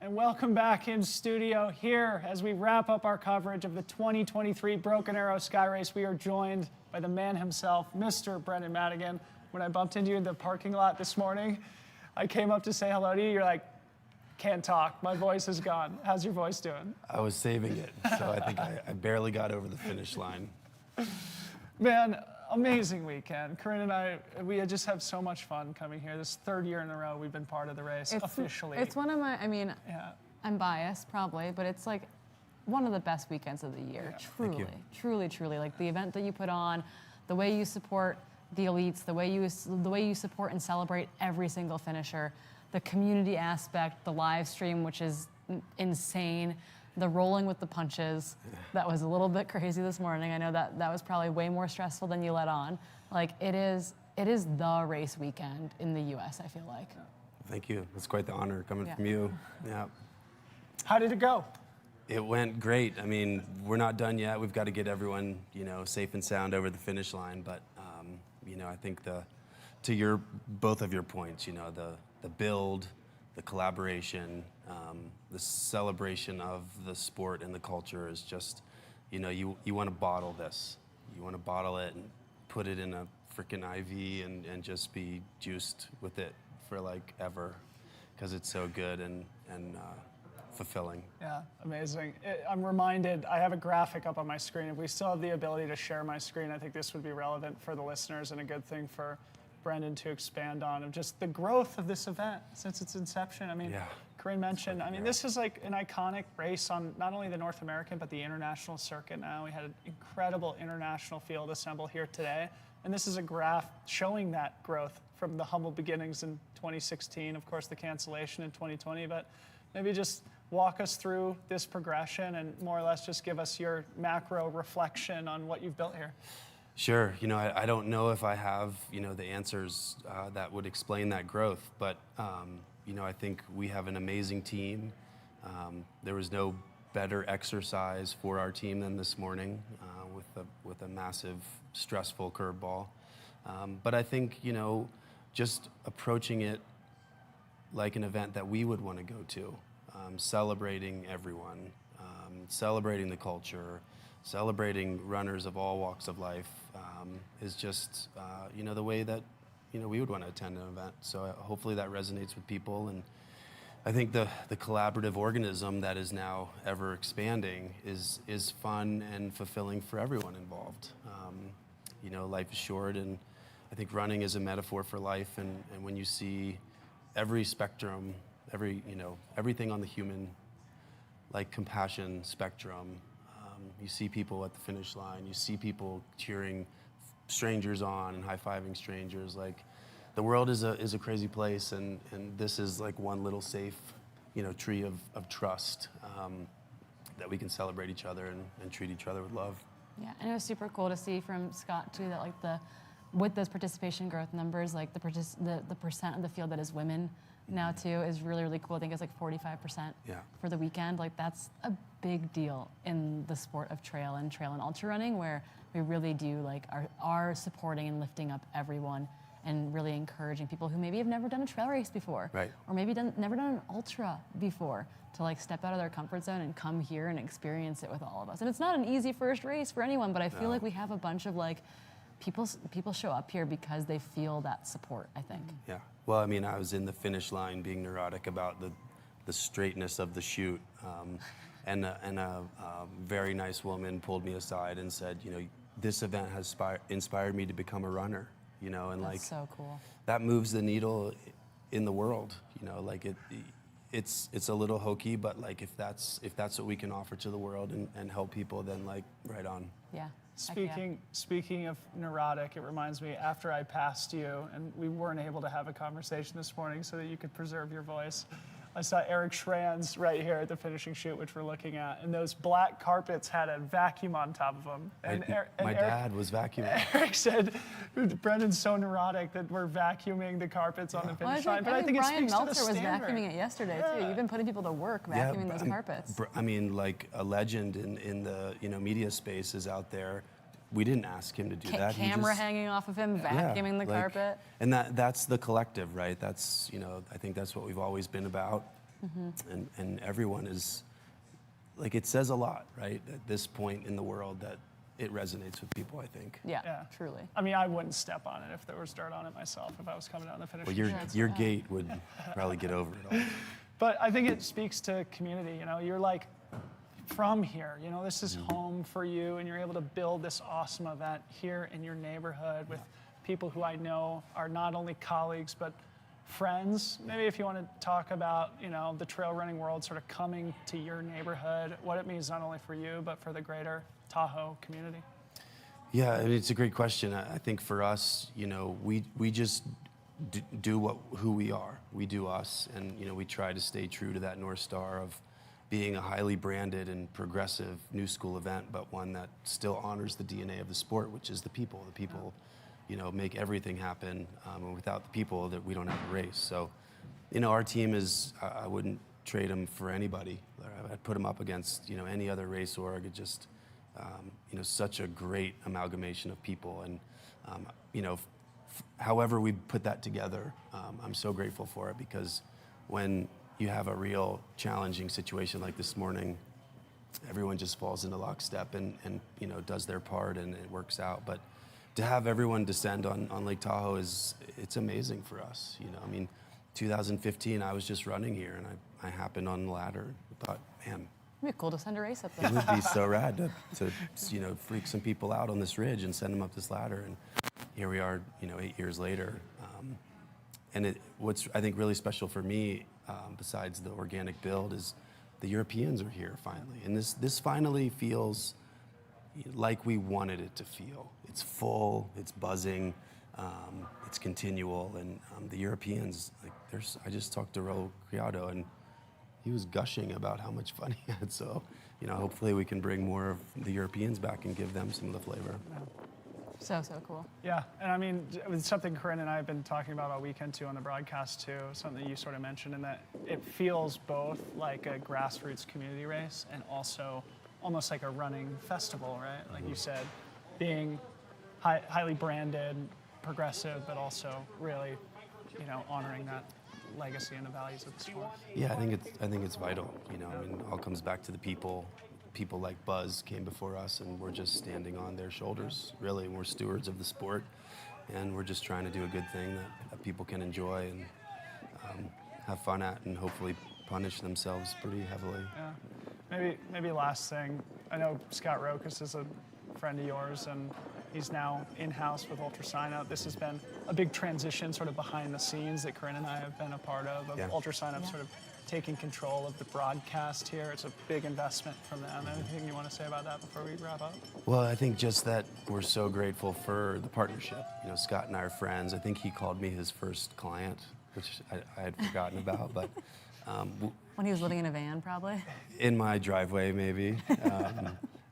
And welcome back in studio here as we wrap up our coverage of the 2023 Broken Arrow Skyrace. We are joined by the man himself, Mr. Brendan Madigan. When I bumped into you in the parking lot this morning, I came up to say hello to you. You're like, can't talk. My voice is gone. How's your voice doing? I was saving it, so I think I barely got over the finish line. Man, amazing weekend. Corrine and I, we just have so much fun coming here. This third year in a row we've been part of the race officially. It's one of my, I mean, I'm biased probably, but it's like one of the best weekends of the year. Truly, truly. Like the event that you put on, the way you support the elites, the way you support and celebrate every single finisher, the community aspect, the live stream, which is insane, the rolling with the punches, that was a little bit crazy this morning. I know that was probably way more stressful than you let on. Like it is the race weekend in the US, I feel like. Thank you. It's quite the honor coming from you. Yeah. How did it go? It went great. I mean, we're not done yet. We've got to get everyone, safe and sound over the finish line. But, I think to both of your points, the build, the collaboration, the celebration of the sport and the culture is just, you want to bottle this. You want to bottle it and put it in a freaking IV and just be juiced with it for like ever, because it's so good and fulfilling. Yeah, amazing. I'm reminded, I have a graphic up on my screen. If we still have the ability to share my screen, I think this would be relevant for the listeners and a good thing for Brendan to expand on, of just the growth of this event since its inception. I mean, Corrine mentioned, this is like an iconic race on not only the North American, but the international circuit now. We had an incredible international field assemble here today. And this is a graph showing that growth from the humble beginnings in 2016, of course, the cancellation in 2020, but maybe just walk us through this progression and more or less just give us your macro reflection on what you've built here. Sure. I don't know if I have, the answers that would explain that growth, but, I think we have an amazing team. There was no better exercise for our team than this morning with a massive, stressful curveball. But I think, just approaching it like an event that we would want to go to, celebrating everyone, celebrating the culture, celebrating runners of all walks of life is just, the way that, we would want to attend an event. So hopefully that resonates with people. And I think the collaborative organism that is now ever expanding is fun and fulfilling for everyone involved. Life is short, and I think running is a metaphor for life. And when you see every spectrum, everything on the human, like compassion spectrum, you see people at the finish line, you see people cheering strangers on and high-fiving strangers. Like, the world is a crazy place, and this is like one little safe, tree of trust that we can celebrate each other and treat each other with love. Yeah, and it was super cool to see from Scott too that like with those participation growth numbers, like the percent of the field that is women now too is really, really cool. I think it's like 45% for the weekend. Like that's a big deal in the sport of trail and ultra running, where we really do like are supporting and lifting up everyone and really encouraging people who maybe have never done a trail race before, or maybe never done an ultra before, to like step out of their comfort zone and come here and experience it with all of us. And it's not an easy first race for anyone, but I feel like we have a bunch of like people show up here because they feel that support, I think. Yeah. Well, I was in the finish line being neurotic about the straightness of the chute, and a very nice woman pulled me aside and said, this event has inspired me to become a runner, and That's like so cool. That moves the needle in the world, like it's a little hokey, but like if that's what we can offer to the world and help people, then like right on. Yeah. Speaking of neurotic, it reminds me, after I passed you, and we weren't able to have a conversation this morning so that you could preserve your voice, I saw Eric Schranz right here at the finishing chute, which we're looking at, and those black carpets had a vacuum on top of them. And my dad was vacuuming. Eric said, Brendan's so neurotic that we're vacuuming the carpets on the finish line. But I think Brian it speaks Meltzer to the was standard. vacuuming it yesterday too. You've been putting people to work vacuuming those carpets. Like a legend in the media space is out there. We didn't ask him to do that. Camera hanging off of him, vacuuming the carpet. And that's the collective, right? That's I think that's what we've always been about. and everyone is, like, it says a lot, right? At this point in the world that it resonates with people, I think. Yeah, truly. I mean, I wouldn't step on it if there was dirt on it myself, if I was coming down the finish line. Well, your gait would probably get over it all. But I think it speaks to community. You know, you're like from here. You know, this is home for you, and you're able to build this awesome event here in your neighborhood with people who I know are not only colleagues but friends. Maybe if you want to talk about, you know, the trail running world sort of coming to your neighborhood, what it means not only for you but for the greater Tahoe community. Yeah, I mean, it's a great question. I think for us, you know, we just do who we are. We do us, and you know, we try to stay true to that North Star of being a highly branded and progressive new school event, but one that still honors the DNA of the sport, which is the people. The people, you know, make everything happen, and without the people, that we don't have a race. So, you know, our team is, I wouldn't trade them for anybody. I'd put them up against, you know, any other race org. It just, you know, such a great amalgamation of people, and you know, however we put that together, I'm so grateful for it, because when you have a real challenging situation like this morning, everyone just falls into lockstep and you know, does their part, and it works out. But to have everyone descend on Lake Tahoe it's amazing for us. You know, I mean, 2015, I was just running here, and I happened on the ladder and thought, man, It'd be cool to send a race up there. it would be so rad to you know, freak some people out on this ridge and send them up this ladder. And here we are, you know, 8 years later. And what's, I think, really special for me, besides the organic build, is the Europeans are here finally. And this finally feels like we wanted it to feel. It's full, it's buzzing, it's continual. And the Europeans, like, I just talked to Raul Criado, and he was gushing about how much fun he had. So, you know, hopefully we can bring more of the Europeans back and give them some of the flavor. So cool. Yeah, and I mean, it was something Corrine and I have been talking about all weekend too on the broadcast too, something that you sort of mentioned, in that it feels both like a grassroots community race and also almost like a running festival, right? Like you said, being highly branded, progressive, but also really, you know, honoring that legacy and the values of the sport. Yeah, I think it's vital. You know, I mean, it all comes back to the people. People like Buzz came before us, and we're just standing on their shoulders, really. We're stewards of the sport, and we're just trying to do a good thing that people can enjoy and have fun at, and hopefully punish themselves pretty heavily. Yeah. Maybe last thing, I know Scott Rokas is a friend of yours, and he's now in-house with UltraSignup. This has been a big transition sort of behind the scenes that Corrine and I have been a part of UltraSignup sort of taking control of the broadcast here. It's a big investment from them. Anything you want to say about that before we wrap up? Well, I think just that we're so grateful for the partnership. You know, Scott and I are friends. I think he called me his first client, which I had forgotten about, but when he was living in a van, probably? In my driveway, maybe.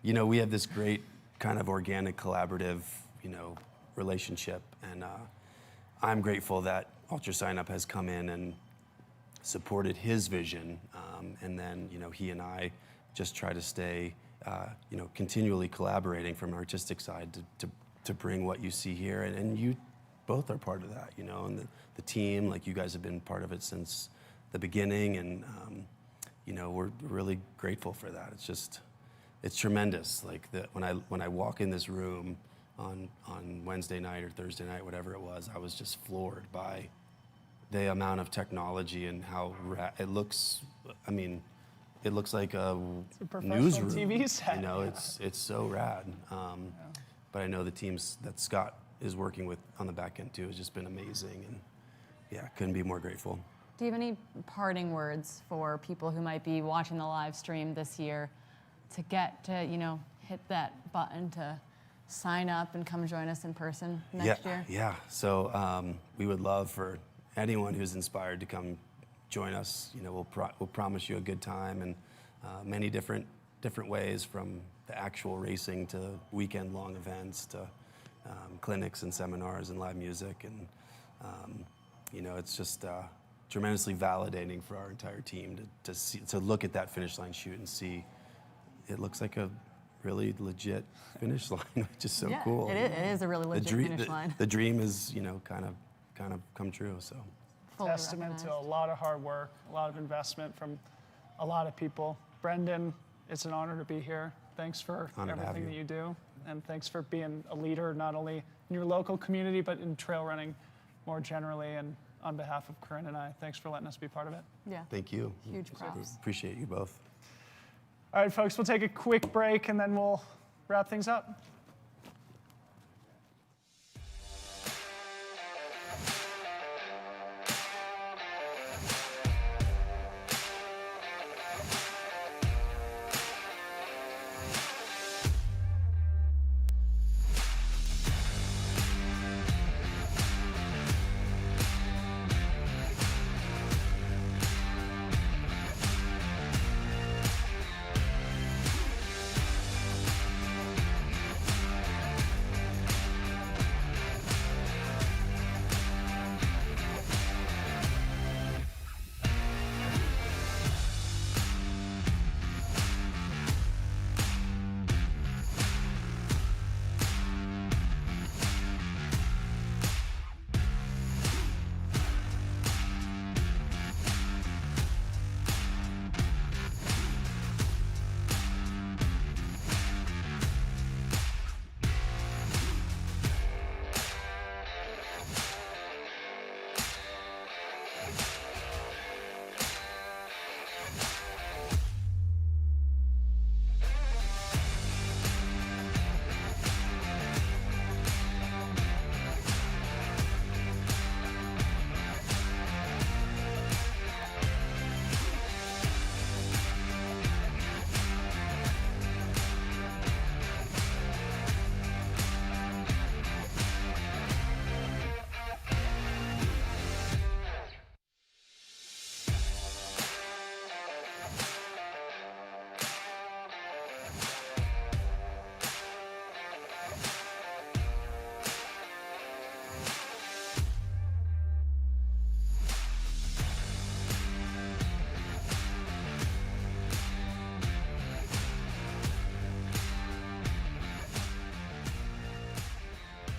You know, we have this great kind of organic, collaborative, you know, relationship, and I'm grateful that UltraSignup has come in and supported his vision, and then, you know, he and I just try to stay, you know, continually collaborating from an artistic side to bring what you see here, and you both are part of that, you know, and the team, like, you guys have been part of it since the beginning, and you know, we're really grateful for that. It's tremendous. Like, when I walk in this room on Wednesday night or Thursday night, whatever it was, I was just floored by the amount of technology and how it looks. I mean, it looks like a newsroom. TV set. You know, it's so rad. But I know the teams that Scott is working with on the back end too has just been amazing, and yeah, couldn't be more grateful. Do you have any parting words for people who might be watching the live stream this year to get to, you know, hit that button to sign up and come join us in person next year? Yeah. So we would love for anyone who's inspired to come join us. You know, we'll promise you a good time, and many different ways, from the actual racing to weekend-long events to clinics and seminars and live music, and you know, it's just tremendously validating for our entire team to look at that finish line chute and see it looks like a really legit finish line, which is so cool. It is a really legit finish line. The dream is, you know, kind of come true. So Fully testament to a lot of hard work, a lot of investment from a lot of people. Brendan, it's an honor to be here. Thanks for everything that you do. And thanks for being a leader, not only in your local community, but in trail running more generally. And on behalf of Corrine and I, thanks for letting us be part of it. Yeah. Thank you. Huge props. Appreciate you both. All right, folks, we'll take a quick break and then we'll wrap things up.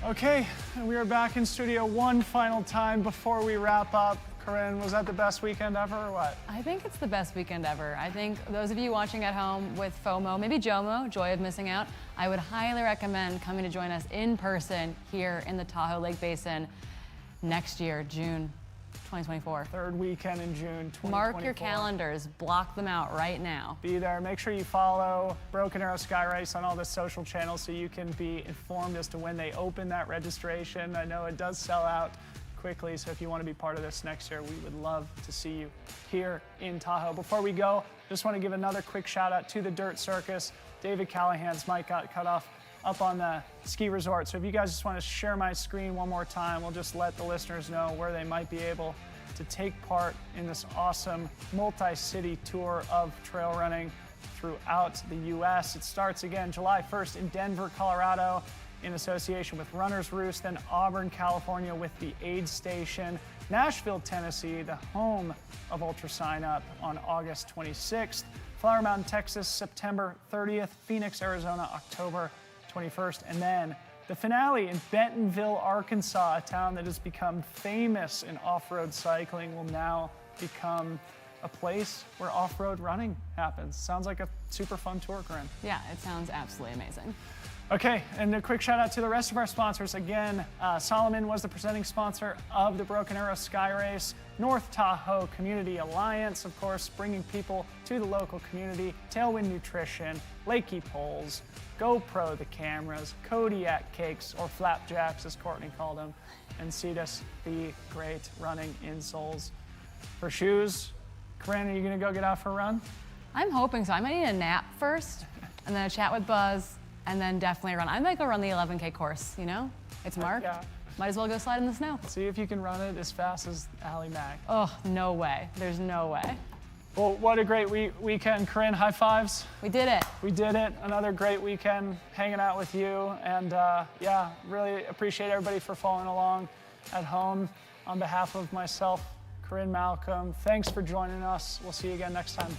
Okay, and we are back in studio one final time before we wrap up. Corrine, was that the best weekend ever or what? I think it's the best weekend ever. I think those of you watching at home with FOMO, maybe JOMO, joy of missing out, I would highly recommend coming to join us in person here in the Tahoe Lake Basin next year, June 2024. Third weekend in June 2024. Mark your calendars, block them out right now. Be there. Make sure you follow Broken Arrow Skyrace on all the social channels so you can be informed as to when they open that registration. I know it does sell out quickly, so if you want to be part of this next year, we would love to see you here in Tahoe. Before we go, just want to give another quick shout out to the Dirt Circus. David Callahan's mic got cut off up on the ski resort. So if you guys just want to share my screen one more time, we'll just let the listeners know where they might be able to take part in this awesome multi-city tour of trail running throughout the U.S. It starts again July 1st in Denver, Colorado, in association with Runner's Roost, then Auburn, California with the Aid Station, Nashville, Tennessee, the home of UltraSignup on August 26th, Flower Mountain, Texas, September 30th, Phoenix, Arizona, October 21st, and then the finale in Bentonville, Arkansas, a town that has become famous in off-road cycling, will now become a place where off-road running happens. Sounds like a super fun tour, Corrine. Yeah, it sounds absolutely amazing. Okay, and a quick shout out to the rest of our sponsors. Again, Salomon was the presenting sponsor of the Broken Arrow Skyrace. North Tahoe Community Alliance, of course, bringing people to the local community. Tailwind Nutrition, Lakey Poles, GoPro the cameras, Kodiak cakes, or flapjacks as Courtney called them, and Cetus the great running insoles. For shoes, Corrine, are you gonna go get out for a run? I'm hoping so. I might need a nap first, and then a chat with Buzz, and then definitely run. I might go run the 11K course, you know? It's marked. Yeah. Might as well go slide in the snow. See if you can run it as fast as Allie Mack. Oh, no way. There's no way. Well, what a great weekend. Corrine, high fives. We did it. We did it. Another great weekend hanging out with you. And yeah, really appreciate everybody for following along at home. On behalf of myself, Corrine Malcom, thanks for joining us. We'll see you again next time.